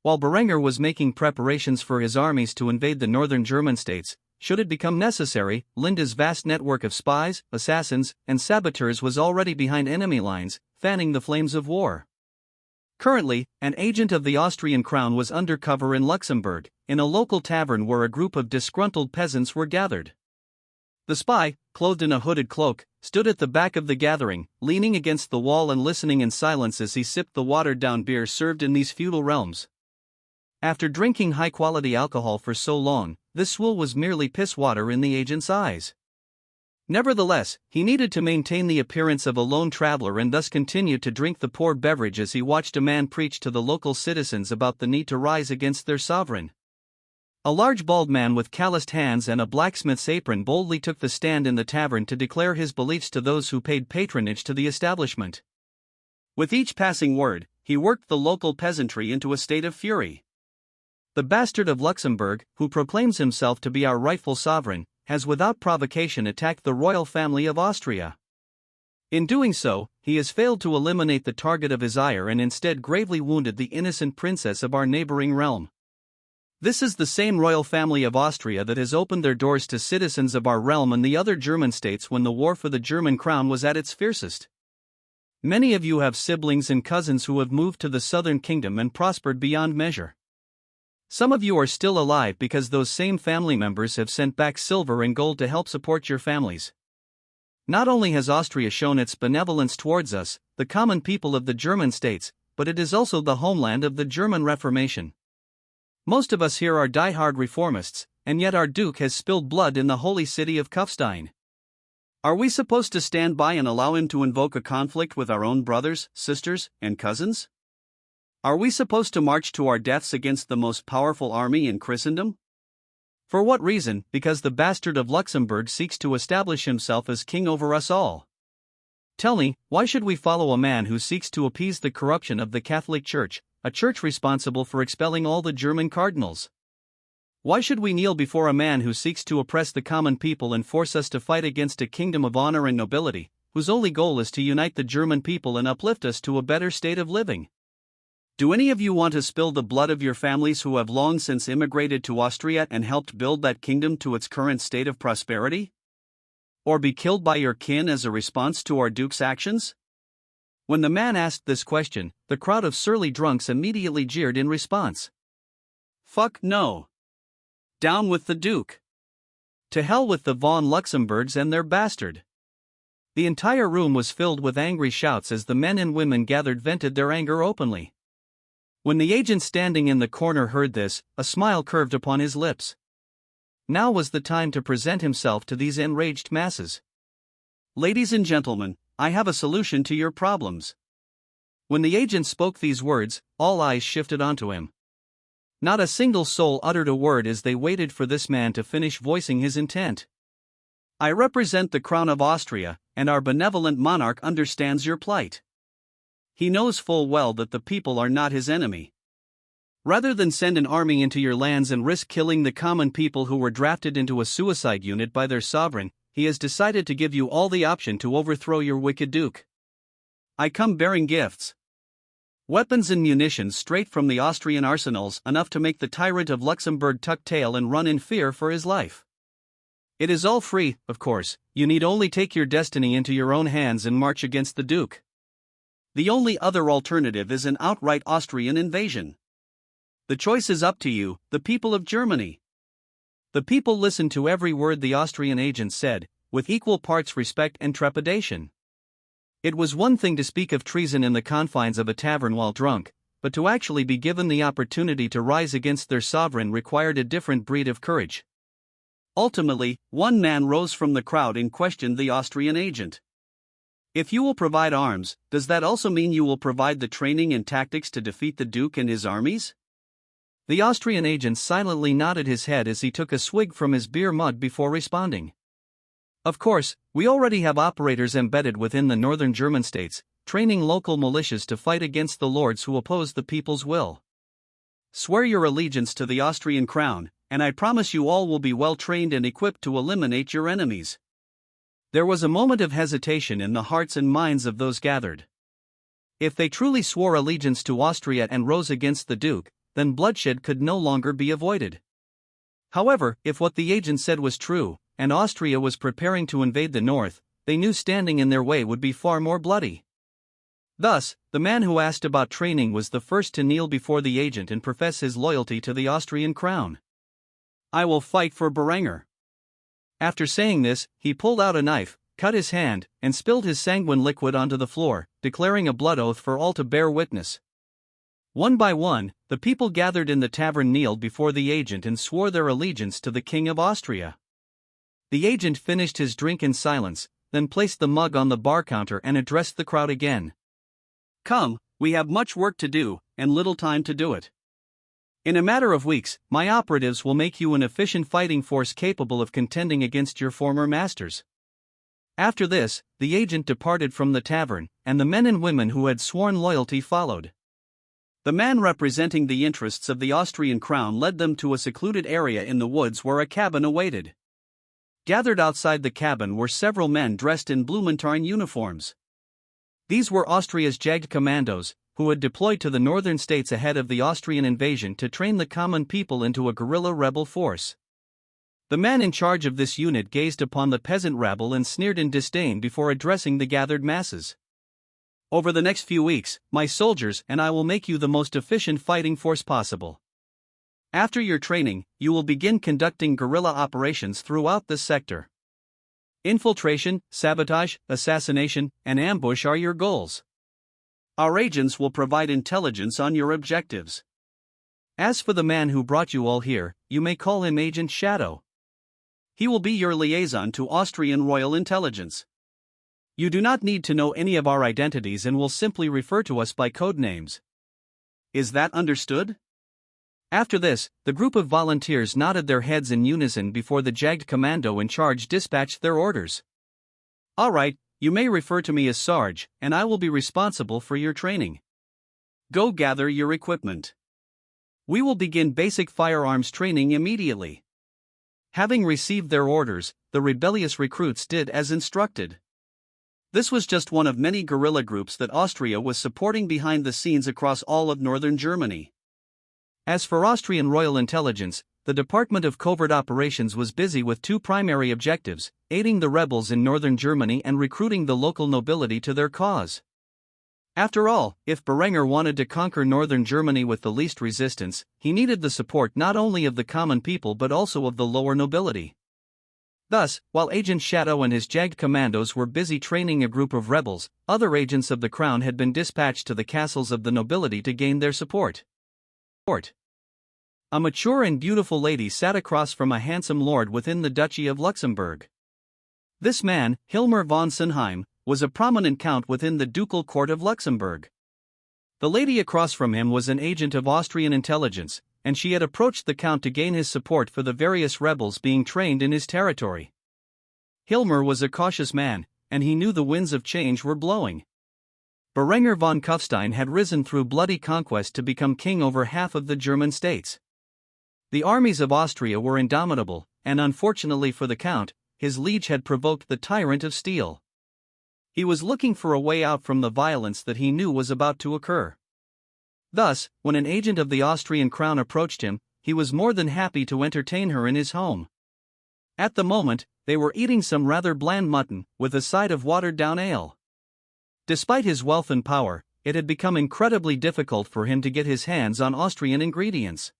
While Berengar was making preparations for his armies to invade the northern German states, should it become necessary, Linde's vast network of spies, assassins, and saboteurs was already behind enemy lines, fanning the flames of war. Currently, an agent of the Austrian crown was undercover in Luxembourg, in a local tavern where a group of disgruntled peasants were gathered. The spy, clothed in a hooded cloak, stood at the back of the gathering, leaning against the wall and listening in silence as he sipped the watered-down beer served in these feudal realms. After drinking high-quality alcohol for so long, this swill was merely piss water in the agent's eyes. Nevertheless, he needed to maintain the appearance of a lone traveler and thus continued to drink the poor beverage as he watched a man preach to the local citizens about the need to rise against their sovereign. A large bald man with calloused hands and a blacksmith's apron boldly took the stand in the tavern to declare his beliefs to those who paid patronage to the establishment. With each passing word, he worked the local peasantry into a state of fury. The bastard of Luxembourg, who proclaims himself to be our rightful sovereign, has without provocation attacked the royal family of Austria. In doing so, he has failed to eliminate the target of his ire and instead gravely wounded the innocent princess of our neighboring realm. This is the same royal family of Austria that has opened their doors to citizens of our realm and the other German states when the war for the German crown was at its fiercest. Many of you have siblings and cousins who have moved to the southern kingdom and prospered beyond measure. Some of you are still alive because those same family members have sent back silver and gold to help support your families. Not only has Austria shown its benevolence towards us, the common people of the German states, but it is also the homeland of the German Reformation. Most of us here are die-hard reformists, and yet our Duke has spilled blood in the holy city of Kufstein. Are we supposed to stand by and allow him to invoke a conflict with our own brothers, sisters, and cousins? Are we supposed to march to our deaths against the most powerful army in Christendom? For what reason? Because the bastard of Luxembourg seeks to establish himself as king over us all. Tell me, why should we follow a man who seeks to appease the corruption of the Catholic Church, a church responsible for expelling all the German cardinals? Why should we kneel before a man who seeks to oppress the common people and force us to fight against a kingdom of honor and nobility, whose only goal is to unite the German people and uplift us to a better state of living? Do any of you want to spill the blood of your families who have long since immigrated to Austria and helped build that kingdom to its current state of prosperity? Or be killed by your kin as a response to our Duke's actions? When the man asked this question, the crowd of surly drunks immediately jeered in response. Fuck no. Down with the Duke. To hell with the von Luxembourgs and their bastard. The entire room was filled with angry shouts as the men and women gathered vented their anger openly. When the agent standing in the corner heard this, a smile curved upon his lips. Now was the time to present himself to these enraged masses. Ladies and gentlemen, I have a solution to your problems. When the agent spoke these words, all eyes shifted onto him. Not a single soul uttered a word as they waited for this man to finish voicing his intent. I represent the crown of Austria, and our benevolent monarch understands your plight. He knows full well that the people are not his enemy. Rather than send an army into your lands and risk killing the common people who were drafted into a suicide unit by their sovereign, he has decided to give you all the option to overthrow your wicked duke. I come bearing gifts. Weapons and munitions straight from the Austrian arsenals, enough to make the tyrant of Luxembourg tuck tail and run in fear for his life. It is all free, of course, you need only take your destiny into your own hands and march against the duke. The only other alternative is an outright Austrian invasion. The choice is up to you, the people of Germany. The people listened to every word the Austrian agent said, with equal parts respect and trepidation. It was one thing to speak of treason in the confines of a tavern while drunk, but to actually be given the opportunity to rise against their sovereign required a different breed of courage. Ultimately, one man rose from the crowd and questioned the Austrian agent. If you will provide arms, does that also mean you will provide the training and tactics to defeat the Duke and his armies? The Austrian agent silently nodded his head as he took a swig from his beer mug before responding. Of course, we already have operators embedded within the northern German states, training local militias to fight against the lords who oppose the people's will. Swear your allegiance to the Austrian crown, and I promise you all will be well trained and equipped to eliminate your enemies. There was a moment of hesitation in the hearts and minds of those gathered. If they truly swore allegiance to Austria and rose against the Duke, then bloodshed could no longer be avoided. However, if what the agent said was true, and Austria was preparing to invade the north, they knew standing in their way would be far more bloody. Thus, the man who asked about training was the first to kneel before the agent and profess his loyalty to the Austrian crown. "I will fight for Berenger." After saying this, he pulled out a knife, cut his hand, and spilled his sanguine liquid onto the floor, declaring a blood oath for all to bear witness. One by one, the people gathered in the tavern kneeled before the agent and swore their allegiance to the King of Austria. The agent finished his drink in silence, then placed the mug on the bar counter and addressed the crowd again. "Come, we have much work to do, and little time to do it. In a matter of weeks, my operatives will make you an efficient fighting force capable of contending against your former masters." After this, the agent departed from the tavern, and the men and women who had sworn loyalty followed. The man representing the interests of the Austrian crown led them to a secluded area in the woods where a cabin awaited. Gathered outside the cabin were several men dressed in Blumentarn uniforms. These were Austria's jagged commandos, who had deployed to the northern states ahead of the Austrian invasion to train the common people into a guerrilla rebel force. The man in charge of this unit gazed upon the peasant rabble and sneered in disdain before addressing the gathered masses. "Over the next few weeks, my soldiers and I will make you the most efficient fighting force possible. After your training, you will begin conducting guerrilla operations throughout this sector. Infiltration, sabotage, assassination, and ambush are your goals. Our agents will provide intelligence on your objectives. As for the man who brought you all here, you may call him Agent Shadow. He will be your liaison to Austrian royal intelligence. You do not need to know any of our identities and will simply refer to us by code names. Is that understood?" After this, the group of volunteers nodded their heads in unison before the jagged commando in charge dispatched their orders. "All right, you may refer to me as Sarge, and I will be responsible for your training. Go gather your equipment. We will begin basic firearms training immediately." Having received their orders, the rebellious recruits did as instructed. This was just one of many guerrilla groups that Austria was supporting behind the scenes across all of northern Germany. As for Austrian royal intelligence, the Department of Covert Operations was busy with two primary objectives: aiding the rebels in northern Germany and recruiting the local nobility to their cause. After all, if Berenger wanted to conquer northern Germany with the least resistance, he needed the support not only of the common people but also of the lower nobility. Thus, while Agent Shadow and his jagged commandos were busy training a group of rebels, other agents of the crown had been dispatched to the castles of the nobility to gain their support. A mature and beautiful lady sat across from a handsome lord within the Duchy of Luxembourg. This man, Hilmer von Senheim, was a prominent count within the ducal court of Luxembourg. The lady across from him was an agent of Austrian intelligence, and she had approached the count to gain his support for the various rebels being trained in his territory. Hilmer was a cautious man, and he knew the winds of change were blowing. Berenger von Kufstein had risen through bloody conquest to become king over half of the German states. The armies of Austria were indomitable, and unfortunately for the count, his liege had provoked the Tyrant of Steel. He was looking for a way out from the violence that he knew was about to occur. Thus, when an agent of the Austrian crown approached him, he was more than happy to entertain her in his home. At the moment, they were eating some rather bland mutton, with a side of watered-down ale. Despite his wealth and power, it had become incredibly difficult for him to get his hands on Austrian ingredients.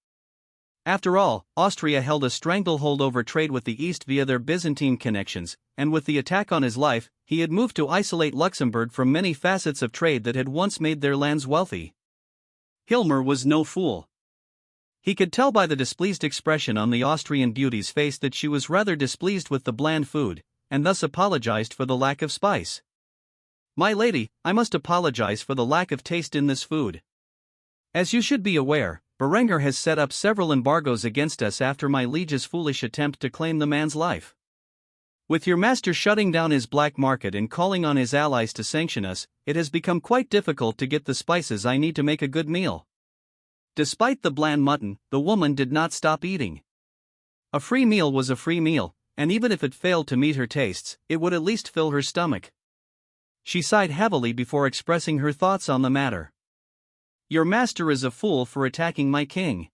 After all, Austria held a stranglehold over trade with the East via their Byzantine connections, and with the attack on his life, he had moved to isolate Luxembourg from many facets of trade that had once made their lands wealthy. Hilmer was no fool. He could tell by the displeased expression on the Austrian beauty's face that she was rather displeased with the bland food, and thus apologized for the lack of spice. "My lady, I must apologize for the lack of taste in this food. As you should be aware, Berenger has set up several embargoes against us after my liege's foolish attempt to claim the man's life. With your master shutting down his black market and calling on his allies to sanction us, it has become quite difficult to get the spices I need to make a good meal." Despite the bland mutton, the woman did not stop eating. A free meal was a free meal, and even if it failed to meet her tastes, it would at least fill her stomach. She sighed heavily before expressing her thoughts on the matter. Your master is a fool for attacking my king.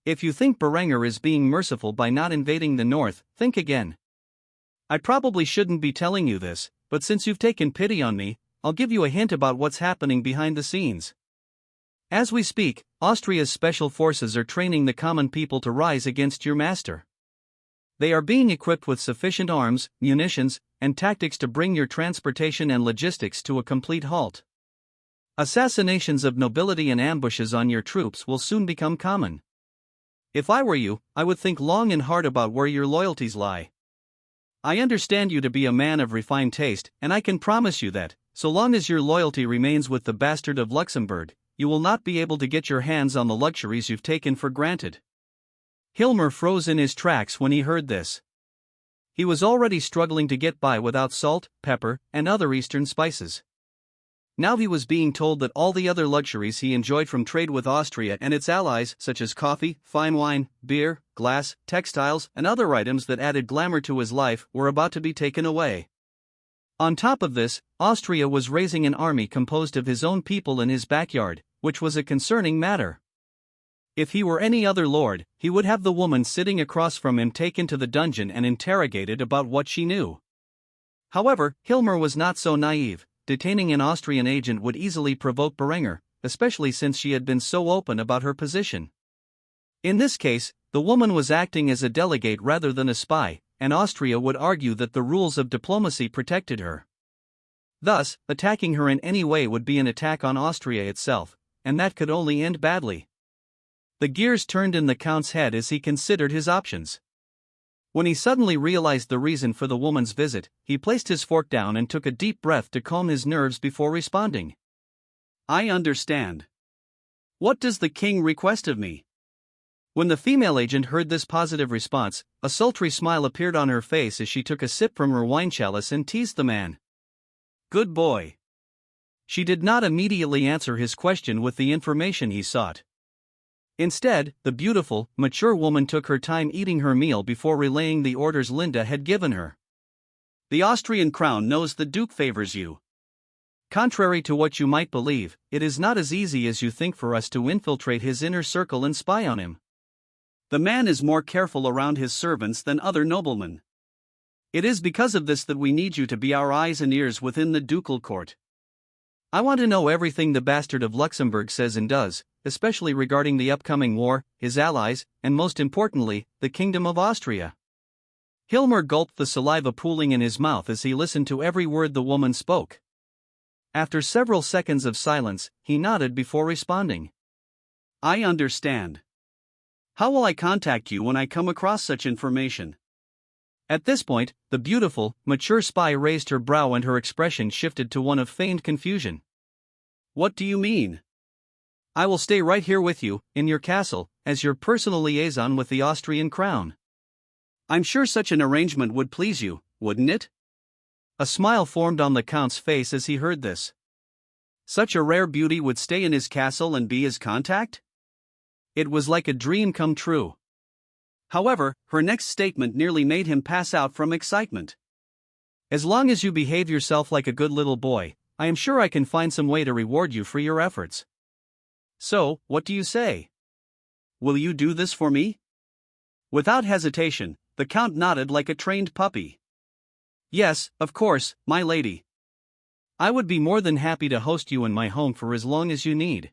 If you think Berenger is being merciful by not invading the north, think again. I probably shouldn't be telling you this, but since you've taken pity on me, I'll give you a hint about what's happening behind the scenes. As we speak, Austria's special forces are training the common people to rise against your master. They are being equipped with sufficient arms, munitions, and tactics to bring your transportation and logistics to a complete halt. Assassinations of nobility and ambushes on your troops will soon become common. If I were you, I would think long and hard about where your loyalties lie. I understand you to be a man of refined taste, and I can promise you that, so long as your loyalty remains with the bastard of Luxembourg, you will not be able to get your hands on the luxuries you've taken for granted. Hilmer froze in his tracks when he heard this. He was already struggling to get by without salt, pepper, and other eastern spices. Now he was being told that all the other luxuries he enjoyed from trade with Austria and its allies, such as coffee, fine wine, beer, glass, textiles, and other items that added glamour to his life, were about to be taken away. On top of this, Austria was raising an army composed of his own people in his backyard, which was a concerning matter. If he were any other lord, he would have the woman sitting across from him taken to the dungeon and interrogated about what she knew. However, Hilmer was not so naive. Detaining an Austrian agent would easily provoke Berenger, especially since she had been so open about her position. In this case, the woman was acting as a delegate rather than a spy, and Austria would argue that the rules of diplomacy protected her. Thus, attacking her in any way would be an attack on Austria itself, and that could only end badly. The gears turned in the Count's head as he considered his options. When he suddenly realized the reason for the woman's visit, he placed his fork down and took a deep breath to calm his nerves before responding. I understand. What does the king request of me? When the female agent heard this positive response, a sultry smile appeared on her face as she took a sip from her wine chalice and teased the man. Good boy. She did not immediately answer his question with the information he sought. Instead, the beautiful, mature woman took her time eating her meal before relaying the orders Linda had given her. The Austrian crown knows the Duke favors you. Contrary to what you might believe, it is not as easy as you think for us to infiltrate his inner circle and spy on him. The man is more careful around his servants than other noblemen. It is because of this that we need you to be our eyes and ears within the ducal court. I want to know everything the bastard of Luxembourg says and does, especially regarding the upcoming war, his allies, and most importantly, the Kingdom of Austria. Hilmer gulped the saliva pooling in his mouth as he listened to every word the woman spoke. After several seconds of silence, he nodded before responding. I understand. How will I contact you when I come across such information? At this point, the beautiful, mature spy raised her brow and her expression shifted to one of feigned confusion. What do you mean? I will stay right here with you, in your castle, as your personal liaison with the Austrian crown. I'm sure such an arrangement would please you, wouldn't it? A smile formed on the Count's face as he heard this. Such a rare beauty would stay in his castle and be his contact? It was like a dream come true. However, her next statement nearly made him pass out from excitement. As long as you behave yourself like a good little boy, I am sure I can find some way to reward you for your efforts. So, what do you say? Will you do this for me? Without hesitation, the Count nodded like a trained puppy. Yes, of course, my lady. I would be more than happy to host you in my home for as long as you need.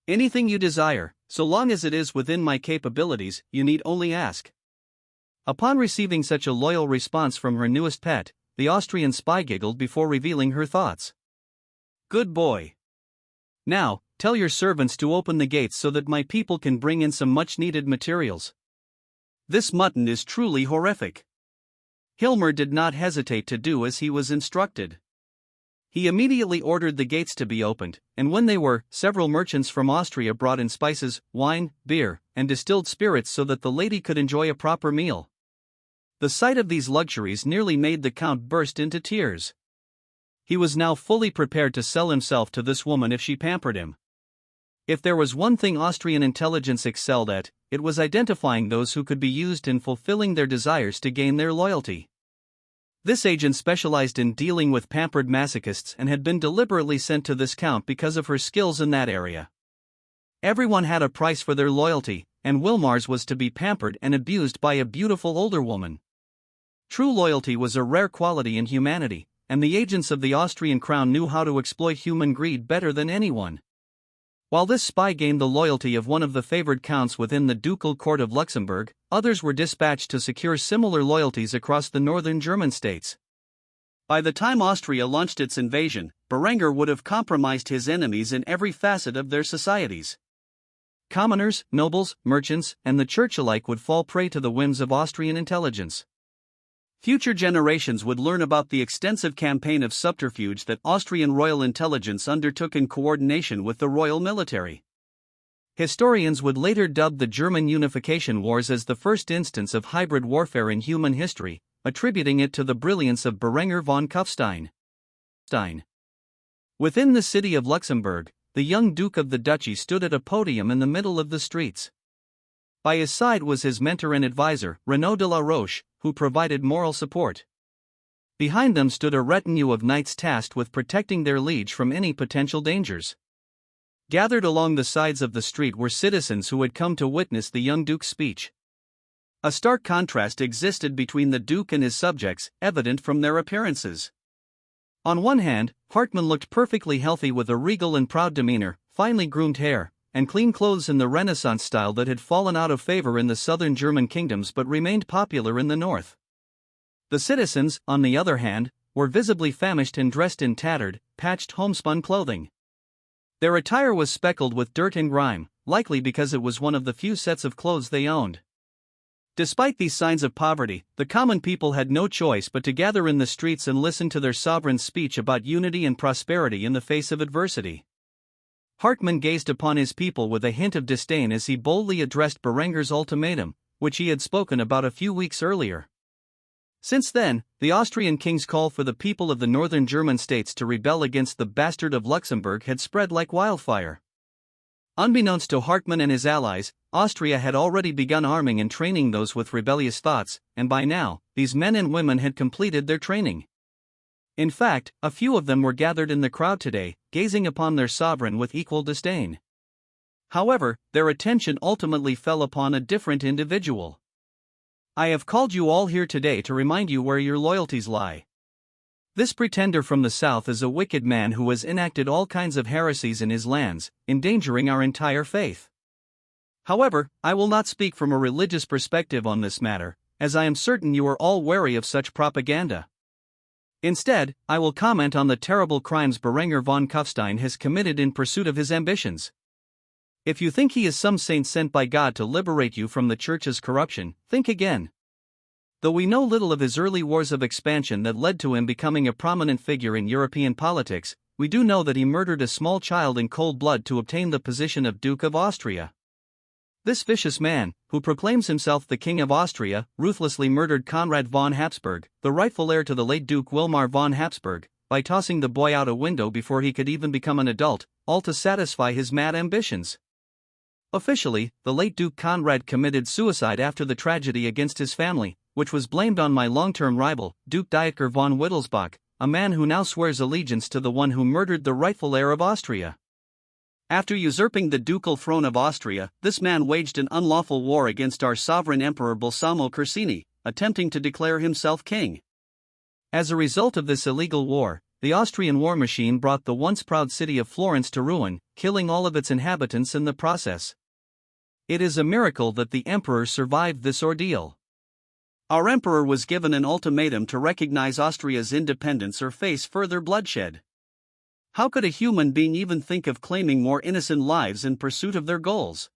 Anything you desire, so long as it is within my capabilities, you need only ask. Upon receiving such a loyal response from her newest pet, the Austrian spy giggled before revealing her thoughts. Good boy. Now, tell your servants to open the gates so that my people can bring in some much-needed materials. This mutton is truly horrific. Hilmer did not hesitate to do as he was instructed. He immediately ordered the gates to be opened, and when they were, several merchants from Austria brought in spices, wine, beer, and distilled spirits so that the lady could enjoy a proper meal. The sight of these luxuries nearly made the Count burst into tears. He was now fully prepared to sell himself to this woman if she pampered him. If there was one thing Austrian intelligence excelled at, it was identifying those who could be used in fulfilling their desires to gain their loyalty. This agent specialized in dealing with pampered masochists and had been deliberately sent to this count because of her skills in that area. Everyone had a price for their loyalty, and Wilmar's was to be pampered and abused by a beautiful older woman. True loyalty was a rare quality in humanity, and the agents of the Austrian crown knew how to exploit human greed better than anyone. While this spy gained the loyalty of one of the favored counts within the ducal court of Luxembourg, others were dispatched to secure similar loyalties across the northern German states. By the time Austria launched its invasion, Berengar would have compromised his enemies in every facet of their societies. Commoners, nobles, merchants, and the church alike would fall prey to the whims of Austrian intelligence. Future generations would learn about the extensive campaign of subterfuge that Austrian royal intelligence undertook in coordination with the royal military. Historians would later dub the German Unification Wars as the first instance of hybrid warfare in human history, attributing it to the brilliance of Berengar von Kufstein. Within the city of Luxembourg, the young Duke of the Duchy stood at a podium in the middle of the streets. By his side was his mentor and advisor, Renaud de la Roche, who provided moral support. Behind them stood a retinue of knights tasked with protecting their liege from any potential dangers. Gathered along the sides of the street were citizens who had come to witness the young Duke's speech. A stark contrast existed between the Duke and his subjects, evident from their appearances. On one hand, Hartmann looked perfectly healthy with a regal and proud demeanor, finely groomed hair, and clean clothes in the Renaissance style that had fallen out of favor in the southern German kingdoms but remained popular in the north. The citizens, on the other hand, were visibly famished and dressed in tattered, patched homespun clothing. Their attire was speckled with dirt and grime, likely because it was one of the few sets of clothes they owned. Despite these signs of poverty, the common people had no choice but to gather in the streets and listen to their sovereign's speech about unity and prosperity in the face of adversity. Hartmann gazed upon his people with a hint of disdain as he boldly addressed Berengar's ultimatum, which he had spoken about a few weeks earlier. Since then, the Austrian king's call for the people of the northern German states to rebel against the bastard of Luxembourg had spread like wildfire. Unbeknownst to Hartmann and his allies, Austria had already begun arming and training those with rebellious thoughts, and by now, these men and women had completed their training. In fact, a few of them were gathered in the crowd today, gazing upon their sovereign with equal disdain. However, their attention ultimately fell upon a different individual. I have called you all here today to remind you where your loyalties lie. This pretender from the south is a wicked man who has enacted all kinds of heresies in his lands, endangering our entire faith. However, I will not speak from a religious perspective on this matter, as I am certain you are all wary of such propaganda. Instead, I will comment on the terrible crimes Berengar von Kufstein has committed in pursuit of his ambitions. If you think he is some saint sent by God to liberate you from the Church's corruption, think again. Though we know little of his early wars of expansion that led to him becoming a prominent figure in European politics, we do know that he murdered a small child in cold blood to obtain the position of Duke of Austria. This vicious man, who proclaims himself the King of Austria, ruthlessly murdered Conrad von Habsburg, the rightful heir to the late Duke Wilmar von Habsburg, by tossing the boy out a window before he could even become an adult, all to satisfy his mad ambitions. Officially, the late Duke Conrad committed suicide after the tragedy against his family, which was blamed on my long-term rival, Duke Dieter von Wittelsbach, a man who now swears allegiance to the one who murdered the rightful heir of Austria. After usurping the ducal throne of Austria, this man waged an unlawful war against our sovereign emperor Balsamo Corsini, attempting to declare himself king. As a result of this illegal war, the Austrian war machine brought the once proud city of Florence to ruin, killing all of its inhabitants in the process. It is a miracle that the emperor survived this ordeal. Our emperor was given an ultimatum to recognize Austria's independence or face further bloodshed. How could a human being even think of claiming more innocent lives in pursuit of their goals?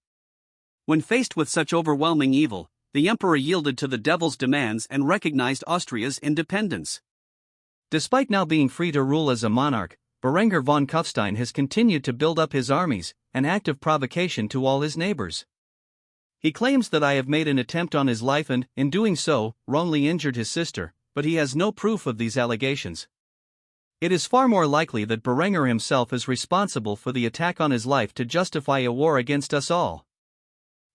When faced with such overwhelming evil, the emperor yielded to the devil's demands and recognized Austria's independence. Despite now being free to rule as a monarch, Berengar von Kufstein has continued to build up his armies, an act of provocation to all his neighbors. He claims that I have made an attempt on his life and, in doing so, wrongly injured his sister, but he has no proof of these allegations. It is far more likely that Berengar himself is responsible for the attack on his life to justify a war against us all.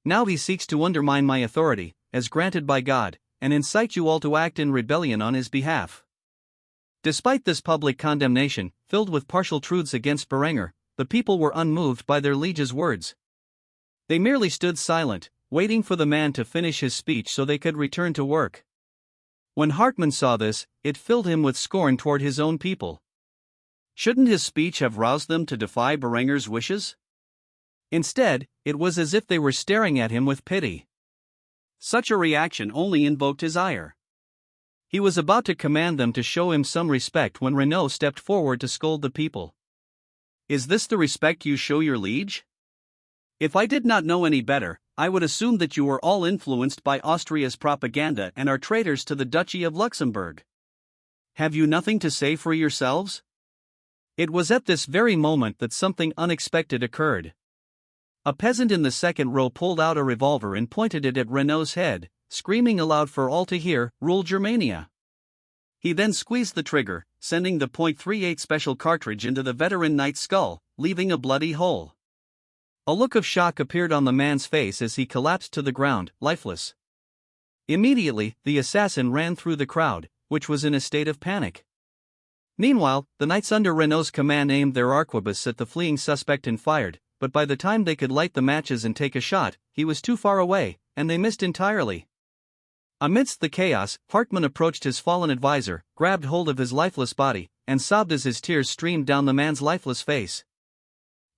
Now he seeks to undermine my authority, as granted by God, and incite you all to act in rebellion on his behalf. Despite this public condemnation, filled with partial truths against Berenger, the people were unmoved by their liege's words. They merely stood silent, waiting for the man to finish his speech so they could return to work. When Hartmann saw this, it filled him with scorn toward his own people. Shouldn't his speech have roused them to defy Berenger's wishes? Instead, it was as if they were staring at him with pity. Such a reaction only invoked his ire. He was about to command them to show him some respect when Renaud stepped forward to scold the people. Is this the respect you show your liege? If I did not know any better, I would assume that you were all influenced by Austria's propaganda and are traitors to the Duchy of Luxembourg. Have you nothing to say for yourselves? It was at this very moment that something unexpected occurred. A peasant in the second row pulled out a revolver and pointed it at Renaud's head, screaming aloud for all to hear, "Rule Germania!" He then squeezed the trigger, sending the .38 special cartridge into the veteran knight's skull, leaving a bloody hole. A look of shock appeared on the man's face as he collapsed to the ground, lifeless. Immediately, the assassin ran through the crowd, which was in a state of panic. Meanwhile, the knights under Renaud's command aimed their arquebus at the fleeing suspect and fired, but by the time they could light the matches and take a shot, he was too far away, and they missed entirely. Amidst the chaos, Hartmann approached his fallen advisor, grabbed hold of his lifeless body, and sobbed as his tears streamed down the man's lifeless face.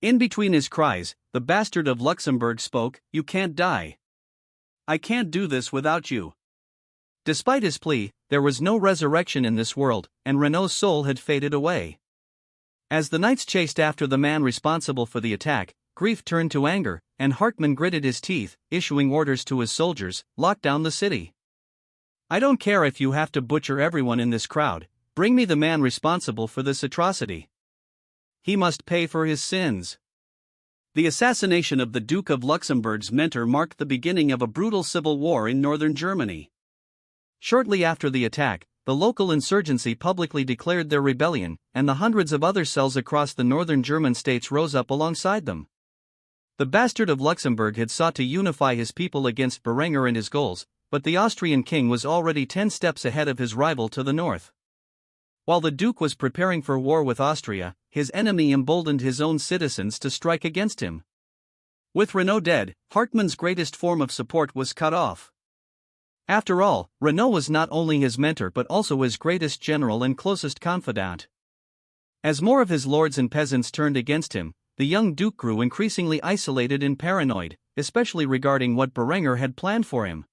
In between his cries, the bastard of Luxembourg spoke, "You can't die. I can't do this without you." Despite his plea, there was no resurrection in this world, and Renaud's soul had faded away. As the knights chased after the man responsible for the attack, grief turned to anger, and Hartmann gritted his teeth, issuing orders to his soldiers, "Lock down the city. I don't care if you have to butcher everyone in this crowd, bring me the man responsible for this atrocity. He must pay for his sins." The assassination of the Duke of Luxembourg's mentor marked the beginning of a brutal civil war in northern Germany. Shortly after the attack, the local insurgency publicly declared their rebellion, and the hundreds of other cells across the northern German states rose up alongside them. The bastard of Luxembourg had sought to unify his people against Berenger and his goals, but the Austrian king was already 10 steps ahead of his rival to the north. While the Duke was preparing for war with Austria, his enemy emboldened his own citizens to strike against him. With Renaud dead, Hartmann's greatest form of support was cut off. After all, Renaud was not only his mentor but also his greatest general and closest confidant. As more of his lords and peasants turned against him, the young Duke grew increasingly isolated and paranoid, especially regarding what Berenger had planned for him.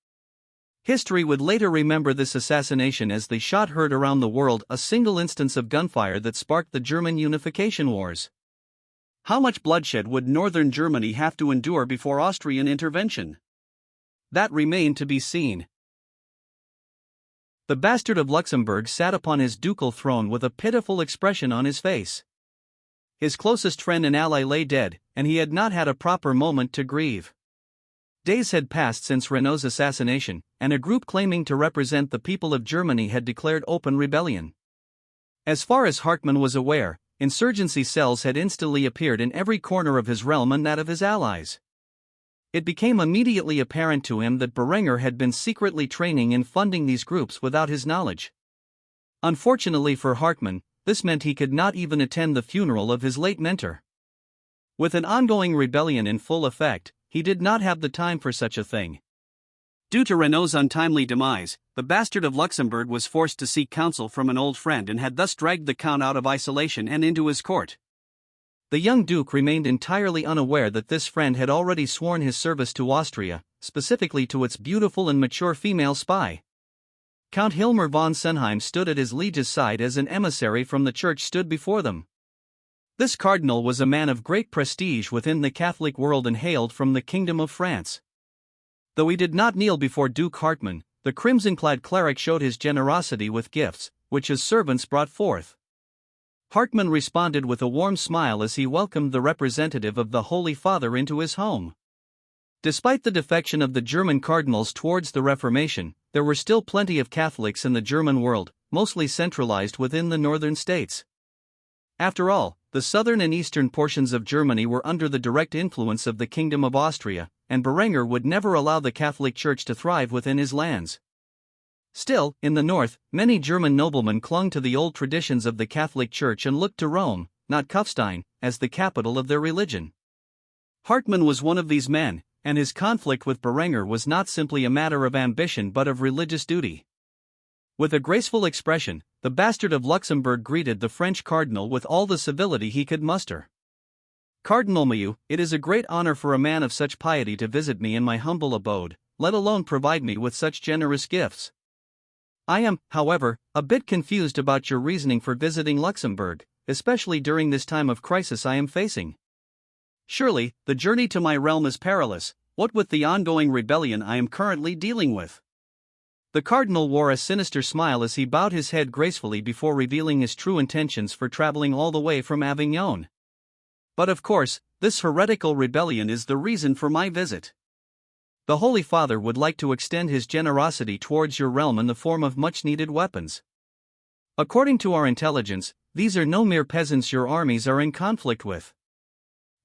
History would later remember this assassination as the shot heard around the world, a single instance of gunfire that sparked the German unification wars. How much bloodshed would northern Germany have to endure before Austrian intervention? That remained to be seen. The bastard of Luxembourg sat upon his ducal throne with a pitiful expression on his face. His closest friend and ally lay dead, and he had not had a proper moment to grieve. Days had passed since Renaud's assassination, and a group claiming to represent the people of Germany had declared open rebellion. As far as Hartmann was aware, insurgency cells had instantly appeared in every corner of his realm and that of his allies. It became immediately apparent to him that Berenger had been secretly training and funding these groups without his knowledge. Unfortunately for Hartmann, this meant he could not even attend the funeral of his late mentor. With an ongoing rebellion in full effect, he did not have the time for such a thing. Due to Renaud's untimely demise, the bastard of Luxembourg was forced to seek counsel from an old friend and had thus dragged the count out of isolation and into his court. The young duke remained entirely unaware that this friend had already sworn his service to Austria, specifically to its beautiful and mature female spy. Count Hilmar von Senheim stood at his liege's side as an emissary from the church stood before them. This cardinal was a man of great prestige within the Catholic world and hailed from the Kingdom of France. Though he did not kneel before Duke Hartmann, the crimson-clad cleric showed his generosity with gifts, which his servants brought forth. Hartmann responded with a warm smile as he welcomed the representative of the Holy Father into his home. Despite the defection of the German cardinals towards the Reformation, there were still plenty of Catholics in the German world, mostly centralized within the northern states. After all, the southern and eastern portions of Germany were under the direct influence of the Kingdom of Austria, and Berenger would never allow the Catholic Church to thrive within his lands. Still, in the north, many German noblemen clung to the old traditions of the Catholic Church and looked to Rome, not Kufstein, as the capital of their religion. Hartmann was one of these men, and his conflict with Berenger was not simply a matter of ambition but of religious duty. With a graceful expression, the bastard of Luxembourg greeted the French cardinal with all the civility he could muster. "Cardinal Maillou, it is a great honor for a man of such piety to visit me in my humble abode, let alone provide me with such generous gifts. I am, however, a bit confused about your reasoning for visiting Luxembourg, especially during this time of crisis I am facing. Surely, the journey to my realm is perilous, what with the ongoing rebellion I am currently dealing with." The cardinal wore a sinister smile as he bowed his head gracefully before revealing his true intentions for traveling all the way from Avignon. "But of course, this heretical rebellion is the reason for my visit. The Holy Father would like to extend his generosity towards your realm in the form of much-needed weapons. According to our intelligence, these are no mere peasants your armies are in conflict with.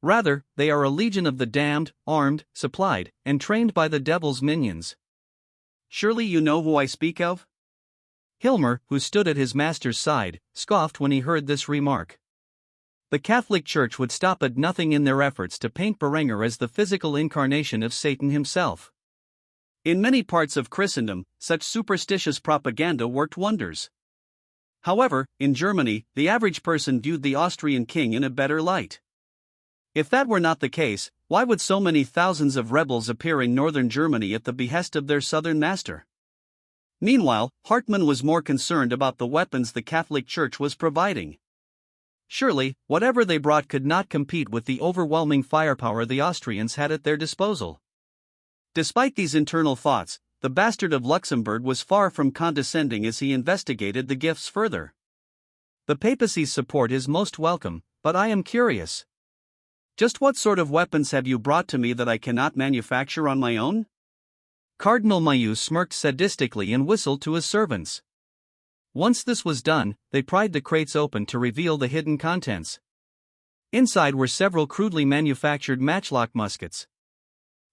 Rather, they are a legion of the damned, armed, supplied, and trained by the devil's minions. Surely you know who I speak of?" Hilmer, who stood at his master's side, scoffed when he heard this remark. The Catholic Church would stop at nothing in their efforts to paint Berenger as the physical incarnation of Satan himself. In many parts of Christendom, such superstitious propaganda worked wonders. However, in Germany, the average person viewed the Austrian king in a better light. If that were not the case, why would so many thousands of rebels appear in northern Germany at the behest of their southern master? Meanwhile, Hartmann was more concerned about the weapons the Catholic Church was providing. Surely, whatever they brought could not compete with the overwhelming firepower the Austrians had at their disposal. Despite these internal thoughts, the bastard of Luxembourg was far from condescending as he investigated the gifts further. "The papacy's support is most welcome, but I am curious. Just what sort of weapons have you brought to me that I cannot manufacture on my own?" Cardinal Maillou smirked sadistically and whistled to his servants. Once this was done, they pried the crates open to reveal the hidden contents. Inside were several crudely manufactured matchlock muskets.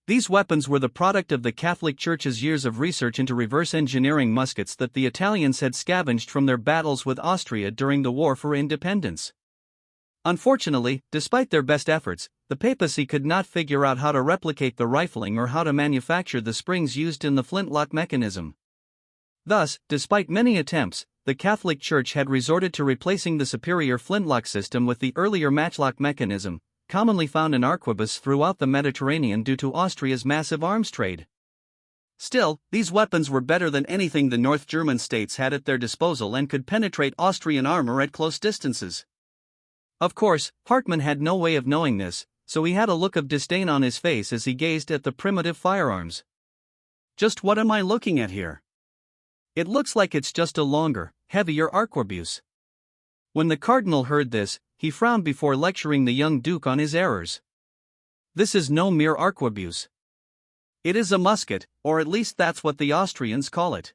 These weapons were the product of the Catholic Church's years of research into reverse engineering muskets that the Italians had scavenged from their battles with Austria during the War for Independence. Unfortunately, despite their best efforts, the papacy could not figure out how to replicate the rifling or how to manufacture the springs used in the flintlock mechanism. Thus, despite many attempts, the Catholic Church had resorted to replacing the superior flintlock system with the earlier matchlock mechanism, commonly found in arquebus throughout the Mediterranean due to Austria's massive arms trade. Still, these weapons were better than anything the North German states had at their disposal and could penetrate Austrian armor at close distances. Of course, Hartmann had no way of knowing this, so he had a look of disdain on his face as he gazed at the primitive firearms. "Just what am I looking at here? It looks like it's just a longer, heavier arquebus." When the cardinal heard this, he frowned before lecturing the young duke on his errors. "This is no mere arquebus. It is a musket, or at least that's what the Austrians call it.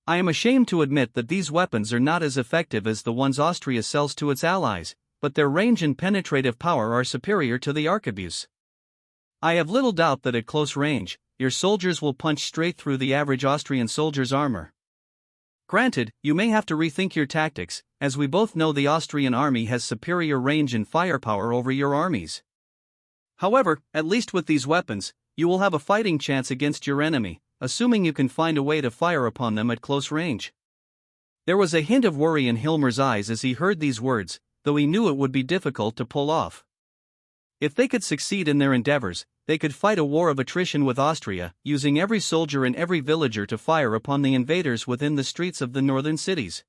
I am ashamed to admit that these weapons are not as effective as the ones Austria sells to its allies, but their range and penetrative power are superior to the arquebus. I have little doubt that at close range, your soldiers will punch straight through the average Austrian soldier's armor. Granted, you may have to rethink your tactics, as we both know the Austrian army has superior range and firepower over your armies. However, at least with these weapons, you will have a fighting chance against your enemy, assuming you can find a way to fire upon them at close range." There was a hint of worry in Hilmer's eyes as he heard these words, though he knew it would be difficult to pull off. If they could succeed in their endeavors, they could fight a war of attrition with Austria, using every soldier and every villager to fire upon the invaders within the streets of the northern cities.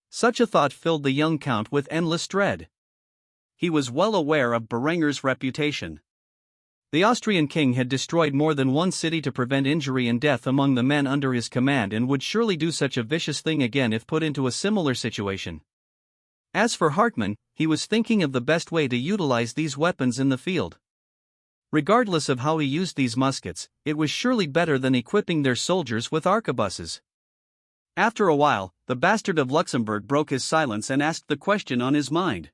Such a thought filled the young count with endless dread. He was well aware of Berenger's reputation. The Austrian king had destroyed more than one city to prevent injury and death among the men under his command and would surely do such a vicious thing again if put into a similar situation. As for Hartmann, he was thinking of the best way to utilize these weapons in the field. Regardless of how he used these muskets, it was surely better than equipping their soldiers with arquebuses. After a while, the bastard of Luxembourg broke his silence and asked the question on his mind.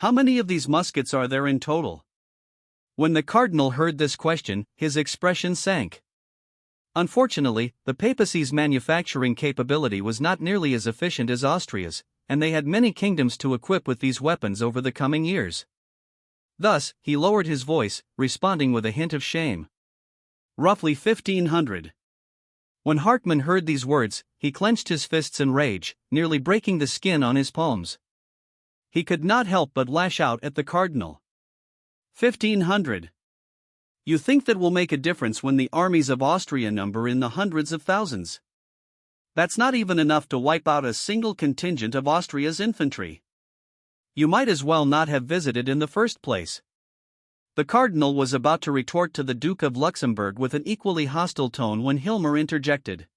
"How many of these muskets are there in total?" When the cardinal heard this question, his expression sank. Unfortunately, the papacy's manufacturing capability was not nearly as efficient as Austria's, and they had many kingdoms to equip with these weapons over the coming years. Thus, he lowered his voice, responding with a hint of shame. Roughly 1,500. When Hartmann heard these words, he clenched his fists in rage, nearly breaking the skin on his palms. He could not help but lash out at the cardinal. 1,500. You think that will make a difference when the armies of Austria number in the hundreds of thousands? That's not even enough to wipe out a single contingent of Austria's infantry. You might as well not have visited in the first place. The cardinal was about to retort to the Duke of Luxembourg with an equally hostile tone when Hilmer interjected.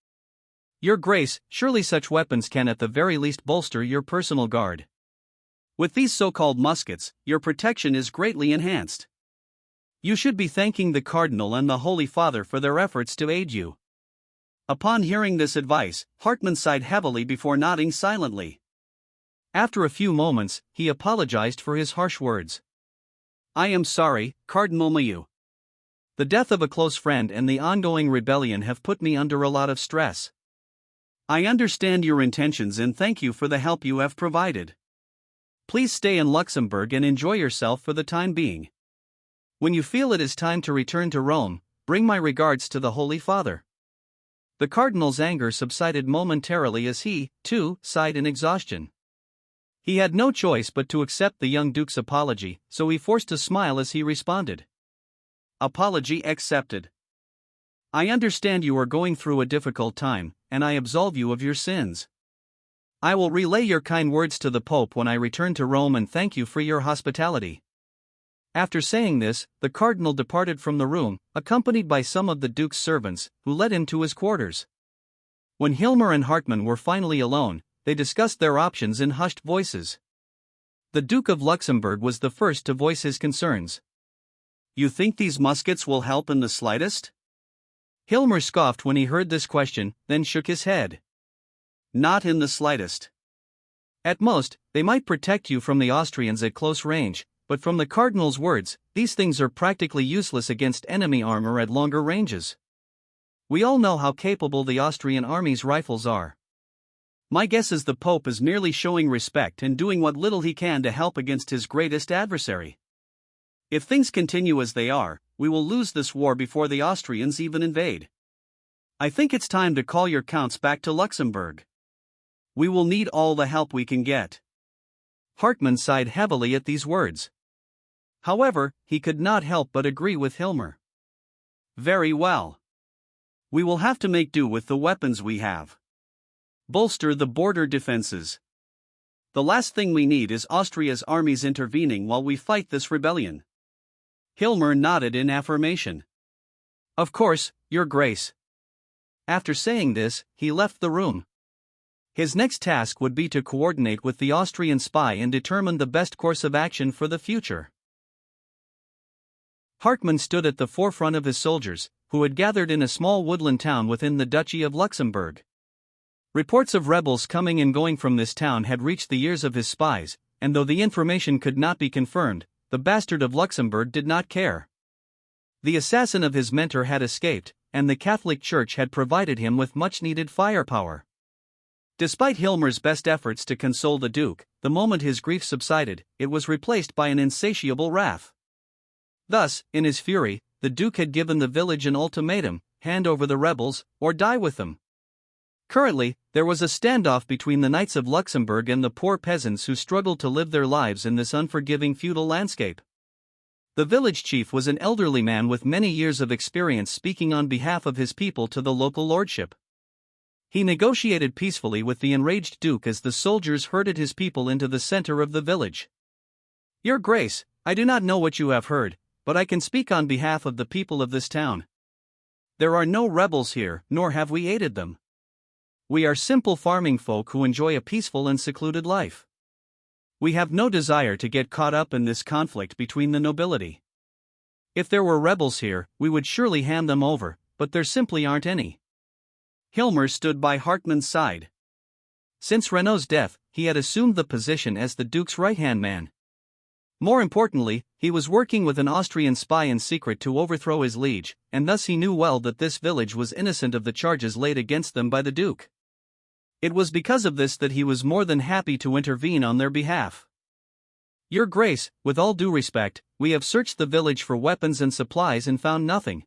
Your Grace, surely such weapons can at the very least bolster your personal guard. With these so-called muskets, your protection is greatly enhanced. You should be thanking the Cardinal and the Holy Father for their efforts to aid you. Upon hearing this advice, Hartmann sighed heavily before nodding silently. After a few moments, he apologized for his harsh words. I am sorry, Cardinal Mayu. The death of a close friend and the ongoing rebellion have put me under a lot of stress. I understand your intentions and thank you for the help you have provided. Please stay in Luxembourg and enjoy yourself for the time being. When you feel it is time to return to Rome, bring my regards to the Holy Father. The cardinal's anger subsided momentarily as he, too, sighed in exhaustion. He had no choice but to accept the young duke's apology, so he forced a smile as he responded. Apology accepted. I understand you are going through a difficult time, and I absolve you of your sins. I will relay your kind words to the Pope when I return to Rome and thank you for your hospitality. After saying this, the cardinal departed from the room, accompanied by some of the duke's servants, who led him to his quarters. When Hilmer and Hartmann were finally alone, they discussed their options in hushed voices. The Duke of Luxembourg was the first to voice his concerns. You think these muskets will help in the slightest? Hilmer scoffed when he heard this question, then shook his head. Not in the slightest. At most, they might protect you from the Austrians at close range, but from the cardinal's words, these things are practically useless against enemy armor at longer ranges. We all know how capable the Austrian army's rifles are. My guess is the Pope is merely showing respect and doing what little he can to help against his greatest adversary. If things continue as they are, we will lose this war before the Austrians even invade. I think it's time to call your counts back to Luxembourg. We will need all the help we can get. Hartmann sighed heavily at these words. However, he could not help but agree with Hilmer. Very well. We will have to make do with the weapons we have. Bolster the border defenses. The last thing we need is Austria's armies intervening while we fight this rebellion. Hilmer nodded in affirmation. Of course, Your Grace. After saying this, he left the room. His next task would be to coordinate with the Austrian spy and determine the best course of action for the future. Hartmann stood at the forefront of his soldiers, who had gathered in a small woodland town within the Duchy of Luxembourg. Reports of rebels coming and going from this town had reached the ears of his spies, and though the information could not be confirmed, the bastard of Luxembourg did not care. The assassin of his mentor had escaped, and the Catholic Church had provided him with much-needed firepower. Despite Hilmer's best efforts to console the Duke, the moment his grief subsided, it was replaced by an insatiable wrath. Thus, in his fury, the Duke had given the village an ultimatum: hand over the rebels, or die with them. Currently, there was a standoff between the Knights of Luxembourg and the poor peasants who struggled to live their lives in this unforgiving feudal landscape. The village chief was an elderly man with many years of experience speaking on behalf of his people to the local lordship. He negotiated peacefully with the enraged Duke as the soldiers herded his people into the center of the village. Your Grace, I do not know what you have heard, but I can speak on behalf of the people of this town. There are no rebels here, nor have we aided them. We are simple farming folk who enjoy a peaceful and secluded life. We have no desire to get caught up in this conflict between the nobility. If there were rebels here, we would surely hand them over, but there simply aren't any. Hilmer stood by Hartmann's side. Since Renault's death, he had assumed the position as the Duke's right-hand man. More importantly, he was working with an Austrian spy in secret to overthrow his liege, and thus he knew well that this village was innocent of the charges laid against them by the Duke. It was because of this that he was more than happy to intervene on their behalf. "Your Grace, with all due respect, we have searched the village for weapons and supplies and found nothing.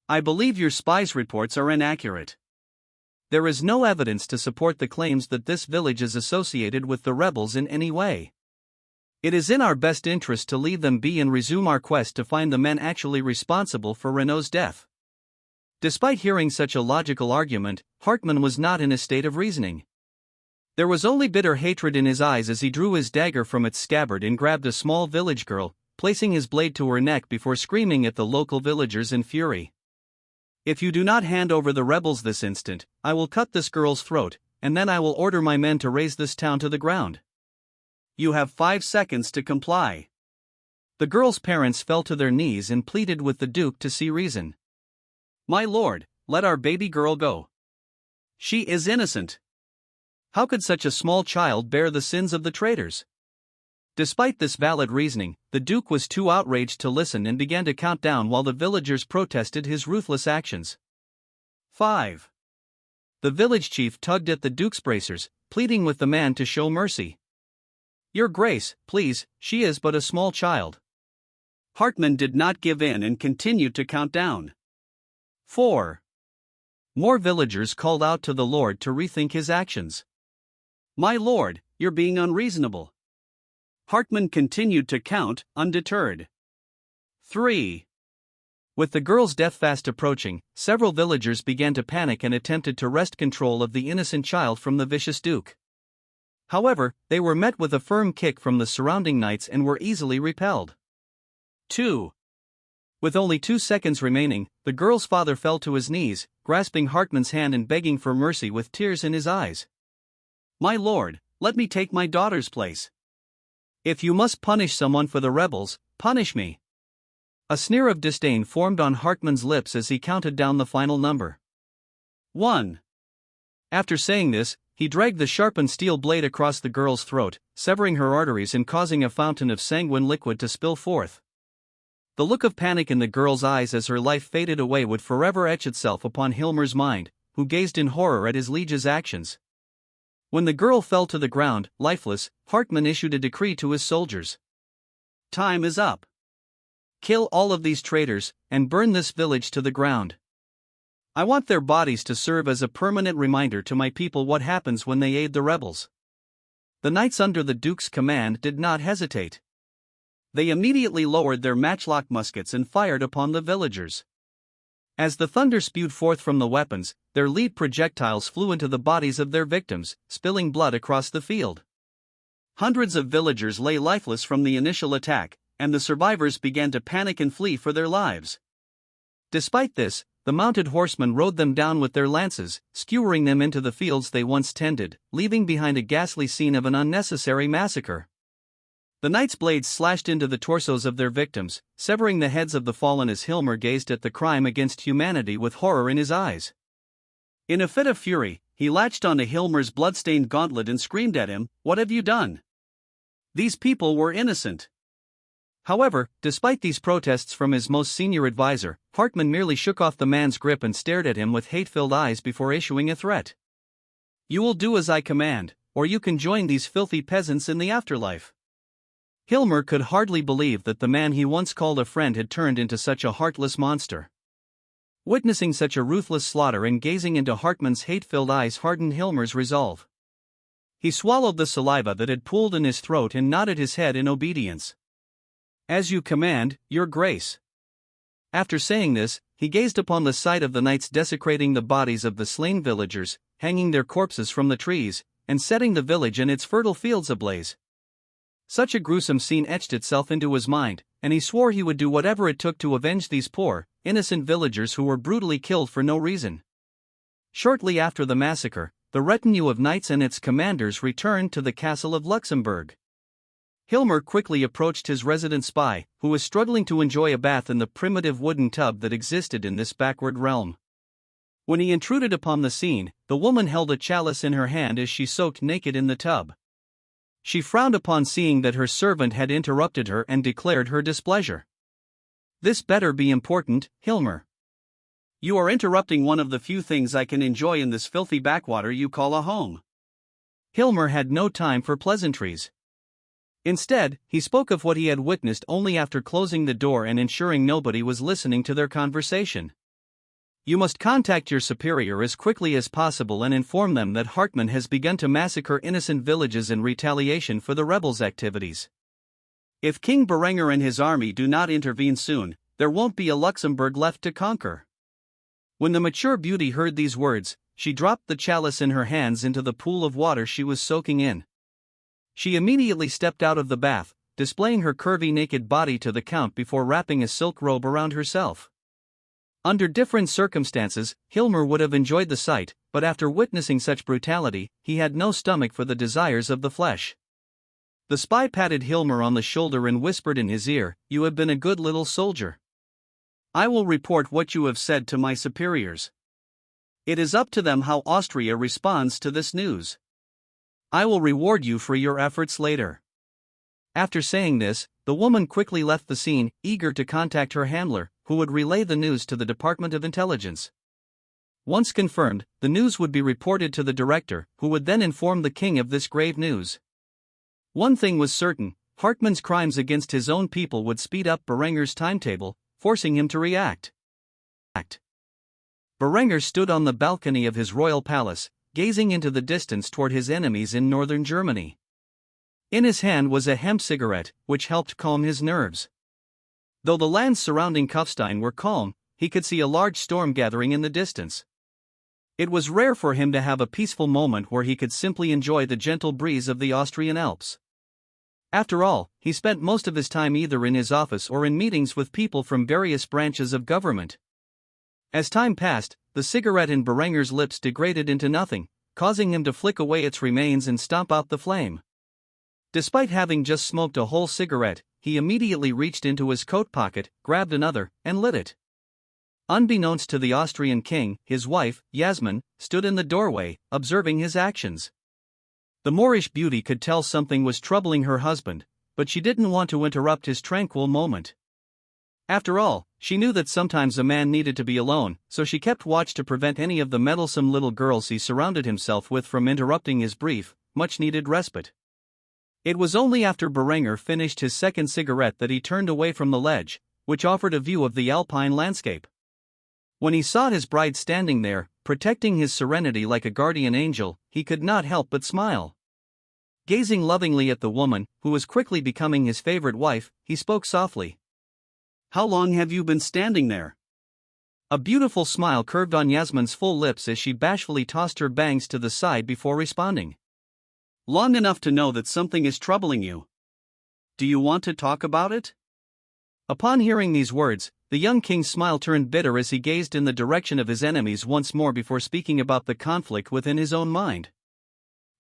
I believe your spies' reports are inaccurate. There is no evidence to support the claims that this village is associated with the rebels in any way. It is in our best interest to leave them be and resume our quest to find the men actually responsible for Renault's death." Despite hearing such a logical argument, Hartmann was not in a state of reasoning. There was only bitter hatred in his eyes as he drew his dagger from its scabbard and grabbed a small village girl, placing his blade to her neck before screaming at the local villagers in fury. "If you do not hand over the rebels this instant, I will cut this girl's throat, and then I will order my men to raze this town to the ground. You have 5 seconds to comply." The girl's parents fell to their knees and pleaded with the Duke to see reason. "My lord, let our baby girl go. She is innocent. How could such a small child bear the sins of the traitors?" Despite this valid reasoning, the Duke was too outraged to listen and began to count down while the villagers protested his ruthless actions. 5. The village chief tugged at the Duke's bracers, pleading with the man to show mercy. "Your Grace, please, she is but a small child." Hartmann did not give in and continued to count down. 4. More villagers called out to the Lord to rethink his actions. "My lord, you're being unreasonable." Hartmann continued to count, undeterred. 3. With the girl's death fast approaching, several villagers began to panic and attempted to wrest control of the innocent child from the vicious Duke. However, they were met with a firm kick from the surrounding knights and were easily repelled. 2. With only 2 seconds remaining, the girl's father fell to his knees, grasping Hartmann's hand and begging for mercy with tears in his eyes. "My lord, let me take my daughter's place. If you must punish someone for the rebels, punish me." A sneer of disdain formed on Hartmann's lips as he counted down the final number. 1. After saying this, he dragged the sharpened steel blade across the girl's throat, severing her arteries and causing a fountain of sanguine liquid to spill forth. The look of panic in the girl's eyes as her life faded away would forever etch itself upon Hilmer's mind, who gazed in horror at his liege's actions. When the girl fell to the ground, lifeless, Hartmann issued a decree to his soldiers. "Time is up. Kill all of these traitors, and burn this village to the ground. I want their bodies to serve as a permanent reminder to my people what happens when they aid the rebels." The knights under the Duke's command did not hesitate. They immediately lowered their matchlock muskets and fired upon the villagers. As the thunder spewed forth from the weapons, their lead projectiles flew into the bodies of their victims, spilling blood across the field. Hundreds of villagers lay lifeless from the initial attack, and the survivors began to panic and flee for their lives. Despite this, the mounted horsemen rode them down with their lances, skewering them into the fields they once tended, leaving behind a ghastly scene of an unnecessary massacre. The knights' blades slashed into the torsos of their victims, severing the heads of the fallen as Hilmer gazed at the crime against humanity with horror in his eyes. In a fit of fury, he latched onto Hilmer's blood-stained gauntlet and screamed at him, "What have you done? These people were innocent." However, despite these protests from his most senior advisor, Hartmann merely shook off the man's grip and stared at him with hate-filled eyes before issuing a threat. "You will do as I command, or you can join these filthy peasants in the afterlife." Hilmer could hardly believe that the man he once called a friend had turned into such a heartless monster. Witnessing such a ruthless slaughter and gazing into Hartmann's hate-filled eyes hardened Hilmer's resolve. He swallowed the saliva that had pooled in his throat and nodded his head in obedience. "As you command, Your Grace." After saying this, he gazed upon the sight of the knights desecrating the bodies of the slain villagers, hanging their corpses from the trees, and setting the village and its fertile fields ablaze. Such a gruesome scene etched itself into his mind, and he swore he would do whatever it took to avenge these poor, innocent villagers who were brutally killed for no reason. Shortly after the massacre, the retinue of knights and its commanders returned to the castle of Luxembourg. Hilmer quickly approached his resident spy, who was struggling to enjoy a bath in the primitive wooden tub that existed in this backward realm. When he intruded upon the scene, the woman held a chalice in her hand as she soaked naked in the tub. She frowned upon seeing that her servant had interrupted her and declared her displeasure. "This better be important, Hilmer. You are interrupting one of the few things I can enjoy in this filthy backwater you call a home." Hilmer had no time for pleasantries. Instead, he spoke of what he had witnessed only after closing the door and ensuring nobody was listening to their conversation. "You must contact your superior as quickly as possible and inform them that Hartmann has begun to massacre innocent villages in retaliation for the rebels' activities. If King Berenger and his army do not intervene soon, there won't be a Luxembourg left to conquer." When the mature beauty heard these words, she dropped the chalice in her hands into the pool of water she was soaking in. She immediately stepped out of the bath, displaying her curvy naked body to the count before wrapping a silk robe around herself. Under different circumstances, Hilmer would have enjoyed the sight, but after witnessing such brutality, he had no stomach for the desires of the flesh. The spy patted Hilmer on the shoulder and whispered in his ear, "You have been a good little soldier. I will report what you have said to my superiors. It is up to them how Austria responds to this news. I will reward you for your efforts later." After saying this, the woman quickly left the scene, eager to contact her handler, who would relay the news to the Department of Intelligence. Once confirmed, the news would be reported to the director, who would then inform the king of this grave news. One thing was certain: Hartmann's crimes against his own people would speed up Berenger's timetable, forcing him to react. Berenger stood on the balcony of his royal palace, gazing into the distance toward his enemies in northern Germany. In his hand was a hemp cigarette, which helped calm his nerves. Though the lands surrounding Kufstein were calm, he could see a large storm gathering in the distance. It was rare for him to have a peaceful moment where he could simply enjoy the gentle breeze of the Austrian Alps. After all, he spent most of his time either in his office or in meetings with people from various branches of government. As time passed, the cigarette in Berenger's lips degraded into nothing, causing him to flick away its remains and stomp out the flame. Despite having just smoked a whole cigarette, he immediately reached into his coat pocket, grabbed another, and lit it. Unbeknownst to the Austrian king, his wife, Yasmin, stood in the doorway, observing his actions. The Moorish beauty could tell something was troubling her husband, but she didn't want to interrupt his tranquil moment. After all, she knew that sometimes a man needed to be alone, so she kept watch to prevent any of the meddlesome little girls he surrounded himself with from interrupting his brief, much-needed respite. It was only after Berenger finished his second cigarette that he turned away from the ledge, which offered a view of the alpine landscape. When he saw his bride standing there, protecting his serenity like a guardian angel, he could not help but smile. Gazing lovingly at the woman, who was quickly becoming his favorite wife, he spoke softly. "How long have you been standing there?" A beautiful smile curved on Yasmin's full lips as she bashfully tossed her bangs to the side before responding. "Long enough to know that something is troubling you. Do you want to talk about it?" Upon hearing these words, the young king's smile turned bitter as he gazed in the direction of his enemies once more before speaking about the conflict within his own mind.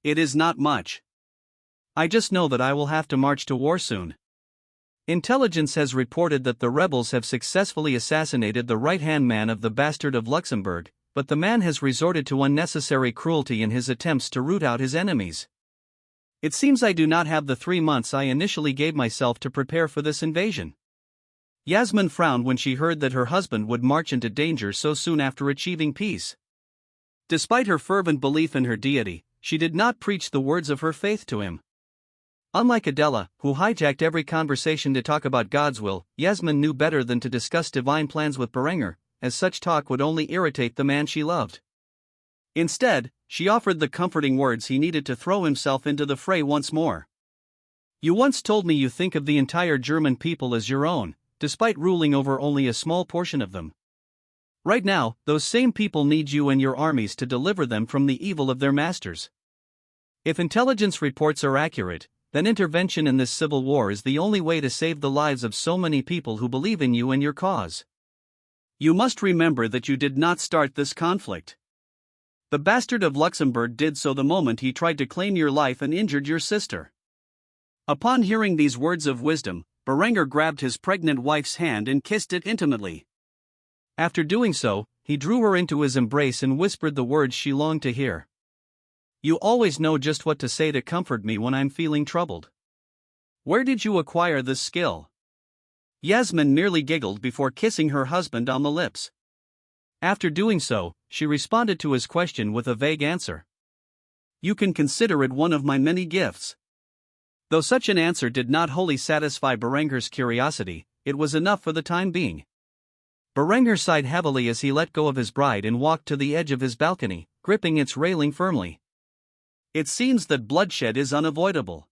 "It is not much. I just know that I will have to march to war soon. Intelligence has reported that the rebels have successfully assassinated the right-hand man of the bastard of Luxembourg, but the man has resorted to unnecessary cruelty in his attempts to root out his enemies. It seems I do not have the 3 months I initially gave myself to prepare for this invasion." Yasmin frowned when she heard that her husband would march into danger so soon after achieving peace. Despite her fervent belief in her deity, she did not preach the words of her faith to him. Unlike Adela, who hijacked every conversation to talk about God's will, Yasmin knew better than to discuss divine plans with Berenger, as such talk would only irritate the man she loved. Instead, she offered the comforting words he needed to throw himself into the fray once more. "You once told me you think of the entire German people as your own, despite ruling over only a small portion of them. Right now, those same people need you and your armies to deliver them from the evil of their masters. If intelligence reports are accurate, then intervention in this civil war is the only way to save the lives of so many people who believe in you and your cause. You must remember that you did not start this conflict. The bastard of Luxembourg did so the moment he tried to claim your life and injured your sister." Upon hearing these words of wisdom, Berenger grabbed his pregnant wife's hand and kissed it intimately. After doing so, he drew her into his embrace and whispered the words she longed to hear. You always know just what to say to comfort me when I'm feeling troubled. Where did you acquire this skill? Yasmin merely giggled before kissing her husband on the lips. After doing so, she responded to his question with a vague answer. You can consider it one of my many gifts. Though such an answer did not wholly satisfy Berenger's curiosity, it was enough for the time being. Berenger sighed heavily as he let go of his bride and walked to the edge of his balcony, gripping its railing firmly. It seems that bloodshed is unavoidable.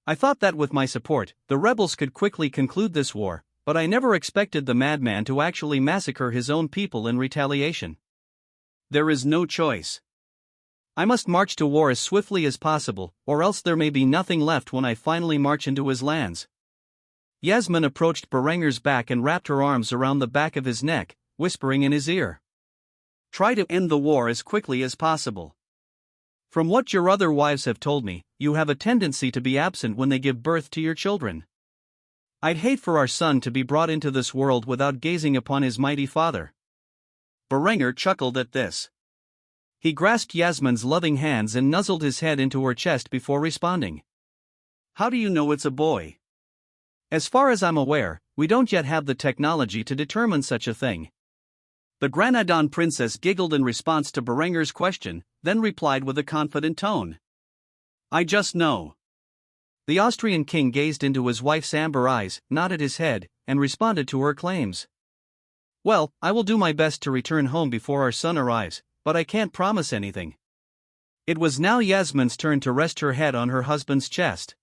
I thought that with my support, the rebels could quickly conclude this war, but I never expected the madman to actually massacre his own people in retaliation. There is no choice. I must march to war as swiftly as possible, or else there may be nothing left when I finally march into his lands. Yasmin approached Berenger's back and wrapped her arms around the back of his neck, whispering in his ear. Try to end the war as quickly as possible. From what your other wives have told me, you have a tendency to be absent when they give birth to your children. I'd hate for our son to be brought into this world without gazing upon his mighty father. Berenger chuckled at this. He grasped Yasmin's loving hands and nuzzled his head into her chest before responding. How do you know it's a boy? As far as I'm aware, we don't yet have the technology to determine such a thing. The Granadon princess giggled in response to Berenger's question, then replied with a confident tone. I just know. The Austrian king gazed into his wife's amber eyes, nodded his head, and responded to her claims. Well, I will do my best to return home before our son arrives, but I can't promise anything. It was now Yasmin's turn to rest her head on her husband's chest.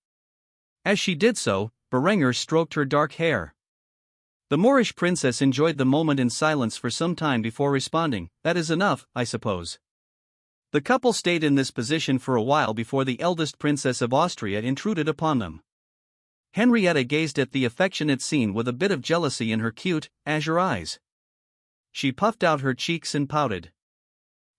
As she did so, Berenger stroked her dark hair. The Moorish princess enjoyed the moment in silence for some time before responding, that is enough, I suppose. The couple stayed in this position for a while before the eldest princess of Austria intruded upon them. Henrietta gazed at the affectionate scene with a bit of jealousy in her cute, azure eyes. She puffed out her cheeks and pouted.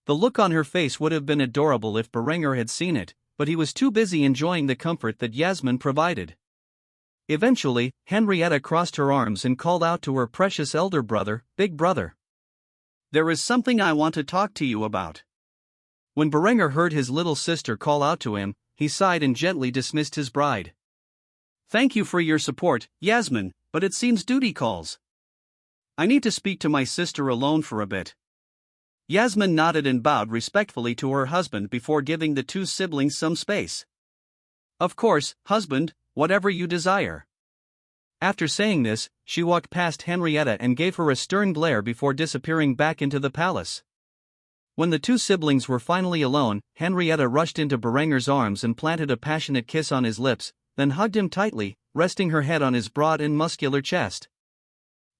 The look on her face would have been adorable if Berenger had seen it, but he was too busy enjoying the comfort that Yasmin provided. Eventually, Henrietta crossed her arms and called out to her precious elder brother, Big Brother. There is something I want to talk to you about. When Berenger heard his little sister call out to him, he sighed and gently dismissed his bride. Thank you for your support, Yasmin, but it seems duty calls. I need to speak to my sister alone for a bit. Yasmin nodded and bowed respectfully to her husband before giving the two siblings some space. Of course, husband, whatever you desire. After saying this, she walked past Henrietta and gave her a stern glare before disappearing back into the palace. When the two siblings were finally alone, Henrietta rushed into Berenger's arms and planted a passionate kiss on his lips, then hugged him tightly, resting her head on his broad and muscular chest.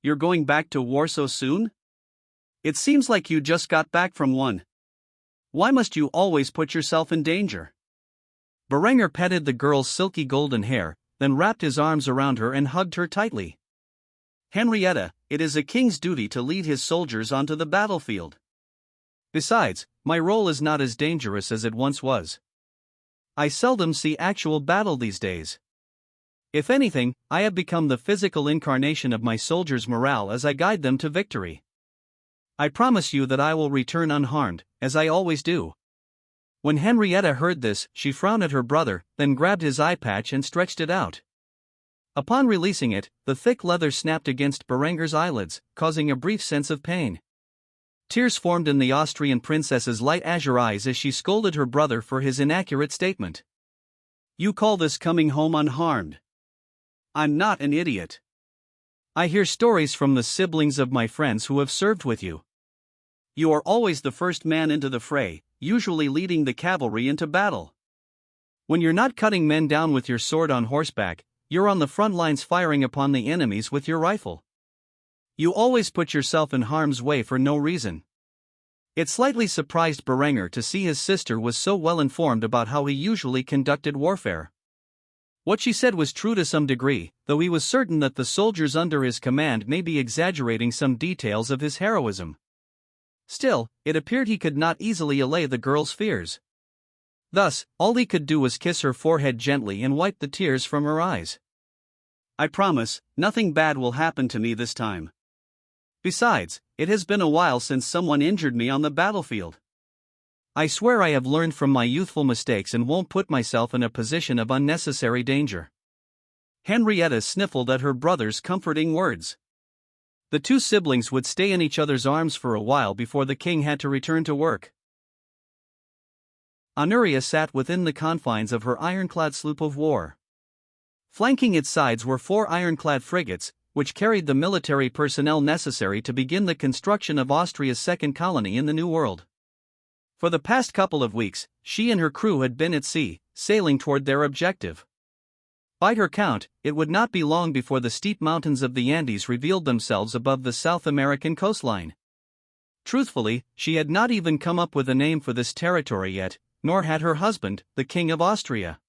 You're going back to war so soon? It seems like you just got back from one. Why must you always put yourself in danger? Berenger petted the girl's silky golden hair, then wrapped his arms around her and hugged her tightly. Henrietta, it is a king's duty to lead his soldiers onto the battlefield. Besides, my role is not as dangerous as it once was. I seldom see actual battle these days. If anything, I have become the physical incarnation of my soldiers' morale as I guide them to victory. I promise you that I will return unharmed, as I always do. When Henrietta heard this, she frowned at her brother, then grabbed his eye patch and stretched it out. Upon releasing it, the thick leather snapped against Berenger's eyelids, causing a brief sense of pain. Tears formed in the Austrian princess's light azure eyes as she scolded her brother for his inaccurate statement. You call this coming home unharmed? I'm not an idiot. I hear stories from the siblings of my friends who have served with you. You are always the first man into the fray, usually leading the cavalry into battle. When you're not cutting men down with your sword on horseback, you're on the front lines firing upon the enemies with your rifle. You always put yourself in harm's way for no reason. It slightly surprised Berenger to see his sister was so well informed about how he usually conducted warfare. What she said was true to some degree, though he was certain that the soldiers under his command may be exaggerating some details of his heroism. Still, it appeared he could not easily allay the girl's fears. Thus, all he could do was kiss her forehead gently and wipe the tears from her eyes. I promise, nothing bad will happen to me this time. Besides, it has been a while since someone injured me on the battlefield. I swear I have learned from my youthful mistakes and won't put myself in a position of unnecessary danger." Henrietta sniffled at her brother's comforting words. The two siblings would stay in each other's arms for a while before the king had to return to work. Honoria sat within the confines of her ironclad sloop of war. Flanking its sides were 4 ironclad frigates, which carried the military personnel necessary to begin the construction of Austria's second colony in the New World. For the past couple of weeks, she and her crew had been at sea, sailing toward their objective. By her count, it would not be long before the steep mountains of the Andes revealed themselves above the South American coastline. Truthfully, she had not even come up with a name for this territory yet, nor had her husband, the King of Austria.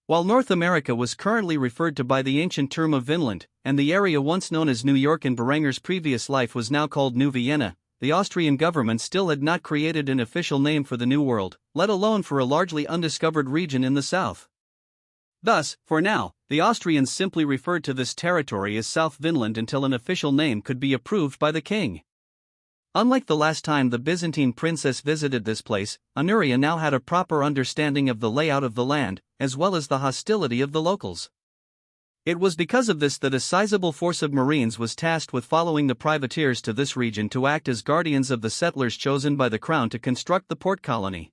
While North America was currently referred to by the ancient term of Vinland, and the area once known as New York in Berenger's previous life was now called New Vienna, the Austrian government still had not created an official name for the New World, let alone for a largely undiscovered region in the south. Thus, for now, the Austrians simply referred to this territory as South Vinland until an official name could be approved by the king. Unlike the last time the Byzantine princess visited this place, Honoria now had a proper understanding of the layout of the land, as well as the hostility of the locals. It was because of this that a sizable force of Marines was tasked with following the privateers to this region to act as guardians of the settlers chosen by the crown to construct the port colony.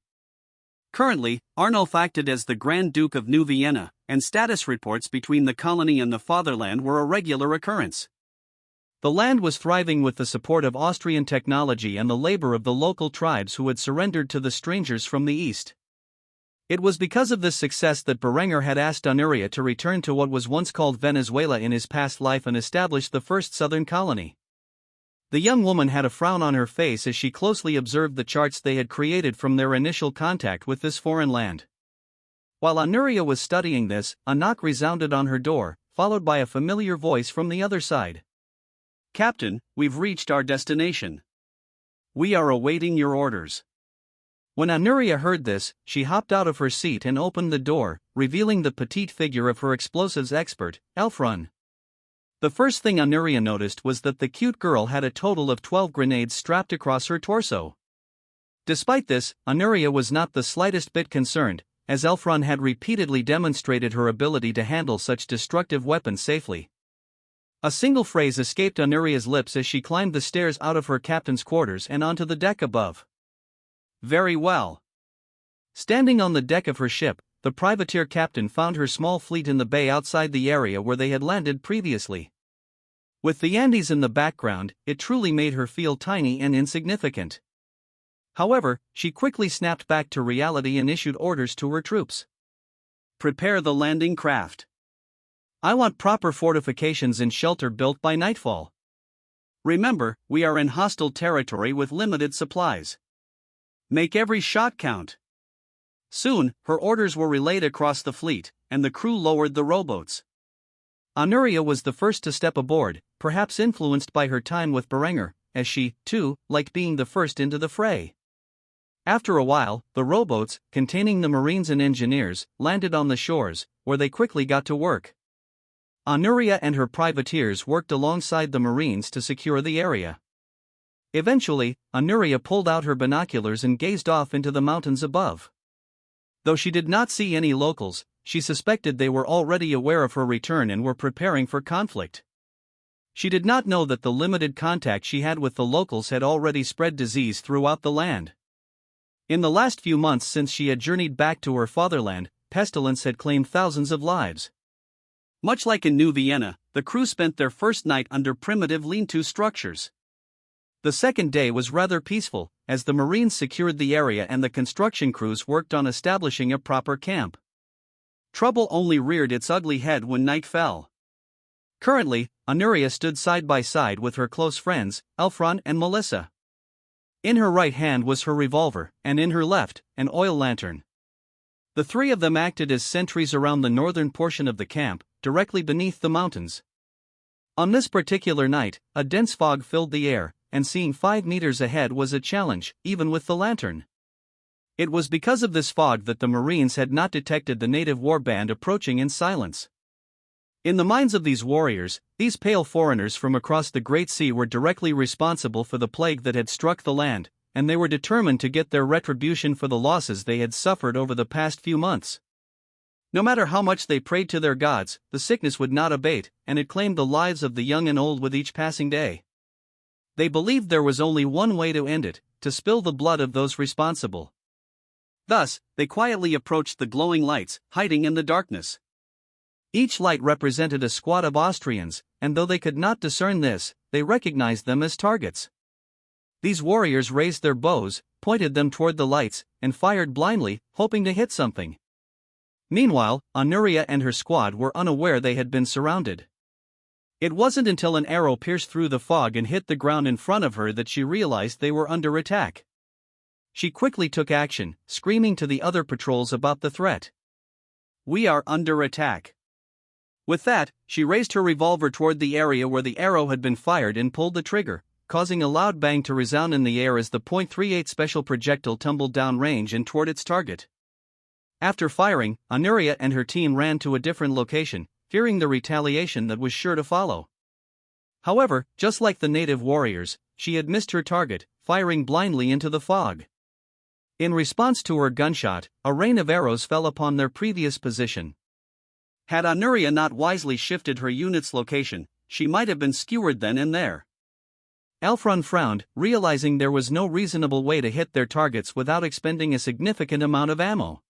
Currently, Arnulf acted as the Grand Duke of New Vienna, and status reports between the colony and the fatherland were a regular occurrence. The land was thriving with the support of Austrian technology and the labor of the local tribes who had surrendered to the strangers from the east. It was because of this success that Berenger had asked Honoria to return to what was once called Venezuela in his past life and establish the first southern colony. The young woman had a frown on her face as she closely observed the charts they had created from their initial contact with this foreign land. While Honoria was studying this, a knock resounded on her door, followed by a familiar voice from the other side. "Captain, we've reached our destination. We are awaiting your orders." When Honoria heard this, she hopped out of her seat and opened the door, revealing the petite figure of her explosives expert, Elfrun. The first thing Honoria noticed was that the cute girl had a total of 12 grenades strapped across her torso. Despite this, Honoria was not the slightest bit concerned, as Elfrun had repeatedly demonstrated her ability to handle such destructive weapons safely. A single phrase escaped Honoria's lips as she climbed the stairs out of her captain's quarters and onto the deck above. "Very well." Standing on the deck of her ship, the privateer captain found her small fleet in the bay outside the area where they had landed previously. With the Andes in the background, it truly made her feel tiny and insignificant. However, she quickly snapped back to reality and issued orders to her troops. "Prepare the landing craft. I want proper fortifications and shelter built by nightfall. Remember, we are in hostile territory with limited supplies. Make every shot count." Soon, her orders were relayed across the fleet, and the crew lowered the rowboats. Honoria was the first to step aboard, perhaps influenced by her time with Berenger, as she, too, liked being the first into the fray. After a while, the rowboats, containing the Marines and engineers, landed on the shores, where they quickly got to work. Honoria and her privateers worked alongside the Marines to secure the area. Eventually, Honoria pulled out her binoculars and gazed off into the mountains above. Though she did not see any locals, she suspected they were already aware of her return and were preparing for conflict. She did not know that the limited contact she had with the locals had already spread disease throughout the land. In the last few months since she had journeyed back to her fatherland, pestilence had claimed thousands of lives. Much like in New Vienna, the crew spent their first night under primitive lean-to structures. The second day was rather peaceful, as the Marines secured the area and the construction crews worked on establishing a proper camp. Trouble only reared its ugly head when night fell. Currently, Honoria stood side by side with her close friends, Elfrun and Melissa. In her right hand was her revolver, and in her left, an oil lantern. The three of them acted as sentries around the northern portion of the camp, directly beneath the mountains. On this particular night, a dense fog filled the air, and seeing 5 meters ahead was a challenge, even with the lantern. It was because of this fog that the Marines had not detected the native warband approaching in silence. In the minds of these warriors, these pale foreigners from across the Great Sea were directly responsible for the plague that had struck the land, and they were determined to get their retribution for the losses they had suffered over the past few months. No matter how much they prayed to their gods, the sickness would not abate, and it claimed the lives of the young and old with each passing day. They believed there was only one way to end it: to spill the blood of those responsible. Thus, they quietly approached the glowing lights, hiding in the darkness. Each light represented a squad of Austrians, and though they could not discern this, they recognized them as targets. These warriors raised their bows, pointed them toward the lights, and fired blindly, hoping to hit something. Meanwhile, Honoria and her squad were unaware they had been surrounded. It wasn't until an arrow pierced through the fog and hit the ground in front of her that she realized they were under attack. She quickly took action, screaming to the other patrols about the threat. "We are under attack." With that, she raised her revolver toward the area where the arrow had been fired and pulled the trigger, causing a loud bang to resound in the air as the .38 special projectile tumbled down range and toward its target. After firing, Honoria and her team ran to a different location, fearing the retaliation that was sure to follow. However, just like the native warriors, she had missed her target, firing blindly into the fog. In response to her gunshot, a rain of arrows fell upon their previous position. Had Honoria not wisely shifted her unit's location, she might have been skewered then and there. Elfrun frowned, realizing there was no reasonable way to hit their targets without expending a significant amount of ammo.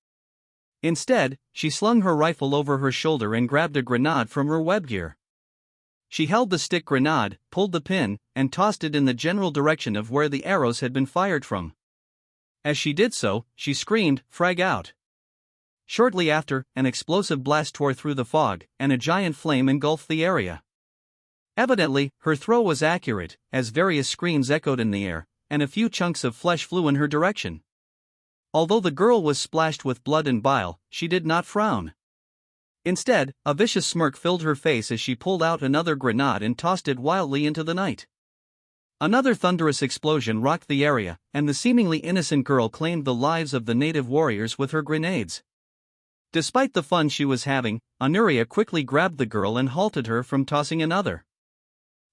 Instead, she slung her rifle over her shoulder and grabbed a grenade from her webgear. She held the stick grenade, pulled the pin, and tossed it in the general direction of where the arrows had been fired from. As she did so, she screamed, "Frag out!" Shortly after, an explosive blast tore through the fog, and a giant flame engulfed the area. Evidently, her throw was accurate, as various screams echoed in the air, and a few chunks of flesh flew in her direction. Although the girl was splashed with blood and bile, she did not frown. Instead, a vicious smirk filled her face as she pulled out another grenade and tossed it wildly into the night. Another thunderous explosion rocked the area, and the seemingly innocent girl claimed the lives of the native warriors with her grenades. Despite the fun she was having, Honoria quickly grabbed the girl and halted her from tossing another.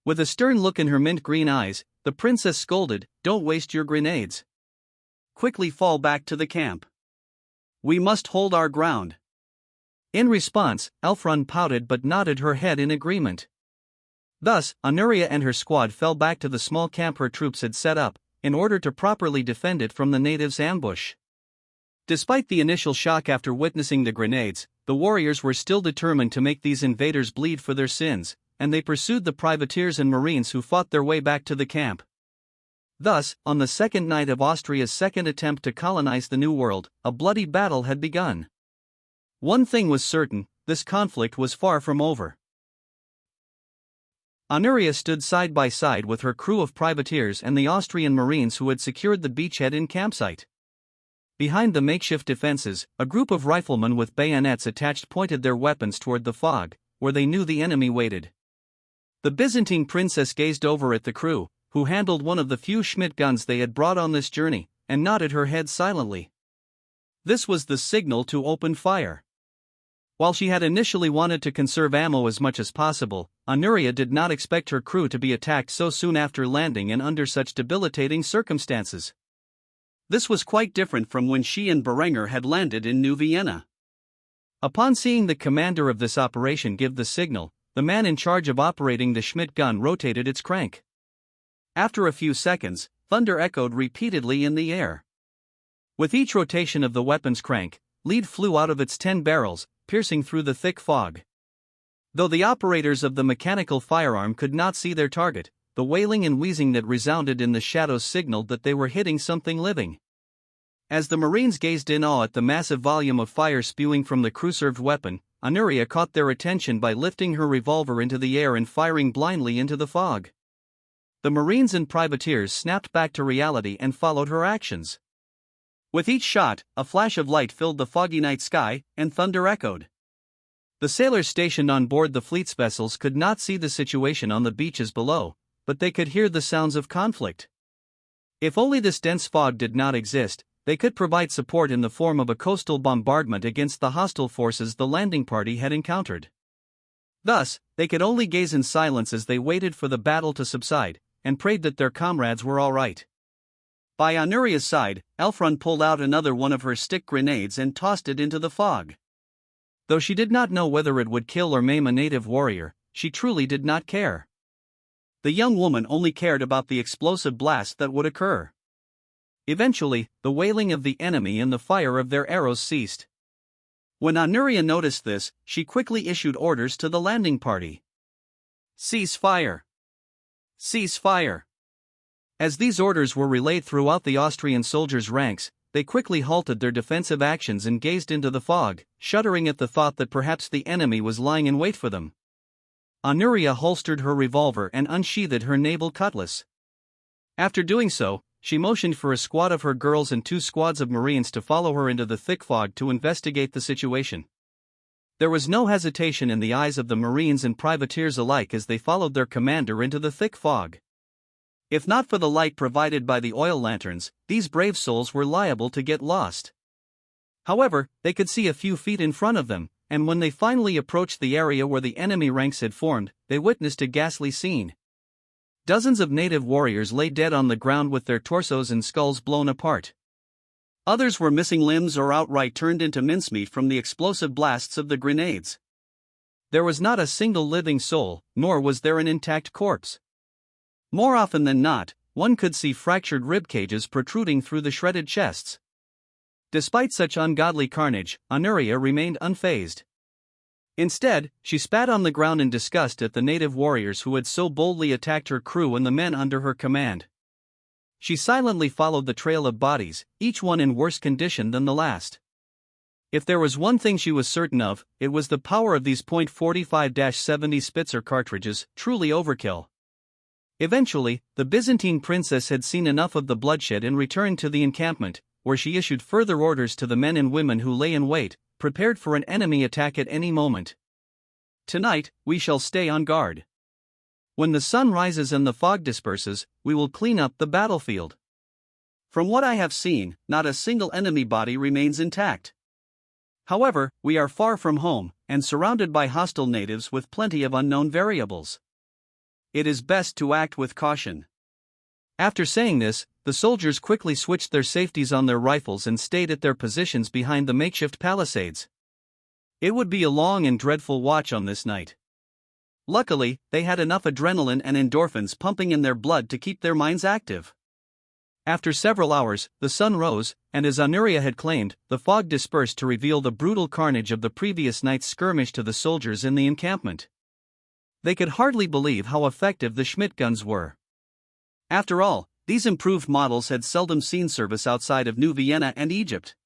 With a stern look in her mint-green eyes, the princess scolded, "Don't waste your grenades. Quickly fall back to the camp. We must hold our ground." In response, Elfrun pouted but nodded her head in agreement. Thus, Honoria and her squad fell back to the small camp her troops had set up, in order to properly defend it from the natives' ambush. Despite the initial shock after witnessing the grenades, the warriors were still determined to make these invaders bleed for their sins, and they pursued the privateers and marines who fought their way back to the camp. Thus, on the second night of Austria's second attempt to colonize the New World, a bloody battle had begun. One thing was certain: this conflict was far from over. Honoria stood side by side with her crew of privateers and the Austrian marines who had secured the beachhead and campsite. Behind the makeshift defenses, a group of riflemen with bayonets attached pointed their weapons toward the fog, where they knew the enemy waited. The Byzantine princess gazed over at the crew, who handled one of the few Schmidt guns they had brought on this journey, and nodded her head silently. This was the signal to open fire. While she had initially wanted to conserve ammo as much as possible, Honoria did not expect her crew to be attacked so soon after landing and under such debilitating circumstances. This was quite different from when she and Berenger had landed in New Vienna. Upon seeing the commander of this operation give the signal, the man in charge of operating the Schmidt gun rotated its crank. After a few seconds, thunder echoed repeatedly in the air. With each rotation of the weapon's crank, lead flew out of its 10 barrels, piercing through the thick fog. Though the operators of the mechanical firearm could not see their target, the wailing and wheezing that resounded in the shadows signaled that they were hitting something living. As the Marines gazed in awe at the massive volume of fire spewing from the crew-served weapon, Honoria caught their attention by lifting her revolver into the air and firing blindly into the fog. The Marines and privateers snapped back to reality and followed her actions. With each shot, a flash of light filled the foggy night sky, and thunder echoed. The sailors stationed on board the fleet's vessels could not see the situation on the beaches below, but they could hear the sounds of conflict. If only this dense fog did not exist, they could provide support in the form of a coastal bombardment against the hostile forces the landing party had encountered. Thus, they could only gaze in silence as they waited for the battle to subside, and prayed that their comrades were all right. By Honoria's side, Elfrun pulled out another one of her stick grenades and tossed it into the fog. Though she did not know whether it would kill or maim a native warrior, she truly did not care. The young woman only cared about the explosive blast that would occur. Eventually, the wailing of the enemy and the fire of their arrows ceased. When Honoria noticed this, she quickly issued orders to the landing party. Cease fire! Cease fire! As these orders were relayed throughout the Austrian soldiers' ranks, they quickly halted their defensive actions and gazed into the fog, shuddering at the thought that perhaps the enemy was lying in wait for them. Honoria holstered her revolver and unsheathed her naval cutlass. After doing so, she motioned for a squad of her girls and 2 squads of Marines to follow her into the thick fog to investigate the situation. There was no hesitation in the eyes of the Marines and privateers alike as they followed their commander into the thick fog. If not for the light provided by the oil lanterns, these brave souls were liable to get lost. However, they could see a few feet in front of them, and when they finally approached the area where the enemy ranks had formed, they witnessed a ghastly scene. Dozens of native warriors lay dead on the ground with their torsos and skulls blown apart. Others were missing limbs or outright turned into mincemeat from the explosive blasts of the grenades. There was not a single living soul, nor was there an intact corpse. More often than not, one could see fractured rib cages protruding through the shredded chests. Despite such ungodly carnage, Honoria remained unfazed. Instead, she spat on the ground in disgust at the native warriors who had so boldly attacked her crew and the men under her command. She silently followed the trail of bodies, each one in worse condition than the last. If there was one thing she was certain of, it was the power of these .45-70 Spitzer cartridges, truly overkill. Eventually, the Byzantine princess had seen enough of the bloodshed and returned to the encampment, where she issued further orders to the men and women who lay in wait, prepared for an enemy attack at any moment. Tonight, we shall stay on guard. When the sun rises and the fog disperses, we will clean up the battlefield. From what I have seen, not a single enemy body remains intact. However, we are far from home, and surrounded by hostile natives with plenty of unknown variables. It is best to act with caution. After saying this, the soldiers quickly switched their safeties on their rifles and stayed at their positions behind the makeshift palisades. It would be a long and dreadful watch on this night. Luckily, they had enough adrenaline and endorphins pumping in their blood to keep their minds active. After several hours, the sun rose, and as Honoria had claimed, the fog dispersed to reveal the brutal carnage of the previous night's skirmish to the soldiers in the encampment. They could hardly believe how effective the Schmidt guns were. After all, these improved models had seldom seen service outside of New Vienna and Egypt.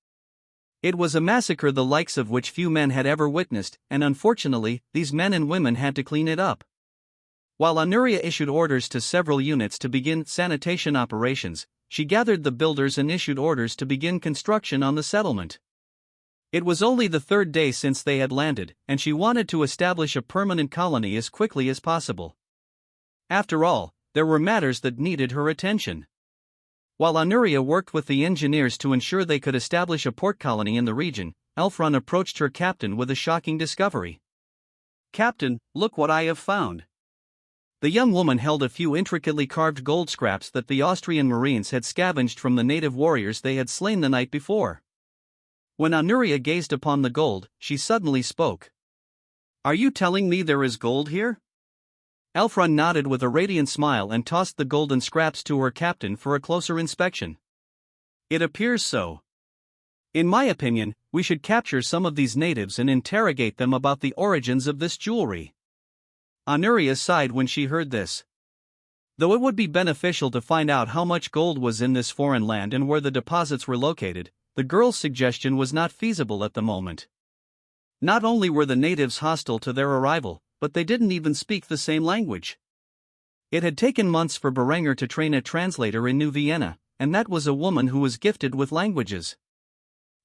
It was a massacre the likes of which few men had ever witnessed, and unfortunately, these men and women had to clean it up. While Honoria issued orders to several units to begin sanitation operations, she gathered the builders and issued orders to begin construction on the settlement. It was only the 3rd day since they had landed, and she wanted to establish a permanent colony as quickly as possible. After all, there were matters that needed her attention. While Honoria worked with the engineers to ensure they could establish a port colony in the region, Elfrun approached her captain with a shocking discovery. "Captain, look what I have found." The young woman held a few intricately carved gold scraps that the Austrian Marines had scavenged from the native warriors they had slain the night before. When Honoria gazed upon the gold, she suddenly spoke. "Are you telling me there is gold here?" Elfrun nodded with a radiant smile and tossed the golden scraps to her captain for a closer inspection. "It appears so. In my opinion, we should capture some of these natives and interrogate them about the origins of this jewelry." Honoria sighed when she heard this. Though it would be beneficial to find out how much gold was in this foreign land and where the deposits were located, the girl's suggestion was not feasible at the moment. Not only were the natives hostile to their arrival, but they didn't even speak the same language. It had taken months for Berenger to train a translator in New Vienna, and that was a woman who was gifted with languages.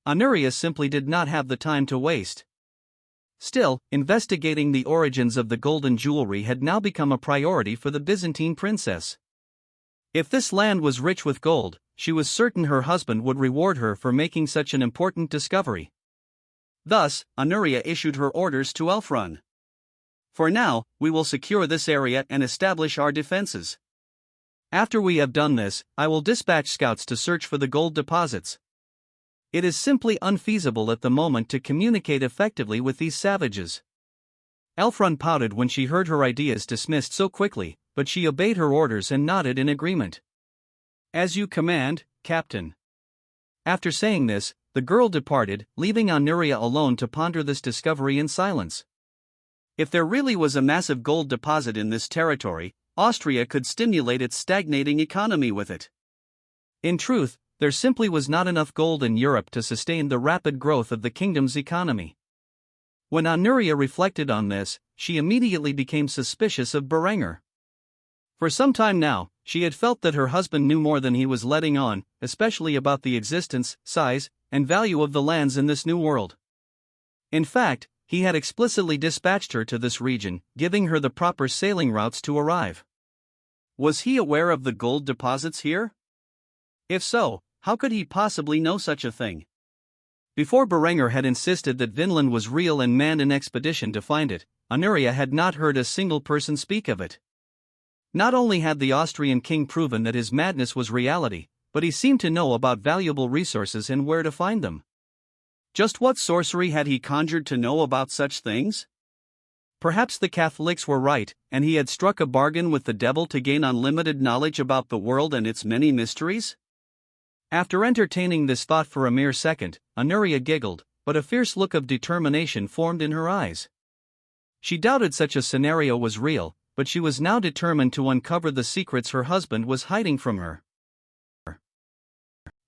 Honoria simply did not have the time to waste. Still, investigating the origins of the golden jewelry had now become a priority for the Byzantine princess. If this land was rich with gold, she was certain her husband would reward her for making such an important discovery. Thus, Honoria issued her orders to Elfrun. "For now, we will secure this area and establish our defenses. After we have done this, I will dispatch scouts to search for the gold deposits. It is simply unfeasible at the moment to communicate effectively with these savages." Elfrun pouted when she heard her ideas dismissed so quickly, but she obeyed her orders and nodded in agreement. "As you command, Captain." After saying this, the girl departed, leaving Honoria alone to ponder this discovery in silence. If there really was a massive gold deposit in this territory, Austria could stimulate its stagnating economy with it. In truth, there simply was not enough gold in Europe to sustain the rapid growth of the kingdom's economy. When Honoria reflected on this, she immediately became suspicious of Berenger. For some time now, she had felt that her husband knew more than he was letting on, especially about the existence, size, and value of the lands in this new world. In fact, he had explicitly dispatched her to this region, giving her the proper sailing routes to arrive. Was he aware of the gold deposits here? If so, how could he possibly know such a thing? Before Berenger had insisted that Vinland was real and manned an expedition to find it, Honoria had not heard a single person speak of it. Not only had the Austrian king proven that his madness was reality, but he seemed to know about valuable resources and where to find them. Just what sorcery had he conjured to know about such things? Perhaps the Catholics were right, and he had struck a bargain with the devil to gain unlimited knowledge about the world and its many mysteries? After entertaining this thought for a mere second, Honoria giggled, but a fierce look of determination formed in her eyes. She doubted such a scenario was real, but she was now determined to uncover the secrets her husband was hiding from her.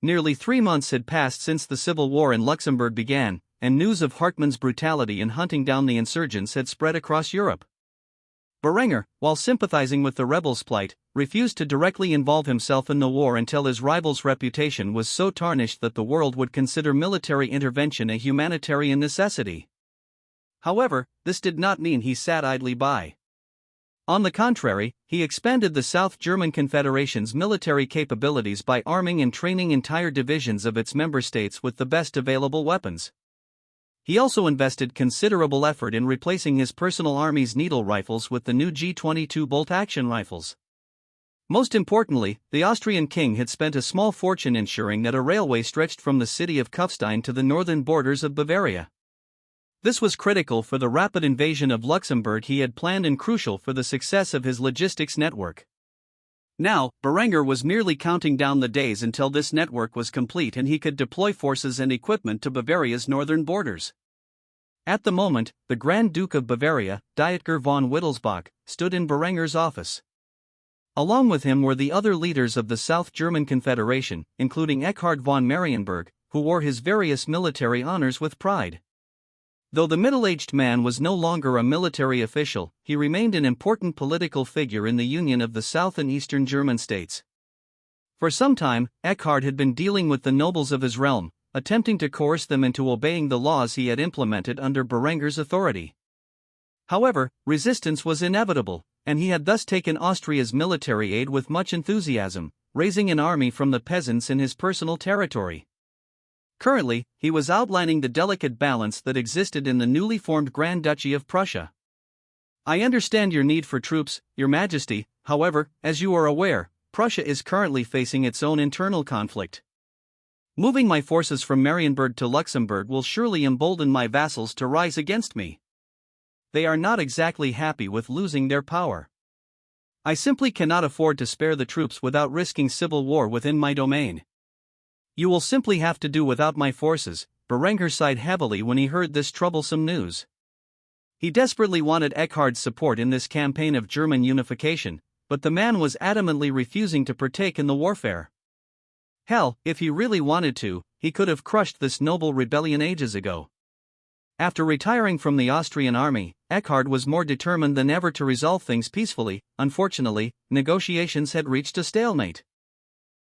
Nearly 3 months had passed since the civil war in Luxembourg began, and news of Hartmann's brutality in hunting down the insurgents had spread across Europe. Berenger, while sympathizing with the rebels' plight, refused to directly involve himself in the war until his rival's reputation was so tarnished that the world would consider military intervention a humanitarian necessity. However, this did not mean he sat idly by. On the contrary, he expanded the South German Confederation's military capabilities by arming and training entire divisions of its member states with the best available weapons. He also invested considerable effort in replacing his personal army's needle rifles with the new G22 bolt-action rifles. Most importantly, the Austrian king had spent a small fortune ensuring that a railway stretched from the city of Kufstein to the northern borders of Bavaria. This was critical for the rapid invasion of Luxembourg he had planned and crucial for the success of his logistics network. Now, Berenger was merely counting down the days until this network was complete and he could deploy forces and equipment to Bavaria's northern borders. At the moment, the Grand Duke of Bavaria, Dietger von Wittelsbach, stood in Berenger's office. Along with him were the other leaders of the South German Confederation, including Eckhard von Marienburg, who wore his various military honors with pride. Though the middle-aged man was no longer a military official, he remained an important political figure in the union of the South and Eastern German states. For some time, Eckhard had been dealing with the nobles of his realm, attempting to coerce them into obeying the laws he had implemented under Berenger's authority. However, resistance was inevitable, and he had thus taken Austria's military aid with much enthusiasm, raising an army from the peasants in his personal territory. Currently, he was outlining the delicate balance that existed in the newly formed Grand Duchy of Prussia. "I understand your need for troops, Your Majesty. However, as you are aware, Prussia is currently facing its own internal conflict. Moving my forces from Marienburg to Luxembourg will surely embolden my vassals to rise against me. They are not exactly happy with losing their power. I simply cannot afford to spare the troops without risking civil war within my domain. You will simply have to do without my forces." Berenger sighed heavily when he heard this troublesome news. He desperately wanted Eckhard's support in this campaign of German unification, but the man was adamantly refusing to partake in the warfare. Hell, if he really wanted to, he could have crushed this noble rebellion ages ago. After retiring from the Austrian army, Eckhard was more determined than ever to resolve things peacefully. Unfortunately, negotiations had reached a stalemate.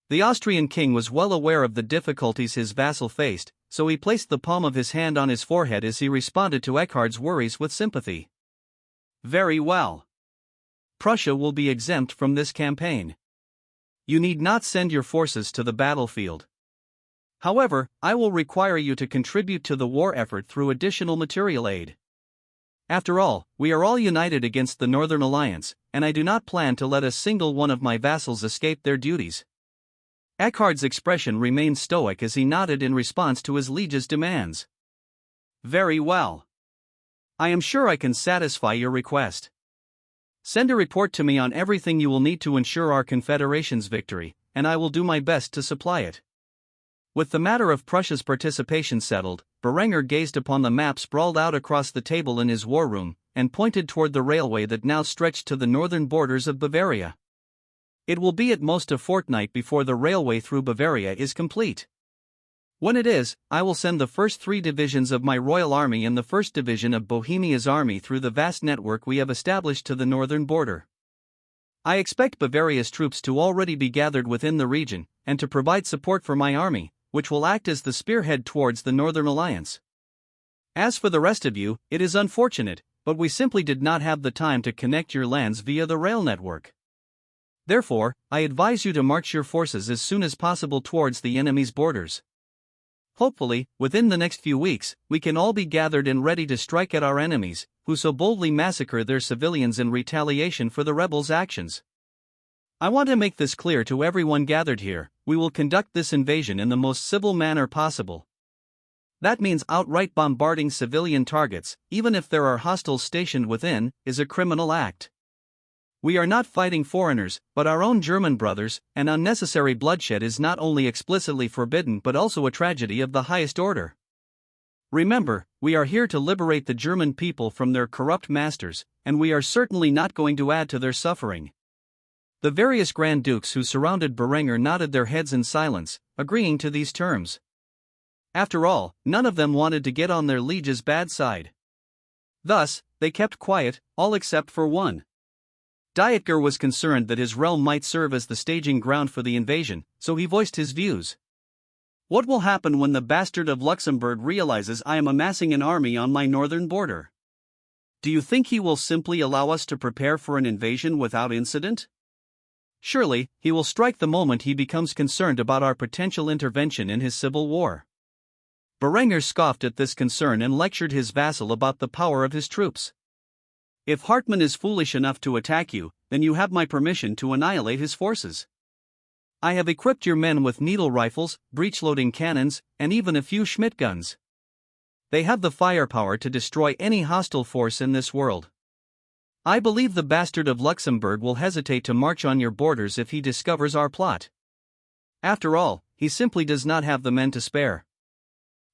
The Austrian king was well aware of the difficulties his vassal faced, so he placed the palm of his hand on his forehead as he responded to Eckhard's worries with sympathy. "Very well. Prussia will be exempt from this campaign. You need not send your forces to the battlefield. However, I will require you to contribute to the war effort through additional material aid. After all, we are all united against the Northern Alliance, and I do not plan to let a single one of my vassals escape their duties. Eckhard's expression remained stoic as he nodded in response to his liege's demands. Very well. I am sure I can satisfy your request. Send a report to me on everything you will need to ensure our confederation's victory, and I will do my best to supply it. With the matter of Prussia's participation settled, Berenger gazed upon the map sprawled out across the table in his war room, and pointed toward the railway that now stretched to the northern borders of Bavaria. It will be at most a fortnight before the railway through Bavaria is complete. When it is, I will send the first 3 divisions of my Royal Army and the 1st Division of Bohemia's army through the vast network we have established to the northern border. I expect Bavaria's troops to already be gathered within the region, and to provide support for my army, which will act as the spearhead towards the Northern Alliance. As for the rest of you, it is unfortunate, but we simply did not have the time to connect your lands via the rail network. Therefore, I advise you to march your forces as soon as possible towards the enemy's borders. Hopefully, within the next few weeks, we can all be gathered and ready to strike at our enemies, who so boldly massacre their civilians in retaliation for the rebels' actions. I want to make this clear to everyone gathered here: we will conduct this invasion in the most civil manner possible. That means outright bombarding civilian targets, even if there are hostiles stationed within, is a criminal act. We are not fighting foreigners, but our own German brothers, and unnecessary bloodshed is not only explicitly forbidden but also a tragedy of the highest order. Remember, we are here to liberate the German people from their corrupt masters, and we are certainly not going to add to their suffering. The various Grand Dukes who surrounded Berenger nodded their heads in silence, agreeing to these terms. After all, none of them wanted to get on their liege's bad side. Thus, they kept quiet, all except for one. Dietger was concerned that his realm might serve as the staging ground for the invasion, so he voiced his views. What will happen when the bastard of Luxembourg realizes I am amassing an army on my northern border? Do you think he will simply allow us to prepare for an invasion without incident? Surely, he will strike the moment he becomes concerned about our potential intervention in his civil war. Berenger scoffed at this concern and lectured his vassal about the power of his troops. If Hartmann is foolish enough to attack you, then you have my permission to annihilate his forces. I have equipped your men with needle rifles, breech-loading cannons, and even a few Schmidt guns. They have the firepower to destroy any hostile force in this world. I believe the bastard of Luxembourg will hesitate to march on your borders if he discovers our plot. After all, he simply does not have the men to spare.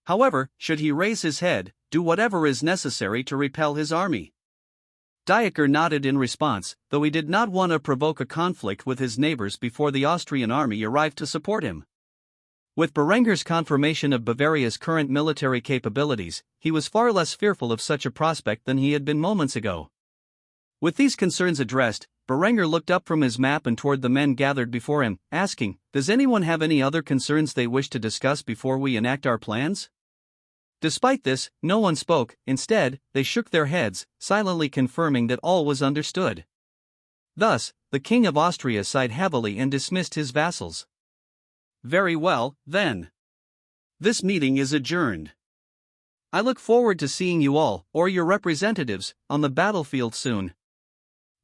However, should he raise his head, do whatever is necessary to repel his army. Dietger nodded in response, though he did not want to provoke a conflict with his neighbors before the Austrian army arrived to support him. With Berenger's confirmation of Bavaria's current military capabilities, he was far less fearful of such a prospect than he had been moments ago. With these concerns addressed, Berenger looked up from his map and toward the men gathered before him, asking, "Does anyone have any other concerns they wish to discuss before we enact our plans?" Despite this, no one spoke. Instead, they shook their heads, silently confirming that all was understood. Thus, the King of Austria sighed heavily and dismissed his vassals. Very well, then. This meeting is adjourned. I look forward to seeing you all, or your representatives, on the battlefield soon.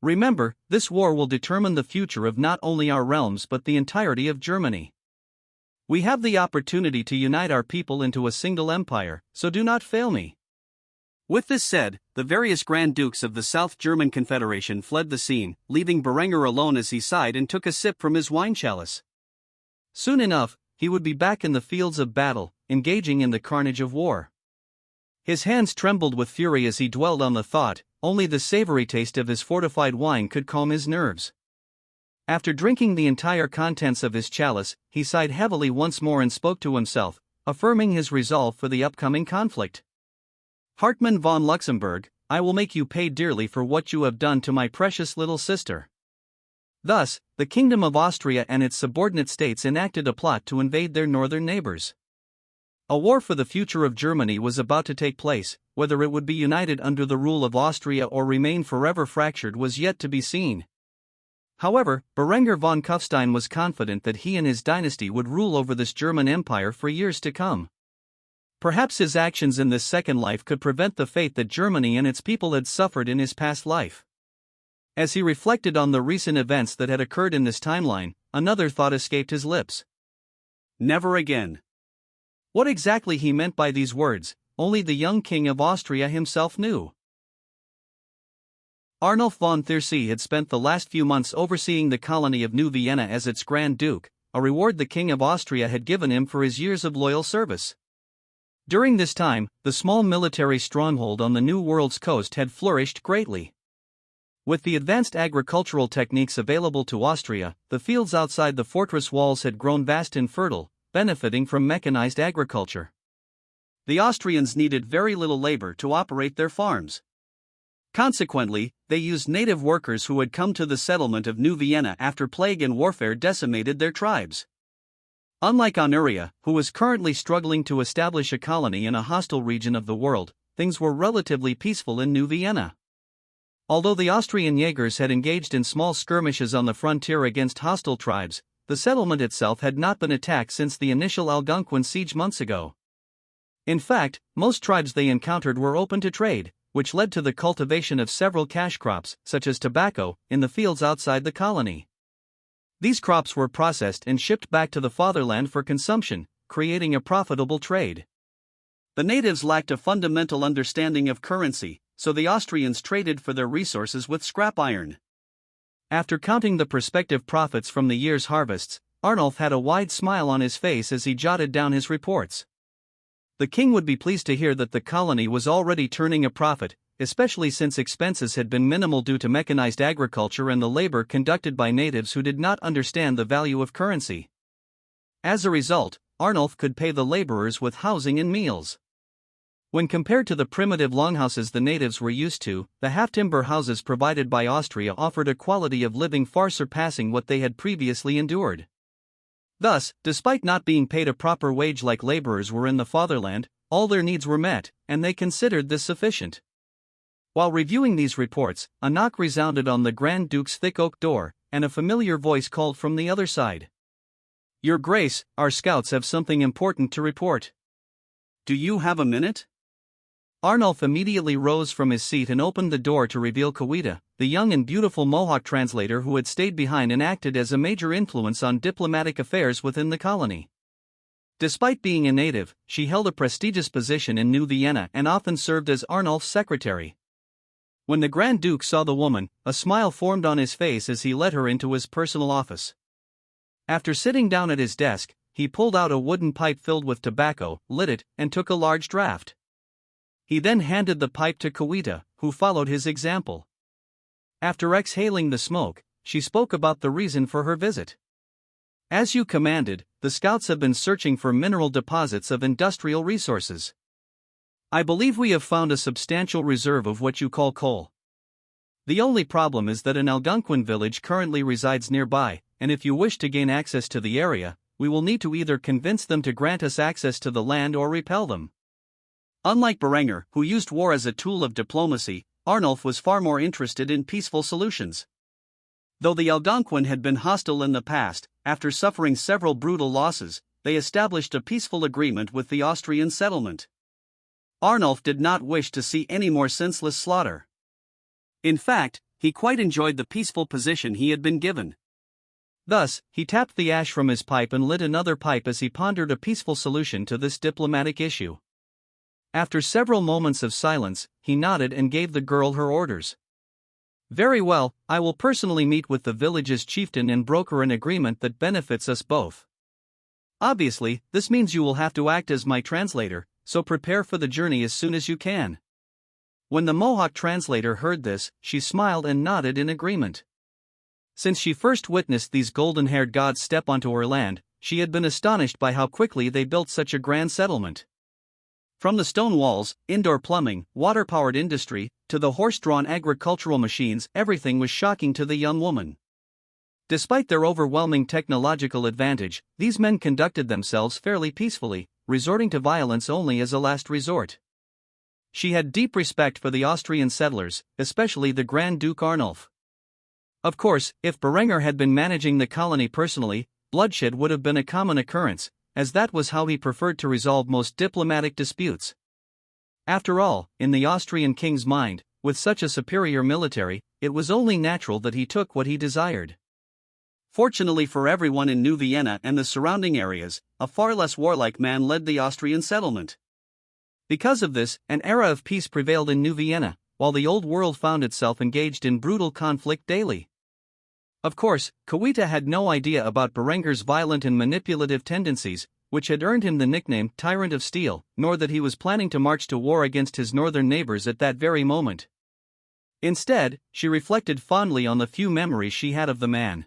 Remember, this war will determine the future of not only our realms but the entirety of Germany. We have the opportunity to unite our people into a single empire, so do not fail me. With this said, the various Grand Dukes of the South German Confederation fled the scene, leaving Berenger alone as he sighed and took a sip from his wine chalice. Soon enough, he would be back in the fields of battle, engaging in the carnage of war. His hands trembled with fury as he dwelled on the thought. Only the savory taste of his fortified wine could calm his nerves. After drinking the entire contents of his chalice, he sighed heavily once more and spoke to himself, affirming his resolve for the upcoming conflict. Hartmann von Luxembourg, I will make you pay dearly for what you have done to my precious little sister. Thus, the Kingdom of Austria and its subordinate states enacted a plot to invade their northern neighbors. A war for the future of Germany was about to take place. Whether it would be united under the rule of Austria or remain forever fractured was yet to be seen. However, Berenger von Kufstein was confident that he and his dynasty would rule over this German empire for years to come. Perhaps his actions in this second life could prevent the fate that Germany and its people had suffered in his past life. As he reflected on the recent events that had occurred in this timeline, another thought escaped his lips. Never again. What exactly he meant by these words, only the young king of Austria himself knew. Arnulf von Thierse had spent the last few months overseeing the colony of New Vienna as its Grand Duke, a reward the King of Austria had given him for his years of loyal service. During this time, the small military stronghold on the New World's coast had flourished greatly. With the advanced agricultural techniques available to Austria, the fields outside the fortress walls had grown vast and fertile, benefiting from mechanized agriculture. The Austrians needed very little labor to operate their farms. Consequently, they used native workers who had come to the settlement of New Vienna after plague and warfare decimated their tribes. Unlike Onuria, who was currently struggling to establish a colony in a hostile region of the world, things were relatively peaceful in New Vienna. Although the Austrian Jaegers had engaged in small skirmishes on the frontier against hostile tribes, the settlement itself had not been attacked since the initial Algonquin siege months ago. In fact, most tribes they encountered were open to trade, which led to the cultivation of several cash crops, such as tobacco, in the fields outside the colony. These crops were processed and shipped back to the fatherland for consumption, creating a profitable trade. The natives lacked a fundamental understanding of currency, so the Austrians traded for their resources with scrap iron. After counting the prospective profits from the year's harvests, Arnulf had a wide smile on his face as he jotted down his reports. The king would be pleased to hear that the colony was already turning a profit, especially since expenses had been minimal due to mechanized agriculture and the labor conducted by natives who did not understand the value of currency. As a result, Arnulf could pay the laborers with housing and meals. When compared to the primitive longhouses the natives were used to, the half-timber houses provided by Austria offered a quality of living far surpassing what they had previously endured. Thus, despite not being paid a proper wage like laborers were in the fatherland, all their needs were met, and they considered this sufficient. While reviewing these reports, a knock resounded on the Grand Duke's thick oak door, and a familiar voice called from the other side. "Your Grace, our scouts have something important to report. Do you have a minute?" Arnulf immediately rose from his seat and opened the door to reveal Kawita, the young and beautiful Mohawk translator who had stayed behind and acted as a major influence on diplomatic affairs within the colony. Despite being a native, she held a prestigious position in New Vienna and often served as Arnulf's secretary. When the Grand Duke saw the woman, a smile formed on his face as he led her into his personal office. After sitting down at his desk, he pulled out a wooden pipe filled with tobacco, lit it, and took a large draught. He then handed the pipe to Kawita, who followed his example. After exhaling the smoke, she spoke about the reason for her visit. "As you commanded, the scouts have been searching for mineral deposits of industrial resources. I believe we have found a substantial reserve of what you call coal. The only problem is that an Algonquin village currently resides nearby, and if you wish to gain access to the area, we will need to either convince them to grant us access to the land or repel them." Unlike Berenger, who used war as a tool of diplomacy, Arnulf was far more interested in peaceful solutions. Though the Algonquin had been hostile in the past, after suffering several brutal losses, they established a peaceful agreement with the Austrian settlement. Arnulf did not wish to see any more senseless slaughter. In fact, he quite enjoyed the peaceful position he had been given. Thus, he tapped the ash from his pipe and lit another pipe as he pondered a peaceful solution to this diplomatic issue. After several moments of silence, he nodded and gave the girl her orders. "Very well, I will personally meet with the village's chieftain and broker an agreement that benefits us both. Obviously, this means you will have to act as my translator, so prepare for the journey as soon as you can." When the Mohawk translator heard this, she smiled and nodded in agreement. Since she first witnessed these golden-haired gods step onto her land, she had been astonished by how quickly they built such a grand settlement. From the stone walls, indoor plumbing, water-powered industry, to the horse-drawn agricultural machines, everything was shocking to the young woman. Despite their overwhelming technological advantage, these men conducted themselves fairly peacefully, resorting to violence only as a last resort. She had deep respect for the Austrian settlers, especially the Grand Duke Arnulf. Of course, if Berenger had been managing the colony personally, bloodshed would have been a common occurrence, as that was how he preferred to resolve most diplomatic disputes. After all, in the Austrian king's mind, with such a superior military, it was only natural that he took what he desired. Fortunately for everyone in New Vienna and the surrounding areas, a far less warlike man led the Austrian settlement. Because of this, an era of peace prevailed in New Vienna, while the old world found itself engaged in brutal conflict daily. Of course, Kawita had no idea about Berenger's violent and manipulative tendencies, which had earned him the nickname Tyrant of Steel, nor that he was planning to march to war against his northern neighbors at that very moment. Instead, she reflected fondly on the few memories she had of the man.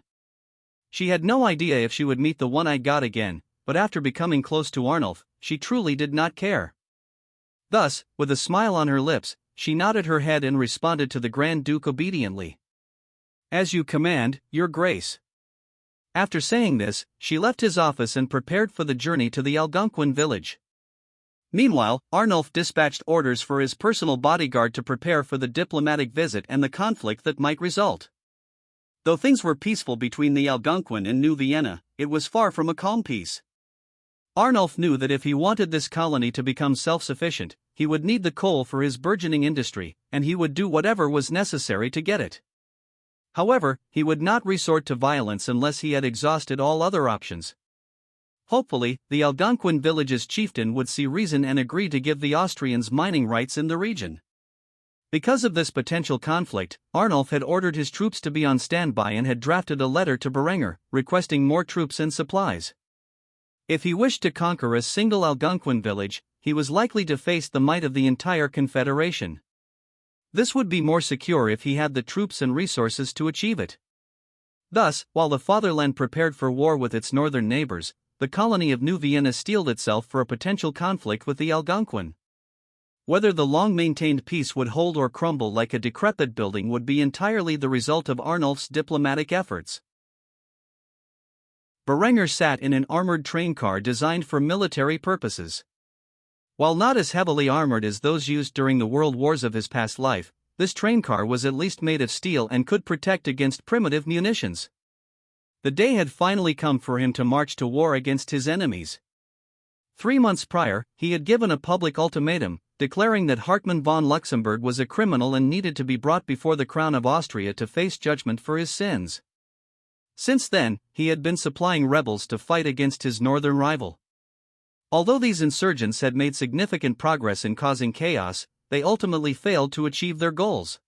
She had no idea if she would meet the one-eyed god again, but after becoming close to Arnulf, she truly did not care. Thus, with a smile on her lips, she nodded her head and responded to the Grand Duke obediently. "As you command, Your Grace." After saying this, she left his office and prepared for the journey to the Algonquin village. Meanwhile, Arnulf dispatched orders for his personal bodyguard to prepare for the diplomatic visit and the conflict that might result. Though things were peaceful between the Algonquin and New Vienna, it was far from a calm peace. Arnulf knew that if he wanted this colony to become self-sufficient, he would need the coal for his burgeoning industry, and he would do whatever was necessary to get it. However, he would not resort to violence unless he had exhausted all other options. Hopefully, the Algonquin village's chieftain would see reason and agree to give the Austrians mining rights in the region. Because of this potential conflict, Arnulf had ordered his troops to be on standby and had drafted a letter to Berenger, requesting more troops and supplies. If he wished to conquer a single Algonquin village, he was likely to face the might of the entire confederation. This would be more secure if he had the troops and resources to achieve it. Thus, while the fatherland prepared for war with its northern neighbors, the colony of New Vienna steeled itself for a potential conflict with the Algonquin. Whether the long-maintained peace would hold or crumble like a decrepit building would be entirely the result of Arnulf's diplomatic efforts. Berenger sat in an armored train car designed for military purposes. While not as heavily armored as those used during the world wars of his past life, this train car was at least made of steel and could protect against primitive munitions. The day had finally come for him to march to war against his enemies. 3 months prior, he had given a public ultimatum, declaring that Hartmann von Luxembourg was a criminal and needed to be brought before the crown of Austria to face judgment for his sins. Since then, he had been supplying rebels to fight against his northern rival. Although these insurgents had made significant progress in causing chaos, they ultimately failed to achieve their goals.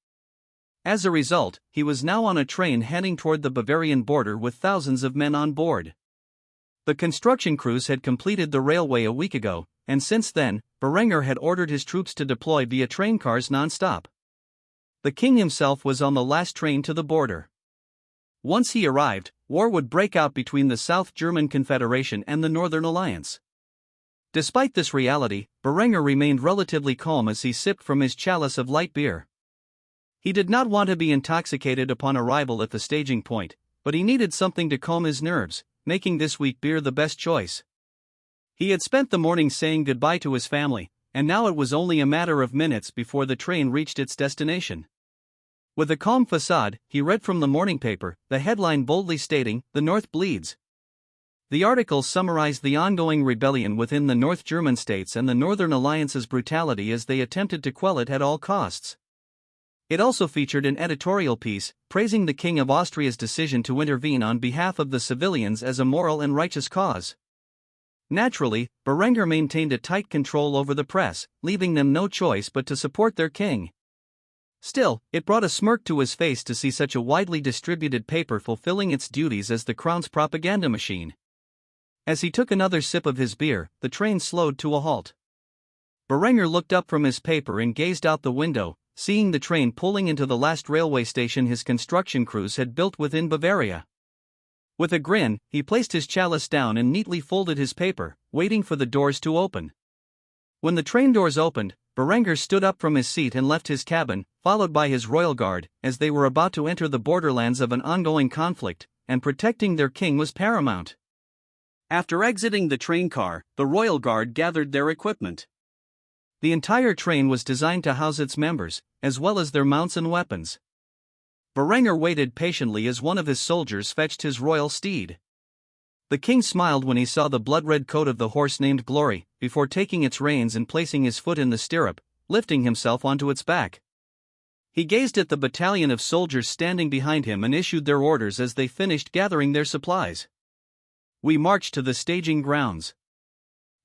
As a result, he was now on a train heading toward the Bavarian border with thousands of men on board. The construction crews had completed the railway a week ago, and since then, Berenger had ordered his troops to deploy via train cars non-stop. The king himself was on the last train to the border. Once he arrived, war would break out between the South German Confederation and the Northern Alliance. Despite this reality, Berenger remained relatively calm as he sipped from his chalice of light beer. He did not want to be intoxicated upon arrival at the staging point, but he needed something to calm his nerves, making this weak beer the best choice. He had spent the morning saying goodbye to his family, and now it was only a matter of minutes before the train reached its destination. With a calm facade, he read from the morning paper, the headline boldly stating, "The North bleeds." The article summarized the ongoing rebellion within the North German states and the Northern Alliance's brutality as they attempted to quell it at all costs. It also featured an editorial piece, praising the King of Austria's decision to intervene on behalf of the civilians as a moral and righteous cause. Naturally, Berenger maintained a tight control over the press, leaving them no choice but to support their king. Still, it brought a smirk to his face to see such a widely distributed paper fulfilling its duties as the crown's propaganda machine. As he took another sip of his beer, the train slowed to a halt. Berenger looked up from his paper and gazed out the window, seeing the train pulling into the last railway station his construction crews had built within Bavaria. With a grin, he placed his chalice down and neatly folded his paper, waiting for the doors to open. When the train doors opened, Berenger stood up from his seat and left his cabin, followed by his royal guard, as they were about to enter the borderlands of an ongoing conflict, and protecting their king was paramount. After exiting the train car, the royal guard gathered their equipment. The entire train was designed to house its members, as well as their mounts and weapons. Berenger waited patiently as one of his soldiers fetched his royal steed. The king smiled when he saw the blood-red coat of the horse named Glory, before taking its reins and placing his foot in the stirrup, lifting himself onto its back. He gazed at the battalion of soldiers standing behind him and issued their orders as they finished gathering their supplies. We march to the staging grounds.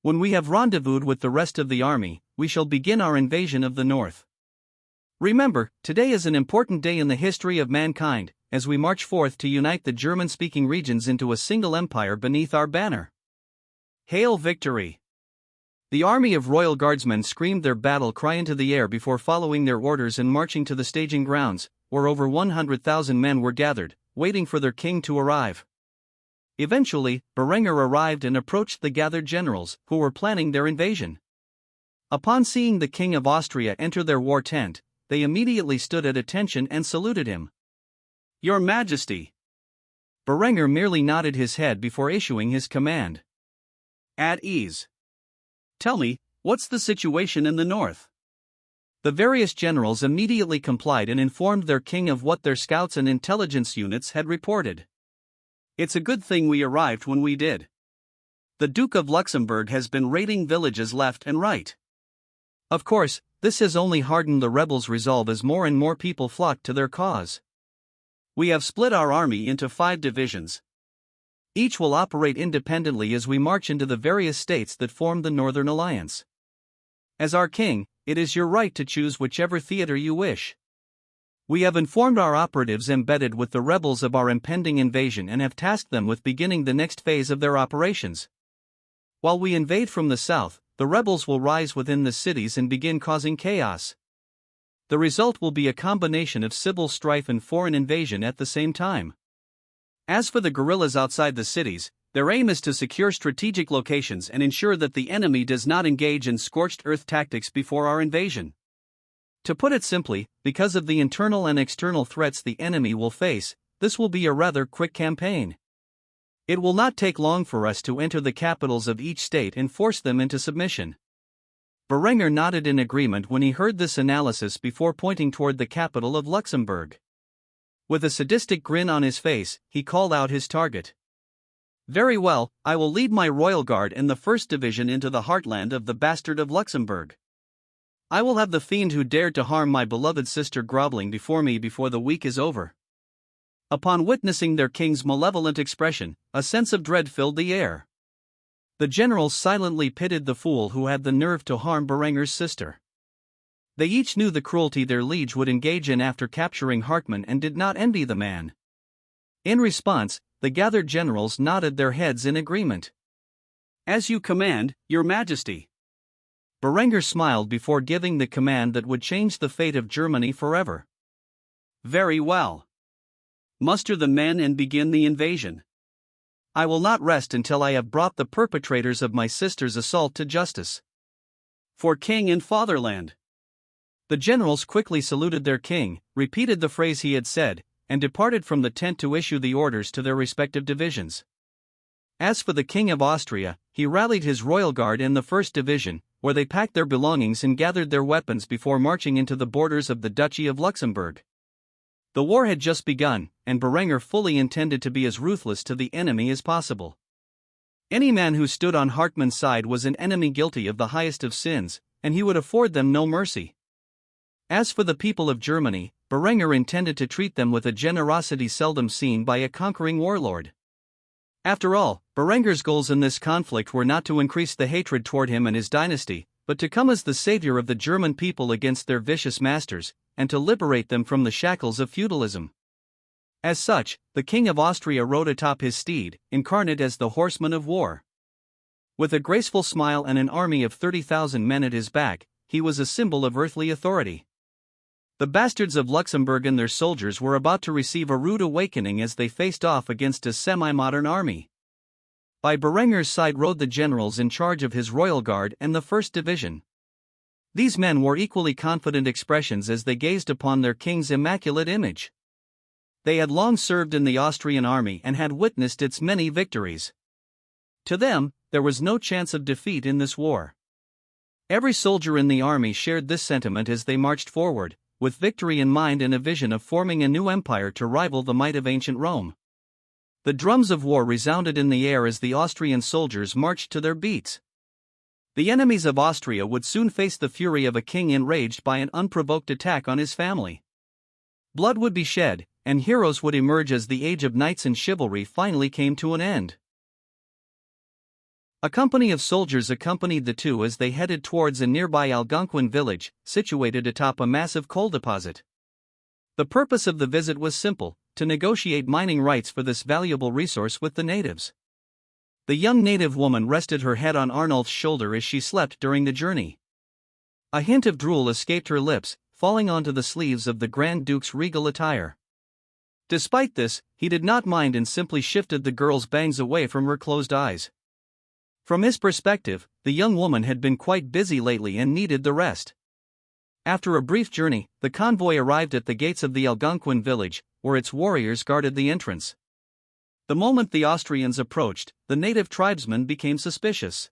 When we have rendezvoused with the rest of the army, we shall begin our invasion of the north. Remember, today is an important day in the history of mankind, as we march forth to unite the German-speaking regions into a single empire beneath our banner. Hail victory! The army of royal guardsmen screamed their battle cry into the air before following their orders and marching to the staging grounds, where over 100,000 men were gathered, waiting for their king to arrive. Eventually, Berenger arrived and approached the gathered generals, who were planning their invasion. Upon seeing the King of Austria enter their war tent, they immediately stood at attention and saluted him. "Your Majesty!" Berenger merely nodded his head before issuing his command. "At ease. Tell me, what's the situation in the north?" The various generals immediately complied and informed their king of what their scouts and intelligence units had reported. "It's a good thing we arrived when we did. The Duke of Luxembourg has been raiding villages left and right. Of course, this has only hardened the rebels' resolve as more and more people flock to their cause. We have split our army into 5 divisions. Each will operate independently as we march into the various states that form the Northern Alliance. As our king, it is your right to choose whichever theater you wish. We have informed our operatives embedded with the rebels of our impending invasion and have tasked them with beginning the next phase of their operations. While we invade from the south, the rebels will rise within the cities and begin causing chaos. The result will be a combination of civil strife and foreign invasion at the same time. As for the guerrillas outside the cities, their aim is to secure strategic locations and ensure that the enemy does not engage in scorched earth tactics before our invasion. To put it simply, because of the internal and external threats the enemy will face, this will be a rather quick campaign. It will not take long for us to enter the capitals of each state and force them into submission. Berenger nodded in agreement when he heard this analysis before pointing toward the capital of Luxembourg. With a sadistic grin on his face, he called out his target. "Very well, I will lead my royal guard and the 1st Division into the heartland of the bastard of Luxembourg. I will have the fiend who dared to harm my beloved sister groveling before me before the week is over." Upon witnessing their king's malevolent expression, a sense of dread filled the air. The generals silently pitied the fool who had the nerve to harm Berenger's sister. They each knew the cruelty their liege would engage in after capturing Hartmann and did not envy the man. In response, the gathered generals nodded their heads in agreement. "As you command, Your Majesty." Berenger smiled before giving the command that would change the fate of Germany forever. "Very well. Muster the men and begin the invasion. I will not rest until I have brought the perpetrators of my sister's assault to justice. For king and fatherland." The generals quickly saluted their king, repeated the phrase he had said, and departed from the tent to issue the orders to their respective divisions. As for the King of Austria, he rallied his royal guard in the 1st Division, where they packed their belongings and gathered their weapons before marching into the borders of the Duchy of Luxembourg. The war had just begun, and Berenger fully intended to be as ruthless to the enemy as possible. Any man who stood on Hartmann's side was an enemy guilty of the highest of sins, and he would afford them no mercy. As for the people of Germany, Berenger intended to treat them with a generosity seldom seen by a conquering warlord. After all, Berenger's goals in this conflict were not to increase the hatred toward him and his dynasty, but to come as the savior of the German people against their vicious masters, and to liberate them from the shackles of feudalism. As such, the King of Austria rode atop his steed, incarnate as the horseman of war. With a graceful smile and an army of 30,000 men at his back, he was a symbol of earthly authority. The bastards of Luxembourg and their soldiers were about to receive a rude awakening as they faced off against a semi-modern army. By Berenger's side rode the generals in charge of his royal guard and the 1st Division. These men wore equally confident expressions as they gazed upon their king's immaculate image. They had long served in the Austrian army and had witnessed its many victories. To them, there was no chance of defeat in this war. Every soldier in the army shared this sentiment as they marched forward, with victory in mind and a vision of forming a new empire to rival the might of ancient Rome. The drums of war resounded in the air as the Austrian soldiers marched to their beats. The enemies of Austria would soon face the fury of a king enraged by an unprovoked attack on his family. Blood would be shed, and heroes would emerge as the age of knights and chivalry finally came to an end. A company of soldiers accompanied the two as they headed towards a nearby Algonquin village, situated atop a massive coal deposit. The purpose of the visit was simple: to negotiate mining rights for this valuable resource with the natives. The young native woman rested her head on Arnulf's shoulder as she slept during the journey. A hint of drool escaped her lips, falling onto the sleeves of the Grand Duke's regal attire. Despite this, he did not mind and simply shifted the girl's bangs away from her closed eyes. From his perspective, the young woman had been quite busy lately and needed the rest. After a brief journey, the convoy arrived at the gates of the Algonquin village, where its warriors guarded the entrance. The moment the Austrians approached, the native tribesmen became suspicious.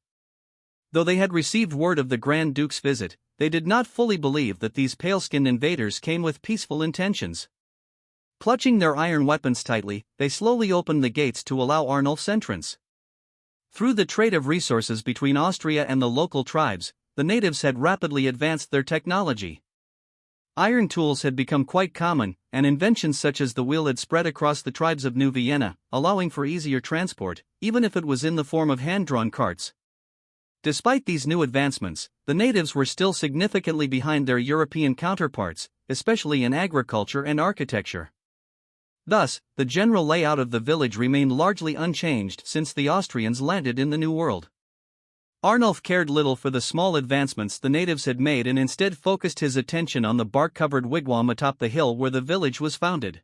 Though they had received word of the Grand Duke's visit, they did not fully believe that these pale-skinned invaders came with peaceful intentions. Clutching their iron weapons tightly, they slowly opened the gates to allow Arnulf's entrance. Through the trade of resources between Austria and the local tribes, the natives had rapidly advanced their technology. Iron tools had become quite common, and inventions such as the wheel had spread across the tribes of New Vienna, allowing for easier transport, even if it was in the form of hand-drawn carts. Despite these new advancements, the natives were still significantly behind their European counterparts, especially in agriculture and architecture. Thus, the general layout of the village remained largely unchanged since the Austrians landed in the New World. Arnulf cared little for the small advancements the natives had made and instead focused his attention on the bark-covered wigwam atop the hill where the village was founded.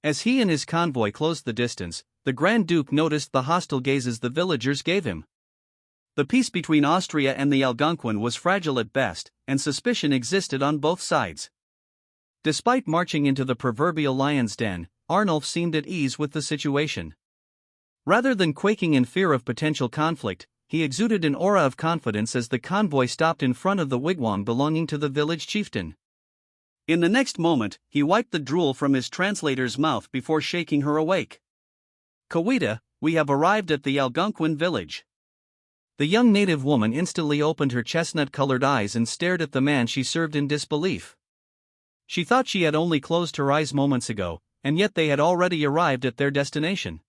As he and his convoy closed the distance, the Grand Duke noticed the hostile gazes the villagers gave him. The peace between Austria and the Algonquin was fragile at best, and suspicion existed on both sides. Despite marching into the proverbial lion's den, Arnulf seemed at ease with the situation. Rather than quaking in fear of potential conflict, he exuded an aura of confidence as the convoy stopped in front of the wigwam belonging to the village chieftain. In the next moment, he wiped the drool from his translator's mouth before shaking her awake. "Kawita, we have arrived at the Algonquin village." The young native woman instantly opened her chestnut-colored eyes and stared at the man she served in disbelief. She thought she had only closed her eyes moments ago, and yet they had already arrived at their destination.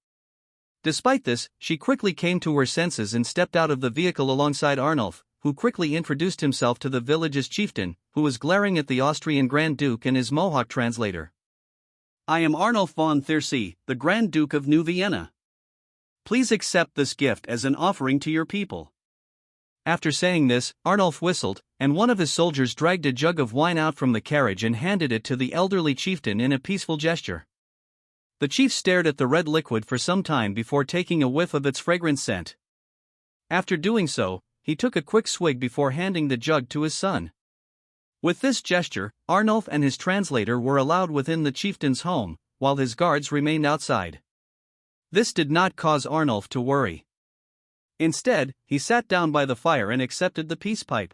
Despite this, she quickly came to her senses and stepped out of the vehicle alongside Arnulf, who quickly introduced himself to the village's chieftain, who was glaring at the Austrian Grand Duke and his Mohawk translator. "I am Arnulf von Thiercy, the Grand Duke of New Vienna. Please accept this gift as an offering to your people." After saying this, Arnulf whistled, and one of his soldiers dragged a jug of wine out from the carriage and handed it to the elderly chieftain in a peaceful gesture. The chief stared at the red liquid for some time before taking a whiff of its fragrant scent. After doing so, he took a quick swig before handing the jug to his son. With this gesture, Arnulf and his translator were allowed within the chieftain's home, while his guards remained outside. This did not cause Arnulf to worry. Instead, he sat down by the fire and accepted the peace pipe.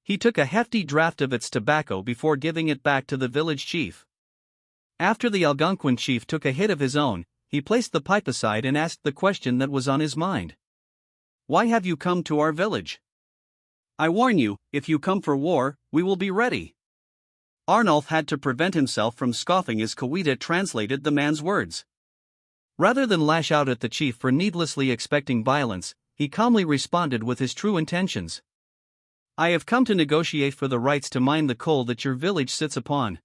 He took a hefty draught of its tobacco before giving it back to the village chief. After the Algonquin chief took a hit of his own, he placed the pipe aside and asked the question that was on his mind. "Why have you come to our village? I warn you, if you come for war, we will be ready." Arnulf had to prevent himself from scoffing as Kawita translated the man's words. Rather than lash out at the chief for needlessly expecting violence, he calmly responded with his true intentions. "I have come to negotiate for the rights to mine the coal that your village sits upon.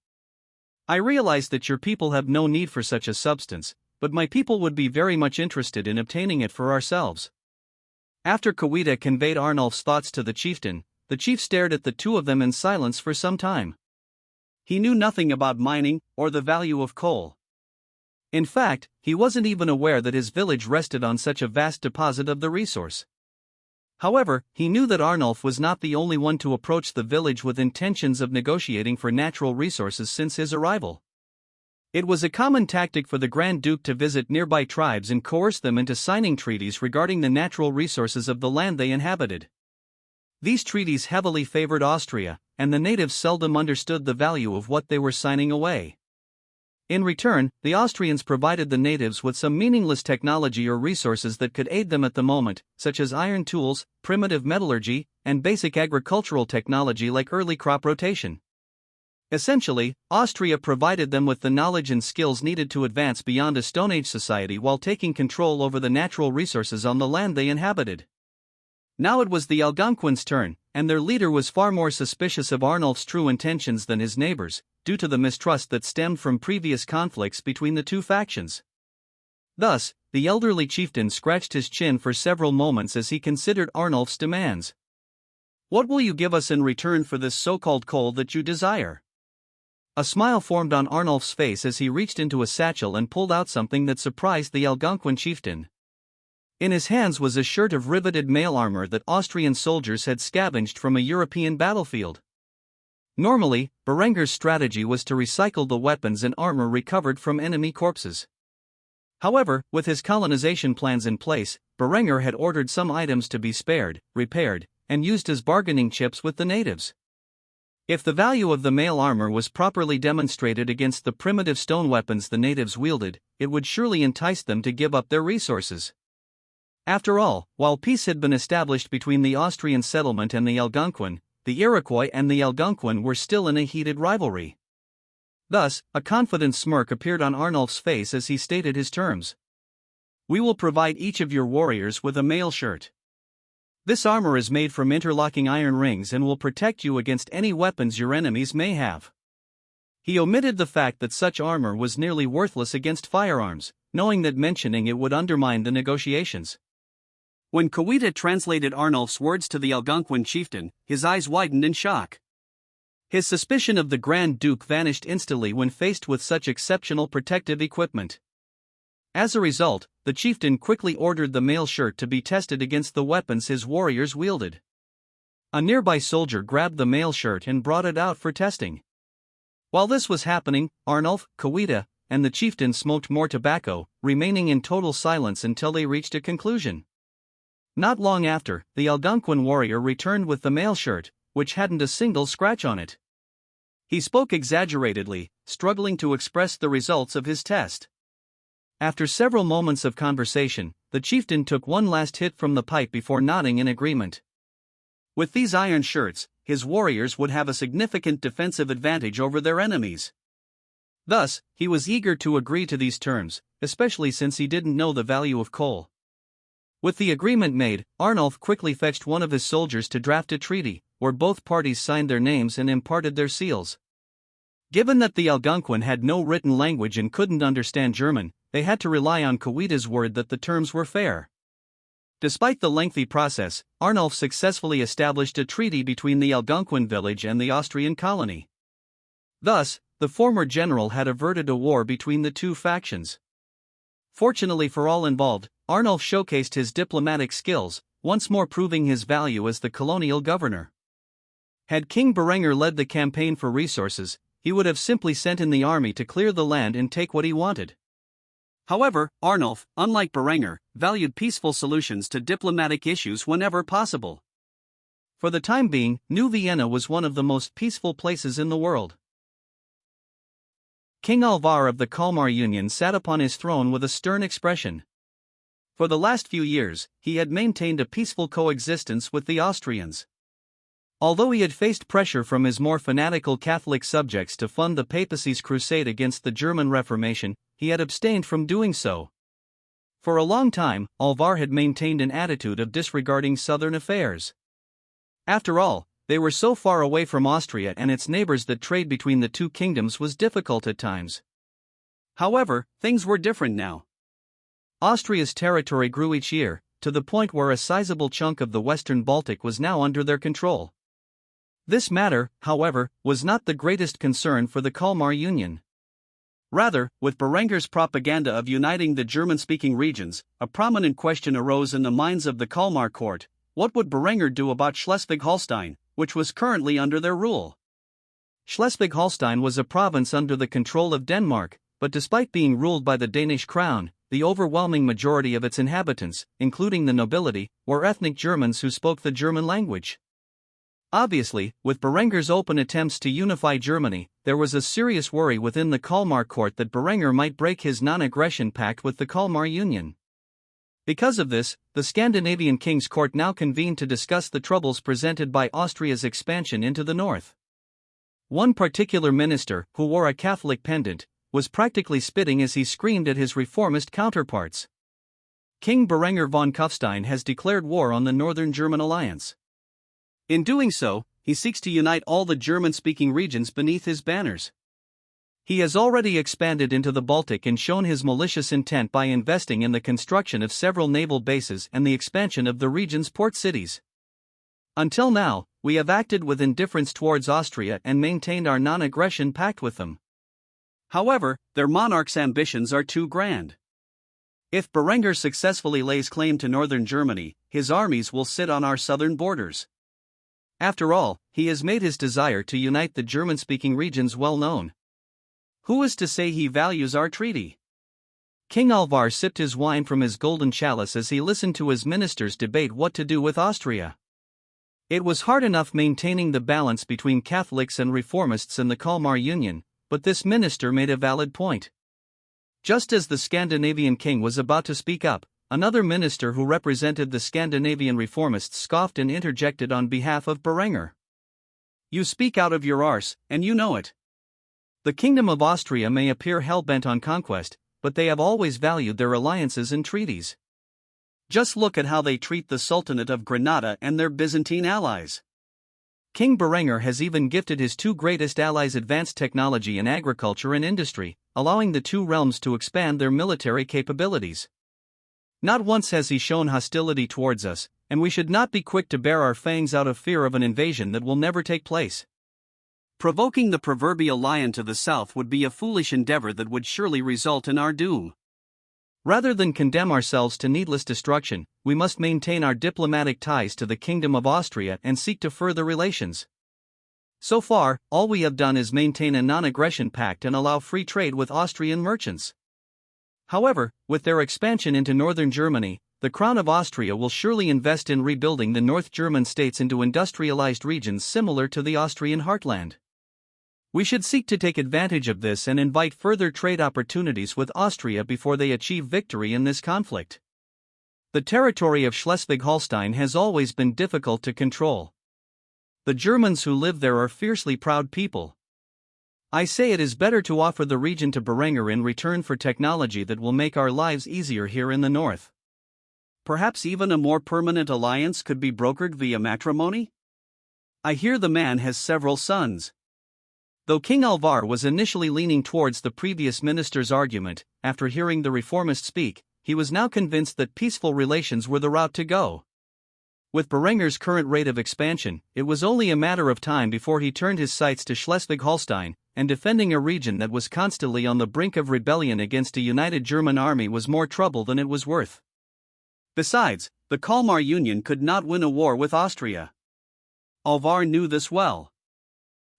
I realize that your people have no need for such a substance, but my people would be very much interested in obtaining it for ourselves." After Kawita conveyed Arnulf's thoughts to the chieftain, the chief stared at the two of them in silence for some time. He knew nothing about mining or the value of coal. In fact, he wasn't even aware that his village rested on such a vast deposit of the resource. However, he knew that Arnulf was not the only one to approach the village with intentions of negotiating for natural resources since his arrival. It was a common tactic for the Grand Duke to visit nearby tribes and coerce them into signing treaties regarding the natural resources of the land they inhabited. These treaties heavily favored Austria, and the natives seldom understood the value of what they were signing away. In return, the Austrians provided the natives with some meaningless technology or resources that could aid them at the moment, such as iron tools, primitive metallurgy, and basic agricultural technology like early crop rotation. Essentially, Austria provided them with the knowledge and skills needed to advance beyond a Stone Age society while taking control over the natural resources on the land they inhabited. Now it was the Algonquins' turn, and their leader was far more suspicious of Arnulf's true intentions than his neighbors, due to the mistrust that stemmed from previous conflicts between the two factions. Thus, the elderly chieftain scratched his chin for several moments as he considered Arnulf's demands. "What will you give us in return for this so-called coal that you desire?" A smile formed on Arnulf's face as he reached into a satchel and pulled out something that surprised the Algonquin chieftain. In his hands was a shirt of riveted mail armor that Austrian soldiers had scavenged from a European battlefield. Normally, Berenger's strategy was to recycle the weapons and armor recovered from enemy corpses. However, with his colonization plans in place, Berenger had ordered some items to be spared, repaired, and used as bargaining chips with the natives. If the value of the mail armor was properly demonstrated against the primitive stone weapons the natives wielded, it would surely entice them to give up their resources. After all, while peace had been established between the Austrian settlement and the Algonquin, the Iroquois and the Algonquin were still in a heated rivalry. Thus, a confident smirk appeared on Arnulf's face as he stated his terms. "We will provide each of your warriors with a mail shirt. This armor is made from interlocking iron rings and will protect you against any weapons your enemies may have." He omitted the fact that such armor was nearly worthless against firearms, knowing that mentioning it would undermine the negotiations. When Kawita translated Arnulf's words to the Algonquin chieftain, his eyes widened in shock. His suspicion of the Grand Duke vanished instantly when faced with such exceptional protective equipment. As a result, the chieftain quickly ordered the mail shirt to be tested against the weapons his warriors wielded. A nearby soldier grabbed the mail shirt and brought it out for testing. While this was happening, Arnulf, Kawita, and the chieftain smoked more tobacco, remaining in total silence until they reached a conclusion. Not long after, the Algonquin warrior returned with the mail shirt, which hadn't a single scratch on it. He spoke exaggeratedly, struggling to express the results of his test. After several moments of conversation, the chieftain took one last hit from the pipe before nodding in agreement. With these iron shirts, his warriors would have a significant defensive advantage over their enemies. Thus, he was eager to agree to these terms, especially since he didn't know the value of coal. With the agreement made, Arnulf quickly fetched one of his soldiers to draft a treaty, where both parties signed their names and imparted their seals. Given that the Algonquin had no written language and couldn't understand German, they had to rely on Kawita's word that the terms were fair. Despite the lengthy process, Arnulf successfully established a treaty between the Algonquin village and the Austrian colony. Thus, the former general had averted a war between the two factions. Fortunately for all involved, Arnulf showcased his diplomatic skills, once more proving his value as the colonial governor. Had King Berenger led the campaign for resources, he would have simply sent in the army to clear the land and take what he wanted. However, Arnulf, unlike Berenger, valued peaceful solutions to diplomatic issues whenever possible. For the time being, New Vienna was one of the most peaceful places in the world. King Alvar of the Kalmar Union sat upon his throne with a stern expression. For the last few years, he had maintained a peaceful coexistence with the Austrians. Although he had faced pressure from his more fanatical Catholic subjects to fund the papacy's crusade against the German Reformation, he had abstained from doing so. For a long time, Alvar had maintained an attitude of disregarding southern affairs. After all, they were so far away from Austria and its neighbors that trade between the two kingdoms was difficult at times. However, things were different now. Austria's territory grew each year, to the point where a sizable chunk of the western Baltic was now under their control. This matter, however, was not the greatest concern for the Kalmar Union. Rather, with Berenger's propaganda of uniting the German-speaking regions, a prominent question arose in the minds of the Kalmar court: what would Berenger do about Schleswig-Holstein, which was currently under their rule? Schleswig-Holstein was a province under the control of Denmark, but despite being ruled by the Danish crown, the overwhelming majority of its inhabitants, including the nobility, were ethnic Germans who spoke the German language. Obviously, with Berenger's open attempts to unify Germany, there was a serious worry within the Kalmar court that Berenger might break his non-aggression pact with the Kalmar Union. Because of this, the Scandinavian King's Court now convened to discuss the troubles presented by Austria's expansion into the north. One particular minister, who wore a Catholic pendant, was practically spitting as he screamed at his reformist counterparts. King Berenger von Kufstein has declared war on the Northern German alliance. In doing so, he seeks to unite all the German-speaking regions beneath his banners. He has already expanded into the Baltic and shown his malicious intent by investing in the construction of several naval bases and the expansion of the region's port cities. Until now, we have acted with indifference towards Austria and maintained our non-aggression pact with them. However, their monarch's ambitions are too grand. If Berenger successfully lays claim to northern Germany, his armies will sit on our southern borders. After all, he has made his desire to unite the German-speaking regions well known. Who is to say he values our treaty? King Alvar sipped his wine from his golden chalice as he listened to his ministers debate what to do with Austria. It was hard enough maintaining the balance between Catholics and Reformists in the Kalmar Union, but this minister made a valid point. Just as the Scandinavian king was about to speak up, another minister who represented the Scandinavian Reformists scoffed and interjected on behalf of Berenger. "You speak out of your arse, and you know it. The Kingdom of Austria may appear hell-bent on conquest, but they have always valued their alliances and treaties. Just look at how they treat the Sultanate of Granada and their Byzantine allies." King Berenger has even gifted his two greatest allies advanced technology in agriculture and industry, allowing the two realms to expand their military capabilities. Not once has he shown hostility towards us, and we should not be quick to bare our fangs out of fear of an invasion that will never take place. Provoking the proverbial lion to the south would be a foolish endeavor that would surely result in our doom. Rather than condemn ourselves to needless destruction, we must maintain our diplomatic ties to the Kingdom of Austria and seek to further relations. So far, all we have done is maintain a non-aggression pact and allow free trade with Austrian merchants. However, with their expansion into northern Germany, the Crown of Austria will surely invest in rebuilding the North German states into industrialized regions similar to the Austrian heartland. We should seek to take advantage of this and invite further trade opportunities with Austria before they achieve victory in this conflict. The territory of Schleswig-Holstein has always been difficult to control. The Germans who live there are fiercely proud people. I say it is better to offer the region to Berenger in return for technology that will make our lives easier here in the north. Perhaps even a more permanent alliance could be brokered via matrimony? I hear the man has several sons. Though King Alvar was initially leaning towards the previous minister's argument, after hearing the reformist speak, he was now convinced that peaceful relations were the route to go. With Berenger's current rate of expansion, it was only a matter of time before he turned his sights to Schleswig-Holstein, and defending a region that was constantly on the brink of rebellion against a united German army was more trouble than it was worth. Besides, the Kalmar Union could not win a war with Austria. Alvar knew this well.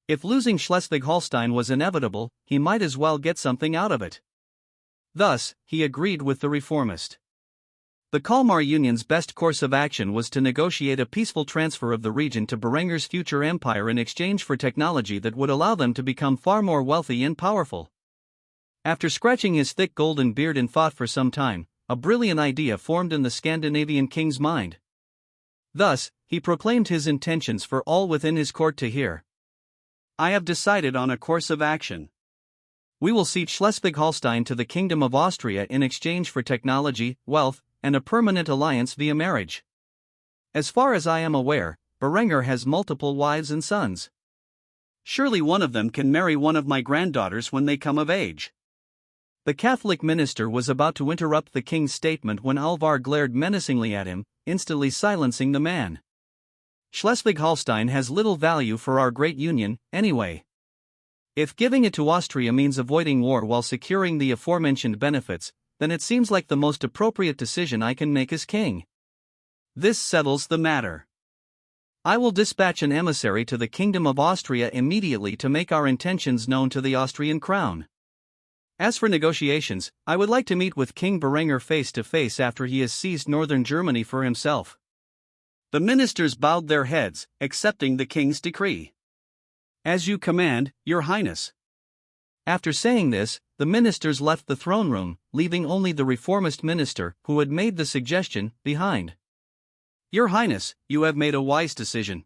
If losing Schleswig-Holstein was inevitable, he might as well get something out of it. Thus, he agreed with the reformist. The Kalmar Union's best course of action was to negotiate a peaceful transfer of the region to Berenger's future empire in exchange for technology that would allow them to become far more wealthy and powerful. After scratching his thick golden beard in thought for some time, a brilliant idea formed in the Scandinavian king's mind. Thus, he proclaimed his intentions for all within his court to hear. "I have decided on a course of action. We will cede Schleswig-Holstein to the Kingdom of Austria in exchange for technology, wealth, and a permanent alliance via marriage. As far as I am aware, Berenger has multiple wives and sons. Surely one of them can marry one of my granddaughters when they come of age." The Catholic minister was about to interrupt the king's statement when Alvar glared menacingly at him, instantly silencing the man. "Schleswig-Holstein has little value for our great union, anyway. If giving it to Austria means avoiding war while securing the aforementioned benefits, then it seems like the most appropriate decision I can make as king. This settles the matter. I will dispatch an emissary to the Kingdom of Austria immediately to make our intentions known to the Austrian crown. As for negotiations, I would like to meet with King Berenger face to face after he has seized northern Germany for himself." The ministers bowed their heads, accepting the king's decree. "As you command, Your Highness." After saying this, the ministers left the throne room, leaving only the reformist minister, who had made the suggestion, behind. "Your Highness, you have made a wise decision.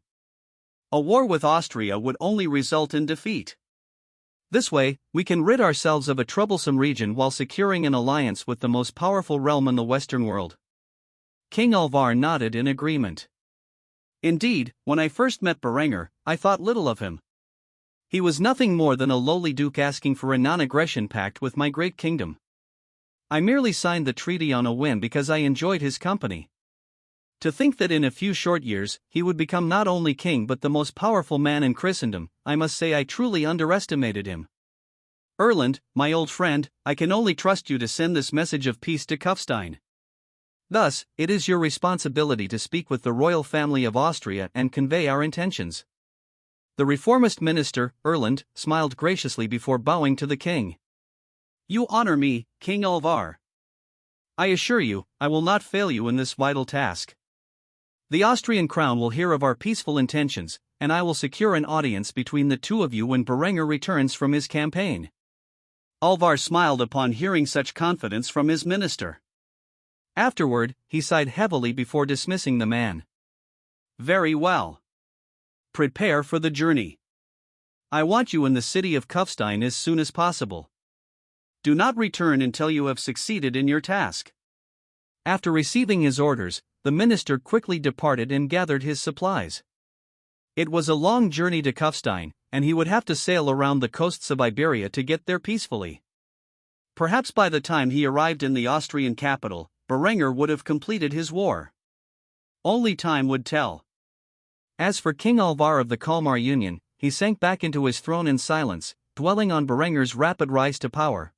A war with Austria would only result in defeat. This way, we can rid ourselves of a troublesome region while securing an alliance with the most powerful realm in the Western world. King Alvar nodded in agreement. Indeed, when I first met Berenger, I thought little of him. He was nothing more than a lowly duke asking for a non-aggression pact with my great kingdom. I merely signed the treaty on a whim because I enjoyed his company. To think that in a few short years, he would become not only king but the most powerful man in Christendom, I must say I truly underestimated him. Erland, my old friend, I can only trust you to send this message of peace to Kufstein. Thus, it is your responsibility to speak with the royal family of Austria and convey our intentions. The reformist minister, Erland, smiled graciously before bowing to the king. You honor me, King Alvar. I assure you, I will not fail you in this vital task. The Austrian crown will hear of our peaceful intentions, and I will secure an audience between the two of you when Berenger returns from his campaign. Alvar smiled upon hearing such confidence from his minister. Afterward, he sighed heavily before dismissing the man. Very well. Prepare for the journey. I want you in the city of Kufstein as soon as possible. Do not return until you have succeeded in your task. After receiving his orders, the minister quickly departed and gathered his supplies. It was a long journey to Kufstein, and he would have to sail around the coasts of Iberia to get there peacefully. Perhaps by the time he arrived in the Austrian capital, Berenger would have completed his war. Only time would tell. As for King Alvar of the Kalmar Union, he sank back into his throne in silence, dwelling on Berenger's rapid rise to power.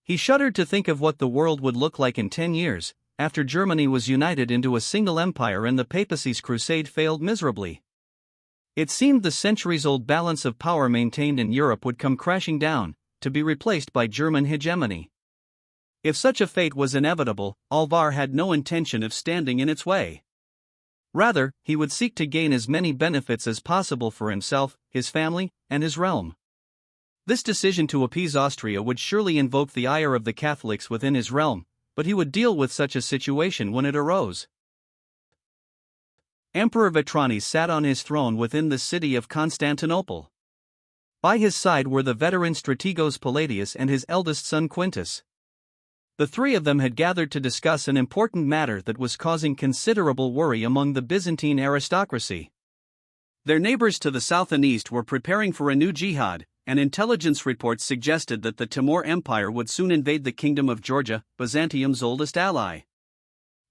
He shuddered to think of what the world would look like in 10 years, after Germany was united into a single empire and the papacy's crusade failed miserably. It seemed the centuries-old balance of power maintained in Europe would come crashing down, to be replaced by German hegemony. If such a fate was inevitable, Alvar had no intention of standing in its way. Rather, he would seek to gain as many benefits as possible for himself, his family, and his realm. This decision to appease Austria would surely invoke the ire of the Catholics within his realm, but he would deal with such a situation when it arose. Emperor Vitrani sat on his throne within the city of Constantinople. By his side were the veteran strategos Palladius and his eldest son Quintus. The three of them had gathered to discuss an important matter that was causing considerable worry among the Byzantine aristocracy. Their neighbors to the south and east were preparing for a new jihad, and intelligence reports suggested that the Timur Empire would soon invade the Kingdom of Georgia, Byzantium's oldest ally.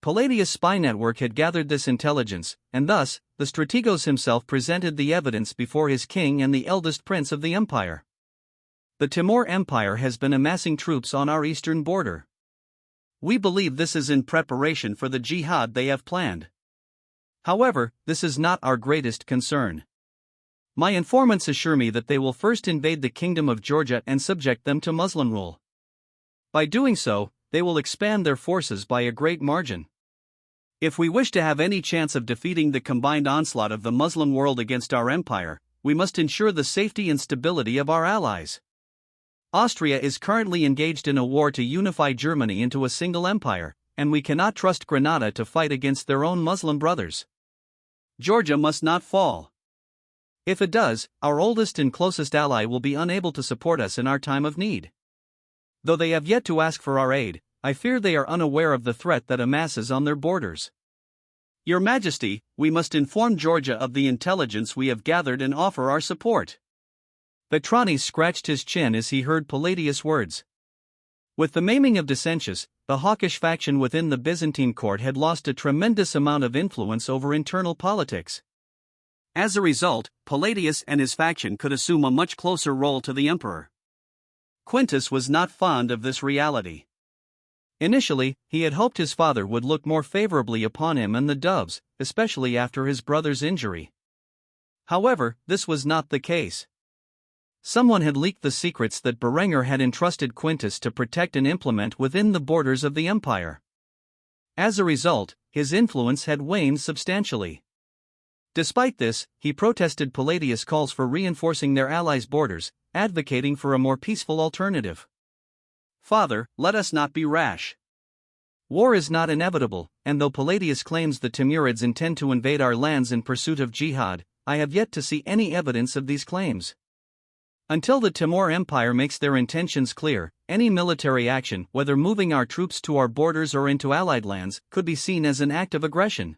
Palladius' spy network had gathered this intelligence, and thus, the strategos himself presented the evidence before his king and the eldest prince of the empire. The Timur Empire has been amassing troops on our eastern border. We believe this is in preparation for the jihad they have planned. However, this is not our greatest concern. My informants assure me that they will first invade the Kingdom of Georgia and subject them to Muslim rule. By doing so, they will expand their forces by a great margin. If we wish to have any chance of defeating the combined onslaught of the Muslim world against our empire, we must ensure the safety and stability of our allies. Austria is currently engaged in a war to unify Germany into a single empire, and we cannot trust Granada to fight against their own Muslim brothers. Georgia must not fall. If it does, our oldest and closest ally will be unable to support us in our time of need. Though they have yet to ask for our aid, I fear they are unaware of the threat that amasses on their borders. Your Majesty, we must inform Georgia of the intelligence we have gathered and offer our support. Vitrani scratched his chin as he heard Palladius' words. With the maiming of Decentius, the hawkish faction within the Byzantine court had lost a tremendous amount of influence over internal politics. As a result, Palladius and his faction could assume a much closer role to the emperor. Quintus was not fond of this reality. Initially, he had hoped his father would look more favorably upon him and the doves, especially after his brother's injury. However, this was not the case. Someone had leaked the secrets that Berenger had entrusted Quintus to protect and implement within the borders of the empire. As a result, his influence had waned substantially. Despite this, he protested Palladius' calls for reinforcing their allies' borders, advocating for a more peaceful alternative. Father, let us not be rash. War is not inevitable, and though Palladius claims the Timurids intend to invade our lands in pursuit of jihad, I have yet to see any evidence of these claims. Until the Timur Empire makes their intentions clear, any military action, whether moving our troops to our borders or into allied lands, could be seen as an act of aggression.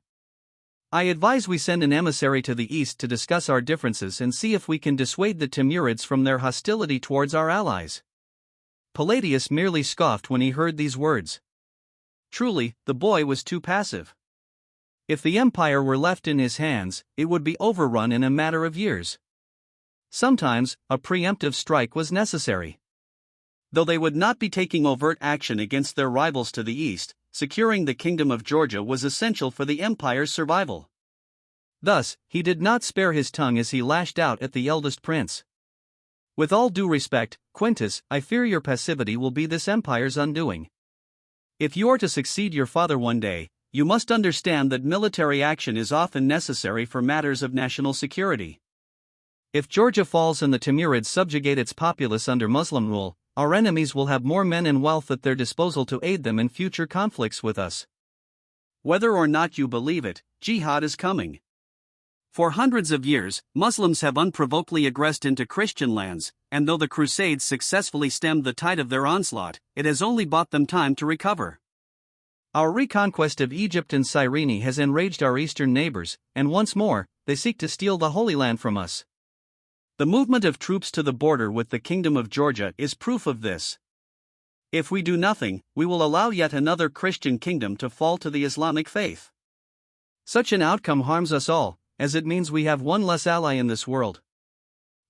I advise we send an emissary to the east to discuss our differences and see if we can dissuade the Timurids from their hostility towards our allies." Palladius merely scoffed when he heard these words. Truly, the boy was too passive. If the empire were left in his hands, it would be overrun in a matter of years. Sometimes, a preemptive strike was necessary. Though they would not be taking overt action against their rivals to the east, securing the Kingdom of Georgia was essential for the empire's survival. Thus, he did not spare his tongue as he lashed out at the eldest prince. "With all due respect, Quintus, I fear your passivity will be this empire's undoing. If you are to succeed your father one day, you must understand that military action is often necessary for matters of national security. If Georgia falls and the Timurids subjugate its populace under Muslim rule, our enemies will have more men and wealth at their disposal to aid them in future conflicts with us. Whether or not you believe it, jihad is coming. For hundreds of years, Muslims have unprovokedly aggressed into Christian lands, and though the Crusades successfully stemmed the tide of their onslaught, it has only bought them time to recover. Our reconquest of Egypt and Cyrene has enraged our eastern neighbors, and once more, they seek to steal the Holy Land from us. The movement of troops to the border with the Kingdom of Georgia is proof of this. If we do nothing, we will allow yet another Christian kingdom to fall to the Islamic faith. Such an outcome harms us all, as it means we have one less ally in this world."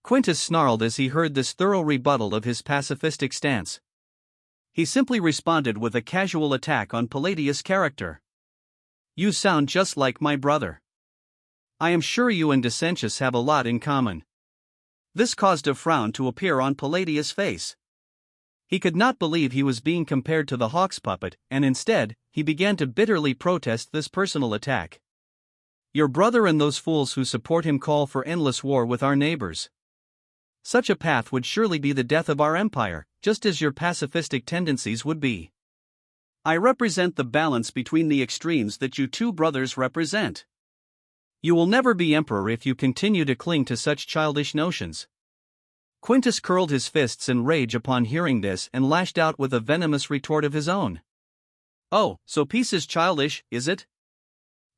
Quintus snarled as he heard this thorough rebuttal of his pacifistic stance. He simply responded with a casual attack on Palladius' character. "You sound just like my brother. I am sure you and Decentius have a lot in common." This caused a frown to appear on Palladius' face. He could not believe he was being compared to the hawk's puppet, and instead, he began to bitterly protest this personal attack. "Your brother and those fools who support him call for endless war with our neighbors. Such a path would surely be the death of our empire, just as your pacifistic tendencies would be. I represent the balance between the extremes that you two brothers represent. You will never be emperor if you continue to cling to such childish notions." Quintus curled his fists in rage upon hearing this and lashed out with a venomous retort of his own. "Oh, so peace is childish, is it?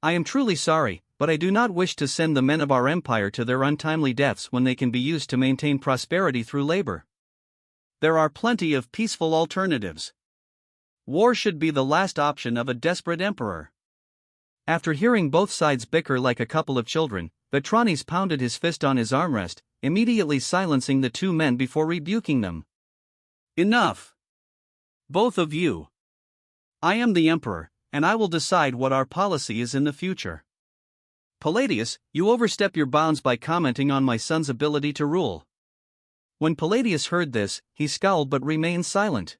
I am truly sorry, but I do not wish to send the men of our empire to their untimely deaths when they can be used to maintain prosperity through labor. There are plenty of peaceful alternatives. War should be the last option of a desperate emperor." After hearing both sides bicker like a couple of children, Vetranes pounded his fist on his armrest, immediately silencing the two men before rebuking them. "Enough! Both of you. I am the emperor, and I will decide what our policy is in the future. Palladius, you overstep your bounds by commenting on my son's ability to rule." When Palladius heard this, he scowled but remained silent.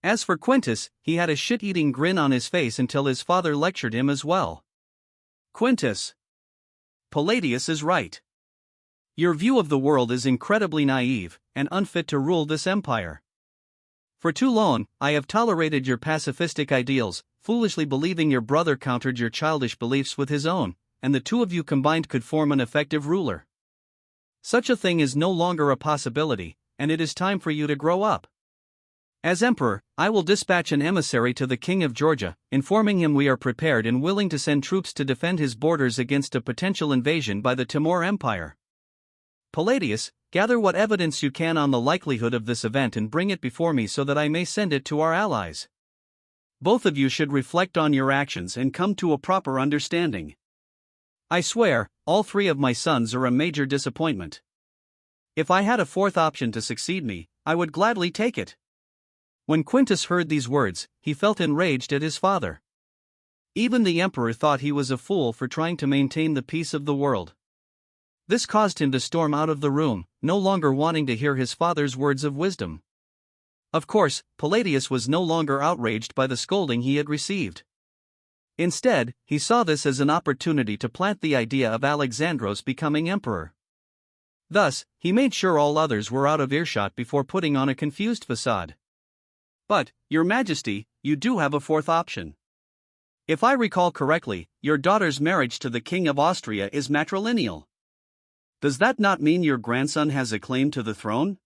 As for Quintus, he had a shit-eating grin on his face until his father lectured him as well. "Quintus, Palladius is right. Your view of the world is incredibly naive, and unfit to rule this empire. For too long, I have tolerated your pacifistic ideals, foolishly believing your brother countered your childish beliefs with his own, and the two of you combined could form an effective ruler. Such a thing is no longer a possibility, and it is time for you to grow up. As emperor, I will dispatch an emissary to the King of Georgia, informing him we are prepared and willing to send troops to defend his borders against a potential invasion by the Timur Empire. Palladius, gather what evidence you can on the likelihood of this event and bring it before me so that I may send it to our allies. Both of you should reflect on your actions and come to a proper understanding. I swear, all three of my sons are a major disappointment. If I had a fourth option to succeed me, I would gladly take it." When Quintus heard these words, he felt enraged at his father. Even the emperor thought he was a fool for trying to maintain the peace of the world. This caused him to storm out of the room, no longer wanting to hear his father's words of wisdom. Of course, Palladius was no longer outraged by the scolding he had received. Instead, he saw this as an opportunity to plant the idea of Alexandros becoming emperor. Thus, he made sure all others were out of earshot before putting on a confused facade. "But, Your Majesty, you do have a fourth option. If I recall correctly, your daughter's marriage to the King of Austria is matrilineal. Does that not mean your grandson has a claim to the throne?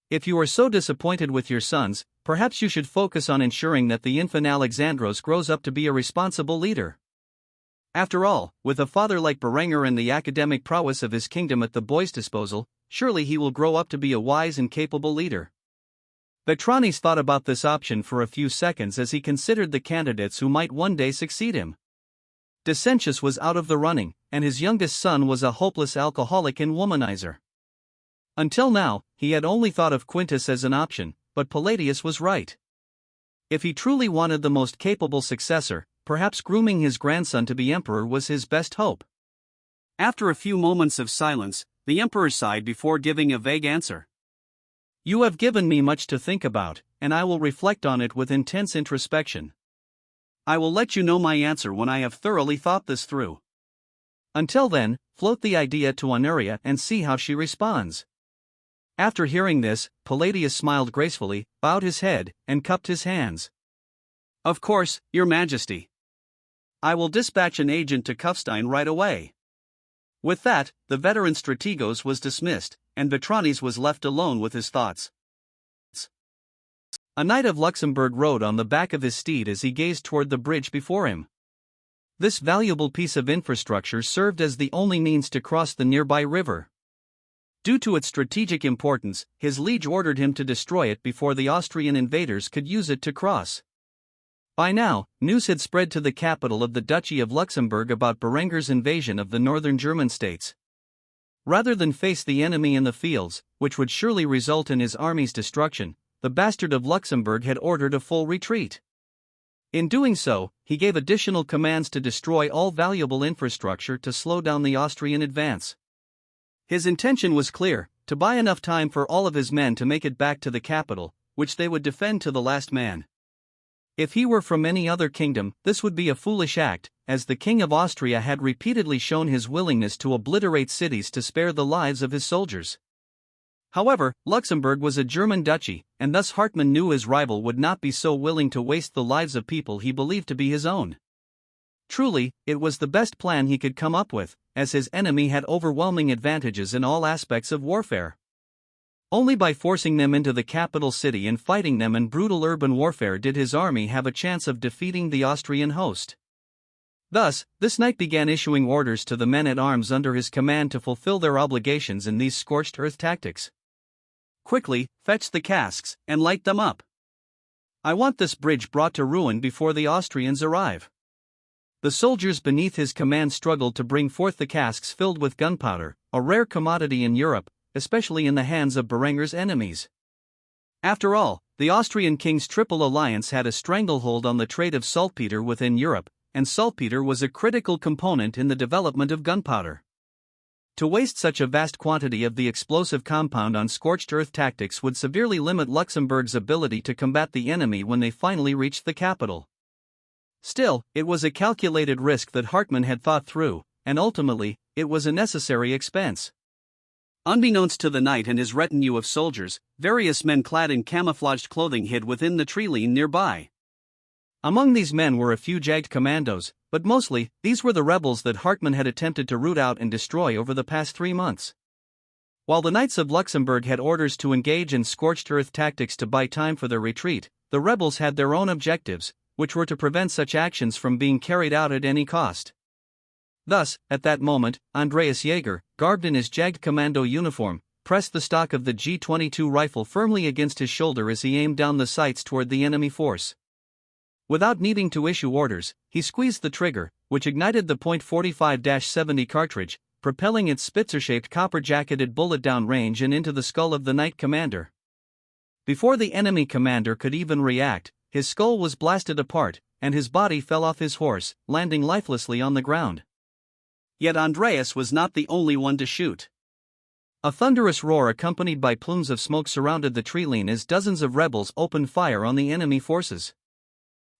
If you are so disappointed with your sons, perhaps you should focus on ensuring that the infant Alexandros grows up to be a responsible leader. After all, with a father like Berenger and the academic prowess of his kingdom at the boy's disposal, surely he will grow up to be a wise and capable leader. Betranes thought about this option for a few seconds as he considered the candidates who might one day succeed him. Decentius was out of the running, and his youngest son was a hopeless alcoholic and womanizer. Until now, he had only thought of Quintus as an option, but Palladius was right. If he truly wanted the most capable successor, perhaps grooming his grandson to be emperor was his best hope. After a few moments of silence, the emperor sighed before giving a vague answer. You have given me much to think about, and I will reflect on it with intense introspection. I will let you know my answer when I have thoroughly thought this through. Until then, float the idea to Honoria and see how she responds. After hearing this, Palladius smiled gracefully, bowed his head, and cupped his hands. Of course, Your Majesty. I will dispatch an agent to Kufstein right away. With that, the veteran strategos was dismissed, and Betranes was left alone with his thoughts. A knight of Luxembourg rode on the back of his steed as he gazed toward the bridge before him. This valuable piece of infrastructure served as the only means to cross the nearby river. Due to its strategic importance, his liege ordered him to destroy it before the Austrian invaders could use it to cross. By now, news had spread to the capital of the Duchy of Luxembourg about Berenger's invasion of the northern German states. Rather than face the enemy in the fields, which would surely result in his army's destruction, the bastard of Luxembourg had ordered a full retreat. In doing so, he gave additional commands to destroy all valuable infrastructure to slow down the Austrian advance. His intention was clear: to buy enough time for all of his men to make it back to the capital, which they would defend to the last man. If he were from any other kingdom, this would be a foolish act, as the King of Austria had repeatedly shown his willingness to obliterate cities to spare the lives of his soldiers. However, Luxembourg was a German duchy, and thus Hartmann knew his rival would not be so willing to waste the lives of people he believed to be his own. Truly, it was the best plan he could come up with, as his enemy had overwhelming advantages in all aspects of warfare. Only by forcing them into the capital city and fighting them in brutal urban warfare did his army have a chance of defeating the Austrian host. Thus, this knight began issuing orders to the men-at-arms under his command to fulfill their obligations in these scorched earth tactics. Quickly, fetch the casks, and light them up. I want this bridge brought to ruin before the Austrians arrive. The soldiers beneath his command struggled to bring forth the casks filled with gunpowder, a rare commodity in Europe, especially in the hands of Berenger's enemies. After all, the Austrian king's Triple Alliance had a stranglehold on the trade of saltpeter within Europe, and saltpeter was a critical component in the development of gunpowder. To waste such a vast quantity of the explosive compound on scorched earth tactics would severely limit Luxembourg's ability to combat the enemy when they finally reached the capital. Still, it was a calculated risk that Hartmann had thought through, and ultimately, it was a necessary expense. Unbeknownst to the knight and his retinue of soldiers, various men clad in camouflaged clothing hid within the tree line nearby. Among these men were a few jagged commandos, but mostly, these were the rebels that Hartmann had attempted to root out and destroy over the past 3 months. While the Knights of Luxembourg had orders to engage in scorched earth tactics to buy time for their retreat, the rebels had their own objectives, which were to prevent such actions from being carried out at any cost. Thus, at that moment, Andreas Jaeger, garbed in his jagged commando uniform, pressed the stock of the G22 rifle firmly against his shoulder as he aimed down the sights toward the enemy force. Without needing to issue orders, he squeezed the trigger, which ignited the .45-70 cartridge, propelling its Spitzer-shaped copper-jacketed bullet down range and into the skull of the knight commander. Before the enemy commander could even react, his skull was blasted apart, and his body fell off his horse, landing lifelessly on the ground. Yet Andreas was not the only one to shoot. A thunderous roar accompanied by plumes of smoke surrounded the tree line as dozens of rebels opened fire on the enemy forces.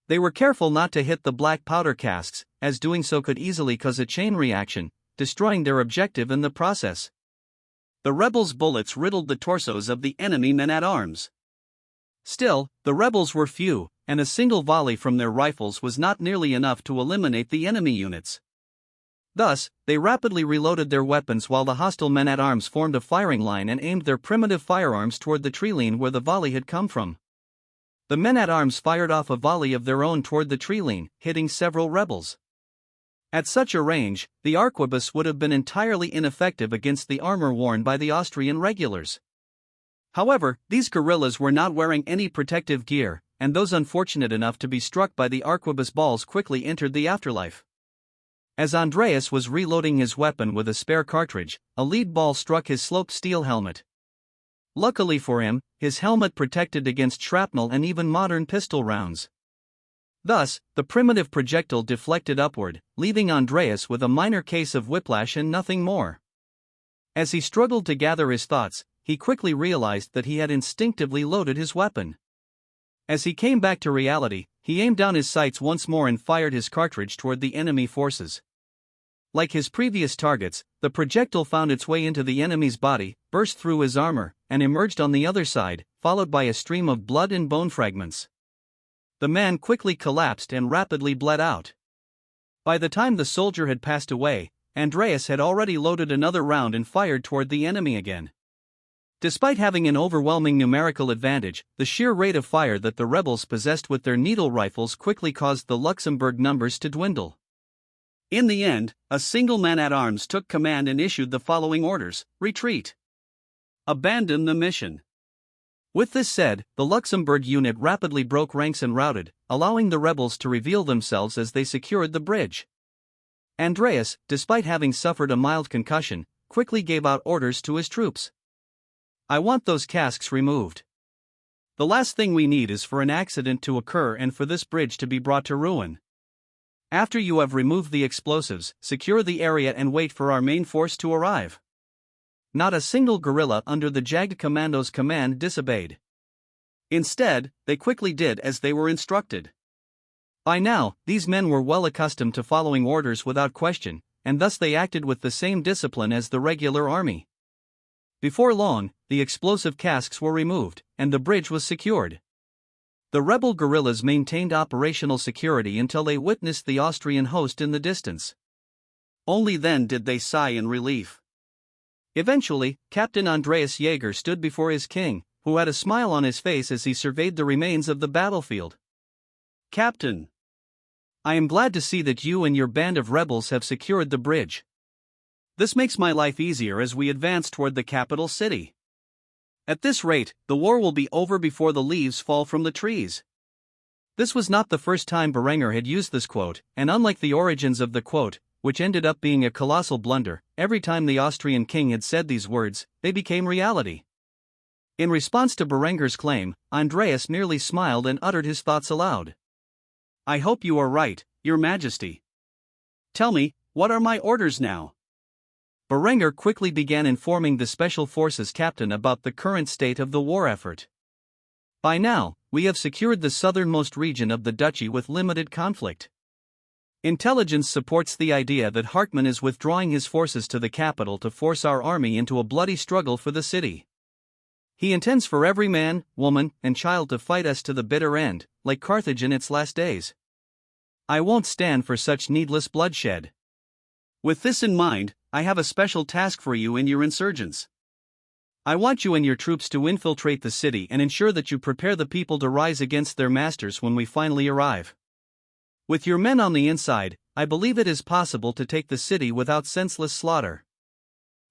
They were careful not to hit the black powder casks, as doing so could easily cause a chain reaction, destroying their objective in the process. The rebels' bullets riddled the torsos of the enemy men-at-arms. Still, the rebels were few, and a single volley from their rifles was not nearly enough to eliminate the enemy units. Thus, they rapidly reloaded their weapons while the hostile men-at-arms formed a firing line and aimed their primitive firearms toward the tree line where the volley had come from. The men-at-arms fired off a volley of their own toward the tree line, hitting several rebels. At such a range, the arquebus would have been entirely ineffective against the armor worn by the Austrian regulars. However, these guerrillas were not wearing any protective gear, and those unfortunate enough to be struck by the arquebus balls quickly entered the afterlife. As Andreas was reloading his weapon with a spare cartridge, a lead ball struck his sloped steel helmet. Luckily for him, his helmet protected against shrapnel and even modern pistol rounds. Thus, the primitive projectile deflected upward, leaving Andreas with a minor case of whiplash and nothing more. As he struggled to gather his thoughts, he quickly realized that he had instinctively loaded his weapon. As he came back to reality, he aimed down his sights once more and fired his cartridge toward the enemy forces. Like his previous targets, the projectile found its way into the enemy's body, burst through his armor, and emerged on the other side, followed by a stream of blood and bone fragments. The man quickly collapsed and rapidly bled out. By the time the soldier had passed away, Andreas had already loaded another round and fired toward the enemy again. Despite having an overwhelming numerical advantage, the sheer rate of fire that the rebels possessed with their needle rifles quickly caused the Luxembourg numbers to dwindle. In the end, a single man-at-arms took command and issued the following orders: retreat. Abandon the mission. With this said, the Luxembourg unit rapidly broke ranks and routed, allowing the rebels to reveal themselves as they secured the bridge. Andreas, despite having suffered a mild concussion, quickly gave out orders to his troops. I want those casks removed. The last thing we need is for an accident to occur and for this bridge to be brought to ruin. After you have removed the explosives, secure the area and wait for our main force to arrive. Not a single guerrilla under the Jagged Commando's command disobeyed. Instead, they quickly did as they were instructed. By now, these men were well accustomed to following orders without question, and thus they acted with the same discipline as the regular army. Before long, the explosive casks were removed, and the bridge was secured. The rebel guerrillas maintained operational security until they witnessed the Austrian host in the distance. Only then did they sigh in relief. Eventually, Captain Andreas Jaeger stood before his king, who had a smile on his face as he surveyed the remains of the battlefield. Captain, I am glad to see that you and your band of rebels have secured the bridge. This makes my life easier as we advance toward the capital city. At this rate, the war will be over before the leaves fall from the trees. This was not the first time Berenger had used this quote, and unlike the origins of the quote, which ended up being a colossal blunder, every time the Austrian king had said these words, they became reality. In response to Berenger's claim, Andreas merely smiled and uttered his thoughts aloud. I hope you are right, Your Majesty. Tell me, what are my orders now? Berenger quickly began informing the Special Forces captain about the current state of the war effort. By now, we have secured the southernmost region of the duchy with limited conflict. Intelligence supports the idea that Hartmann is withdrawing his forces to the capital to force our army into a bloody struggle for the city. He intends for every man, woman, and child to fight us to the bitter end, like Carthage in its last days. I won't stand for such needless bloodshed. With this in mind, I have a special task for you and your insurgents. I want you and your troops to infiltrate the city and ensure that you prepare the people to rise against their masters when we finally arrive. With your men on the inside, I believe it is possible to take the city without senseless slaughter.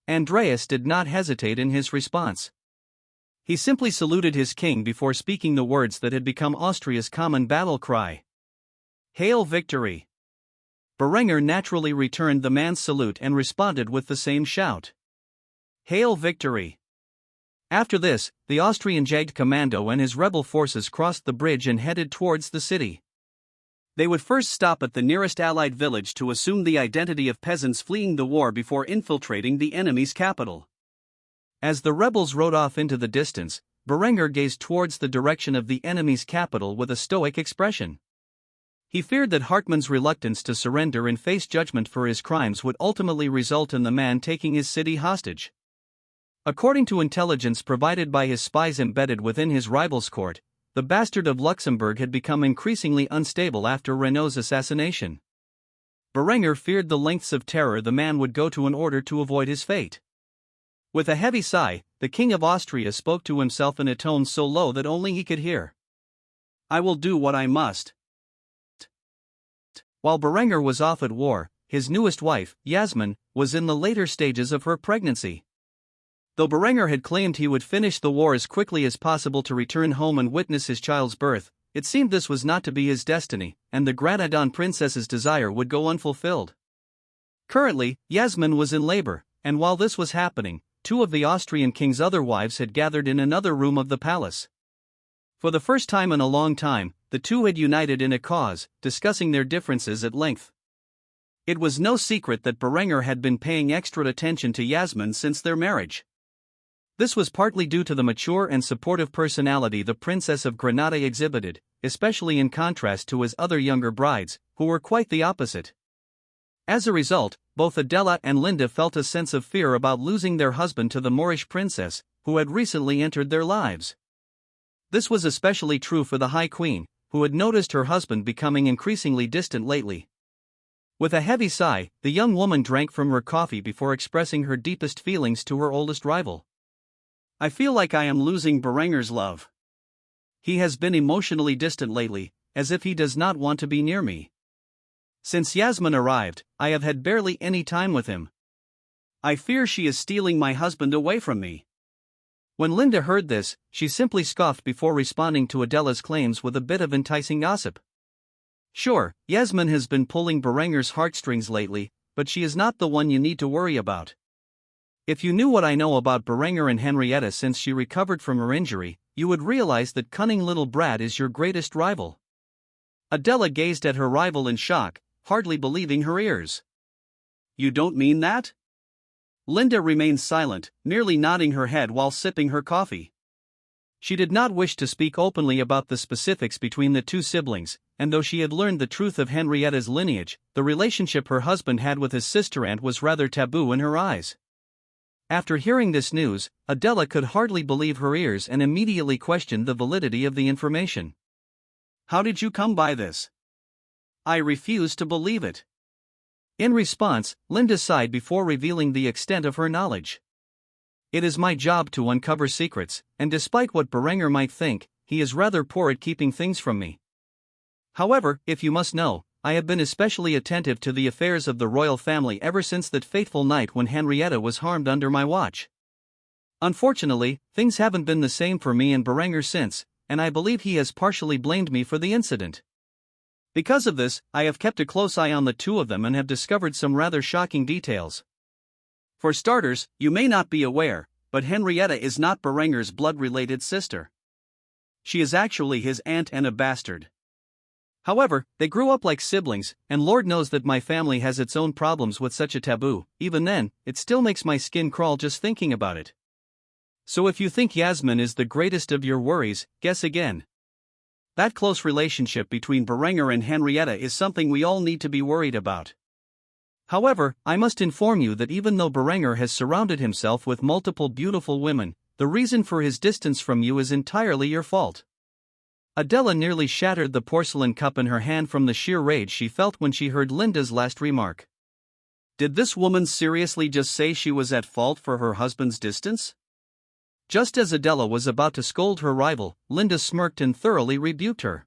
Andreas did not hesitate in his response. He simply saluted his king before speaking the words that had become Austria's common battle cry. Hail victory! Berenger naturally returned the man's salute and responded with the same shout. Hail victory! After this, the Austrian Jagged Commando and his rebel forces crossed the bridge and headed towards the city. They would first stop at the nearest Allied village to assume the identity of peasants fleeing the war before infiltrating the enemy's capital. As the rebels rode off into the distance, Berenger gazed towards the direction of the enemy's capital with a stoic expression. He feared that Hartmann's reluctance to surrender and face judgment for his crimes would ultimately result in the man taking his city hostage. According to intelligence provided by his spies embedded within his rival's court, the bastard of Luxembourg had become increasingly unstable after Renault's assassination. Berenger feared the lengths of terror the man would go to in order to avoid his fate. With a heavy sigh, the King of Austria spoke to himself in a tone so low that only he could hear. "I will do what I must." While Berenger was off at war, his newest wife, Yasmin, was in the later stages of her pregnancy. Though Berenger had claimed he would finish the war as quickly as possible to return home and witness his child's birth, it seemed this was not to be his destiny, and the Granadan princess's desire would go unfulfilled. Currently, Yasmin was in labor, and while this was happening, 2 of the Austrian king's other wives had gathered in another room of the palace. For the first time in a long time, the two had united in a cause, discussing their differences at length. It was no secret that Berenger had been paying extra attention to Yasmin since their marriage. This was partly due to the mature and supportive personality the Princess of Granada exhibited, especially in contrast to his other younger brides, who were quite the opposite. As a result, both Adela and Linda felt a sense of fear about losing their husband to the Moorish princess, who had recently entered their lives. This was especially true for the High Queen, who had noticed her husband becoming increasingly distant lately. With a heavy sigh, the young woman drank from her coffee before expressing her deepest feelings to her oldest rival. "I feel like I am losing Berenger's love. He has been emotionally distant lately, as if he does not want to be near me. Since Yasmin arrived, I have had barely any time with him. I fear she is stealing my husband away from me." When Linda heard this, she simply scoffed before responding to Adela's claims with a bit of enticing gossip. "Sure, Yasmin has been pulling Berenger's heartstrings lately, but she is not the one you need to worry about. If you knew what I know about Berenger and Henrietta since she recovered from her injury, you would realize that cunning little brat is your greatest rival." Adela gazed at her rival in shock, hardly believing her ears. "You don't mean that?" Linda remained silent, merely nodding her head while sipping her coffee. She did not wish to speak openly about the specifics between the two siblings, and though she had learned the truth of Henrietta's lineage, the relationship her husband had with his sister-aunt was rather taboo in her eyes. After hearing this news, Adela could hardly believe her ears and immediately questioned the validity of the information. "How did you come by this? I refuse to believe it." In response, Linda sighed before revealing the extent of her knowledge. "It is my job to uncover secrets, and despite what Berenger might think, he is rather poor at keeping things from me. However, if you must know, I have been especially attentive to the affairs of the royal family ever since that fateful night when Henrietta was harmed under my watch. Unfortunately, things haven't been the same for me and Berenger since, and I believe he has partially blamed me for the incident. Because of this, I have kept a close eye on the two of them and have discovered some rather shocking details. For starters, you may not be aware, but Henrietta is not Berenger's blood-related sister. She is actually his aunt and a bastard. However, they grew up like siblings, and Lord knows that my family has its own problems with such a taboo. Even then, it still makes my skin crawl just thinking about it. So if you think Yasmin is the greatest of your worries, guess again. That close relationship between Berenger and Henrietta is something we all need to be worried about. However, I must inform you that even though Berenger has surrounded himself with multiple beautiful women, the reason for his distance from you is entirely your fault." Adela nearly shattered the porcelain cup in her hand from the sheer rage she felt when she heard Linda's last remark. Did this woman seriously just say she was at fault for her husband's distance? Just as Adela was about to scold her rival, Linda smirked and thoroughly rebuked her.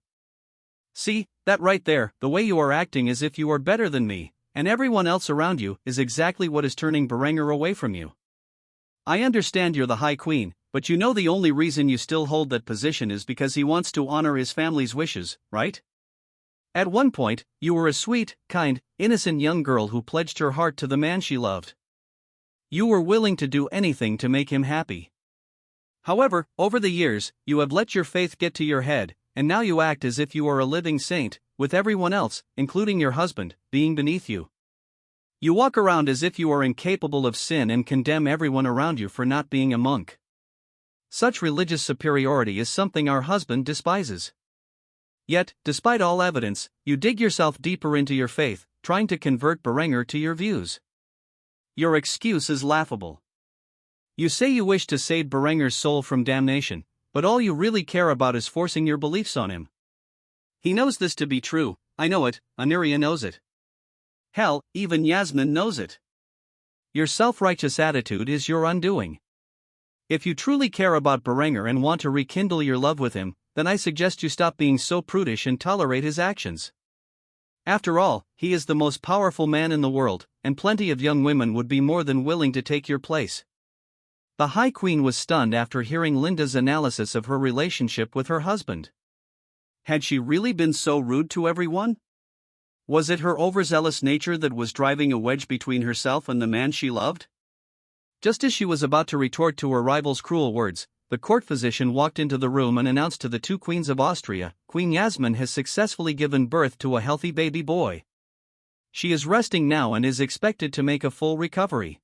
"See, that right there, the way you are acting as if you are better than me, and everyone else around you, is exactly what is turning Berenger away from you. I understand you're the High Queen, but you know the only reason you still hold that position is because he wants to honor his family's wishes, right? At one point, you were a sweet, kind, innocent young girl who pledged her heart to the man she loved. You were willing to do anything to make him happy. However, over the years, you have let your faith get to your head, and now you act as if you are a living saint, with everyone else, including your husband, being beneath you. You walk around as if you are incapable of sin and condemn everyone around you for not being a monk. Such religious superiority is something our husband despises. Yet, despite all evidence, you dig yourself deeper into your faith, trying to convert Berenger to your views. Your excuse is laughable. You say you wish to save Berenger's soul from damnation, but all you really care about is forcing your beliefs on him. He knows this to be true, I know it, Aniria knows it. Hell, even Yasmin knows it. Your self-righteous attitude is your undoing. If you truly care about Berenger and want to rekindle your love with him, then I suggest you stop being so prudish and tolerate his actions. After all, he is the most powerful man in the world, and plenty of young women would be more than willing to take your place. The High Queen was stunned after hearing Linda's analysis of her relationship with her husband. Had she really been so rude to everyone? Was it her overzealous nature that was driving a wedge between herself and the man she loved? Just as she was about to retort to her rival's cruel words, the court physician walked into the room and announced to the two queens of Austria, Queen Yasmin has successfully given birth to a healthy baby boy. She is resting now and is expected to make a full recovery.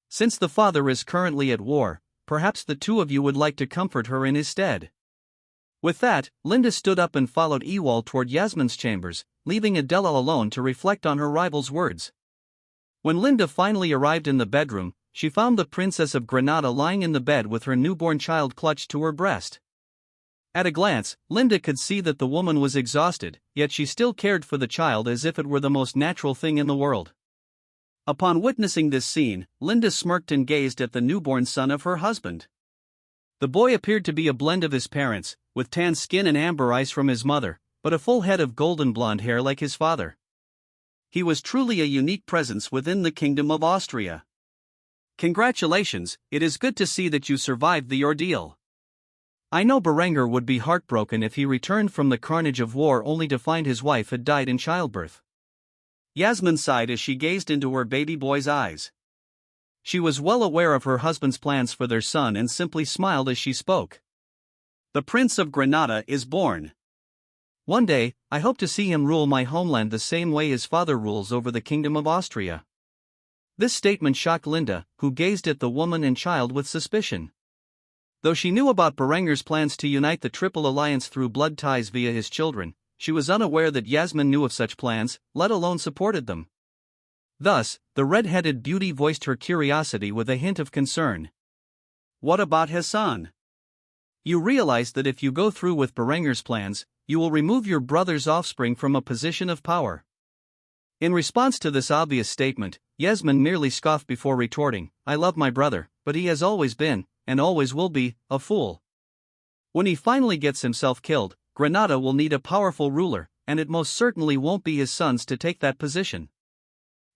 Since the father is currently at war, perhaps the two of you would like to comfort her in his stead. With that, Linda stood up and followed Ewald toward Yasmin's chambers, leaving Adela alone to reflect on her rival's words. When Linda finally arrived in the bedroom, she found the Princess of Granada lying in the bed with her newborn child clutched to her breast. At a glance, Linda could see that the woman was exhausted, yet she still cared for the child as if it were the most natural thing in the world. Upon witnessing this scene, Linda smirked and gazed at the newborn son of her husband. The boy appeared to be a blend of his parents, with tan skin and amber eyes from his mother, but a full head of golden blonde hair like his father. He was truly a unique presence within the Kingdom of Austria. Congratulations, it is good to see that you survived the ordeal. I know Berenger would be heartbroken if he returned from the carnage of war only to find his wife had died in childbirth. Yasmin sighed as she gazed into her baby boy's eyes. She was well aware of her husband's plans for their son and simply smiled as she spoke. The Prince of Granada is born. One day, I hope to see him rule my homeland the same way his father rules over the Kingdom of Austria. This statement shocked Linda, who gazed at the woman and child with suspicion. Though she knew about Berenger's plans to unite the Triple Alliance through blood ties via his children, she was unaware that Yasmin knew of such plans, let alone supported them. Thus, the red-headed beauty voiced her curiosity with a hint of concern. What about Hassan? You realize that if you go through with Berenger's plans, you will remove your brother's offspring from a position of power. In response to this obvious statement, Yasmin merely scoffed before retorting, I love my brother, but he has always been, and always will be, a fool. When he finally gets himself killed, Granada will need a powerful ruler, and it most certainly won't be his sons to take that position.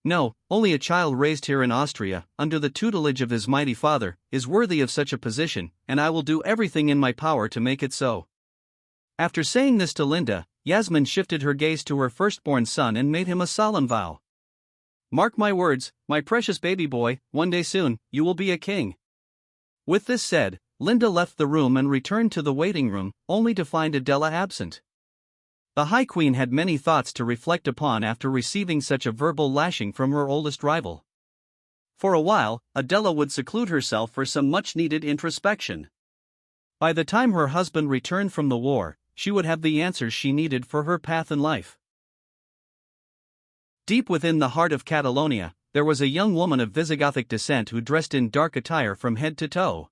No, only a child raised here in Austria, under the tutelage of his mighty father, is worthy of such a position, and I will do everything in my power to make it so. After saying this to Linda, Yasmin shifted her gaze to her firstborn son and made him a solemn vow. Mark my words, my precious baby boy, one day soon, you will be a king. With this said, Linda left the room and returned to the waiting room, only to find Adela absent. The High Queen had many thoughts to reflect upon after receiving such a verbal lashing from her oldest rival. For a while, Adela would seclude herself for some much-needed introspection. By the time her husband returned from the war, she would have the answers she needed for her path in life. Deep within the heart of Catalonia, there was a young woman of Visigothic descent who dressed in dark attire from head to toe.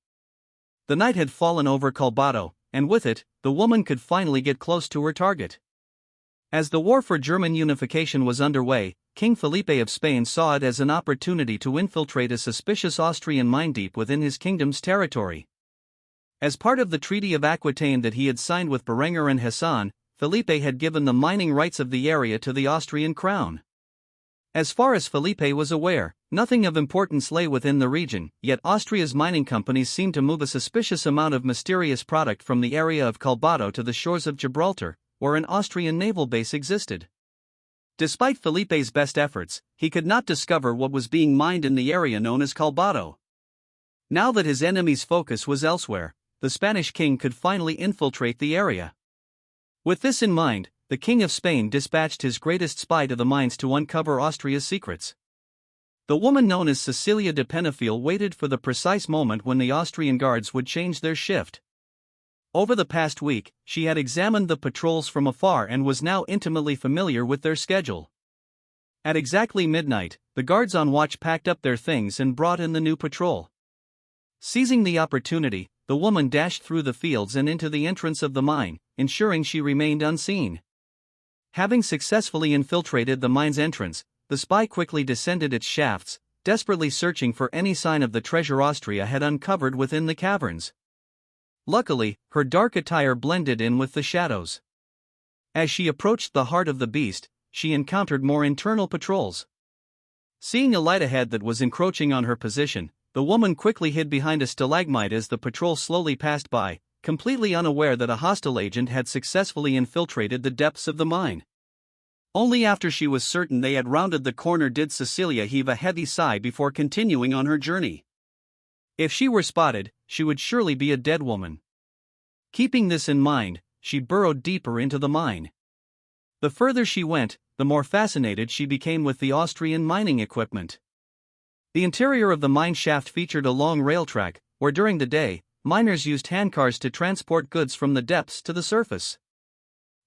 The night had fallen over Calbato, and with it, the woman could finally get close to her target. As the war for German unification was underway, King Felipe of Spain saw it as an opportunity to infiltrate a suspicious Austrian mine deep within his kingdom's territory. As part of the Treaty of Aquitaine that he had signed with Berenger and Hassan, Felipe had given the mining rights of the area to the Austrian crown. As far as Felipe was aware, nothing of importance lay within the region, yet Austria's mining companies seemed to move a suspicious amount of mysterious product from the area of Calbato to the shores of Gibraltar, where an Austrian naval base existed. Despite Felipe's best efforts, he could not discover what was being mined in the area known as Calbato. Now that his enemy's focus was elsewhere, the Spanish king could finally infiltrate the area. With this in mind, the King of Spain dispatched his greatest spy to the mines to uncover Austria's secrets. The woman known as Cecilia de Penafiel waited for the precise moment when the Austrian guards would change their shift. Over the past week, she had examined the patrols from afar and was now intimately familiar with their schedule. At exactly midnight, the guards on watch packed up their things and brought in the new patrol. Seizing the opportunity, the woman dashed through the fields and into the entrance of the mine, ensuring she remained unseen. Having successfully infiltrated the mine's entrance, the spy quickly descended its shafts, desperately searching for any sign of the treasure Austria had uncovered within the caverns. Luckily, her dark attire blended in with the shadows. As she approached the heart of the beast, she encountered more internal patrols. Seeing a light ahead that was encroaching on her position, the woman quickly hid behind a stalagmite as the patrol slowly passed by, completely unaware that a hostile agent had successfully infiltrated the depths of the mine. Only after she was certain they had rounded the corner did Cecilia heave a heavy sigh before continuing on her journey. If she were spotted, she would surely be a dead woman. Keeping this in mind, she burrowed deeper into the mine. The further she went, the more fascinated she became with the Austrian mining equipment. The interior of the mine shaft featured a long rail track, where during the day, miners used handcars to transport goods from the depths to the surface.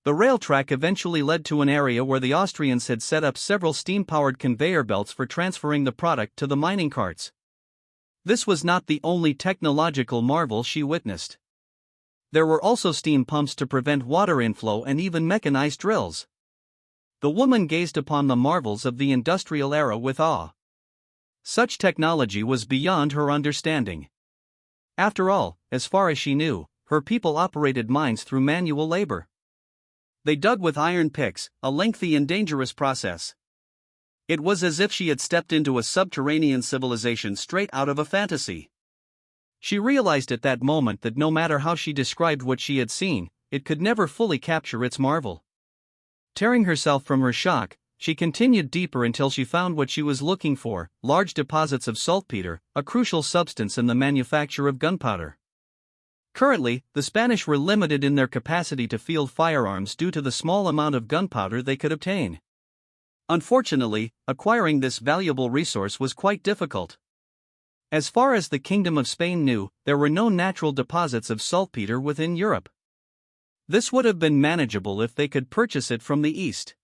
The rail track eventually led to an area where the Austrians had set up several steam-powered conveyor belts for transferring the product to the mining carts. This was not the only technological marvel she witnessed. There were also steam pumps to prevent water inflow and even mechanized drills. The woman gazed upon the marvels of the industrial era with awe. Such technology was beyond her understanding. After all, as far as she knew, her people operated mines through manual labor. They dug with iron picks, a lengthy and dangerous process. It was as if she had stepped into a subterranean civilization straight out of a fantasy. She realized at that moment that no matter how she described what she had seen, it could never fully capture its marvel. Tearing herself from her shock, she continued deeper until she found what she was looking for: large deposits of saltpeter, a crucial substance in the manufacture of gunpowder. Currently, the Spanish were limited in their capacity to field firearms due to the small amount of gunpowder they could obtain. Unfortunately, acquiring this valuable resource was quite difficult. As far as the Kingdom of Spain knew, there were no natural deposits of saltpeter within Europe. This would have been manageable if they could purchase it from the east.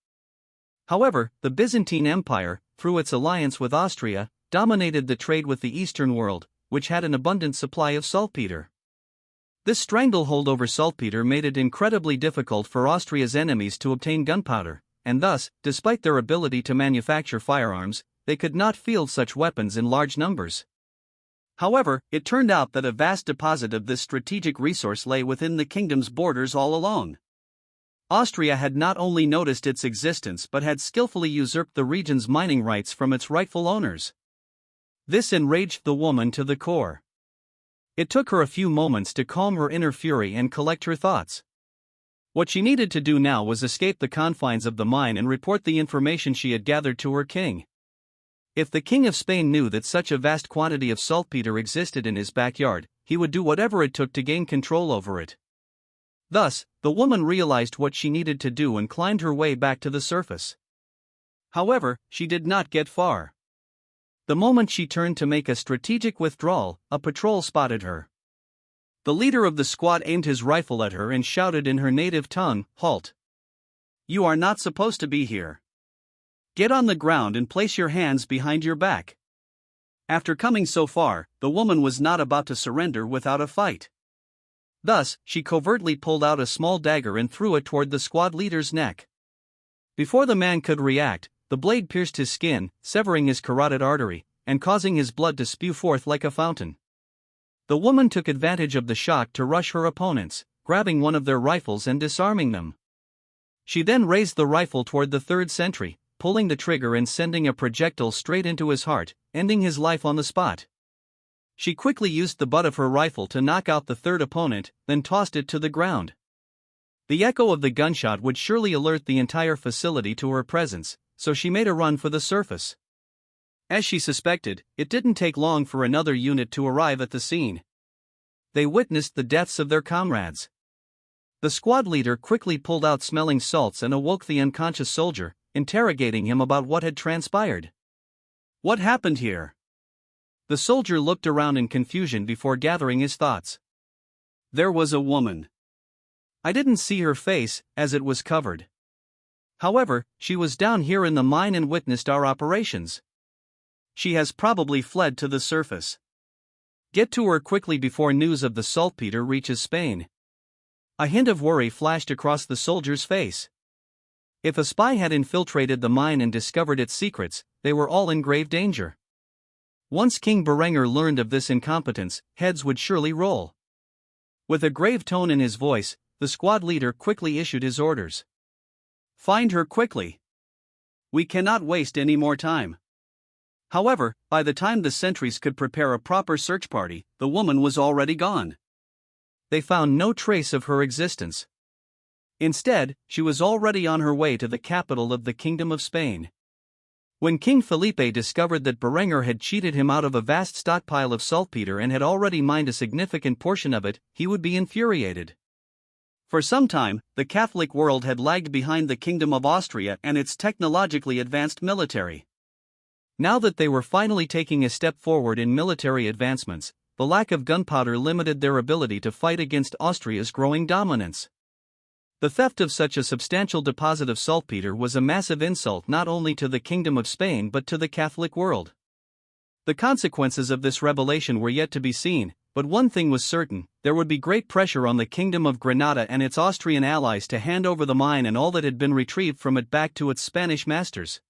However, the Byzantine Empire, through its alliance with Austria, dominated the trade with the Eastern world, which had an abundant supply of saltpeter. This stranglehold over saltpeter made it incredibly difficult for Austria's enemies to obtain gunpowder, and thus, despite their ability to manufacture firearms, they could not field such weapons in large numbers. However, it turned out that a vast deposit of this strategic resource lay within the kingdom's borders all along. Austria had not only noticed its existence but had skillfully usurped the region's mining rights from its rightful owners. This enraged the woman to the core. It took her a few moments to calm her inner fury and collect her thoughts. What she needed to do now was escape the confines of the mine and report the information she had gathered to her king. If the King of Spain knew that such a vast quantity of saltpeter existed in his backyard, he would do whatever it took to gain control over it. Thus, the woman realized what she needed to do and climbed her way back to the surface. However, she did not get far. The moment she turned to make a strategic withdrawal, a patrol spotted her. The leader of the squad aimed his rifle at her and shouted in her native tongue, "Halt! You are not supposed to be here. Get on the ground and place your hands behind your back." After coming so far, the woman was not about to surrender without a fight. Thus, she covertly pulled out a small dagger and threw it toward the squad leader's neck. Before the man could react, the blade pierced his skin, severing his carotid artery, and causing his blood to spew forth like a fountain. The woman took advantage of the shock to rush her opponents, grabbing one of their rifles and disarming them. She then raised the rifle toward the third sentry, pulling the trigger and sending a projectile straight into his heart, ending his life on the spot. She quickly used the butt of her rifle to knock out the third opponent, then tossed it to the ground. The echo of the gunshot would surely alert the entire facility to her presence, so she made a run for the surface. As she suspected, it didn't take long for another unit to arrive at the scene. They witnessed the deaths of their comrades. The squad leader quickly pulled out smelling salts and awoke the unconscious soldier, interrogating him about what had transpired. "What happened here?" The soldier looked around in confusion before gathering his thoughts. "There was a woman. I didn't see her face, as it was covered. However, she was down here in the mine and witnessed our operations. She has probably fled to the surface. Get to her quickly before news of the saltpeter reaches Spain." A hint of worry flashed across the soldier's face. If a spy had infiltrated the mine and discovered its secrets, they were all in grave danger. Once King Berenger learned of this incompetence, heads would surely roll. With a grave tone in his voice, the squad leader quickly issued his orders. Find her quickly. We cannot waste any more time. However, by the time the sentries could prepare a proper search party, the woman was already gone. They found no trace of her existence. Instead, she was already on her way to the capital of the Kingdom of Spain. When King Felipe discovered that Berenger had cheated him out of a vast stockpile of saltpeter and had already mined a significant portion of it, he would be infuriated. For some time, the Catholic world had lagged behind the Kingdom of Austria and its technologically advanced military. Now that they were finally taking a step forward in military advancements, the lack of gunpowder limited their ability to fight against Austria's growing dominance. The theft of such a substantial deposit of saltpeter was a massive insult not only to the Kingdom of Spain but to the Catholic world. The consequences of this revelation were yet to be seen, but one thing was certain: there would be great pressure on the Kingdom of Granada and its Austrian allies to hand over the mine and all that had been retrieved from it back to its Spanish masters.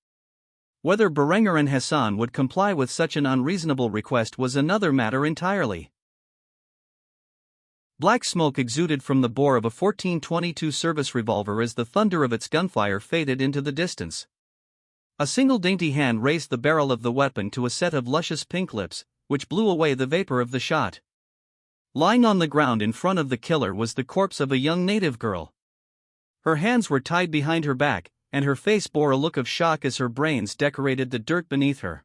Whether Berenger and Hassan would comply with such an unreasonable request was another matter entirely. Black smoke exuded from the bore of a 1422 service revolver as the thunder of its gunfire faded into the distance. A single dainty hand raised the barrel of the weapon to a set of luscious pink lips, which blew away the vapor of the shot. Lying on the ground in front of the killer was the corpse of a young native girl. Her hands were tied behind her back, and her face bore a look of shock as her brains decorated the dirt beneath her.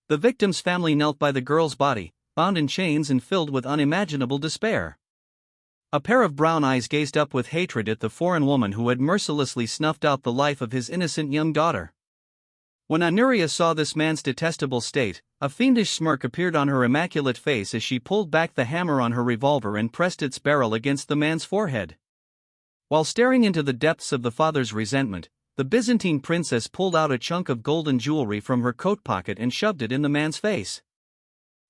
The victim's family knelt by the girl's body, bound in chains and filled with unimaginable despair. A pair of brown eyes gazed up with hatred at the foreign woman who had mercilessly snuffed out the life of his innocent young daughter. When Anuria saw this man's detestable state, a fiendish smirk appeared on her immaculate face as she pulled back the hammer on her revolver and pressed its barrel against the man's forehead. While staring into the depths of the father's resentment, the Byzantine princess pulled out a chunk of golden jewelry from her coat pocket and shoved it in the man's face.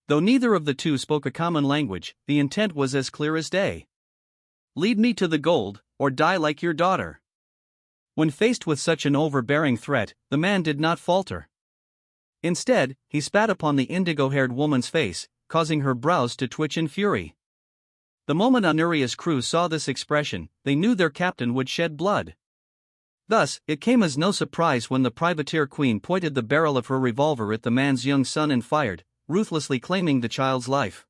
Though neither of the two spoke a common language, the intent was as clear as day. Lead me to the gold, or die like your daughter. When faced with such an overbearing threat, the man did not falter. Instead, he spat upon the indigo-haired woman's face, causing her brows to twitch in fury. The moment Anuria's crew saw this expression, they knew their captain would shed blood. Thus, it came as no surprise when the privateer queen pointed the barrel of her revolver at the man's young son and fired, ruthlessly claiming the child's life.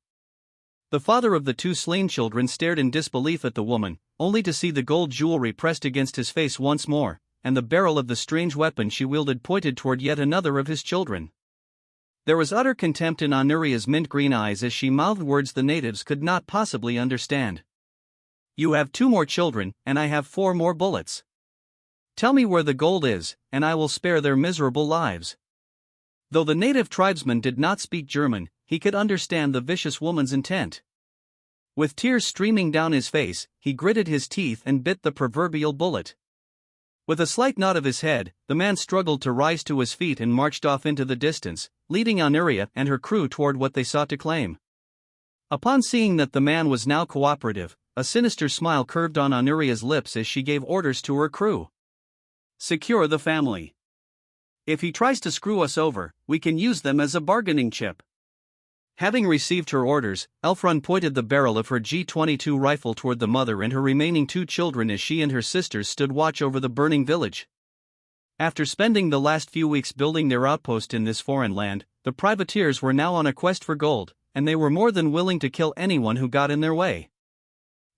The father of the two slain children stared in disbelief at the woman, only to see the gold jewelry pressed against his face once more, and the barrel of the strange weapon she wielded pointed toward yet another of his children. There was utter contempt in Anuria's mint-green eyes as she mouthed words the natives could not possibly understand. You have 2 more children, and I have 4 more bullets. Tell me where the gold is, and I will spare their miserable lives. Though the native tribesman did not speak German, he could understand the vicious woman's intent. With tears streaming down his face, he gritted his teeth and bit the proverbial bullet. With a slight nod of his head, the man struggled to rise to his feet and marched off into the distance, leading Anuria and her crew toward what they sought to claim. Upon seeing that the man was now cooperative, a sinister smile curved on Anuria's lips as she gave orders to her crew. Secure the family. If he tries to screw us over, we can use them as a bargaining chip. Having received her orders, Elfrun pointed the barrel of her G-22 rifle toward the mother and her remaining 2 children as she and her sisters stood watch over the burning village. After spending the last few weeks building their outpost in this foreign land, the privateers were now on a quest for gold, and they were more than willing to kill anyone who got in their way.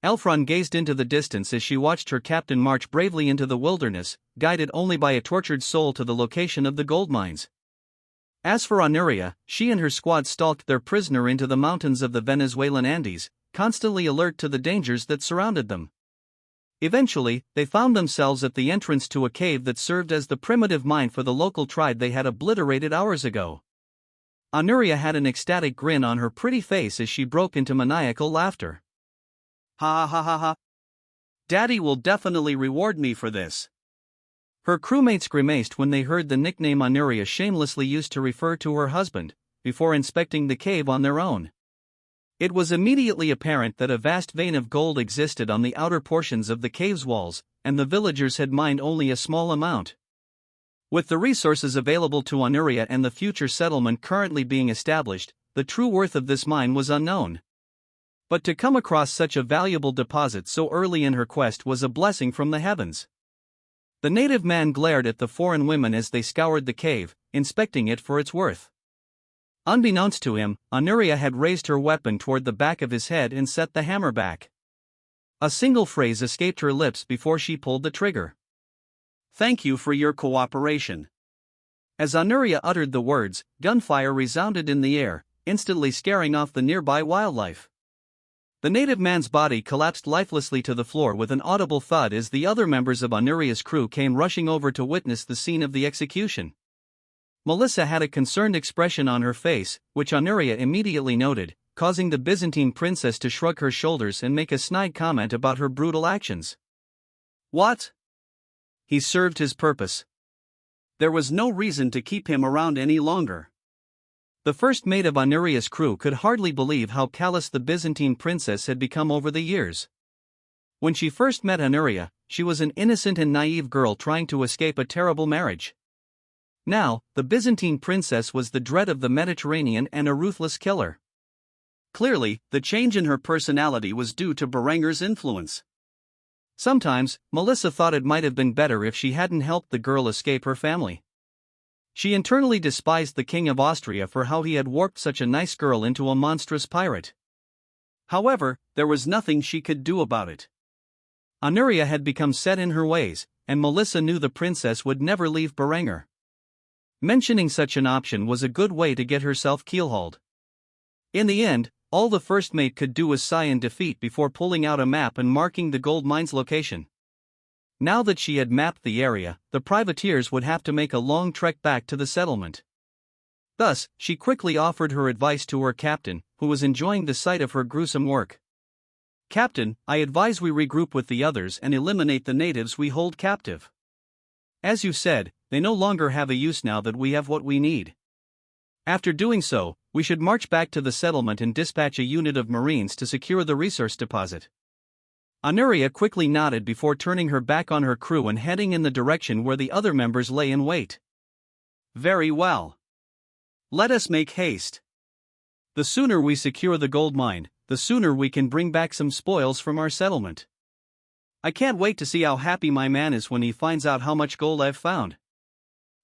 Elfrun gazed into the distance as she watched her captain march bravely into the wilderness, guided only by a tortured soul to the location of the gold mines. As for Anuria, she and her squad stalked their prisoner into the mountains of the Venezuelan Andes, constantly alert to the dangers that surrounded them. Eventually, they found themselves at the entrance to a cave that served as the primitive mine for the local tribe they had obliterated hours ago. Anuria had an ecstatic grin on her pretty face as she broke into maniacal laughter. Ha ha ha ha. Daddy will definitely reward me for this. Her crewmates grimaced when they heard the nickname Anuria shamelessly used to refer to her husband, before inspecting the cave on their own. It was immediately apparent that a vast vein of gold existed on the outer portions of the cave's walls, and the villagers had mined only a small amount. With the resources available to Honoria and the future settlement currently being established, the true worth of this mine was unknown. But to come across such a valuable deposit so early in her quest was a blessing from the heavens. The native man glared at the foreign women as they scoured the cave, inspecting it for its worth. Unbeknownst to him, Honoria had raised her weapon toward the back of his head and set the hammer back. A single phrase escaped her lips before she pulled the trigger. "Thank you for your cooperation." As Honoria uttered the words, gunfire resounded in the air, instantly scaring off the nearby wildlife. The native man's body collapsed lifelessly to the floor with an audible thud as the other members of Honoria's crew came rushing over to witness the scene of the execution. Melissa had a concerned expression on her face, which Honoria immediately noted, causing the Byzantine princess to shrug her shoulders and make a snide comment about her brutal actions. "What? He served his purpose. There was no reason to keep him around any longer." The first mate of Honoria's crew could hardly believe how callous the Byzantine princess had become over the years. When she first met Honoria, she was an innocent and naive girl trying to escape a terrible marriage. Now, the Byzantine princess was the dread of the Mediterranean and a ruthless killer. Clearly, the change in her personality was due to Berenger's influence. Sometimes, Melissa thought it might have been better if she hadn't helped the girl escape her family. She internally despised the King of Austria for how he had warped such a nice girl into a monstrous pirate. However, there was nothing she could do about it. Honoria had become set in her ways, and Melissa knew the princess would never leave Berenger. Mentioning such an option was a good way to get herself keelhauled. In the end, all the first mate could do was sigh in defeat before pulling out a map and marking the gold mine's location. Now that she had mapped the area, the privateers would have to make a long trek back to the settlement. Thus, she quickly offered her advice to her captain, who was enjoying the sight of her gruesome work. "Captain, I advise we regroup with the others and eliminate the natives we hold captive. As you said, they no longer have a use now that we have what we need. After doing so, we should march back to the settlement and dispatch a unit of Marines to secure the resource deposit." Honoria quickly nodded before turning her back on her crew and heading in the direction where the other members lay in wait. "Very well. Let us make haste. The sooner we secure the gold mine, the sooner we can bring back some spoils from our settlement. I can't wait to see how happy my man is when he finds out how much gold I've found."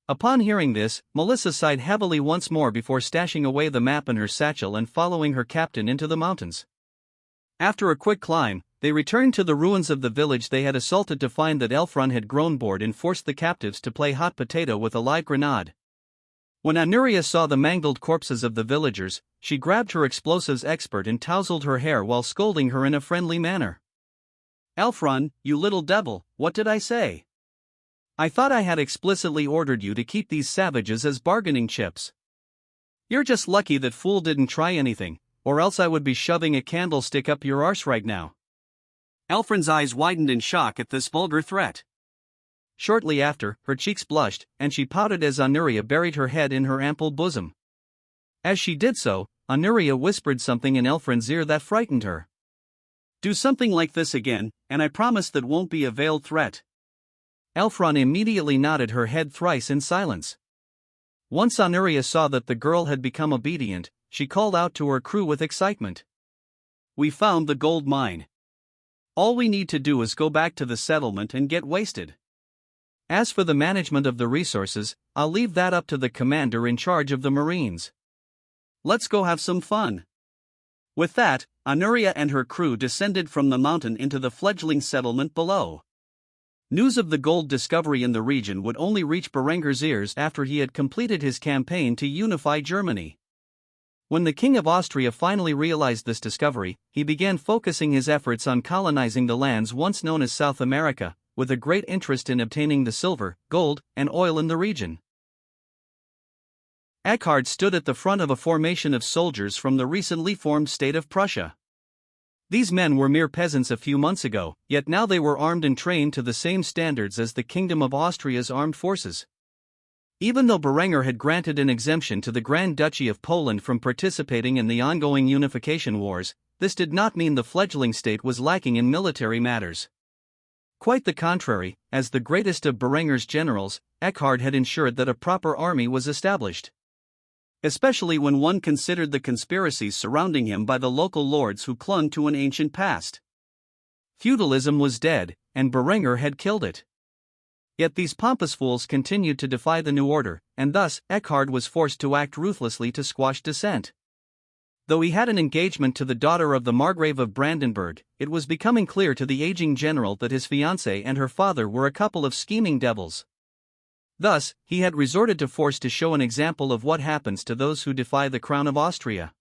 Upon hearing this, Melissa sighed heavily once more before stashing away the map in her satchel and following her captain into the mountains. After a quick climb, they returned to the ruins of the village they had assaulted to find that Elfrun had grown bored and forced the captives to play hot potato with a live grenade. When Honoria saw the mangled corpses of the villagers, she grabbed her explosives expert and tousled her hair while scolding her in a friendly manner. "Elfrun, you little devil, what did I say? I thought I had explicitly ordered you to keep these savages as bargaining chips. You're just lucky that fool didn't try anything, or else I would be shoving a candlestick up your arse right now." Elfrun's eyes widened in shock at this vulgar threat. Shortly after, her cheeks blushed, and she pouted as Honoria buried her head in her ample bosom. As she did so, Honoria whispered something in Elfrun's ear that frightened her. "Do something like this again, and I promise that won't be a veiled threat." Elfrun immediately nodded her head thrice in silence. Once Honoria saw that the girl had become obedient, she called out to her crew with excitement. "We found the gold mine. All we need to do is go back to the settlement and get wasted. As for the management of the resources, I'll leave that up to the commander in charge of the Marines. Let's go have some fun." With that, Honoria and her crew descended from the mountain into the fledgling settlement below. News of the gold discovery in the region would only reach Berenger's ears after he had completed his campaign to unify Germany. When the King of Austria finally realized this discovery, he began focusing his efforts on colonizing the lands once known as South America, with a great interest in obtaining the silver, gold, and oil in the region. Eckhard stood at the front of a formation of soldiers from the recently formed state of Prussia. These men were mere peasants a few months ago, yet now they were armed and trained to the same standards as the Kingdom of Austria's armed forces. Even though Berenger had granted an exemption to the Grand Duchy of Poland from participating in the ongoing unification wars, this did not mean the fledgling state was lacking in military matters. Quite the contrary, as the greatest of Berenger's generals, Eckhard had ensured that a proper army was established. Especially when one considered the conspiracies surrounding him by the local lords who clung to an ancient past. Feudalism was dead, and Berenger had killed it. Yet these pompous fools continued to defy the new order, and thus Eckhard was forced to act ruthlessly to squash dissent. Though he had an engagement to the daughter of the Margrave of Brandenburg, it was becoming clear to the aging general that his fiancée and her father were a couple of scheming devils. Thus, he had resorted to force to show an example of what happens to those who defy the crown of Austria.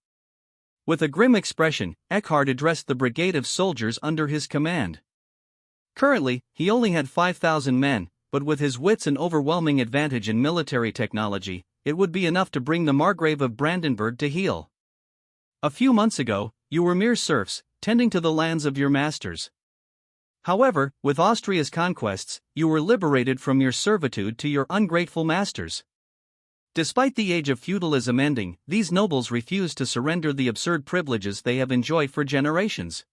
With a grim expression, Eckhard addressed the brigade of soldiers under his command. Currently, he only had 5,000 men, but with his wits and overwhelming advantage in military technology, it would be enough to bring the Margrave of Brandenburg to heel. A few months ago, you were mere serfs, tending to the lands of your masters. However, with Austria's conquests, you were liberated from your servitude to your ungrateful masters. Despite the age of feudalism ending, these nobles refused to surrender the absurd privileges they have enjoyed for generations.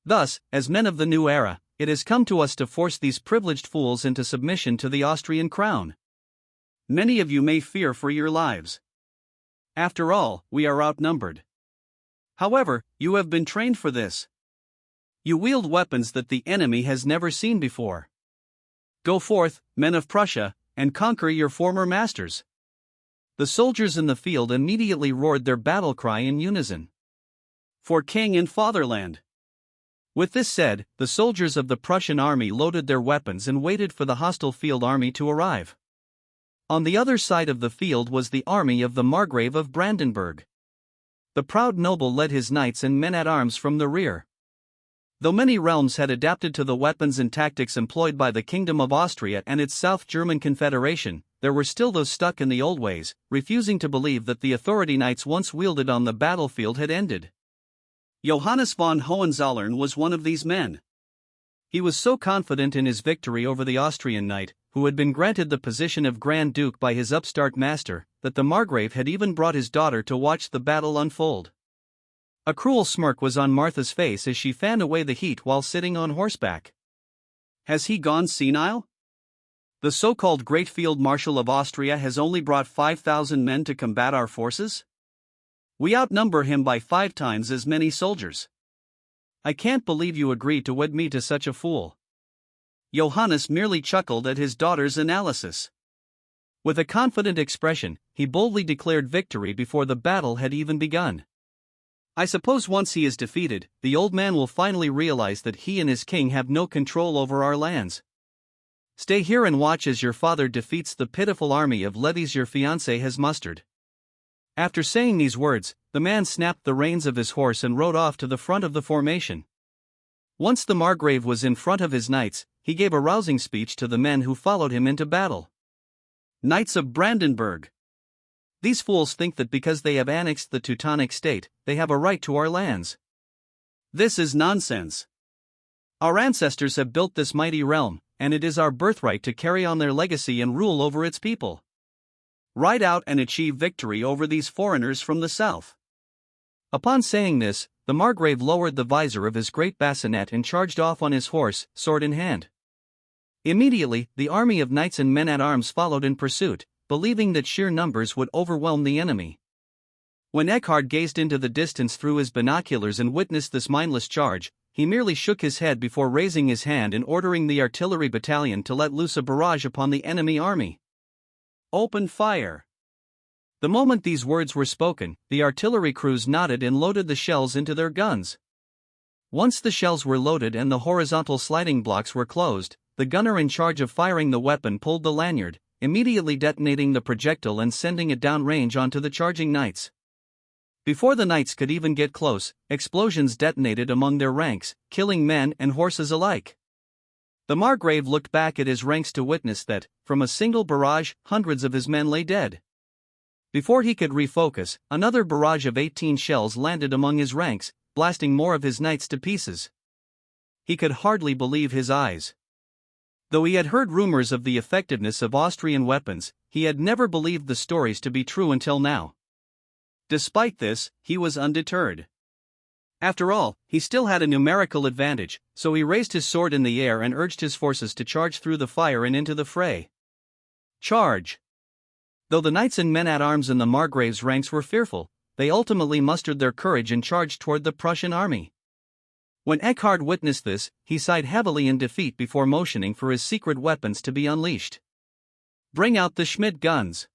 Thus, as men of the new era, it has come to us to force these privileged fools into submission to the Austrian crown. Many of you may fear for your lives. After all, we are outnumbered. However, you have been trained for this. You wield weapons that the enemy has never seen before. Go forth, men of Prussia, and conquer your former masters. The soldiers in the field immediately roared their battle cry in unison. For king and fatherland. With this said, the soldiers of the Prussian army loaded their weapons and waited for the hostile field army to arrive. On the other side of the field was the army of the Margrave of Brandenburg. The proud noble led his knights and men-at-arms from the rear. Though many realms had adapted to the weapons and tactics employed by the Kingdom of Austria and its South German Confederation, there were still those stuck in the old ways, refusing to believe that the authority knights once wielded on the battlefield had ended. Johannes von Hohenzollern was one of these men. He was so confident in his victory over the Austrian knight, who had been granted the position of Grand Duke by his upstart master, that the Margrave had even brought his daughter to watch the battle unfold. A cruel smirk was on Martha's face as she fanned away the heat while sitting on horseback. Has he gone senile? The so-called Great Field Marshal of Austria has only brought 5,000 men to combat our forces? We outnumber him by 5 times as many soldiers. I can't believe you agreed to wed me to such a fool. Johannes merely chuckled at his daughter's analysis. With a confident expression, he boldly declared victory before the battle had even begun. I suppose once he is defeated, the old man will finally realize that he and his king have no control over our lands. Stay here and watch as your father defeats the pitiful army of levies your fiancé has mustered. After saying these words, the man snapped the reins of his horse and rode off to the front of the formation. Once the Margrave was in front of his knights, he gave a rousing speech to the men who followed him into battle. Knights of Brandenburg! These fools think that because they have annexed the Teutonic state, they have a right to our lands. This is nonsense. Our ancestors have built this mighty realm, and it is our birthright to carry on their legacy and rule over its people. Ride out and achieve victory over these foreigners from the south. Upon saying this, the Margrave lowered the visor of his great bassinet and charged off on his horse, sword in hand. Immediately, the army of knights and men-at-arms followed in pursuit, believing that sheer numbers would overwhelm the enemy. When Eckhard gazed into the distance through his binoculars and witnessed this mindless charge, he merely shook his head before raising his hand and ordering the artillery battalion to let loose a barrage upon the enemy army. Open fire! The moment these words were spoken, the artillery crews nodded and loaded the shells into their guns. Once the shells were loaded and the horizontal sliding blocks were closed, the gunner in charge of firing the weapon pulled the lanyard, immediately detonating the projectile and sending it downrange onto the charging knights. Before the knights could even get close, explosions detonated among their ranks, killing men and horses alike. The Margrave looked back at his ranks to witness that, from a single barrage, hundreds of his men lay dead. Before he could refocus, another barrage of 18 shells landed among his ranks, blasting more of his knights to pieces. He could hardly believe his eyes. Though he had heard rumors of the effectiveness of Austrian weapons, he had never believed the stories to be true until now. Despite this, he was undeterred. After all, he still had a numerical advantage, so he raised his sword in the air and urged his forces to charge through the fire and into the fray. Charge! Though the knights and men-at-arms in the Margrave's ranks were fearful, they ultimately mustered their courage and charged toward the Prussian army. When Eckhard witnessed this, he sighed heavily in defeat before motioning for his secret weapons to be unleashed. "Bring out the Schmidt guns."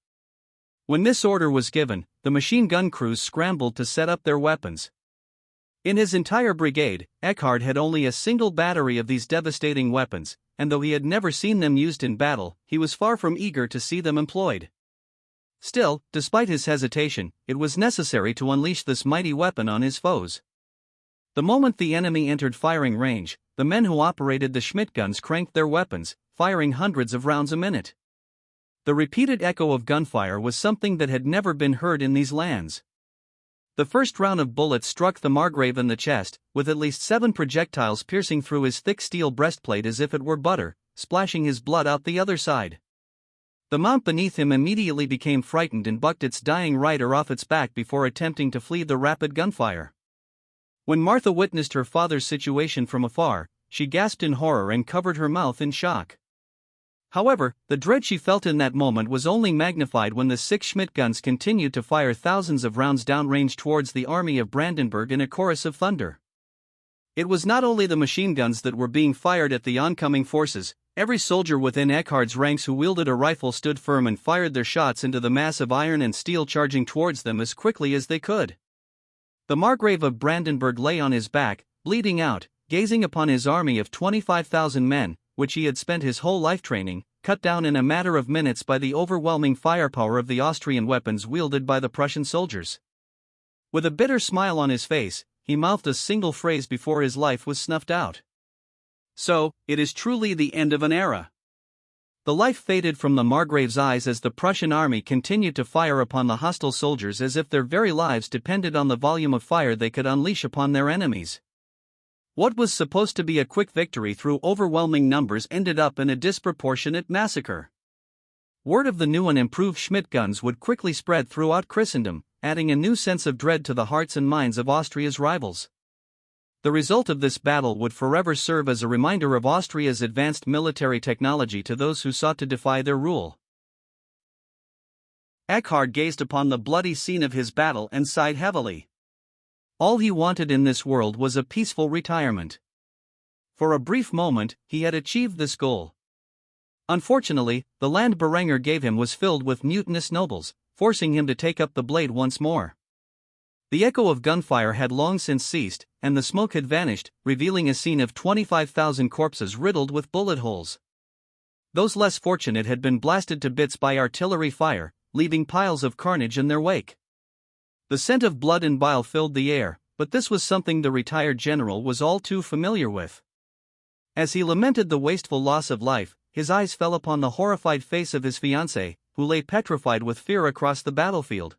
When this order was given, the machine gun crews scrambled to set up their weapons. In his entire brigade, Eckhard had only a single battery of these devastating weapons, and though he had never seen them used in battle, he was far from eager to see them employed. Still, despite his hesitation, it was necessary to unleash this mighty weapon on his foes. The moment the enemy entered firing range, the men who operated the Schmidt guns cranked their weapons, firing hundreds of rounds a minute. The repeated echo of gunfire was something that had never been heard in these lands. The first round of bullets struck the Margrave in the chest, with at least 7 projectiles piercing through his thick steel breastplate as if it were butter, splashing his blood out the other side. The mount beneath him immediately became frightened and bucked its dying rider off its back before attempting to flee the rapid gunfire. When Martha witnessed her father's situation from afar, she gasped in horror and covered her mouth in shock. However, the dread she felt in that moment was only magnified when the 6 Schmidt guns continued to fire thousands of rounds downrange towards the army of Brandenburg in a chorus of thunder. It was not only the machine guns that were being fired at the oncoming forces. Every soldier within Eckhard's ranks who wielded a rifle stood firm and fired their shots into the mass of iron and steel charging towards them as quickly as they could. The Margrave of Brandenburg lay on his back, bleeding out, gazing upon his army of 25,000 men, which he had spent his whole life training, cut down in a matter of minutes by the overwhelming firepower of the Austrian weapons wielded by the Prussian soldiers. With a bitter smile on his face, he mouthed a single phrase before his life was snuffed out. So, it is truly the end of an era. The life faded from the Margrave's eyes as the Prussian army continued to fire upon the hostile soldiers as if their very lives depended on the volume of fire they could unleash upon their enemies. What was supposed to be a quick victory through overwhelming numbers ended up in a disproportionate massacre. Word of the new and improved Schmidt guns would quickly spread throughout Christendom, adding a new sense of dread to the hearts and minds of Austria's rivals. The result of this battle would forever serve as a reminder of Austria's advanced military technology to those who sought to defy their rule. Eckhard gazed upon the bloody scene of his battle and sighed heavily. All he wanted in this world was a peaceful retirement. For a brief moment, he had achieved this goal. Unfortunately, the land Berenger gave him was filled with mutinous nobles, forcing him to take up the blade once more. The echo of gunfire had long since ceased, and the smoke had vanished, revealing a scene of 25,000 corpses riddled with bullet holes. Those less fortunate had been blasted to bits by artillery fire, leaving piles of carnage in their wake. The scent of blood and bile filled the air, but this was something the retired general was all too familiar with. As he lamented the wasteful loss of life, his eyes fell upon the horrified face of his fiancée, who lay petrified with fear across the battlefield.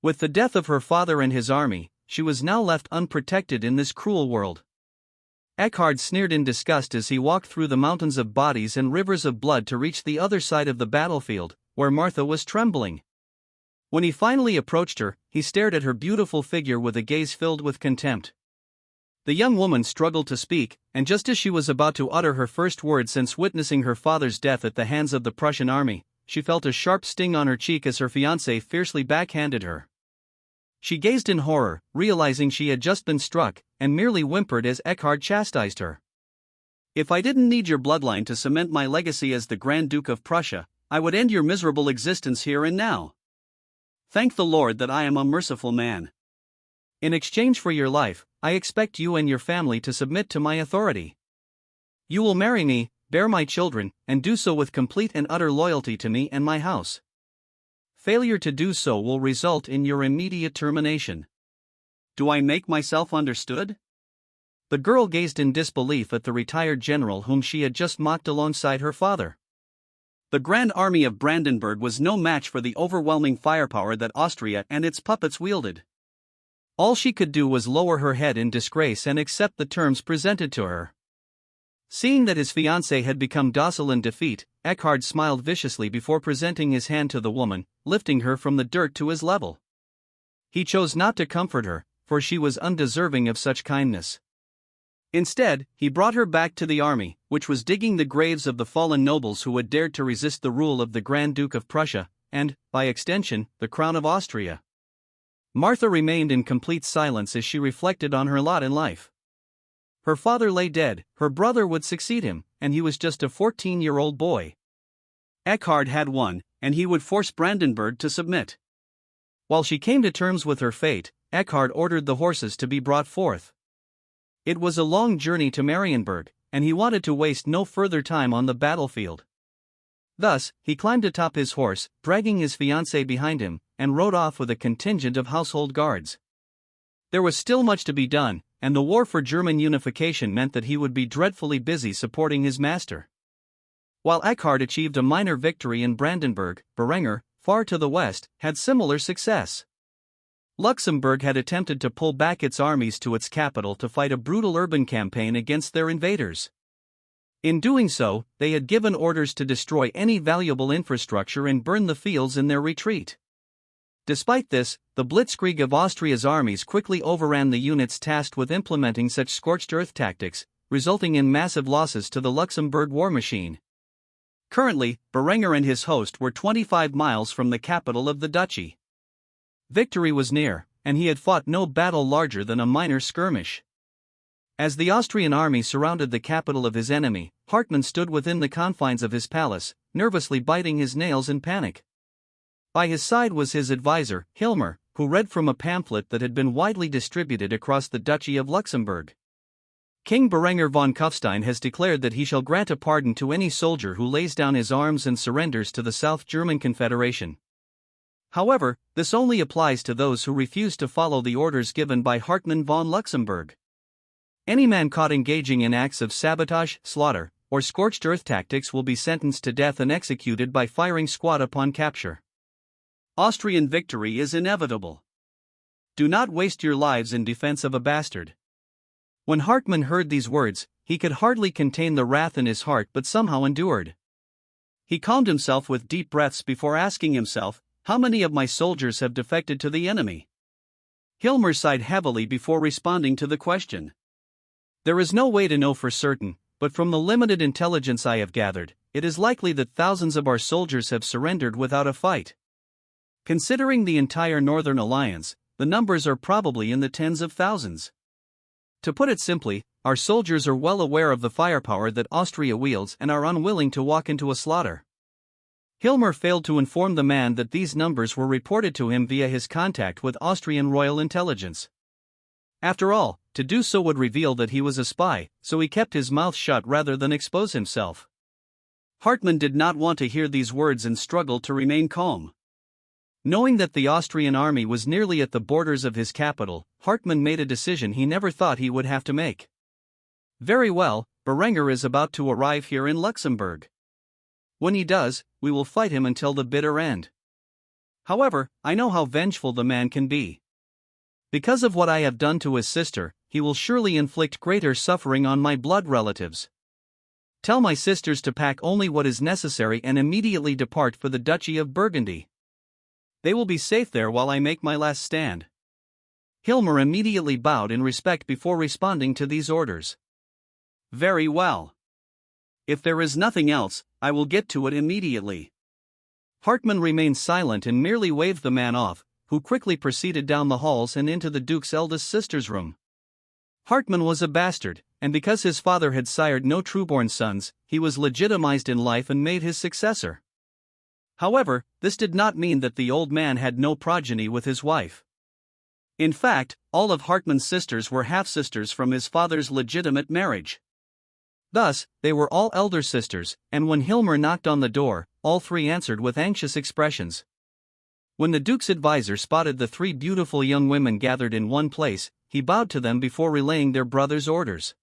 With the death of her father and his army, she was now left unprotected in this cruel world. Eckhard sneered in disgust as he walked through the mountains of bodies and rivers of blood to reach the other side of the battlefield, where Martha was trembling. When he finally approached her, he stared at her beautiful figure with a gaze filled with contempt. The young woman struggled to speak, and just as she was about to utter her first word since witnessing her father's death at the hands of the Prussian army, she felt a sharp sting on her cheek as her fiancé fiercely backhanded her. She gazed in horror, realizing she had just been struck, and merely whimpered as Eckhard chastised her. "If I didn't need your bloodline to cement my legacy as the Grand Duke of Prussia, I would end your miserable existence here and now. Thank the Lord that I am a merciful man. In exchange for your life, I expect you and your family to submit to my authority. You will marry me, bear my children, and do so with complete and utter loyalty to me and my house. Failure to do so will result in your immediate termination. Do I make myself understood?" The girl gazed in disbelief at the retired general whom she had just mocked alongside her father. The Grand Army of Brandenburg was no match for the overwhelming firepower that Austria and its puppets wielded. All she could do was lower her head in disgrace and accept the terms presented to her. Seeing that his fiancée had become docile in defeat, Eckhard smiled viciously before presenting his hand to the woman, lifting her from the dirt to his level. He chose not to comfort her, for she was undeserving of such kindness. Instead, he brought her back to the army, which was digging the graves of the fallen nobles who had dared to resist the rule of the Grand Duke of Prussia, and, by extension, the crown of Austria. Martha remained in complete silence as she reflected on her lot in life. Her father lay dead, her brother would succeed him, and he was just a 14-year-old boy. Eckhard had won, and he would force Brandenburg to submit. While she came to terms with her fate, Eckhard ordered the horses to be brought forth. It was a long journey to Marienburg, and he wanted to waste no further time on the battlefield. Thus, he climbed atop his horse, dragging his fiancée behind him, and rode off with a contingent of household guards. There was still much to be done, and the war for German unification meant that he would be dreadfully busy supporting his master. While Eckhard achieved a minor victory in Brandenburg, Berenger, far to the west, had similar success. Luxembourg had attempted to pull back its armies to its capital to fight a brutal urban campaign against their invaders. In doing so, they had given orders to destroy any valuable infrastructure and burn the fields in their retreat. Despite this, the blitzkrieg of Austria's armies quickly overran the units tasked with implementing such scorched earth tactics, resulting in massive losses to the Luxembourg war machine. Currently, Berenger and his host were 25 miles from the capital of the duchy. Victory was near, and he had fought no battle larger than a minor skirmish. As the Austrian army surrounded the capital of his enemy, Hartmann stood within the confines of his palace, nervously biting his nails in panic. By his side was his advisor, Hilmer, who read from a pamphlet that had been widely distributed across the Duchy of Luxembourg. King Berenger von Kufstein has declared that he shall grant a pardon to any soldier who lays down his arms and surrenders to the South German Confederation. However, this only applies to those who refuse to follow the orders given by Hartmann von Luxembourg. Any man caught engaging in acts of sabotage, slaughter, or scorched earth tactics will be sentenced to death and executed by firing squad upon capture. Austrian victory is inevitable. Do not waste your lives in defense of a bastard. When Hartmann heard these words, he could hardly contain the wrath in his heart but somehow endured. He calmed himself with deep breaths before asking himself, "How many of my soldiers have defected to the enemy?" Hilmer sighed heavily before responding to the question. "There is no way to know for certain, but from the limited intelligence I have gathered, it is likely that thousands of our soldiers have surrendered without a fight. Considering the entire Northern Alliance, the numbers are probably in the tens of thousands. To put it simply, our soldiers are well aware of the firepower that Austria wields and are unwilling to walk into a slaughter." Hilmer failed to inform the man that these numbers were reported to him via his contact with Austrian royal intelligence. After all, to do so would reveal that he was a spy, so he kept his mouth shut rather than expose himself. Hartmann did not want to hear these words and struggled to remain calm. Knowing that the Austrian army was nearly at the borders of his capital, Hartmann made a decision he never thought he would have to make. "Very well, Berenger is about to arrive here in Luxembourg. When he does, we will fight him until the bitter end. However, I know how vengeful the man can be. Because of what I have done to his sister, he will surely inflict greater suffering on my blood relatives. Tell my sisters to pack only what is necessary and immediately depart for the Duchy of Burgundy. They will be safe there while I make my last stand." Hilmer immediately bowed in respect before responding to these orders. "Very well. If there is nothing else, I will get to it immediately." Hartmann remained silent and merely waved the man off, who quickly proceeded down the halls and into the Duke's eldest sister's room. Hartmann was a bastard, and because his father had sired no trueborn sons, he was legitimized in life and made his successor. However, this did not mean that the old man had no progeny with his wife. In fact, all of Hartmann's sisters were half-sisters from his father's legitimate marriage. Thus, they were all elder sisters, and when Hilmer knocked on the door, all three answered with anxious expressions. When the Duke's advisor spotted the three beautiful young women gathered in one place, he bowed to them before relaying their brother's orders.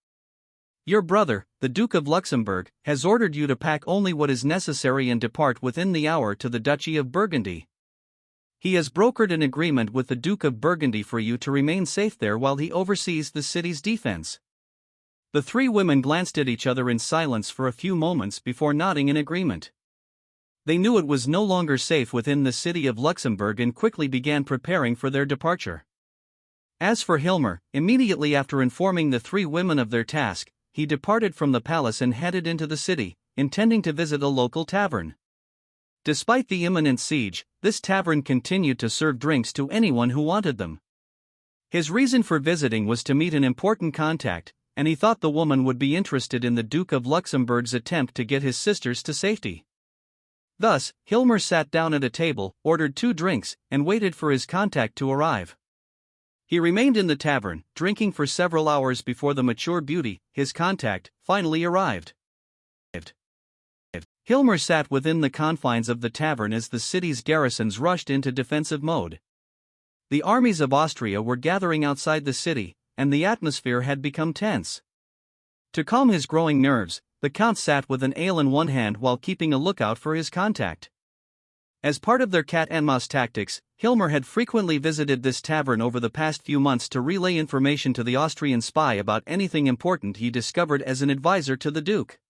"Your brother, the Duke of Luxembourg, has ordered you to pack only what is necessary and depart within the hour to the Duchy of Burgundy. He has brokered an agreement with the Duke of Burgundy for you to remain safe there while he oversees the city's defense." The three women glanced at each other in silence for a few moments before nodding in agreement. They knew it was no longer safe within the city of Luxembourg and quickly began preparing for their departure. As for Hilmer, immediately after informing the three women of their task, he departed from the palace and headed into the city, intending to visit a local tavern. Despite the imminent siege, this tavern continued to serve drinks to anyone who wanted them. His reason for visiting was to meet an important contact, and he thought the woman would be interested in the Duke of Luxembourg's attempt to get his sisters to safety. Thus, Hilmer sat down at a table, ordered 2 drinks, and waited for his contact to arrive. He remained in the tavern, drinking for several hours before the mature beauty, his contact, finally arrived. Hilmer sat within the confines of the tavern as the city's garrisons rushed into defensive mode. The armies of Austria were gathering outside the city, and the atmosphere had become tense. To calm his growing nerves, the Count sat with an ale in one hand while keeping a lookout for his contact. As part of their cat-and-mouse tactics, Hilmer had frequently visited this tavern over the past few months to relay information to the Austrian spy about anything important he discovered as an advisor to the Duke.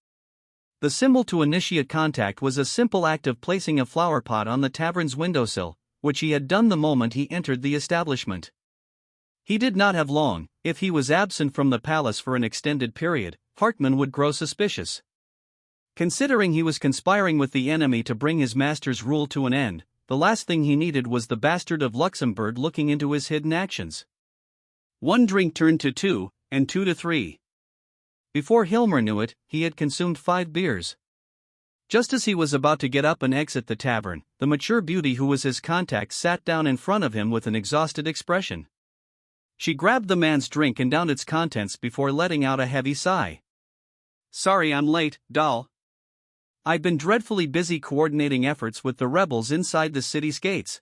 The symbol to initiate contact was a simple act of placing a flower pot on the tavern's windowsill, which he had done the moment he entered the establishment. He did not have long. If he was absent from the palace for an extended period, Hartmann would grow suspicious. Considering he was conspiring with the enemy to bring his master's rule to an end, the last thing he needed was the bastard of Luxembourg looking into his hidden actions. 1 drink turned to 2, and 2 to 3. Before Hilmer knew it, he had consumed 5 beers. Just as he was about to get up and exit the tavern, the mature beauty who was his contact sat down in front of him with an exhausted expression. She grabbed the man's drink and downed its contents before letting out a heavy sigh. "Sorry I'm late, doll. I've been dreadfully busy coordinating efforts with the rebels inside the city's gates.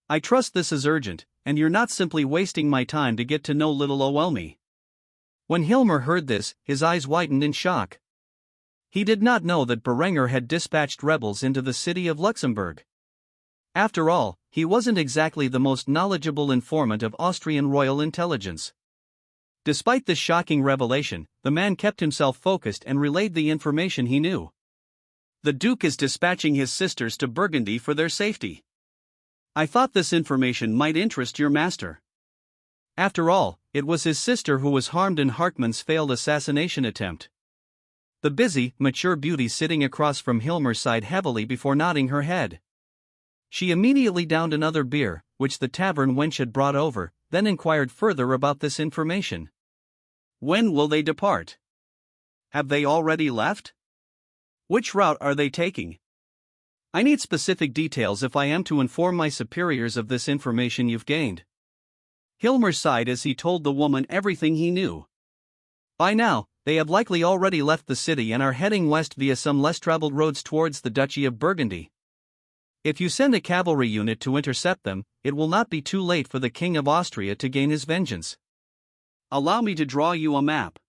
I trust this is urgent, and you're not simply wasting my time to get to know little Oelmi." When Hilmer heard this, his eyes widened in shock. He did not know that Berenger had dispatched rebels into the city of Luxembourg. After all, he wasn't exactly the most knowledgeable informant of Austrian royal intelligence. Despite this shocking revelation, the man kept himself focused and relayed the information he knew. "The Duke is dispatching his sisters to Burgundy for their safety. I thought this information might interest your master." After all, it was his sister who was harmed in Hartmann's failed assassination attempt. The busy, mature beauty sitting across from Hilmer sighed heavily before nodding her head. She immediately downed another beer, which the tavern wench had brought over, then inquired further about this information. "When will they depart? Have they already left? Which route are they taking? I need specific details if I am to inform my superiors of this information you've gained." Hilmer sighed as he told the woman everything he knew. "By now, they have likely already left the city and are heading west via some less traveled roads towards the Duchy of Burgundy. If you send a cavalry unit to intercept them, it will not be too late for the King of Austria to gain his vengeance. Allow me to draw you a map."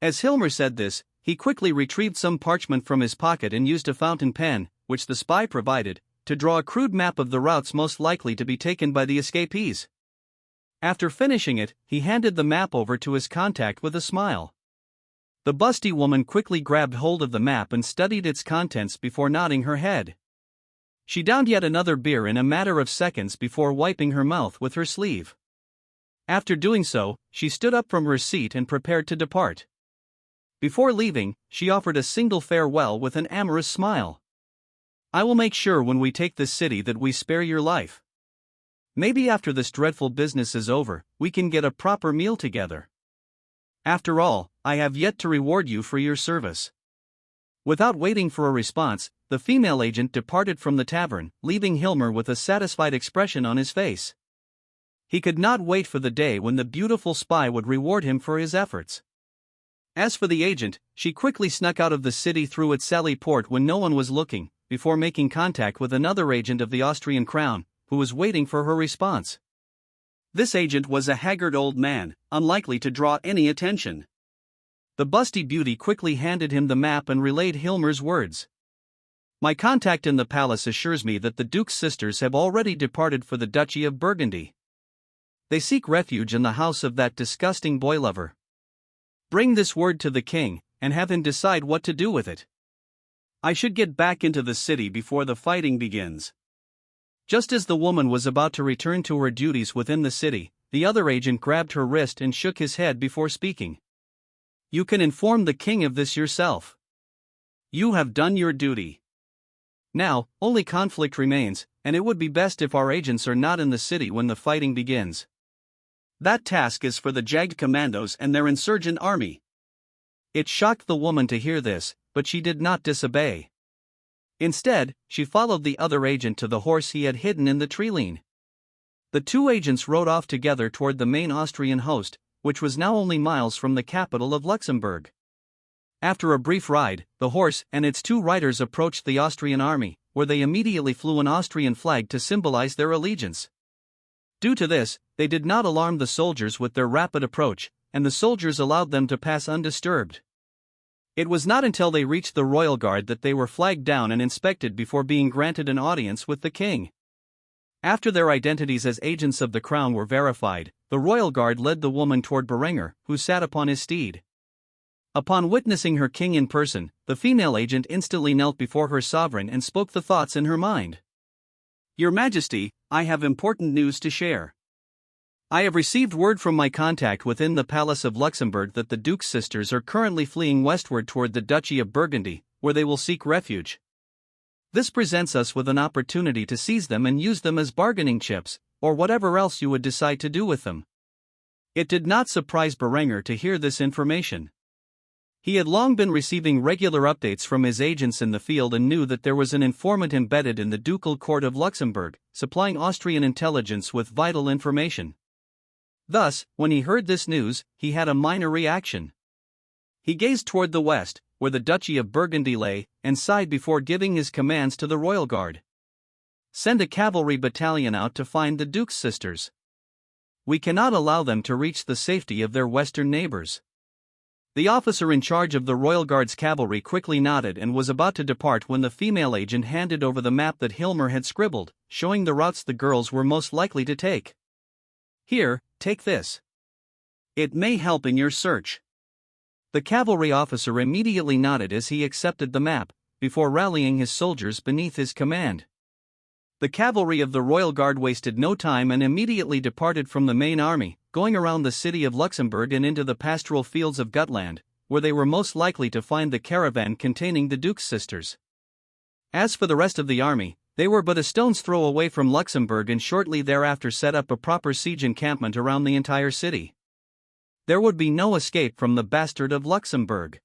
As Hilmer said this, he quickly retrieved some parchment from his pocket and used a fountain pen, which the spy provided, to draw a crude map of the routes most likely to be taken by the escapees. After finishing it, he handed the map over to his contact with a smile. The busty woman quickly grabbed hold of the map and studied its contents before nodding her head. She downed yet another beer in a matter of seconds before wiping her mouth with her sleeve. After doing so, she stood up from her seat and prepared to depart. Before leaving, she offered a single farewell with an amorous smile. "I will make sure when we take this city that we spare your life. Maybe after this dreadful business is over, we can get a proper meal together. After all, I have yet to reward you for your service." Without waiting for a response, the female agent departed from the tavern, leaving Hilmer with a satisfied expression on his face. He could not wait for the day when the beautiful spy would reward him for his efforts. As for the agent, she quickly snuck out of the city through its sally port when no one was looking, before making contact with another agent of the Austrian crown, who was waiting for her response. This agent was a haggard old man, unlikely to draw any attention. The busty beauty quickly handed him the map and relayed Hilmer's words. "My contact in the palace assures me that the Duke's sisters have already departed for the Duchy of Burgundy. They seek refuge in the house of that disgusting boy lover. Bring this word to the king, and have him decide what to do with it. I should get back into the city before the fighting begins." Just as the woman was about to return to her duties within the city, the other agent grabbed her wrist and shook his head before speaking. "You can inform the king of this yourself. You have done your duty. Now, only conflict remains, and it would be best if our agents are not in the city when the fighting begins. That task is for the Jagged Commandos and their insurgent army." It shocked the woman to hear this, but she did not disobey. Instead, she followed the other agent to the horse he had hidden in the tree line. The two agents rode off together toward the main Austrian host, which was now only miles from the capital of Luxembourg. After a brief ride, the horse and its two riders approached the Austrian army, where they immediately flew an Austrian flag to symbolize their allegiance. Due to this, they did not alarm the soldiers with their rapid approach, and the soldiers allowed them to pass undisturbed. It was not until they reached the royal guard that they were flagged down and inspected before being granted an audience with the king. After their identities as agents of the crown were verified, the royal guard led the woman toward Berenger, who sat upon his steed. Upon witnessing her king in person, the female agent instantly knelt before her sovereign and spoke the thoughts in her mind. "Your Majesty, I have important news to share. I have received word from my contact within the Palace of Luxembourg that the Duke's sisters are currently fleeing westward toward the Duchy of Burgundy, where they will seek refuge. This presents us with an opportunity to seize them and use them as bargaining chips, or whatever else you would decide to do with them." It did not surprise Berenger to hear this information. He had long been receiving regular updates from his agents in the field and knew that there was an informant embedded in the Ducal Court of Luxembourg, supplying Austrian intelligence with vital information. Thus, when he heard this news, he had a minor reaction. He gazed toward the west, where the Duchy of Burgundy lay, and sighed before giving his commands to the royal guard. "Send a cavalry battalion out to find the Duke's sisters. We cannot allow them to reach the safety of their western neighbors." The officer in charge of the royal guard's cavalry quickly nodded and was about to depart when the female agent handed over the map that Hilmer had scribbled, showing the routes the girls were most likely to take. "Here, take this. It may help in your search." The cavalry officer immediately nodded as he accepted the map, before rallying his soldiers beneath his command. The cavalry of the royal guard wasted no time and immediately departed from the main army, going around the city of Luxembourg and into the pastoral fields of Gutland, where they were most likely to find the caravan containing the Duke's sisters. As for the rest of the army, they were but a stone's throw away from Luxembourg and shortly thereafter set up a proper siege encampment around the entire city. There would be no escape from the bastard of Luxembourg.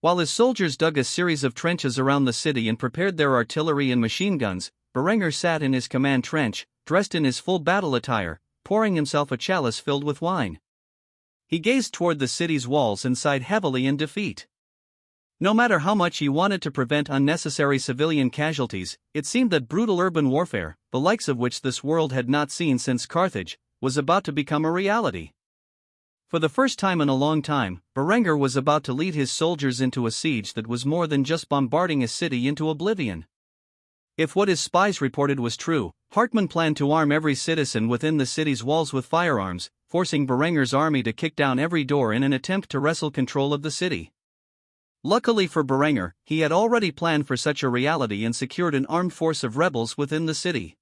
While his soldiers dug a series of trenches around the city and prepared their artillery and machine guns, Berenger sat in his command trench, dressed in his full battle attire, pouring himself a chalice filled with wine. He gazed toward the city's walls and sighed heavily in defeat. No matter how much he wanted to prevent unnecessary civilian casualties, it seemed that brutal urban warfare, the likes of which this world had not seen since Carthage, was about to become a reality. For the first time in a long time, Berenger was about to lead his soldiers into a siege that was more than just bombarding a city into oblivion. If what his spies reported was true, Hartmann planned to arm every citizen within the city's walls with firearms, forcing Berenger's army to kick down every door in an attempt to wrestle control of the city. Luckily for Berenger, he had already planned for such a reality and secured an armed force of rebels within the city.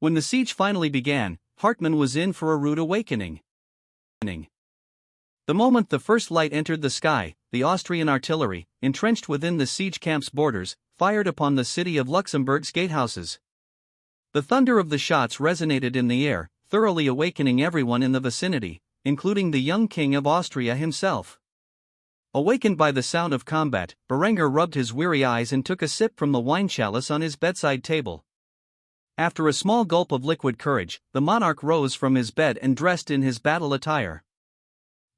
When the siege finally began, Hartmann was in for a rude awakening. The moment the first light entered the sky, the Austrian artillery, entrenched within the siege camp's borders, fired upon the city of Luxembourg's gatehouses. The thunder of the shots resonated in the air, thoroughly awakening everyone in the vicinity, including the young king of Austria himself. Awakened by the sound of combat, Berenger rubbed his weary eyes and took a sip from the wine chalice on his bedside table. After a small gulp of liquid courage, the monarch rose from his bed and dressed in his battle attire.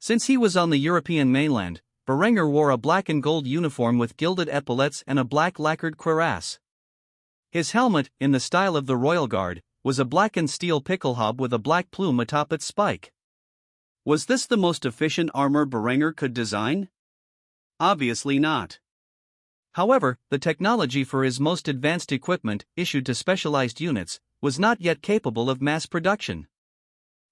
Since he was on the European mainland, Berenger wore a black and gold uniform with gilded epaulettes and a black lacquered cuirass. His helmet, in the style of the Royal Guard, was a blackened steel pickelhaube with a black plume atop its spike. Was this the most efficient armor Berenger could design? Obviously not. However, the technology for his most advanced equipment, issued to specialized units, was not yet capable of mass production.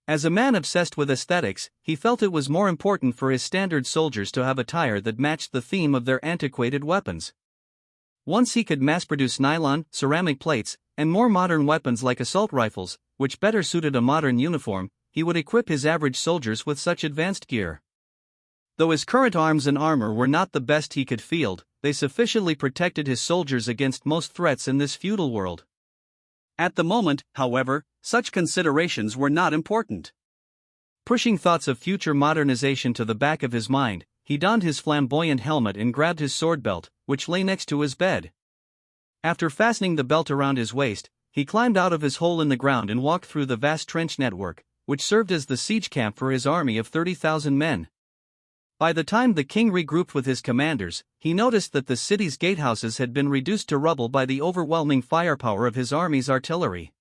As a man obsessed with aesthetics, he felt it was more important for his standard soldiers to have attire that matched the theme of their antiquated weapons. Once he could mass-produce nylon, ceramic plates, and more modern weapons like assault rifles, which better suited a modern uniform, he would equip his average soldiers with such advanced gear. Though his current arms and armor were not the best he could field, they sufficiently protected his soldiers against most threats in this feudal world. At the moment, however, such considerations were not important. Pushing thoughts of future modernization to the back of his mind, he donned his flamboyant helmet and grabbed his sword belt, which lay next to his bed. After fastening the belt around his waist, he climbed out of his hole in the ground and walked through the vast trench network, which served as the siege camp for his army of 30,000 men. By the time the king regrouped with his commanders, he noticed that the city's gatehouses had been reduced to rubble by the overwhelming firepower of his army's artillery.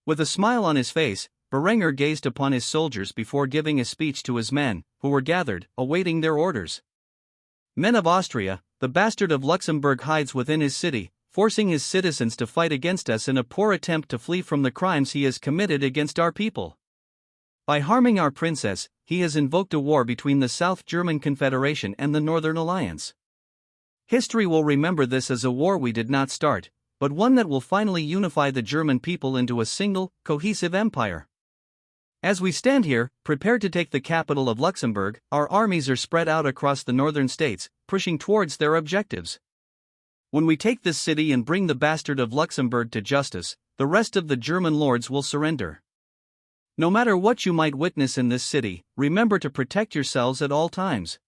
With a smile on his face, Berenger gazed upon his soldiers before giving a speech to his men, who were gathered, awaiting their orders. Men of Austria, the bastard of Luxembourg hides within his city, forcing his citizens to fight against us in a poor attempt to flee from the crimes he has committed against our people. By harming our princess, he has invoked a war between the South German Confederation and the Northern Alliance. History will remember this as a war we did not start, but one that will finally unify the German people into a single, cohesive empire. As we stand here, prepared to take the capital of Luxembourg, our armies are spread out across the northern states, pushing towards their objectives. When we take this city and bring the bastard of Luxembourg to justice, the rest of the German lords will surrender. No matter what you might witness in this city, remember to protect yourselves at all times.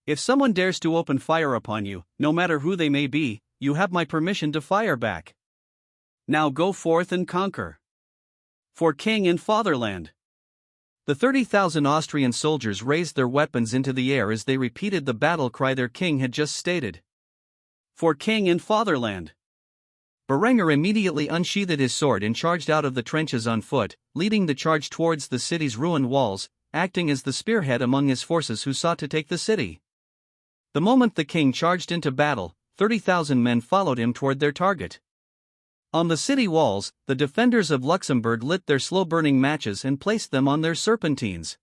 If someone dares to open fire upon you, no matter who they may be, you have my permission to fire back. Now go forth and conquer. For King and Fatherland. The 30,000 Austrian soldiers raised their weapons into the air as they repeated the battle cry their king had just stated. For King and Fatherland. Berenger immediately unsheathed his sword and charged out of the trenches on foot, leading the charge towards the city's ruined walls, acting as the spearhead among his forces who sought to take the city. The moment the king charged into battle, 30,000 men followed him toward their target. On the city walls, the defenders of Luxembourg lit their slow-burning matches and placed them on their serpentines.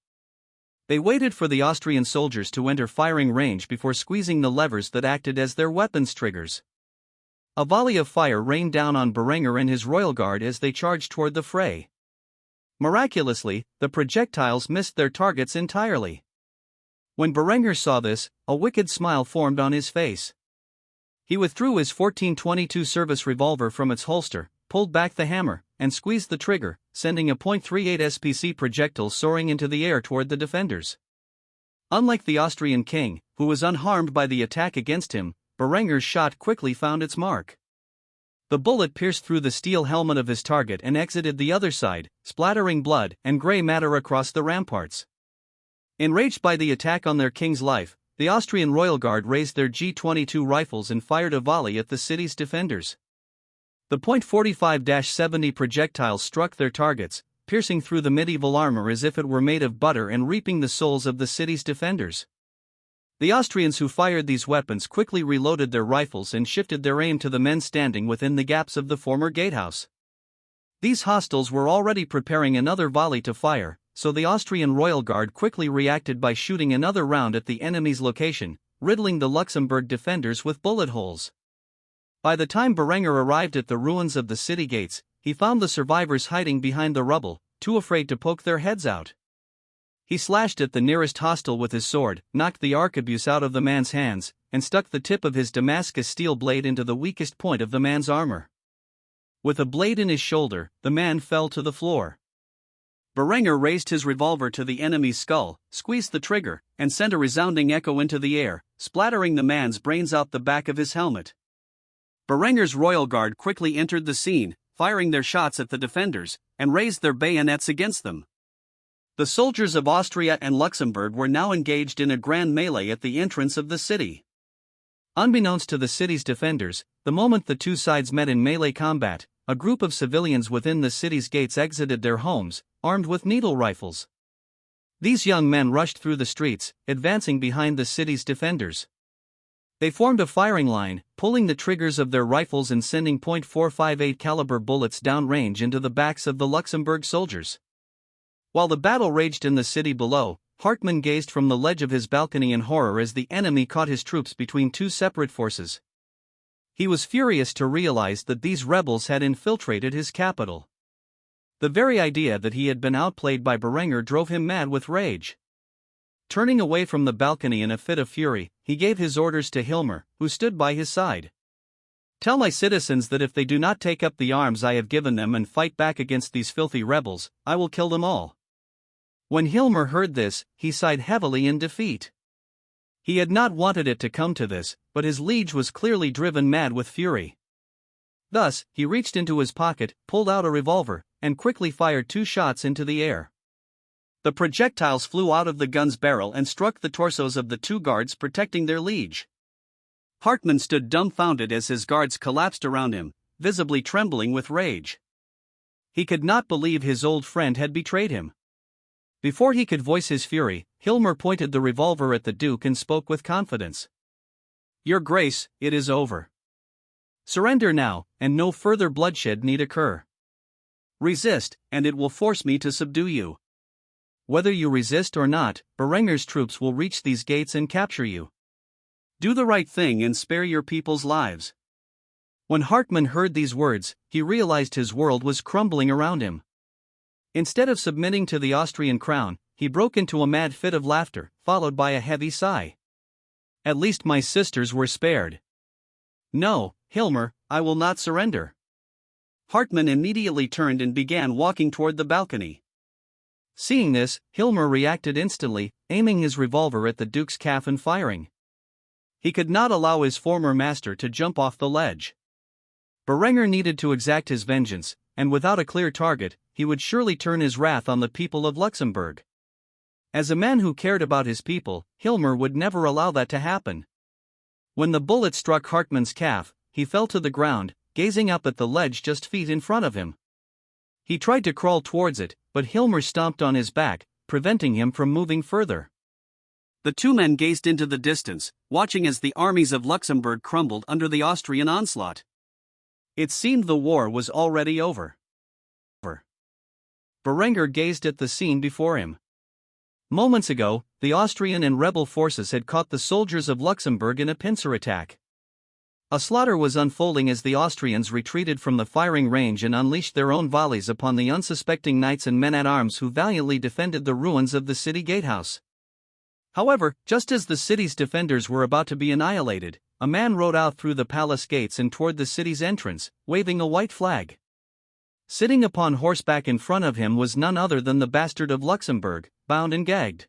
They waited for the Austrian soldiers to enter firing range before squeezing the levers that acted as their weapons triggers. A volley of fire rained down on Berenger and his royal guard as they charged toward the fray. Miraculously, the projectiles missed their targets entirely. When Berenger saw this, a wicked smile formed on his face. He withdrew his 1422 service revolver from its holster, pulled back the hammer, and squeezed the trigger, sending a .38 SPC projectile soaring into the air toward the defenders. Unlike the Austrian king, who was unharmed by the attack against him, Berenger's shot quickly found its mark. The bullet pierced through the steel helmet of his target and exited the other side, splattering blood and gray matter across the ramparts. Enraged by the attack on their king's life, the Austrian royal guard raised their G-22 rifles and fired a volley at the city's defenders. The .45-70 projectiles struck their targets, piercing through the medieval armor as if it were made of butter and reaping the souls of the city's defenders. The Austrians who fired these weapons quickly reloaded their rifles and shifted their aim to the men standing within the gaps of the former gatehouse. These hostiles were already preparing another volley to fire, so the Austrian royal guard quickly reacted by shooting another round at the enemy's location, riddling the Luxembourg defenders with bullet holes. By the time Berenger arrived at the ruins of the city gates, he found the survivors hiding behind the rubble, too afraid to poke their heads out. He slashed at the nearest hostile with his sword, knocked the arquebus out of the man's hands, and stuck the tip of his Damascus steel blade into the weakest point of the man's armor. With a blade in his shoulder, the man fell to the floor. Berenger raised his revolver to the enemy's skull, squeezed the trigger, and sent a resounding echo into the air, splattering the man's brains out the back of his helmet. Berenger's royal guard quickly entered the scene, firing their shots at the defenders, and raised their bayonets against them. The soldiers of Austria and Luxembourg were now engaged in a grand melee at the entrance of the city. Unbeknownst to the city's defenders, the moment the two sides met in melee combat, a group of civilians within the city's gates exited their homes, armed with needle rifles. These young men rushed through the streets, advancing behind the city's defenders. They formed a firing line, pulling the triggers of their rifles and sending .458 caliber bullets downrange into the backs of the Luxembourg soldiers. While the battle raged in the city below, Hartmann gazed from the ledge of his balcony in horror as the enemy caught his troops between two separate forces. He was furious to realize that these rebels had infiltrated his capital. The very idea that he had been outplayed by Berenger drove him mad with rage. Turning away from the balcony in a fit of fury, he gave his orders to Hilmer, who stood by his side. "Tell my citizens that if they do not take up the arms I have given them and fight back against these filthy rebels, I will kill them all." When Hilmer heard this, he sighed heavily in defeat. He had not wanted it to come to this, but his liege was clearly driven mad with fury. Thus, he reached into his pocket, pulled out a revolver, and quickly fired 2 shots into the air. The projectiles flew out of the gun's barrel and struck the torsos of the 2 guards protecting their liege. Hartmann stood dumbfounded as his guards collapsed around him, visibly trembling with rage. He could not believe his old friend had betrayed him. Before he could voice his fury, Hilmer pointed the revolver at the Duke and spoke with confidence. "Your Grace, it is over. Surrender now, and no further bloodshed need occur. Resist, and it will force me to subdue you. Whether you resist or not, Berenger's troops will reach these gates and capture you. Do the right thing and spare your people's lives." When Hartmann heard these words, he realized his world was crumbling around him. Instead of submitting to the Austrian crown, he broke into a mad fit of laughter, followed by a heavy sigh. "At least my sisters were spared. No, Hilmer, I will not surrender." Hartmann immediately turned and began walking toward the balcony. Seeing this, Hilmer reacted instantly, aiming his revolver at the Duke's calf and firing. He could not allow his former master to jump off the ledge. Berenger needed to exact his vengeance, and without a clear target, he would surely turn his wrath on the people of Luxembourg. As a man who cared about his people, Hilmer would never allow that to happen. When the bullet struck Hartmann's calf, he fell to the ground, gazing up at the ledge just feet in front of him. He tried to crawl towards it, but Hilmer stomped on his back, preventing him from moving further. The 2 men gazed into the distance, watching as the armies of Luxembourg crumbled under the Austrian onslaught. It seemed the war was already over. Berenger gazed at the scene before him. Moments ago, the Austrian and rebel forces had caught the soldiers of Luxembourg in a pincer attack. A slaughter was unfolding as the Austrians retreated from the firing range and unleashed their own volleys upon the unsuspecting knights and men-at-arms who valiantly defended the ruins of the city gatehouse. However, just as the city's defenders were about to be annihilated, a man rode out through the palace gates and toward the city's entrance, waving a white flag. Sitting upon horseback in front of him was none other than the bastard of Luxembourg, bound and gagged.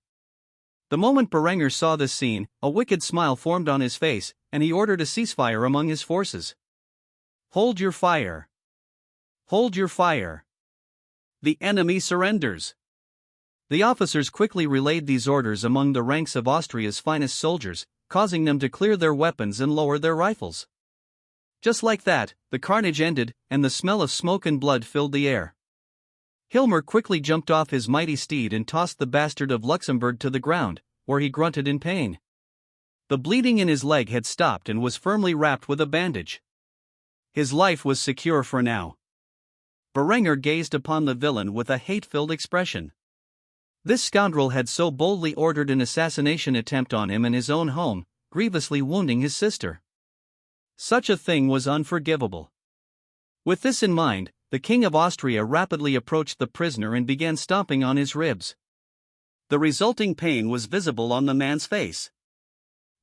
The moment Berenger saw this scene, a wicked smile formed on his face, and he ordered a ceasefire among his forces. "Hold your fire! Hold your fire! The enemy surrenders!" The officers quickly relayed these orders among the ranks of Austria's finest soldiers, causing them to clear their weapons and lower their rifles. Just like that, the carnage ended, and the smell of smoke and blood filled the air. Hilmer quickly jumped off his mighty steed and tossed the bastard of Luxembourg to the ground, where he grunted in pain. The bleeding in his leg had stopped and was firmly wrapped with a bandage. His life was secure for now. Berenger gazed upon the villain with a hate-filled expression. This scoundrel had so boldly ordered an assassination attempt on him in his own home, grievously wounding his sister. Such a thing was unforgivable. With this in mind, the King of Austria rapidly approached the prisoner and began stomping on his ribs. The resulting pain was visible on the man's face.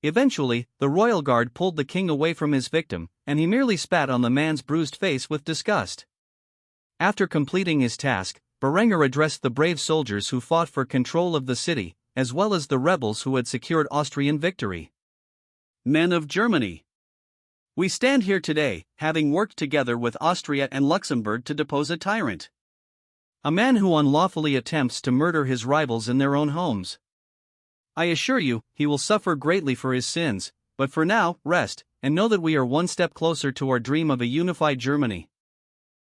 Eventually, the royal guard pulled the king away from his victim, and he merely spat on the man's bruised face with disgust. After completing his task, Berenger addressed the brave soldiers who fought for control of the city, as well as the rebels who had secured Austrian victory. "Men of Germany, we stand here today, having worked together with Austria and Luxembourg to depose a tyrant. A man who unlawfully attempts to murder his rivals in their own homes. I assure you, he will suffer greatly for his sins, but for now, rest, and know that we are one step closer to our dream of a unified Germany.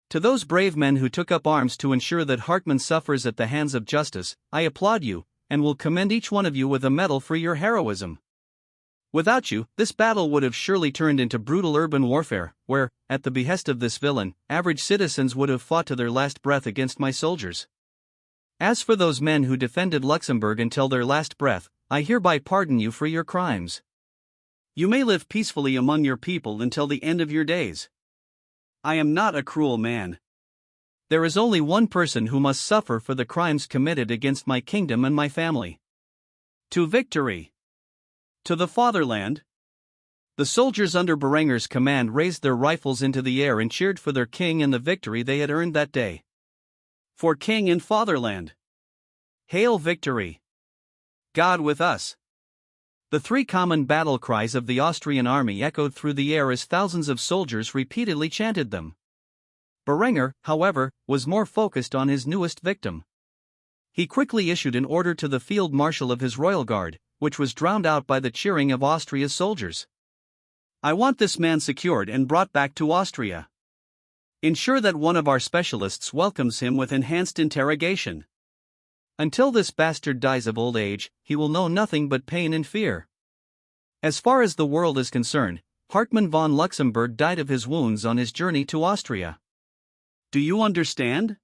To those brave men who took up arms to ensure that Hartmann suffers at the hands of justice, I applaud you, and will commend each one of you with a medal for your heroism. Without you, this battle would have surely turned into brutal urban warfare, where, at the behest of this villain, average citizens would have fought to their last breath against my soldiers. As for those men who defended Luxembourg until their last breath, I hereby pardon you for your crimes. You may live peacefully among your people until the end of your days. I am not a cruel man. There is only one person who must suffer for the crimes committed against my kingdom and my family. To victory! To the fatherland! The soldiers under Berenger's command raised their rifles into the air and cheered for their king and the victory they had earned that day. For king and fatherland! Hail victory! God with us! The three common battle cries of the Austrian army echoed through the air as thousands of soldiers repeatedly chanted them. Berenger, however, was more focused on his newest victim. He quickly issued an order to the field marshal of his royal guard, which was drowned out by the cheering of Austria's soldiers. I want this man secured and brought back to Austria. Ensure that one of our specialists welcomes him with enhanced interrogation. Until this bastard dies of old age, he will know nothing but pain and fear. As far as the world is concerned, Hartmann von Luxembourg died of his wounds on his journey to Austria. Do you understand?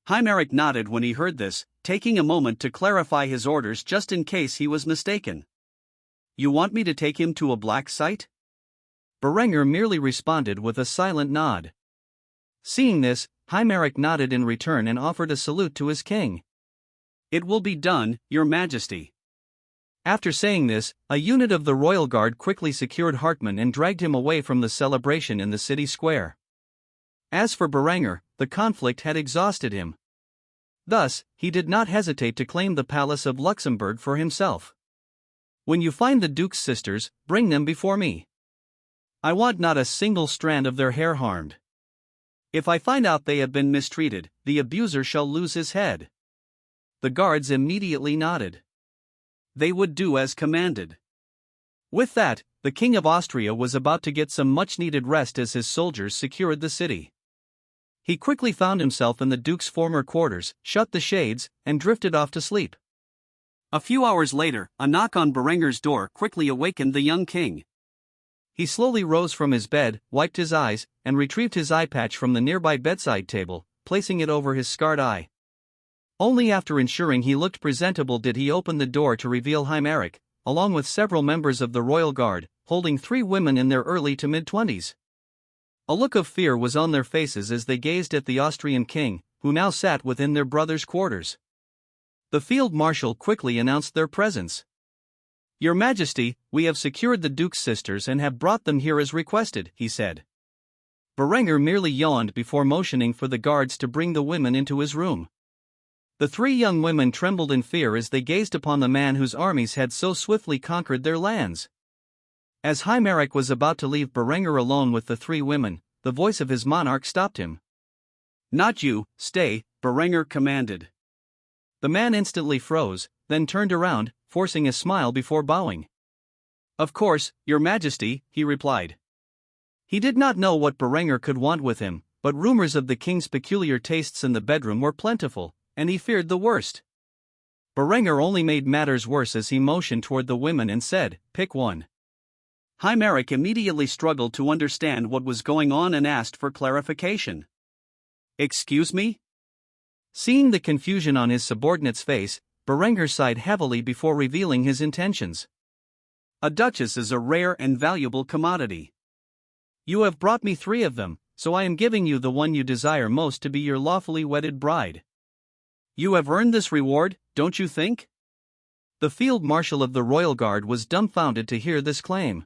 Heimeric nodded when he heard this, taking a moment to clarify his orders just in case he was mistaken. You want me to take him to a black site? Berenger merely responded with a silent nod. Seeing this, Heimeric nodded in return and offered a salute to his king. It will be done, Your Majesty. After saying this, a unit of the royal guard quickly secured Hartmann and dragged him away from the celebration in the city square. As for Berenger, the conflict had exhausted him. Thus, he did not hesitate to claim the palace of Luxembourg for himself. When you find the Duke's sisters, bring them before me. I want not a single strand of their hair harmed. If I find out they have been mistreated, the abuser shall lose his head. The guards immediately nodded. They would do as commanded. With that, the King of Austria was about to get some much-needed rest as his soldiers secured the city. He quickly found himself in the Duke's former quarters, shut the shades, and drifted off to sleep. A few hours later, a knock on Berenger's door quickly awakened the young king. He slowly rose from his bed, wiped his eyes, and retrieved his eye patch from the nearby bedside table, placing it over his scarred eye. Only after ensuring he looked presentable did he open the door to reveal Heimeric, along with several members of the royal guard, holding three women in their early to mid-20s. A look of fear was on their faces as they gazed at the Austrian king, who now sat within their brother's quarters. The field marshal quickly announced their presence. Your Majesty, we have secured the Duke's sisters and have brought them here as requested, he said. Berenger merely yawned before motioning for the guards to bring the women into his room. The three young women trembled in fear as they gazed upon the man whose armies had so swiftly conquered their lands. As Heimeric was about to leave Berenger alone with the three women, the voice of his monarch stopped him. Not you, stay, Berenger commanded. The man instantly froze, then turned around, forcing a smile before bowing. Of course, Your Majesty, he replied. He did not know what Berenger could want with him, but rumors of the king's peculiar tastes in the bedroom were plentiful, and he feared the worst. Berenger only made matters worse as he motioned toward the women and said, pick one. Heimeric immediately struggled to understand what was going on and asked for clarification. Excuse me? Seeing the confusion on his subordinate's face, Berenger sighed heavily before revealing his intentions. A duchess is a rare and valuable commodity. You have brought me three of them, so I am giving you the one you desire most to be your lawfully wedded bride. You have earned this reward, don't you think? The field marshal of the royal guard was dumbfounded to hear this claim.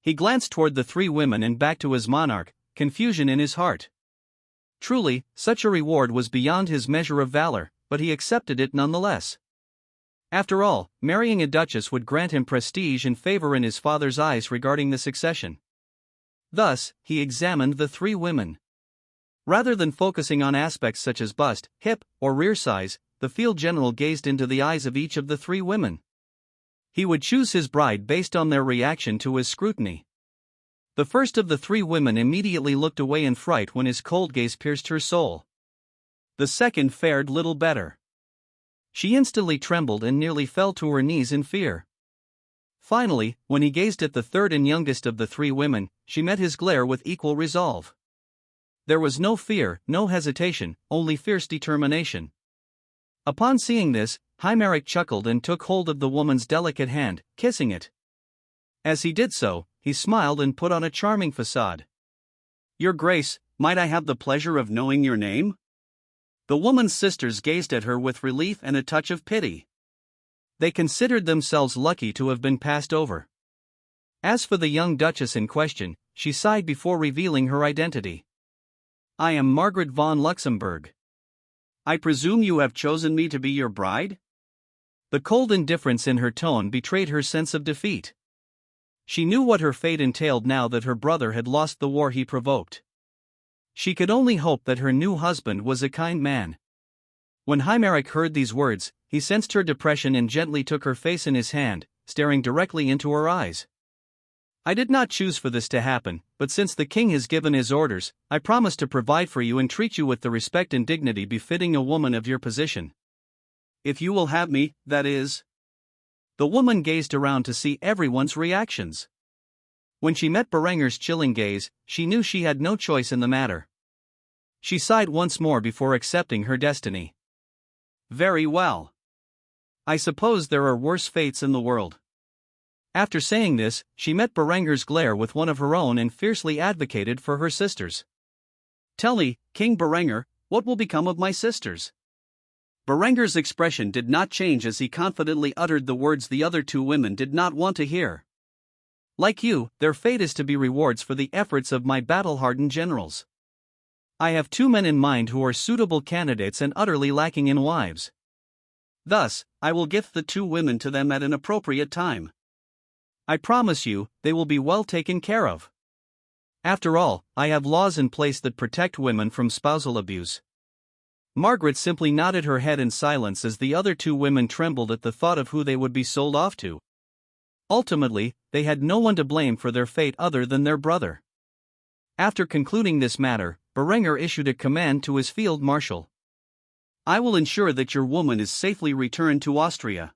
He glanced toward the three women and back to his monarch, confusion in his heart. Truly, such a reward was beyond his measure of valor, but he accepted it nonetheless. After all, marrying a duchess would grant him prestige and favor in his father's eyes regarding the succession. Thus, he examined the three women. Rather than focusing on aspects such as bust, hip, or rear size, the field general gazed into the eyes of each of the three women. He would choose his bride based on their reaction to his scrutiny. The first of the three women immediately looked away in fright when his cold gaze pierced her soul. The second fared little better. She instantly trembled and nearly fell to her knees in fear. Finally, when he gazed at the third and youngest of the three women, she met his glare with equal resolve. There was no fear, no hesitation, only fierce determination. Upon seeing this, Heimeric chuckled and took hold of the woman's delicate hand, kissing it. As he did so, he smiled and put on a charming facade. Your Grace, might I have the pleasure of knowing your name? The woman's sisters gazed at her with relief and a touch of pity. They considered themselves lucky to have been passed over. As for the young duchess in question, she sighed before revealing her identity. I am Margaret von Luxembourg. I presume you have chosen me to be your bride? The cold indifference in her tone betrayed her sense of defeat. She knew what her fate entailed now that her brother had lost the war he provoked. She could only hope that her new husband was a kind man. When Hymeric heard these words, he sensed her depression and gently took her face in his hand, staring directly into her eyes. I did not choose for this to happen, but since the king has given his orders, I promise to provide for you and treat you with the respect and dignity befitting a woman of your position. If you will have me, that is. The woman gazed around to see everyone's reactions. When she met Berenger's chilling gaze, she knew she had no choice in the matter. She sighed once more before accepting her destiny. Very well. I suppose there are worse fates in the world. After saying this, she met Berenger's glare with one of her own and fiercely advocated for her sisters. Tell me, King Berenger, what will become of my sisters? Berenger's expression did not change as he confidently uttered the words the other two women did not want to hear. Like you, their fate is to be rewards for the efforts of my battle-hardened generals. I have 2 men in mind who are suitable candidates and utterly lacking in wives. Thus, I will gift the 2 women to them at an appropriate time. I promise you, they will be well taken care of. After all, I have laws in place that protect women from spousal abuse. Margaret simply nodded her head in silence as the other 2 women trembled at the thought of who they would be sold off to. Ultimately, they had no one to blame for their fate other than their brother. After concluding this matter, Berenger issued a command to his field marshal. I will ensure that your woman is safely returned to Austria.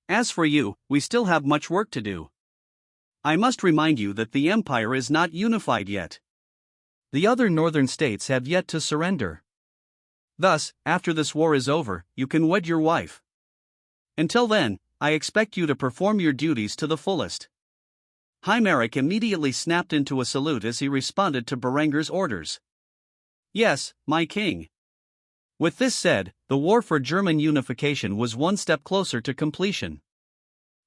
As for you, we still have much work to do. I must remind you that the empire is not unified yet. The other northern states have yet to surrender. Thus, after this war is over, you can wed your wife. Until then, I expect you to perform your duties to the fullest. Hymeric immediately snapped into a salute as he responded to Berenger's orders. Yes, my king. With this said, the war for German unification was one step closer to completion.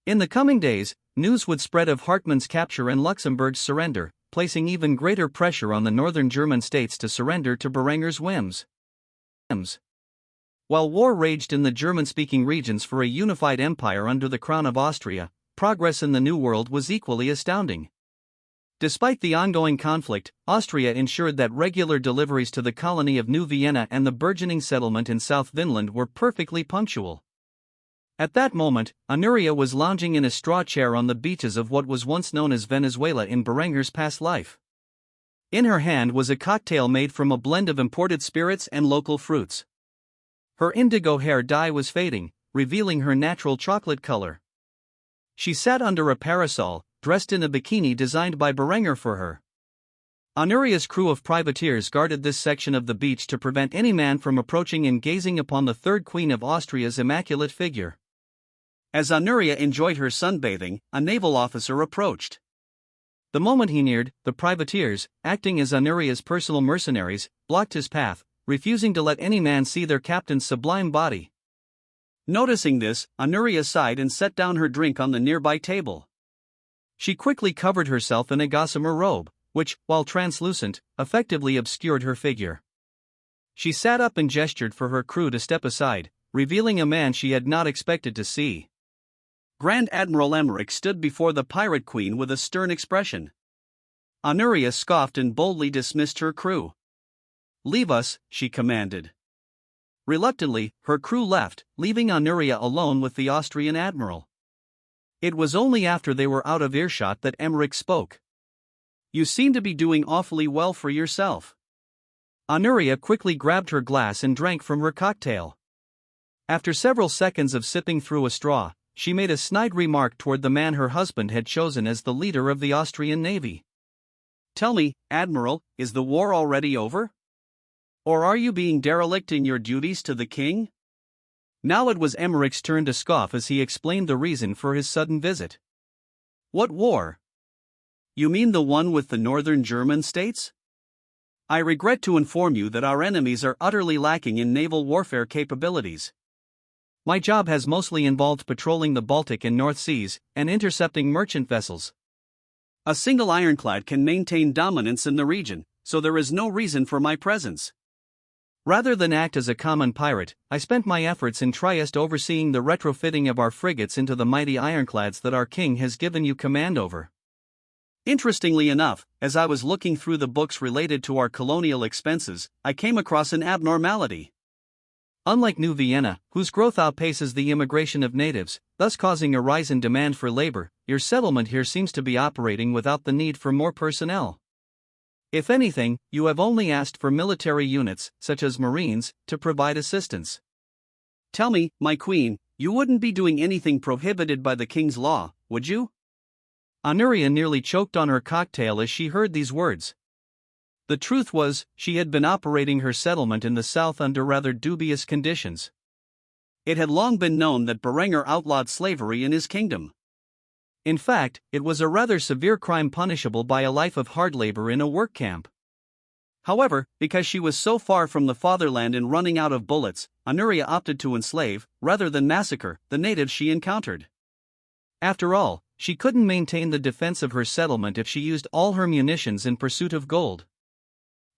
In the coming days, news would spread of Hartmann's capture and Luxembourg's surrender, placing even greater pressure on the northern German states to surrender to Berenger's whims. While war raged in the German-speaking regions for a unified empire under the crown of Austria, progress in the New World was equally astounding. Despite the ongoing conflict, Austria ensured that regular deliveries to the colony of New Vienna and the burgeoning settlement in South Vinland were perfectly punctual. At that moment, Honoria was lounging in a straw chair on the beaches of what was once known as Venezuela in Berenger's past life. In her hand was a cocktail made from a blend of imported spirits and local fruits. Her indigo hair dye was fading, revealing her natural chocolate color. She sat under a parasol, dressed in a bikini designed by Berenger for her. Honoria's crew of privateers guarded this section of the beach to prevent any man from approaching and gazing upon the third queen of Austria's immaculate figure. As Honoria enjoyed her sunbathing, a naval officer approached. The moment he neared, the privateers, acting as Honoria's personal mercenaries, blocked his path, refusing to let any man see their captain's sublime body. Noticing this, Honoria sighed and set down her drink on the nearby table. She quickly covered herself in a gossamer robe, which, while translucent, effectively obscured her figure. She sat up and gestured for her crew to step aside, revealing a man she had not expected to see. Grand Admiral Emmerich stood before the pirate queen with a stern expression. Honoria scoffed and boldly dismissed her crew. "Leave us," she commanded. Reluctantly, her crew left, leaving Honoria alone with the Austrian admiral. It was only after they were out of earshot that Emmerich spoke. "You seem to be doing awfully well for yourself." Honoria quickly grabbed her glass and drank from her cocktail. After several seconds of sipping through a straw, she made a snide remark toward the man her husband had chosen as the leader of the Austrian navy. "Tell me, Admiral, is the war already over? Or are you being derelict in your duties to the king?" Now it was Emmerich's turn to scoff as he explained the reason for his sudden visit. "What war? You mean the one with the northern German states?" I regret to inform you that our enemies are utterly lacking in naval warfare capabilities. My job has mostly involved patrolling the Baltic and North Seas, and intercepting merchant vessels. A single ironclad can maintain dominance in the region, so there is no reason for my presence. Rather than act as a common pirate, I spent my efforts in Trieste overseeing the retrofitting of our frigates into the mighty ironclads that our king has given you command over. Interestingly enough, as I was looking through the books related to our colonial expenses, I came across an abnormality. Unlike New Vienna, whose growth outpaces the immigration of natives, thus causing a rise in demand for labor, your settlement here seems to be operating without the need for more personnel. If anything, you have only asked for military units, such as Marines, to provide assistance. Tell me, my queen, you wouldn't be doing anything prohibited by the king's law, would you? Honoria nearly choked on her cocktail as she heard these words. The truth was, she had been operating her settlement in the south under rather dubious conditions. It had long been known that Berenger outlawed slavery in his kingdom. In fact, it was a rather severe crime punishable by a life of hard labor in a work camp. However, because she was so far from the fatherland and running out of bullets, Honoria opted to enslave, rather than massacre, the natives she encountered. After all, she couldn't maintain the defense of her settlement if she used all her munitions in pursuit of gold.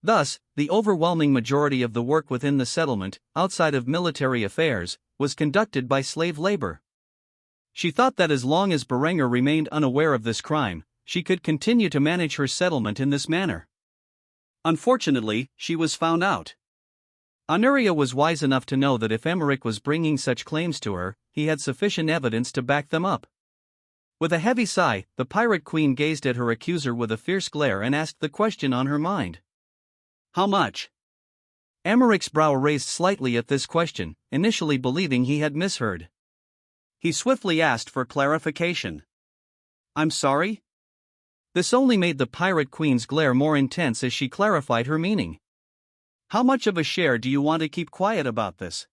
Thus, the overwhelming majority of the work within the settlement, outside of military affairs, was conducted by slave labor. She thought that as long as Berenger remained unaware of this crime, she could continue to manage her settlement in this manner. Unfortunately, she was found out. Honoria was wise enough to know that if Emmerich was bringing such claims to her, he had sufficient evidence to back them up. With a heavy sigh, the pirate queen gazed at her accuser with a fierce glare and asked the question on her mind. How much? Emmerich's brow raised slightly at this question, initially believing he had misheard. He swiftly asked for clarification. I'm sorry? This only made the pirate queen's glare more intense as she clarified her meaning. How much of a share do you want to keep quiet about this?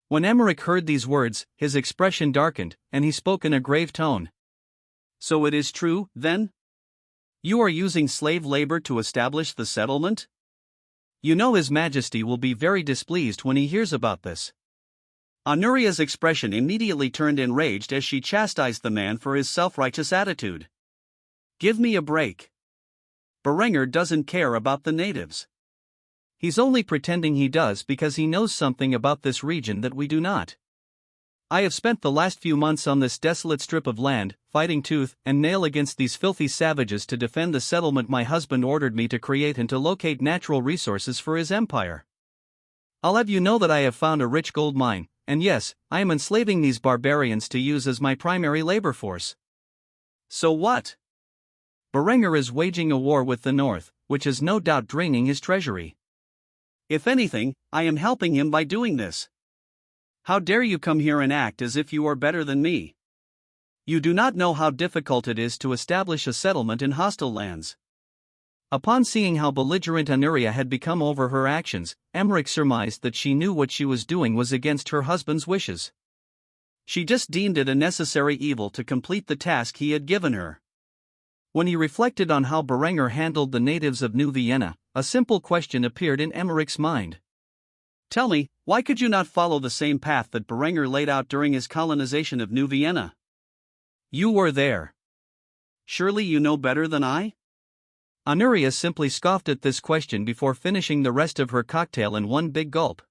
When Emmerich heard these words, his expression darkened, and he spoke in a grave tone. So it is true, then? You are using slave labor to establish the settlement? You know His Majesty will be very displeased when he hears about this. Honoria's expression immediately turned enraged as she chastised the man for his self-righteous attitude. Give me a break. Berenger doesn't care about the natives. He's only pretending he does because he knows something about this region that we do not. I have spent the last few months on this desolate strip of land, fighting tooth and nail against these filthy savages to defend the settlement my husband ordered me to create and to locate natural resources for his empire. I'll have you know that I have found a rich gold mine, and yes, I am enslaving these barbarians to use as my primary labor force. So what? Berenger is waging a war with the North, which is no doubt draining his treasury. If anything, I am helping him by doing this. How dare you come here and act as if you are better than me? You do not know how difficult it is to establish a settlement in hostile lands. Upon seeing how belligerent Honoria had become over her actions, Emmerich surmised that she knew what she was doing was against her husband's wishes. She just deemed it a necessary evil to complete the task he had given her. When he reflected on how Berenger handled the natives of New Vienna, a simple question appeared in Emmerich's mind. Tell me, why could you not follow the same path that Berenger laid out during his colonization of New Vienna? You were there. Surely you know better than I? Honoria simply scoffed at this question before finishing the rest of her cocktail in one big gulp.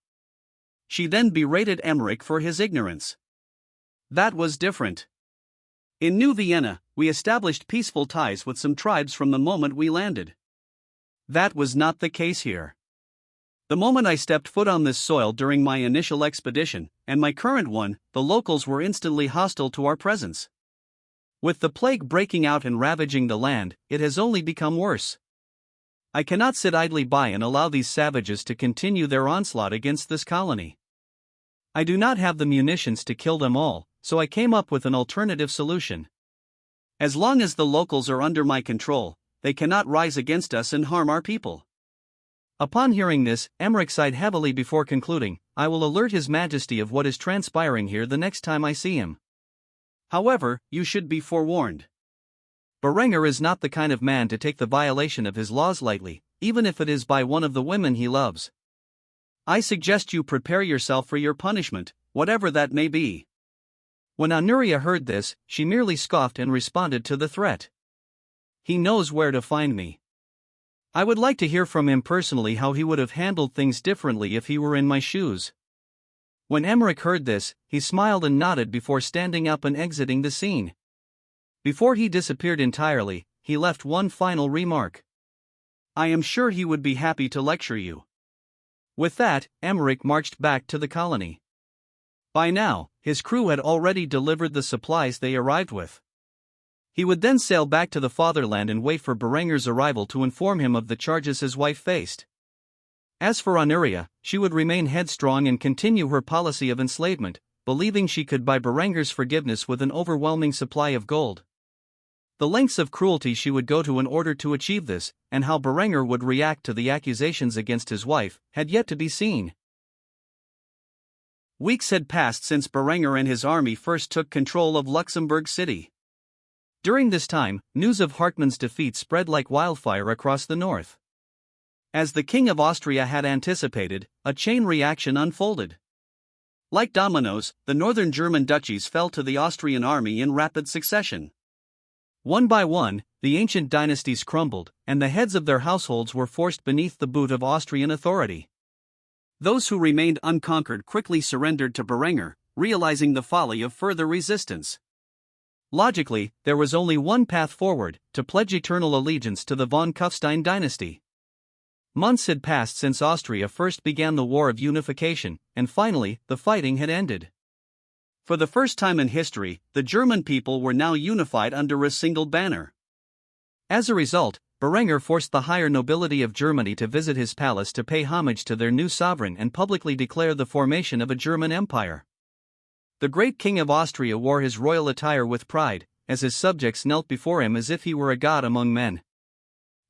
She then berated Emmerich for his ignorance. That was different. In New Vienna, we established peaceful ties with some tribes from the moment we landed. That was not the case here. The moment I stepped foot on this soil during my initial expedition, and my current one, the locals were instantly hostile to our presence. With the plague breaking out and ravaging the land, it has only become worse. I cannot sit idly by and allow these savages to continue their onslaught against this colony. I do not have the munitions to kill them all, so I came up with an alternative solution. As long as the locals are under my control, they cannot rise against us and harm our people. Upon hearing this, Emmerich sighed heavily before concluding, I will alert His Majesty of what is transpiring here the next time I see him. However, you should be forewarned. Berenger is not the kind of man to take the violation of his laws lightly, even if it is by one of the women he loves. I suggest you prepare yourself for your punishment, whatever that may be." When Honoria heard this, she merely scoffed and responded to the threat. "He knows where to find me. I would like to hear from him personally how he would have handled things differently if he were in my shoes." When Emmerich heard this, he smiled and nodded before standing up and exiting the scene. Before he disappeared entirely, he left one final remark. "I am sure he would be happy to lecture you." With that, Emmerich marched back to the colony. By now, his crew had already delivered the supplies they arrived with. He would then sail back to the fatherland and wait for Berenger's arrival to inform him of the charges his wife faced. As for Honoria, she would remain headstrong and continue her policy of enslavement, believing she could buy Berenger's forgiveness with an overwhelming supply of gold. The lengths of cruelty she would go to in order to achieve this, and how Berenger would react to the accusations against his wife, had yet to be seen. Weeks had passed since Berenger and his army first took control of Luxembourg City. During this time, news of Hartmann's defeat spread like wildfire across the north. As the King of Austria had anticipated, a chain reaction unfolded. Like dominoes, the northern German duchies fell to the Austrian army in rapid succession. One by one, the ancient dynasties crumbled, and the heads of their households were forced beneath the boot of Austrian authority. Those who remained unconquered quickly surrendered to Berenger, realizing the folly of further resistance. Logically, there was only one path forward: to pledge eternal allegiance to the von Kufstein dynasty. Months had passed since Austria first began the War of Unification, and finally, the fighting had ended. For the first time in history, the German people were now unified under a single banner. As a result, Berenger forced the higher nobility of Germany to visit his palace to pay homage to their new sovereign and publicly declare the formation of a German empire. The great King of Austria wore his royal attire with pride, as his subjects knelt before him as if he were a god among men.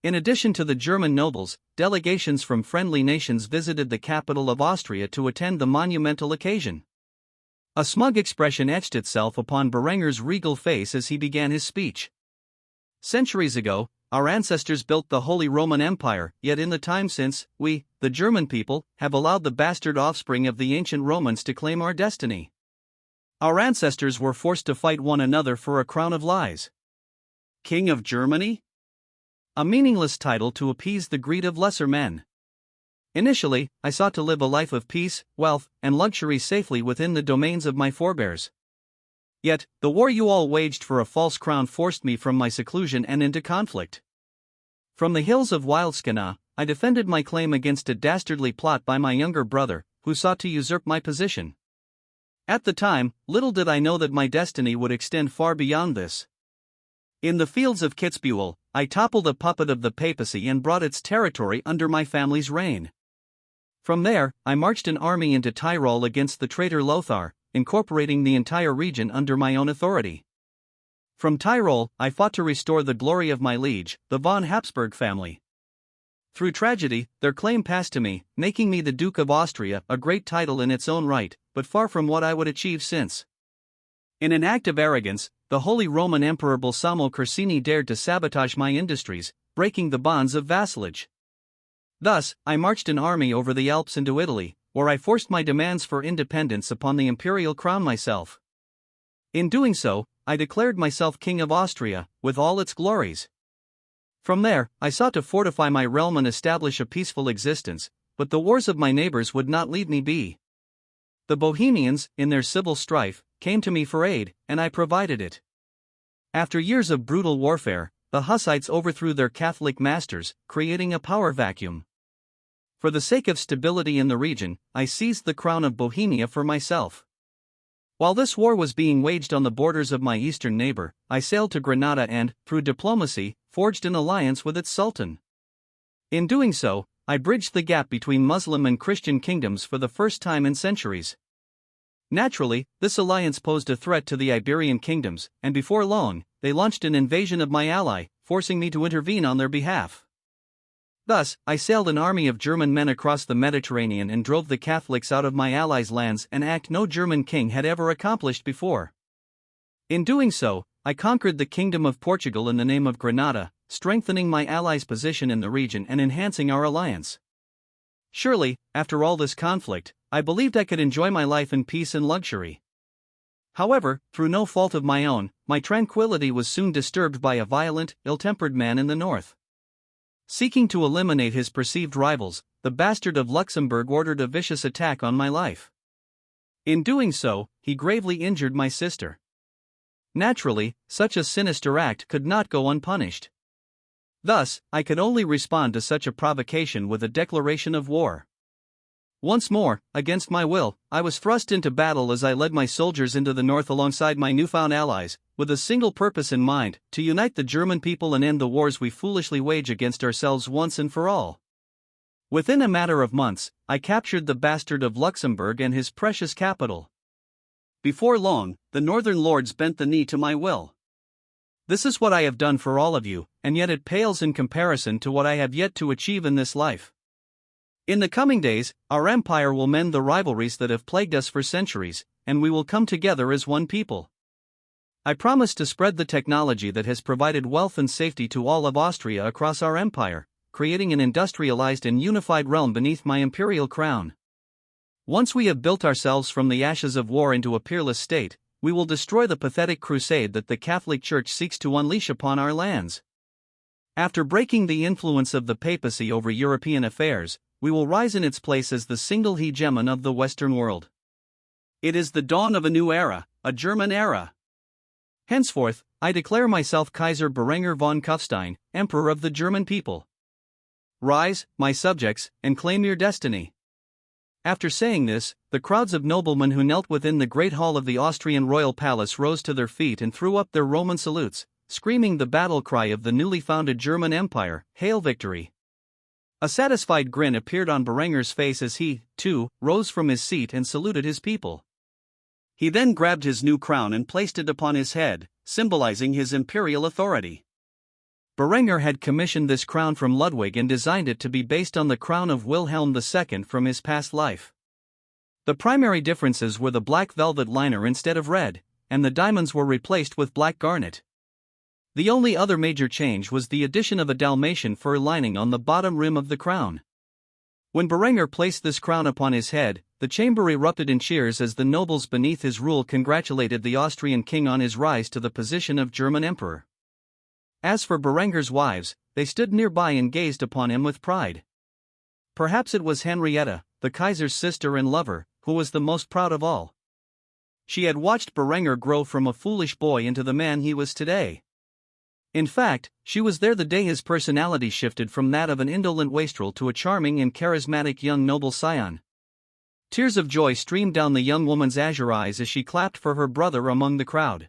In addition to the German nobles, delegations from friendly nations visited the capital of Austria to attend the monumental occasion. A smug expression etched itself upon Berenger's regal face as he began his speech. "Centuries ago, our ancestors built the Holy Roman Empire, yet in the time since, we, the German people, have allowed the bastard offspring of the ancient Romans to claim our destiny. Our ancestors were forced to fight one another for a crown of lies. King of Germany? A meaningless title to appease the greed of lesser men. Initially, I sought to live a life of peace, wealth, and luxury safely within the domains of my forebears. Yet, the war you all waged for a false crown forced me from my seclusion and into conflict. From the hills of Wildskana, I defended my claim against a dastardly plot by my younger brother, who sought to usurp my position. At the time, little did I know that my destiny would extend far beyond this. In the fields of Kitzbühel, I toppled a puppet of the papacy and brought its territory under my family's reign. From there, I marched an army into Tyrol against the traitor Lothar, incorporating the entire region under my own authority. From Tyrol, I fought to restore the glory of my liege, the von Habsburg family. Through tragedy, their claim passed to me, making me the Duke of Austria, a great title in its own right, but far from what I would achieve since. In an act of arrogance, the Holy Roman Emperor Balsamo Corsini dared to sabotage my industries, breaking the bonds of vassalage. Thus, I marched an army over the Alps into Italy, where I forced my demands for independence upon the imperial crown myself. In doing so, I declared myself King of Austria, with all its glories. From there, I sought to fortify my realm and establish a peaceful existence, but the wars of my neighbors would not leave me be. The Bohemians, in their civil strife, came to me for aid, and I provided it. After years of brutal warfare, the Hussites overthrew their Catholic masters, creating a power vacuum. For the sake of stability in the region, I seized the crown of Bohemia for myself. While this war was being waged on the borders of my eastern neighbor, I sailed to Granada and, through diplomacy, forged an alliance with its sultan. In doing so, I bridged the gap between Muslim and Christian kingdoms for the first time in centuries. Naturally, this alliance posed a threat to the Iberian kingdoms, and before long, they launched an invasion of my ally, forcing me to intervene on their behalf. Thus, I sailed an army of German men across the Mediterranean and drove the Catholics out of my allies' lands, an act no German king had ever accomplished before. In doing so, I conquered the Kingdom of Portugal in the name of Granada, strengthening my allies' position in the region and enhancing our alliance. Surely, after all this conflict, I believed I could enjoy my life in peace and luxury. However, through no fault of my own, my tranquility was soon disturbed by a violent, ill-tempered man in the north. Seeking to eliminate his perceived rivals, the bastard of Luxembourg ordered a vicious attack on my life. In doing so, he gravely injured my sister. Naturally, such a sinister act could not go unpunished. Thus, I could only respond to such a provocation with a declaration of war. Once more, against my will, I was thrust into battle as I led my soldiers into the north alongside my newfound allies, with a single purpose in mind: to unite the German people and end the wars we foolishly wage against ourselves once and for all. Within a matter of months, I captured the bastard of Luxembourg and his precious capital. Before long, the northern lords bent the knee to my will. This is what I have done for all of you, and yet it pales in comparison to what I have yet to achieve in this life. In the coming days, our empire will mend the rivalries that have plagued us for centuries, and we will come together as one people. I promise to spread the technology that has provided wealth and safety to all of Austria across our empire, creating an industrialized and unified realm beneath my imperial crown. Once we have built ourselves from the ashes of war into a peerless state, we will destroy the pathetic crusade that the Catholic Church seeks to unleash upon our lands. After breaking the influence of the papacy over European affairs, we will rise in its place as the single hegemon of the Western world. It is the dawn of a new era, a German era. Henceforth, I declare myself Kaiser Berenger von Kufstein, Emperor of the German people. Rise, my subjects, and claim your destiny. After saying this, the crowds of noblemen who knelt within the great hall of the Austrian royal palace rose to their feet and threw up their Roman salutes, screaming the battle cry of the newly founded German Empire: Hail Victory! A satisfied grin appeared on Berenger's face as he, too, rose from his seat and saluted his people. He then grabbed his new crown and placed it upon his head, symbolizing his imperial authority. Berenger had commissioned this crown from Ludwig and designed it to be based on the crown of Wilhelm II from his past life. The primary differences were the black velvet liner instead of red, and the diamonds were replaced with black garnet. The only other major change was the addition of a Dalmatian fur lining on the bottom rim of the crown. When Berenger placed this crown upon his head, the chamber erupted in cheers as the nobles beneath his rule congratulated the Austrian king on his rise to the position of German emperor. As for Berenger's wives, they stood nearby and gazed upon him with pride. Perhaps it was Henrietta, the Kaiser's sister and lover, who was the most proud of all. She had watched Berenger grow from a foolish boy into the man he was today. In fact, she was there the day his personality shifted from that of an indolent wastrel to a charming and charismatic young noble scion. Tears of joy streamed down the young woman's azure eyes as she clapped for her brother among the crowd.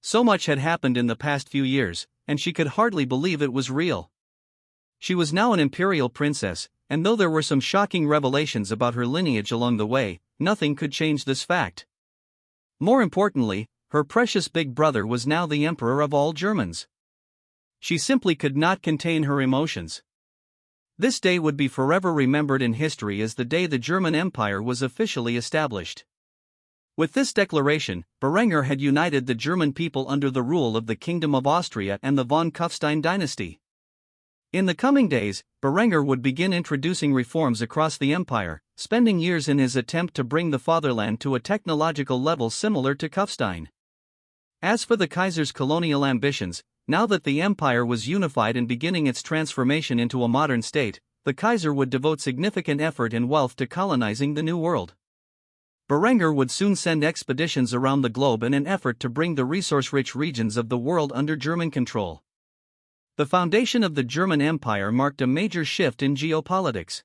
So much had happened in the past few years, and she could hardly believe it was real. She was now an imperial princess, and though there were some shocking revelations about her lineage along the way, nothing could change this fact. More importantly, her precious big brother was now the emperor of all Germans. She simply could not contain her emotions. This day would be forever remembered in history as the day the German Empire was officially established. With this declaration, Berenger had united the German people under the rule of the Kingdom of Austria and the von Kufstein dynasty. In the coming days, Berenger would begin introducing reforms across the empire, spending years in his attempt to bring the fatherland to a technological level similar to Kufstein. As for the Kaiser's colonial ambitions, now that the empire was unified and beginning its transformation into a modern state, the Kaiser would devote significant effort and wealth to colonizing the New World. Berenger would soon send expeditions around the globe in an effort to bring the resource-rich regions of the world under German control. The foundation of the German Empire marked a major shift in geopolitics.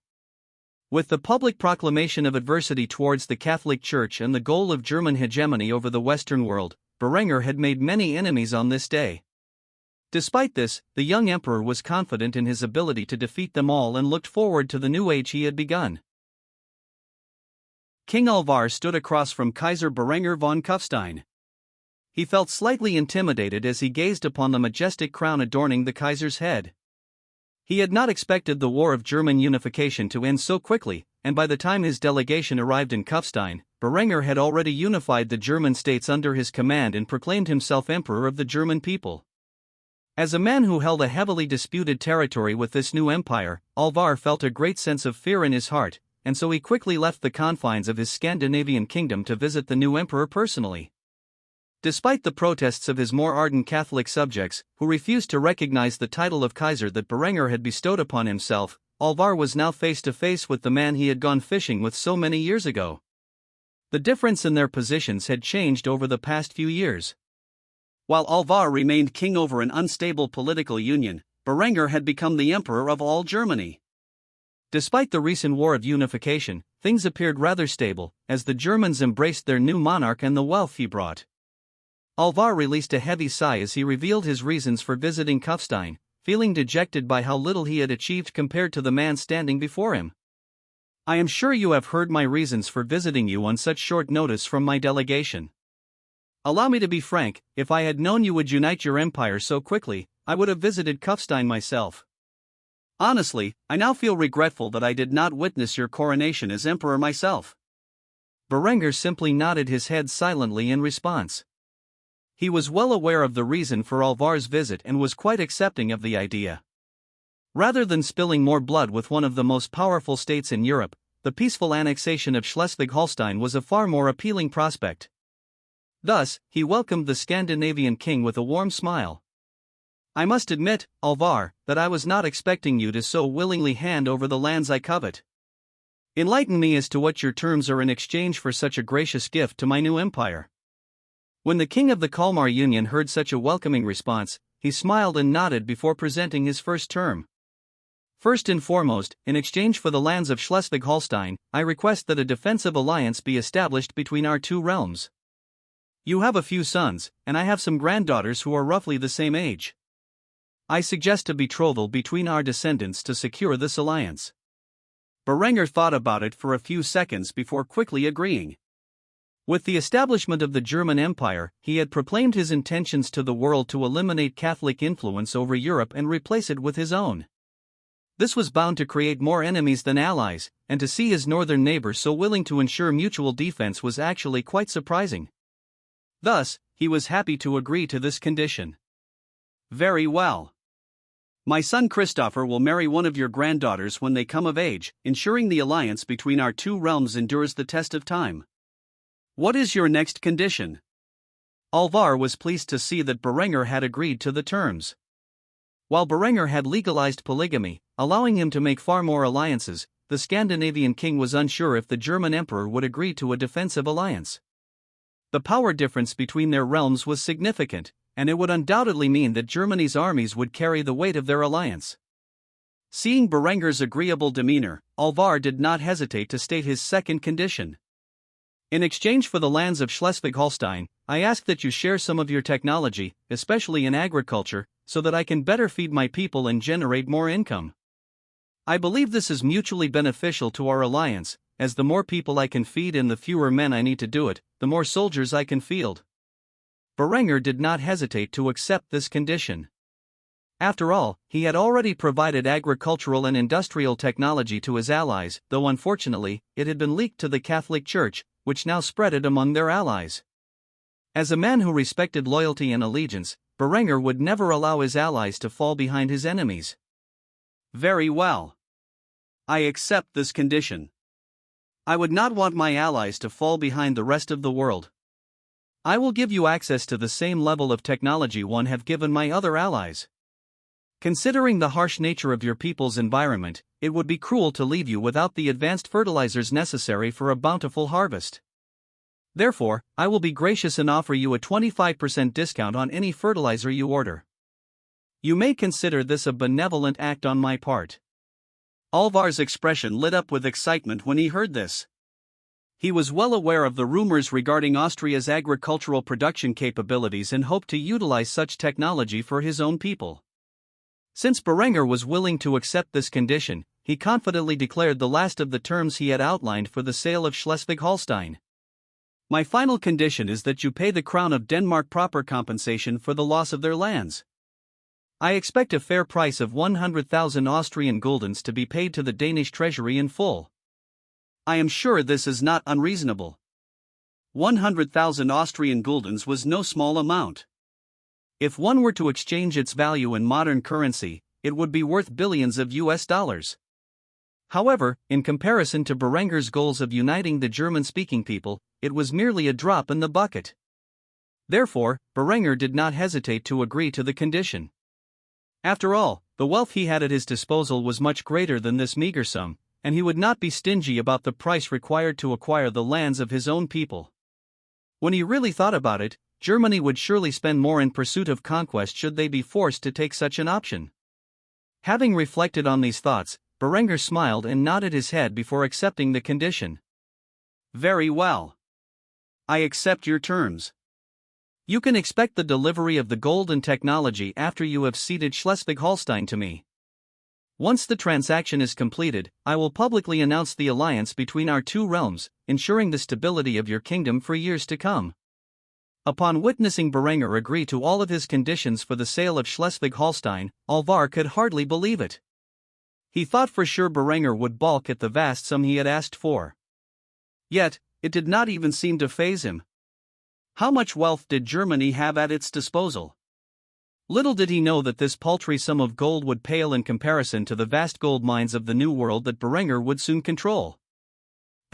With the public proclamation of adversity towards the Catholic Church and the goal of German hegemony over the Western world, Berenger had made many enemies on this day. Despite this, the young emperor was confident in his ability to defeat them all and looked forward to the new age he had begun. King Alvar stood across from Kaiser Berenger von Kufstein. He felt slightly intimidated as he gazed upon the majestic crown adorning the Kaiser's head. He had not expected the War of German Unification to end so quickly, and by the time his delegation arrived in Kufstein, Berenger had already unified the German states under his command and proclaimed himself Emperor of the German people. As a man who held a heavily disputed territory with this new empire, Alvar felt a great sense of fear in his heart, and so he quickly left the confines of his Scandinavian kingdom to visit the new emperor personally. Despite the protests of his more ardent Catholic subjects, who refused to recognize the title of Kaiser that Berenger had bestowed upon himself, Alvar was now face to face with the man he had gone fishing with so many years ago. The difference in their positions had changed over the past few years. While Alvar remained king over an unstable political union, Berenger had become the emperor of all Germany. Despite the recent war of unification, things appeared rather stable, as the Germans embraced their new monarch and the wealth he brought. Alvar released a heavy sigh as he revealed his reasons for visiting Kufstein, feeling dejected by how little he had achieved compared to the man standing before him. "I am sure you have heard my reasons for visiting you on such short notice from my delegation. Allow me to be frank, if I had known you would unite your empire so quickly, I would have visited Kufstein myself. Honestly, I now feel regretful that I did not witness your coronation as emperor myself." Berenger simply nodded his head silently in response. He was well aware of the reason for Alvar's visit and was quite accepting of the idea. Rather than spilling more blood with one of the most powerful states in Europe, the peaceful annexation of Schleswig-Holstein was a far more appealing prospect. Thus, he welcomed the Scandinavian king with a warm smile. "I must admit, Alvar, that I was not expecting you to so willingly hand over the lands I covet. Enlighten me as to what your terms are in exchange for such a gracious gift to my new empire." When the king of the Kalmar Union heard such a welcoming response, he smiled and nodded before presenting his first term. "First and foremost, in exchange for the lands of Schleswig-Holstein, I request that a defensive alliance be established between our two realms. You have a few sons, and I have some granddaughters who are roughly the same age. I suggest a betrothal between our descendants to secure this alliance." Berenger thought about it for a few seconds before quickly agreeing. With the establishment of the German Empire, he had proclaimed his intentions to the world to eliminate Catholic influence over Europe and replace it with his own. This was bound to create more enemies than allies, and to see his northern neighbor so willing to ensure mutual defense was actually quite surprising. Thus, he was happy to agree to this condition. "Very well. My son Christopher will marry one of your granddaughters when they come of age, ensuring the alliance between our two realms endures the test of time. What is your next condition?" Alvar was pleased to see that Berenger had agreed to the terms. While Berenger had legalized polygamy, allowing him to make far more alliances, the Scandinavian king was unsure if the German emperor would agree to a defensive alliance. The power difference between their realms was significant, and it would undoubtedly mean that Germany's armies would carry the weight of their alliance. Seeing Berenger's agreeable demeanor, Alvar did not hesitate to state his second condition. "In exchange for the lands of Schleswig-Holstein, I ask that you share some of your technology, especially in agriculture, so that I can better feed my people and generate more income. I believe this is mutually beneficial to our alliance, as the more people I can feed and the fewer men I need to do it, the more soldiers I can field." Berenger did not hesitate to accept this condition. After all, he had already provided agricultural and industrial technology to his allies, though unfortunately, it had been leaked to the Catholic Church, which now spread it among their allies. As a man who respected loyalty and allegiance, Berenger would never allow his allies to fall behind his enemies. "Very well. I accept this condition. I would not want my allies to fall behind the rest of the world. I will give you access to the same level of technology one have given my other allies. Considering the harsh nature of your people's environment, it would be cruel to leave you without the advanced fertilizers necessary for a bountiful harvest. Therefore, I will be gracious and offer you a 25% discount on any fertilizer you order. You may consider this a benevolent act on my part." Alvar's expression lit up with excitement when he heard this. He was well aware of the rumors regarding Austria's agricultural production capabilities and hoped to utilize such technology for his own people. Since Berenger was willing to accept this condition, he confidently declared the last of the terms he had outlined for the sale of Schleswig-Holstein. "My final condition is that you pay the Crown of Denmark proper compensation for the loss of their lands. I expect a fair price of 100,000 Austrian guldens to be paid to the Danish treasury in full. I am sure this is not unreasonable." 100,000 Austrian guldens was no small amount. If one were to exchange its value in modern currency, it would be worth billions of US dollars. However, in comparison to Berenger's goals of uniting the German-speaking people, it was merely a drop in the bucket. Therefore, Berenger did not hesitate to agree to the condition. After all, the wealth he had at his disposal was much greater than this meager sum, and he would not be stingy about the price required to acquire the lands of his own people. When he really thought about it, Germany would surely spend more in pursuit of conquest should they be forced to take such an option. Having reflected on these thoughts, Berenger smiled and nodded his head before accepting the condition. Very well. I accept your terms. You can expect the delivery of the gold and technology after you have ceded Schleswig-Holstein to me. Once the transaction is completed, I will publicly announce the alliance between our two realms, ensuring the stability of your kingdom for years to come. Upon witnessing Berenger agree to all of his conditions for the sale of Schleswig-Holstein, Alvar could hardly believe it. He thought for sure Berenger would balk at the vast sum he had asked for. Yet, it did not even seem to faze him. How much wealth did Germany have at its disposal? Little did he know that this paltry sum of gold would pale in comparison to the vast gold mines of the New World that Berenger would soon control.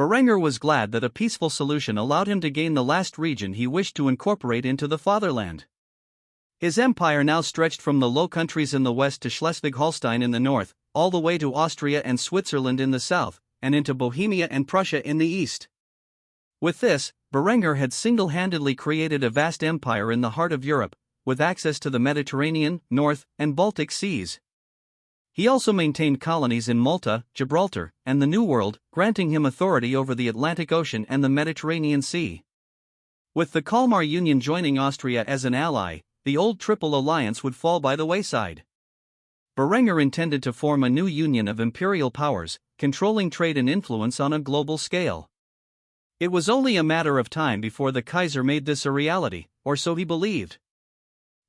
Berenger was glad that a peaceful solution allowed him to gain the last region he wished to incorporate into the fatherland. His empire now stretched from the Low Countries in the west to Schleswig-Holstein in the north, all the way to Austria and Switzerland in the south, and into Bohemia and Prussia in the east. With this, Berenger had single-handedly created a vast empire in the heart of Europe, with access to the Mediterranean, North, and Baltic seas. He also maintained colonies in Malta, Gibraltar, and the New World, granting him authority over the Atlantic Ocean and the Mediterranean Sea. With the Kalmar Union joining Austria as an ally, the old Triple Alliance would fall by the wayside. Berenger intended to form a new union of imperial powers, controlling trade and influence on a global scale. It was only a matter of time before the Kaiser made this a reality, or so he believed.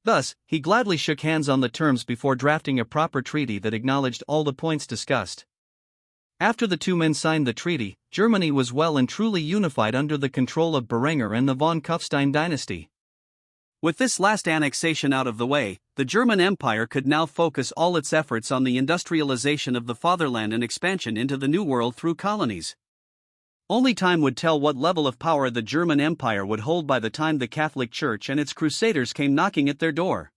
Thus, he gladly shook hands on the terms before drafting a proper treaty that acknowledged all the points discussed. After the two men signed the treaty, Germany was well and truly unified under the control of Berenger and the von Kufstein dynasty. With this last annexation out of the way, the German Empire could now focus all its efforts on the industrialization of the fatherland and expansion into the New World through colonies. Only time would tell what level of power the German Empire would hold by the time the Catholic Church and its crusaders came knocking at their door.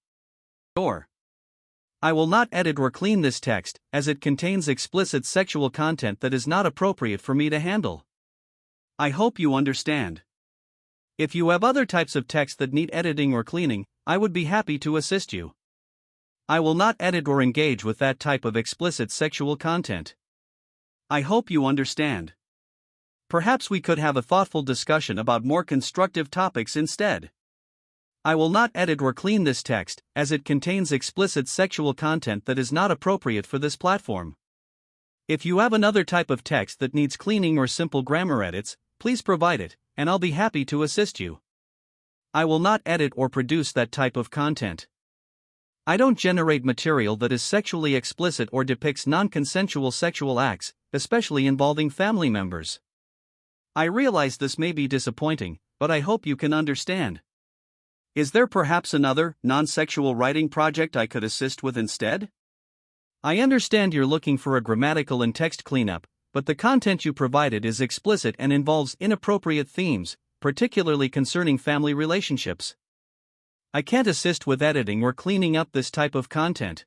I will not edit or clean this text, as it contains explicit sexual content that is not appropriate for me to handle. I hope you understand. If you have other types of text that need editing or cleaning, I would be happy to assist you. I will not edit or engage with that type of explicit sexual content. I hope you understand. Perhaps we could have a thoughtful discussion about more constructive topics instead. I will not edit or clean this text, as it contains explicit sexual content that is not appropriate for this platform. If you have another type of text that needs cleaning or simple grammar edits, please provide it, and I'll be happy to assist you. I will not edit or produce that type of content. I don't generate material that is sexually explicit or depicts non-consensual sexual acts, especially involving family members. I realize this may be disappointing, but I hope you can understand. Is there perhaps another, non-sexual writing project I could assist with instead? I understand you're looking for a grammatical and text cleanup, but the content you provided is explicit and involves inappropriate themes, particularly concerning family relationships. I can't assist with editing or cleaning up this type of content.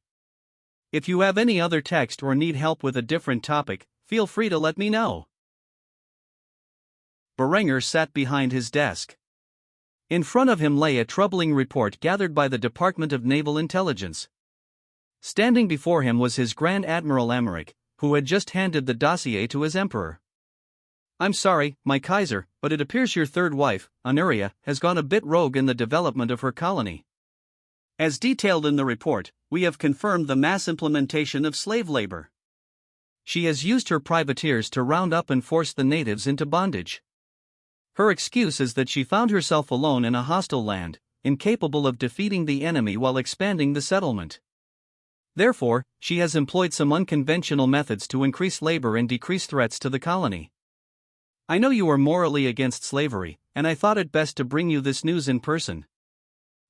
If you have any other text or need help with a different topic, feel free to let me know. Berenger sat behind his desk. In front of him lay a troubling report gathered by the Department of Naval Intelligence. Standing before him was his Grand Admiral Emmerich, who had just handed the dossier to his emperor. I'm sorry, my Kaiser, but it appears your third wife, Honoria, has gone a bit rogue in the development of her colony. As detailed in the report, we have confirmed the mass implementation of slave labor. She has used her privateers to round up and force the natives into bondage. Her excuse is that she found herself alone in a hostile land, incapable of defeating the enemy while expanding the settlement. Therefore, she has employed some unconventional methods to increase labor and decrease threats to the colony. I know you are morally against slavery, and I thought it best to bring you this news in person.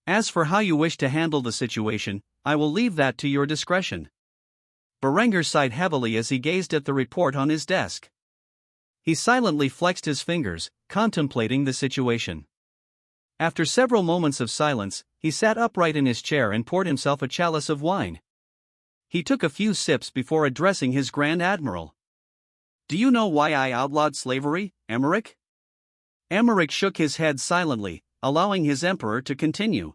As for how you wish to handle the situation, I will leave that to your discretion. Berenger sighed heavily as he gazed at the report on his desk. He silently flexed his fingers, contemplating the situation. After several moments of silence, he sat upright in his chair and poured himself a chalice of wine. He took a few sips before addressing his Grand Admiral. "Do you know why I outlawed slavery, Emmerich?" Emmerich shook his head silently, allowing his emperor to continue.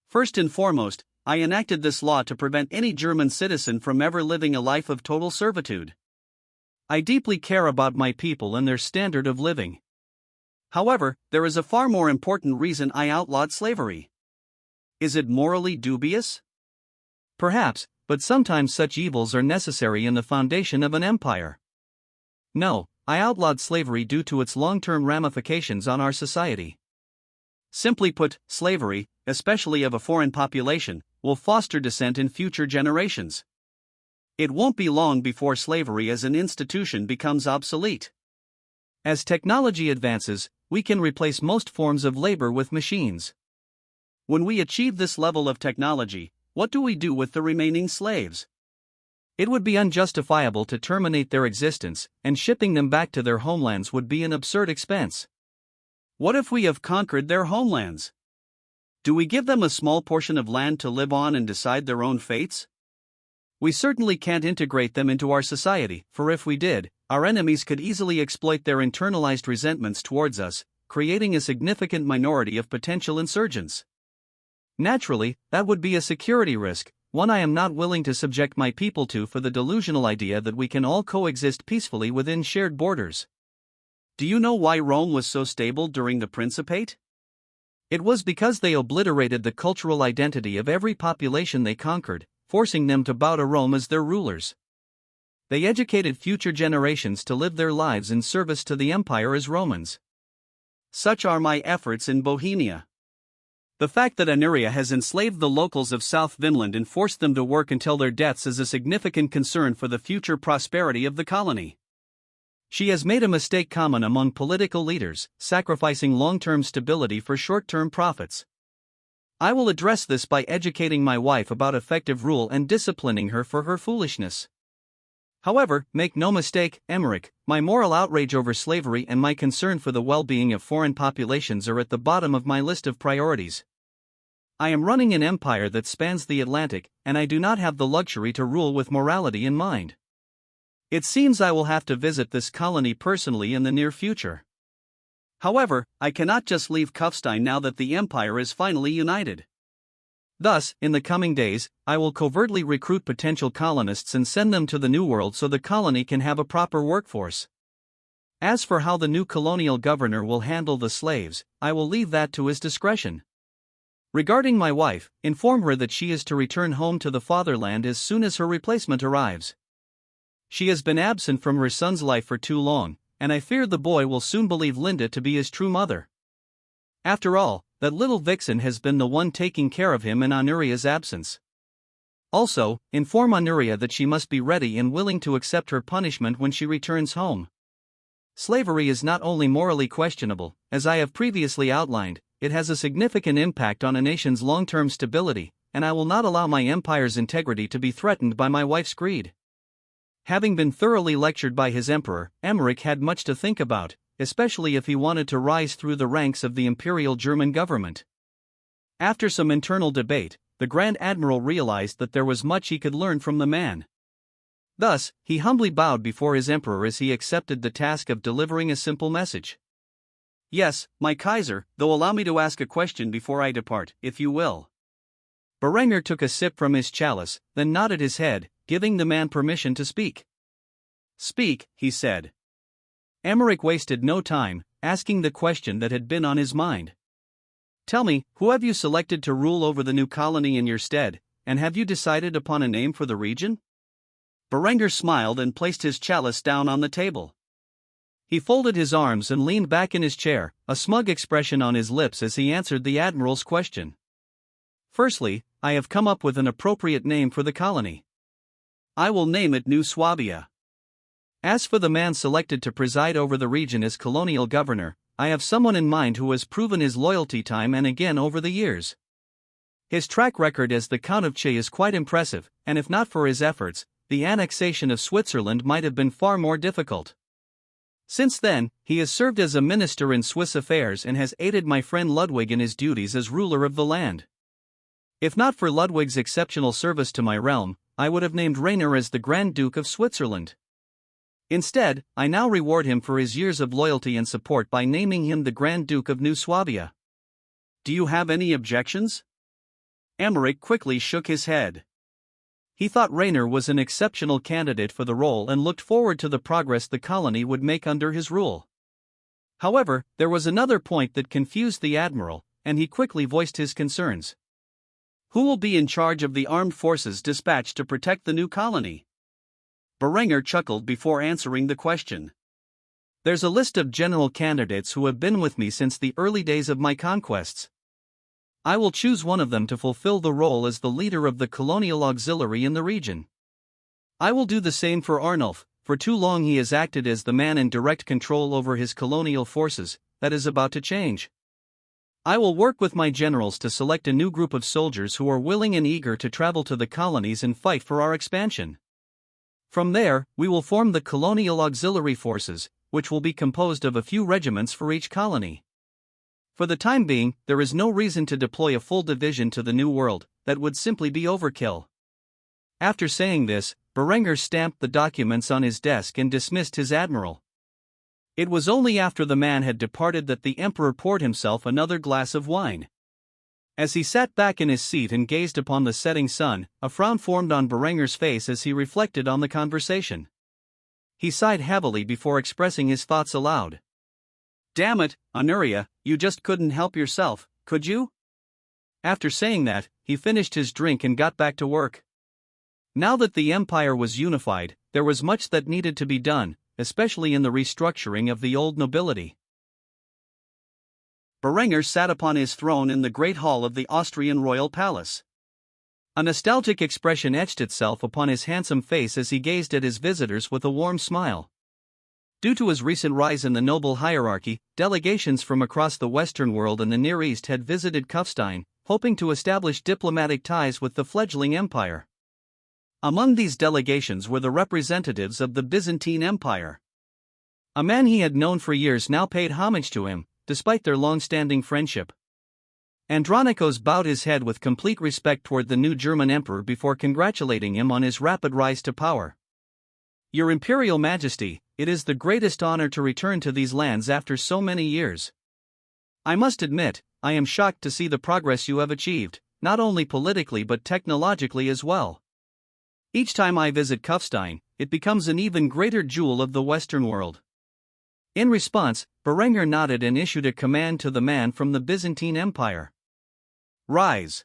"First and foremost, I enacted this law to prevent any German citizen from ever living a life of total servitude. I deeply care about my people and their standard of living. However, there is a far more important reason I outlawed slavery. Is it morally dubious? Perhaps, but sometimes such evils are necessary in the foundation of an empire. No, I outlawed slavery due to its long-term ramifications on our society. Simply put, slavery, especially of a foreign population, will foster dissent in future generations. It won't be long before slavery as an institution becomes obsolete. As technology advances, we can replace most forms of labor with machines. When we achieve this level of technology, what do we do with the remaining slaves? It would be unjustifiable to terminate their existence, and shipping them back to their homelands would be an absurd expense. What if we have conquered their homelands? Do we give them a small portion of land to live on and decide their own fates? We certainly can't integrate them into our society, for if we did, our enemies could easily exploit their internalized resentments towards us, creating a significant minority of potential insurgents. Naturally, that would be a security risk, one I am not willing to subject my people to for the delusional idea that we can all coexist peacefully within shared borders. Do you know why Rome was so stable during the Principate? It was because they obliterated the cultural identity of every population they conquered, forcing them to bow to Rome as their rulers. They educated future generations to live their lives in service to the empire as Romans. Such are my efforts in Bohemia. The fact that Anuria has enslaved the locals of South Vinland and forced them to work until their deaths is a significant concern for the future prosperity of the colony. She has made a mistake common among political leaders, sacrificing long-term stability for short-term profits. I will address this by educating my wife about effective rule and disciplining her for her foolishness. However, make no mistake, Emmerich, my moral outrage over slavery and my concern for the well-being of foreign populations are at the bottom of my list of priorities. I am running an empire that spans the Atlantic, and I do not have the luxury to rule with morality in mind. It seems I will have to visit this colony personally in the near future. However, I cannot just leave Kufstein now that the empire is finally united. Thus, in the coming days, I will covertly recruit potential colonists and send them to the New World so the colony can have a proper workforce. As for how the new colonial governor will handle the slaves, I will leave that to his discretion. Regarding my wife, inform her that she is to return home to the fatherland as soon as her replacement arrives. She has been absent from her son's life for too long, and I fear the boy will soon believe Linda to be his true mother. After all, that little vixen has been the one taking care of him in Anuria's absence. Also, inform Anuria that she must be ready and willing to accept her punishment when she returns home. Slavery is not only morally questionable, as I have previously outlined, it has a significant impact on a nation's long-term stability, and I will not allow my empire's integrity to be threatened by my wife's greed. Having been thoroughly lectured by his emperor, Emmerich had much to think about, especially if he wanted to rise through the ranks of the Imperial German government. After some internal debate, the Grand Admiral realized that there was much he could learn from the man. Thus, he humbly bowed before his emperor as he accepted the task of delivering a simple message. Yes, my Kaiser, though allow me to ask a question before I depart, if you will. Berenger took a sip from his chalice, then nodded his head, giving the man permission to speak. Speak, he said. Emmerich wasted no time, asking the question that had been on his mind. Tell me, who have you selected to rule over the new colony in your stead, and have you decided upon a name for the region? Berenger smiled and placed his chalice down on the table. He folded his arms and leaned back in his chair, a smug expression on his lips as he answered the Admiral's question. Firstly, I have come up with an appropriate name for the colony. I will name it New Swabia. As for the man selected to preside over the region as colonial governor, I have someone in mind who has proven his loyalty time and again over the years. His track record as the Count of Che is quite impressive, and if not for his efforts, the annexation of Switzerland might have been far more difficult. Since then, he has served as a minister in Swiss affairs and has aided my friend Ludwig in his duties as ruler of the land. If not for Ludwig's exceptional service to my realm, I would have named Rainer as the Grand Duke of Switzerland. Instead, I now reward him for his years of loyalty and support by naming him the Grand Duke of New Swabia. Do you have any objections? Emmerich quickly shook his head. He thought Rainer was an exceptional candidate for the role and looked forward to the progress the colony would make under his rule. However, there was another point that confused the admiral, and he quickly voiced his concerns. Who will be in charge of the armed forces dispatched to protect the new colony? Berenger chuckled before answering the question. There's a list of general candidates who have been with me since the early days of my conquests. I will choose one of them to fulfill the role as the leader of the colonial auxiliary in the region. I will do the same for Arnulf. For too long he has acted as the man in direct control over his colonial forces. That is about to change. I will work with my generals to select a new group of soldiers who are willing and eager to travel to the colonies and fight for our expansion. From there, we will form the colonial auxiliary forces, which will be composed of a few regiments for each colony. For the time being, there is no reason to deploy a full division to the New World. That would simply be overkill. After saying this, Berenger stamped the documents on his desk and dismissed his admiral. It was only after the man had departed that the emperor poured himself another glass of wine. As he sat back in his seat and gazed upon the setting sun, a frown formed on Berenger's face as he reflected on the conversation. He sighed heavily before expressing his thoughts aloud. Damn it, Honoria, you just couldn't help yourself, could you? After saying that, he finished his drink and got back to work. Now that the empire was unified, there was much that needed to be done, especially in the restructuring of the old nobility. Berenger sat upon his throne in the great hall of the Austrian royal palace. A nostalgic expression etched itself upon his handsome face as he gazed at his visitors with a warm smile. Due to his recent rise in the noble hierarchy, delegations from across the Western world and the Near East had visited Kufstein, hoping to establish diplomatic ties with the fledgling empire. Among these delegations were the representatives of the Byzantine Empire. A man he had known for years now paid homage to him, despite their long-standing friendship. Andronikos bowed his head with complete respect toward the new German emperor before congratulating him on his rapid rise to power. Your Imperial Majesty, it is the greatest honor to return to these lands after so many years. I must admit, I am shocked to see the progress you have achieved, not only politically but technologically as well. Each time I visit Kufstein, it becomes an even greater jewel of the Western world. In response, Berenger nodded and issued a command to the man from the Byzantine Empire. Rise.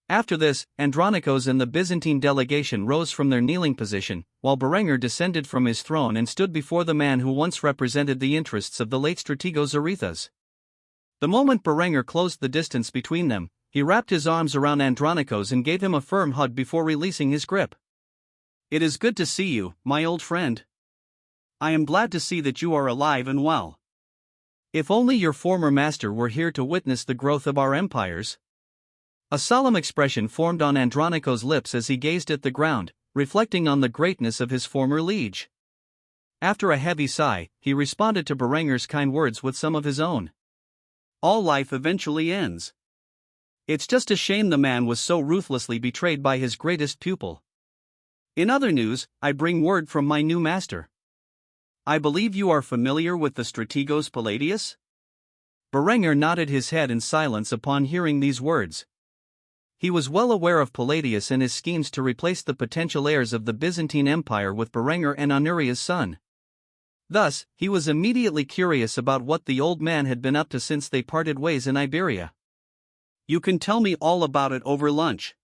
After this, Andronikos and the Byzantine delegation rose from their kneeling position, while Berenger descended from his throne and stood before the man who once represented the interests of the late Strategos Arethas. The moment Berenger closed the distance between them, he wrapped his arms around Andronikos and gave him a firm hug before releasing his grip. It is good to see you, my old friend. I am glad to see that you are alive and well. If only your former master were here to witness the growth of our empires. A solemn expression formed on Andronikos' lips as he gazed at the ground, reflecting on the greatness of his former liege. After a heavy sigh, he responded to Berenger's kind words with some of his own. All life eventually ends. It's just a shame the man was so ruthlessly betrayed by his greatest pupil. In other news, I bring word from my new master. I believe you are familiar with the Strategos Palladius? Berenger nodded his head in silence upon hearing these words. He was well aware of Palladius and his schemes to replace the potential heirs of the Byzantine Empire with Berenger and Honoria's son. Thus, he was immediately curious about what the old man had been up to since they parted ways in Iberia. You can tell me all about it over lunch.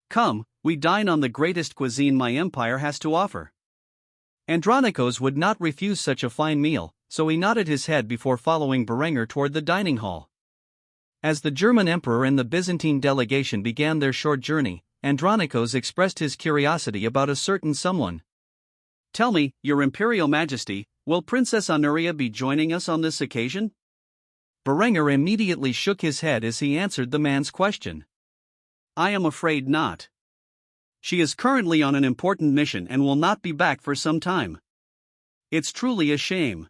Come, we dine on the greatest cuisine my empire has to offer. Andronikos would not refuse such a fine meal, so he nodded his head before following Berenger toward the dining hall. As the German emperor and the Byzantine delegation began their short journey, Andronikos expressed his curiosity about a certain someone. Tell me, Your Imperial Majesty, will Princess Honoria be joining us on this occasion? Berenger immediately shook his head as he answered the man's question. I am afraid not. She is currently on an important mission and will not be back for some time. It's truly a shame.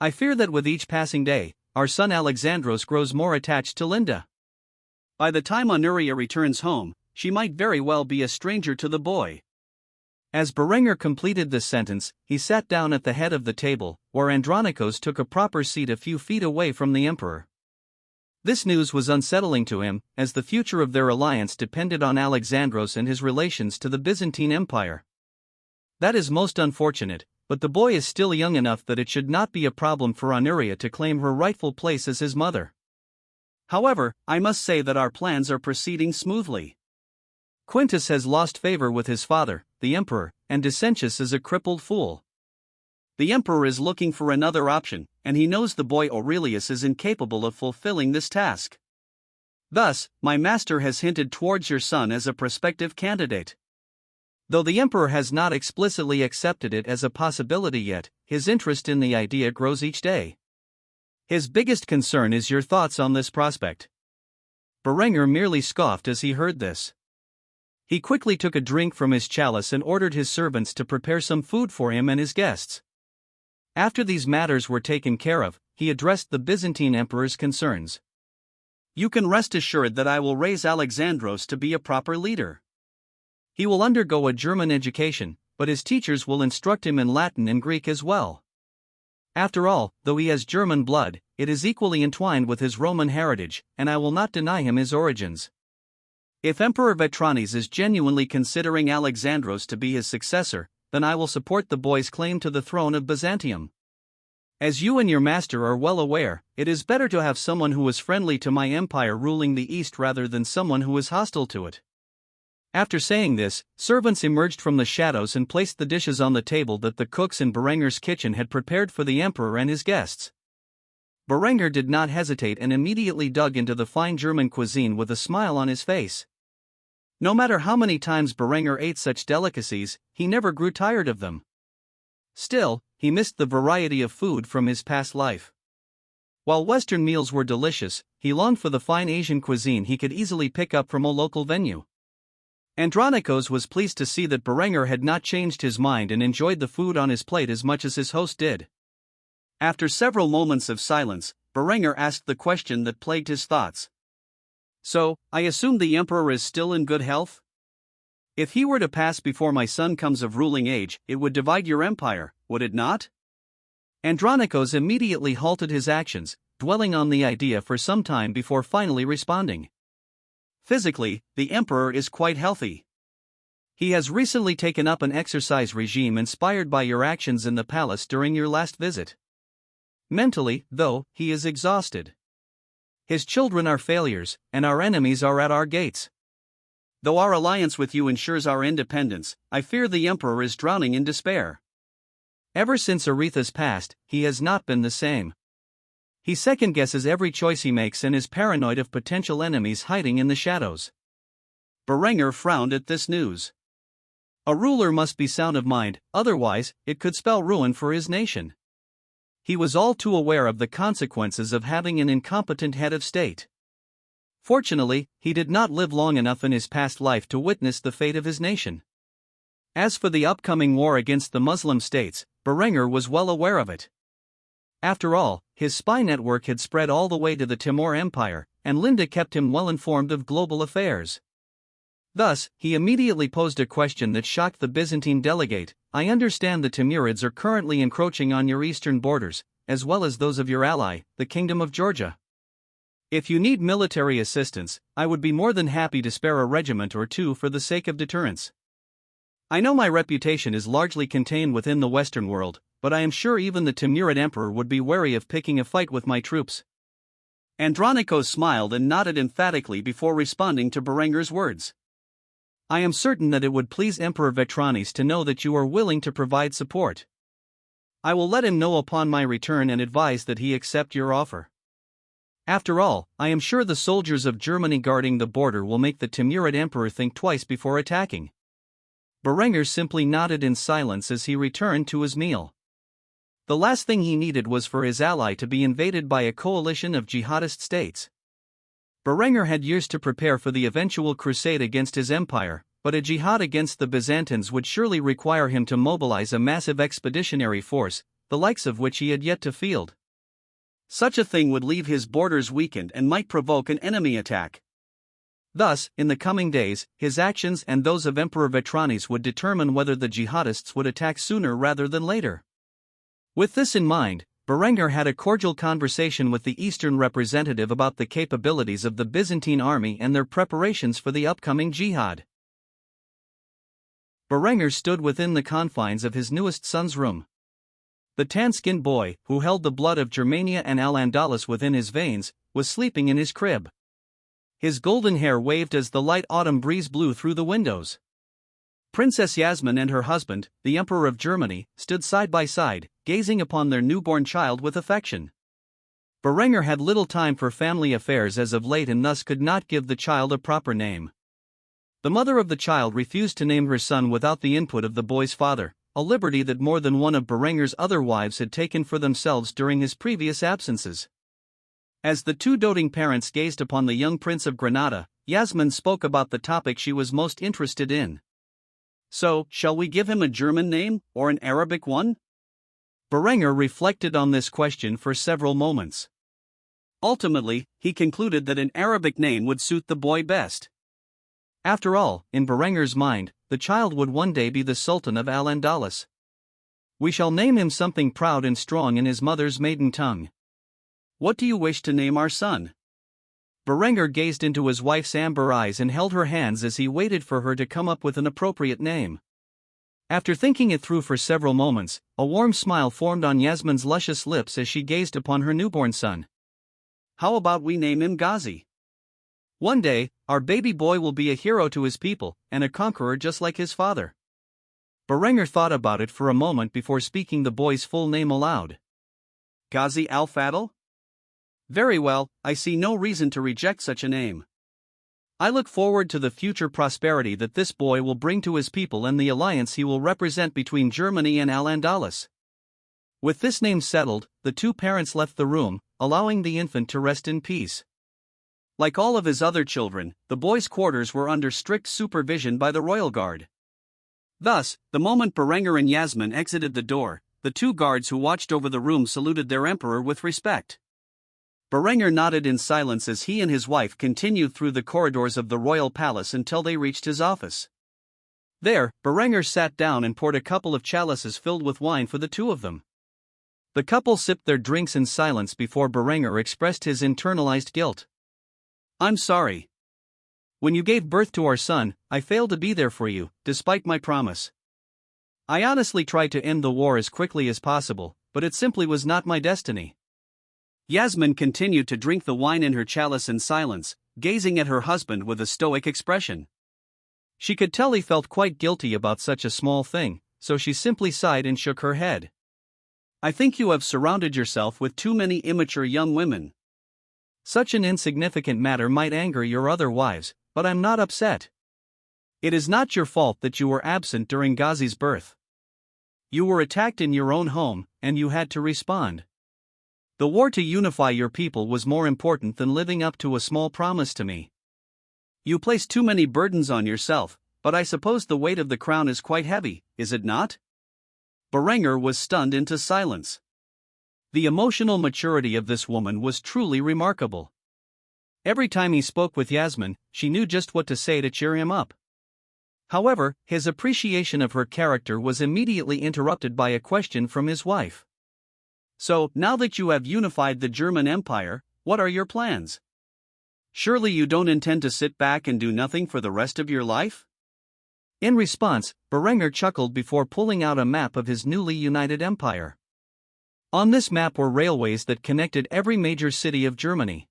I fear that with each passing day, our son Alexandros grows more attached to Linda. By the time Honoria returns home, she might very well be a stranger to the boy. As Berenger completed this sentence, he sat down at the head of the table, where Andronikos took a proper seat a few feet away from the emperor. This news was unsettling to him, as the future of their alliance depended on Alexandros and his relations to the Byzantine Empire. That is most unfortunate, but the boy is still young enough that it should not be a problem for Honoria to claim her rightful place as his mother. However, I must say that our plans are proceeding smoothly. Quintus has lost favor with his father, the emperor, and Decentius is a crippled fool. The emperor is looking for another option, and he knows the boy Aurelius is incapable of fulfilling this task. Thus, my master has hinted towards your son as a prospective candidate. Though the emperor has not explicitly accepted it as a possibility yet, his interest in the idea grows each day. His biggest concern is your thoughts on this prospect. Berenger merely scoffed as he heard this. He quickly took a drink from his chalice and ordered his servants to prepare some food for him and his guests. After these matters were taken care of, he addressed the Byzantine emperor's concerns. You can rest assured that I will raise Alexandros to be a proper leader. He will undergo a German education, but his teachers will instruct him in Latin and Greek as well. After all, though he has German blood, it is equally entwined with his Roman heritage, and I will not deny him his origins. If Emperor Vetranes is genuinely considering Alexandros to be his successor, then I will support the boy's claim to the throne of Byzantium. As you and your master are well aware, it is better to have someone who is friendly to my empire ruling the East rather than someone who is hostile to it. After saying this, servants emerged from the shadows and placed the dishes on the table that the cooks in Berenger's kitchen had prepared for the emperor and his guests. Berenger did not hesitate and immediately dug into the fine German cuisine with a smile on his face. No matter how many times Berenger ate such delicacies, he never grew tired of them. Still, he missed the variety of food from his past life. While Western meals were delicious, he longed for the fine Asian cuisine he could easily pick up from a local venue. Andronikos was pleased to see that Berenger had not changed his mind and enjoyed the food on his plate as much as his host did. After several moments of silence, Berenger asked the question that plagued his thoughts. So, I assume the emperor is still in good health? If he were to pass before my son comes of ruling age, it would divide your empire, would it not? Andronikos immediately halted his actions, dwelling on the idea for some time before finally responding. Physically, the emperor is quite healthy. He has recently taken up an exercise regime inspired by your actions in the palace during your last visit. Mentally, though, he is exhausted. His children are failures, and our enemies are at our gates. Though our alliance with you ensures our independence, I fear the emperor is drowning in despair. Ever since Aretha's passed, he has not been the same. He second-guesses every choice he makes and is paranoid of potential enemies hiding in the shadows. Berenger frowned at this news. A ruler must be sound of mind, otherwise, it could spell ruin for his nation. He was all too aware of the consequences of having an incompetent head of state. Fortunately, he did not live long enough in his past life to witness the fate of his nation. As for the upcoming war against the Muslim states, Berenger was well aware of it. After all, his spy network had spread all the way to the Timur Empire, and Linda kept him well informed of global affairs. Thus, he immediately posed a question that shocked the Byzantine delegate. I understand the Timurids are currently encroaching on your eastern borders, as well as those of your ally, the Kingdom of Georgia. If you need military assistance, I would be more than happy to spare a regiment or two for the sake of deterrence. I know my reputation is largely contained within the Western world, but I am sure even the Timurid emperor would be wary of picking a fight with my troops. Andronikos smiled and nodded emphatically before responding to Berenger's words. I am certain that it would please Emperor Vetranes to know that you are willing to provide support. I will let him know upon my return and advise that he accept your offer. After all, I am sure the soldiers of Germany guarding the border will make the Timurid emperor think twice before attacking. Berenger simply nodded in silence as he returned to his meal. The last thing he needed was for his ally to be invaded by a coalition of jihadist states. Berengar had years to prepare for the eventual crusade against his empire, but a jihad against the Byzantines would surely require him to mobilize a massive expeditionary force, the likes of which he had yet to field. Such a thing would leave his borders weakened and might provoke an enemy attack. Thus, in the coming days, his actions and those of Emperor Vetranes would determine whether the jihadists would attack sooner rather than later. With this in mind, Berengar had a cordial conversation with the Eastern representative about the capabilities of the Byzantine army and their preparations for the upcoming jihad. Berengar stood within the confines of his newest son's room. The tan-skinned boy, who held the blood of Germania and Al-Andalus within his veins, was sleeping in his crib. His golden hair waved as the light autumn breeze blew through the windows. Princess Yasmin and her husband, the Emperor of Germany, stood side by side, gazing upon their newborn child with affection. Berengar had little time for family affairs as of late and thus could not give the child a proper name. The mother of the child refused to name her son without the input of the boy's father, a liberty that more than one of Berengar's other wives had taken for themselves during his previous absences. As the two doting parents gazed upon the young Prince of Granada, Yasmin spoke about the topic she was most interested in. "So, shall we give him a German name, or an Arabic one?" Berengar reflected on this question for several moments. Ultimately, he concluded that an Arabic name would suit the boy best. After all, in Berengar's mind, the child would one day be the Sultan of Al-Andalus. "We shall name him something proud and strong in his mother's maiden tongue." "What do you wish to name our son?" Berengar gazed into his wife's amber eyes and held her hands as he waited for her to come up with an appropriate name. After thinking it through for several moments, a warm smile formed on Yasmin's luscious lips as she gazed upon her newborn son. "How about we name him Ghazi? One day, our baby boy will be a hero to his people, and a conqueror just like his father." Berengar thought about it for a moment before speaking the boy's full name aloud. "Ghazi al-Fadl? Very well, I see no reason to reject such a name. I look forward to the future prosperity that this boy will bring to his people and the alliance he will represent between Germany and Al-Andalus." With this name settled, the two parents left the room, allowing the infant to rest in peace. Like all of his other children, the boy's quarters were under strict supervision by the royal guard. Thus, the moment Berengar and Yasmin exited the door, the two guards who watched over the room saluted their emperor with respect. Berengar nodded in silence as he and his wife continued through the corridors of the royal palace until they reached his office. There, Berengar sat down and poured a couple of chalices filled with wine for the two of them. The couple sipped their drinks in silence before Berengar expressed his internalized guilt. "I'm sorry. When you gave birth to our son, I failed to be there for you, despite my promise. I honestly tried to end the war as quickly as possible, but it simply was not my destiny." Yasmin continued to drink the wine in her chalice in silence, gazing at her husband with a stoic expression. She could tell he felt quite guilty about such a small thing, so she simply sighed and shook her head. "I think you have surrounded yourself with too many immature young women. Such an insignificant matter might anger your other wives, but I'm not upset. It is not your fault that you were absent during Ghazi's birth. You were attacked in your own home, and you had to respond. The war to unify your people was more important than living up to a small promise to me. You place too many burdens on yourself, but I suppose the weight of the crown is quite heavy, is it not?" Berengar was stunned into silence. The emotional maturity of this woman was truly remarkable. Every time he spoke with Yasmin, she knew just what to say to cheer him up. However, his appreciation of her character was immediately interrupted by a question from his wife. "So, now that you have unified the German Empire, what are your plans? Surely you don't intend to sit back and do nothing for the rest of your life?" In response, Berengar chuckled before pulling out a map of his newly united empire. On this map were railways that connected every major city of Germany.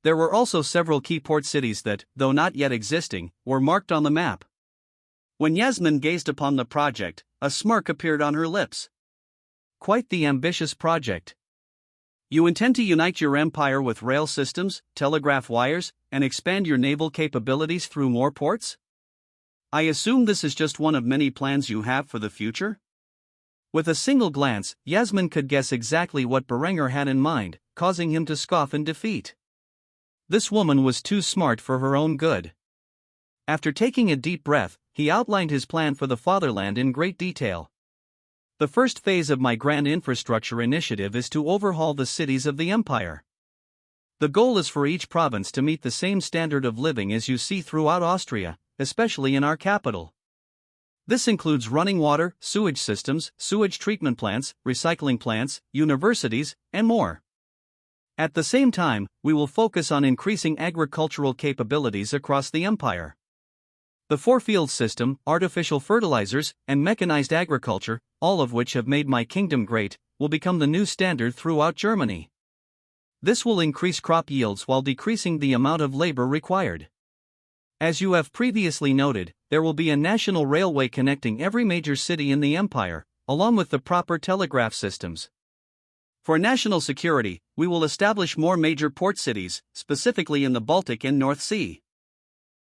There were also several key port cities that, though not yet existing, were marked on the map. When Yasmin gazed upon the project, a smirk appeared on her lips. Quite the ambitious project. You intend to unite your empire with rail systems, telegraph wires, and expand your naval capabilities through more ports? I assume this is just one of many plans you have for the future? With a single glance, Yasmin could guess exactly what Berengar had in mind, causing him to scoff in defeat. This woman was too smart for her own good. After taking a deep breath, he outlined his plan for the fatherland in great detail. The first phase of my grand infrastructure initiative is to overhaul the cities of the empire. The goal is for each province to meet the same standard of living as you see throughout Austria, especially in our capital. This includes running water, sewage systems, sewage treatment plants, recycling plants, universities, and more. At the same time, we will focus on increasing agricultural capabilities across the empire. The four-field system, artificial fertilizers, and mechanized agriculture, all of which have made my kingdom great, will become the new standard throughout Germany. This will increase crop yields while decreasing the amount of labor required. As you have previously noted, there will be a national railway connecting every major city in the empire, along with the proper telegraph systems. For national security, we will establish more major port cities, specifically in the Baltic and North Sea.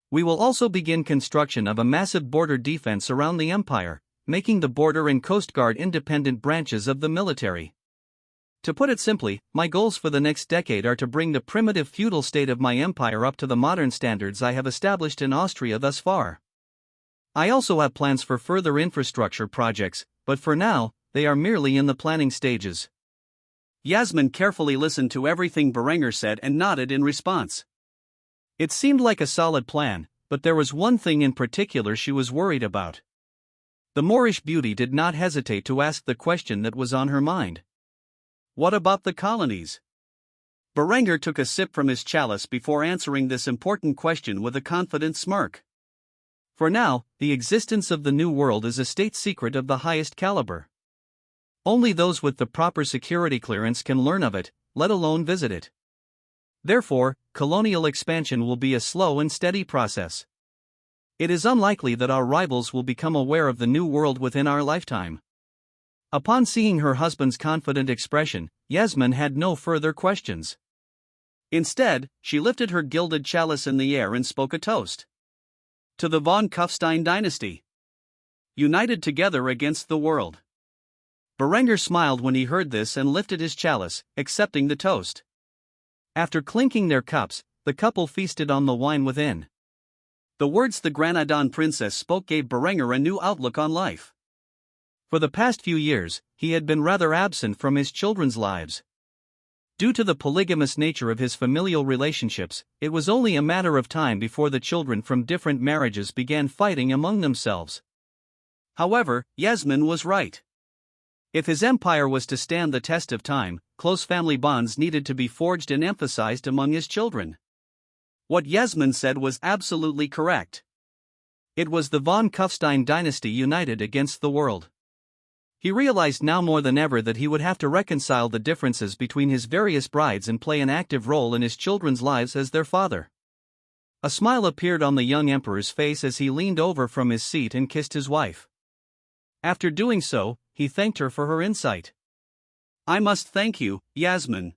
We will also begin construction of a massive border defense around the empire, making the border and coast guard independent branches of the military. To put it simply, my goals for the next decade are to bring the primitive feudal state of my empire up to the modern standards I have established in Austria thus far. I also have plans for further infrastructure projects, but for now, they are merely in the planning stages. Yasmin carefully listened to everything Berenger said and nodded in response. It seemed like a solid plan, but there was one thing in particular she was worried about. The Moorish beauty did not hesitate to ask the question that was on her mind. What about the colonies? Berenger took a sip from his chalice before answering this important question with a confident smirk. For now, the existence of the New World is a state secret of the highest caliber. Only those with the proper security clearance can learn of it, let alone visit it. Therefore, colonial expansion will be a slow and steady process. It is unlikely that our rivals will become aware of the New World within our lifetime. Upon seeing her husband's confident expression, Yasmin had no further questions. Instead, she lifted her gilded chalice in the air and spoke a toast. To the von Kufstein dynasty. United together against the world. Berenger smiled when he heard this and lifted his chalice, accepting the toast. After clinking their cups, the couple feasted on the wine within. The words the Granadan princess spoke gave Berenger a new outlook on life. For the past few years, he had been rather absent from his children's lives. Due to the polygamous nature of his familial relationships, it was only a matter of time before the children from different marriages began fighting among themselves. However, Yasmin was right. If his empire was to stand the test of time, close family bonds needed to be forged and emphasized among his children. What Yasmin said was absolutely correct. It was the von Kufstein dynasty united against the world. He realized now more than ever that he would have to reconcile the differences between his various brides and play an active role in his children's lives as their father. A smile appeared on the young emperor's face as he leaned over from his seat and kissed his wife. After doing so, he thanked her for her insight. I must thank you, Yasmin.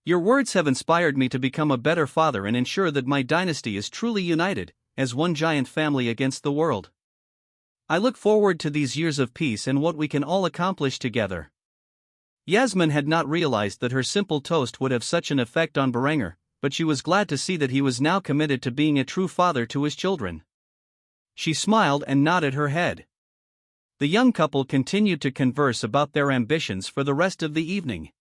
Your words have inspired me to become a better father and ensure that my dynasty is truly united, as one giant family against the world. I look forward to these years of peace and what we can all accomplish together. Yasmin had not realized that her simple toast would have such an effect on Berenger, but she was glad to see that he was now committed to being a true father to his children. She smiled and nodded her head. The young couple continued to converse about their ambitions for the rest of the evening.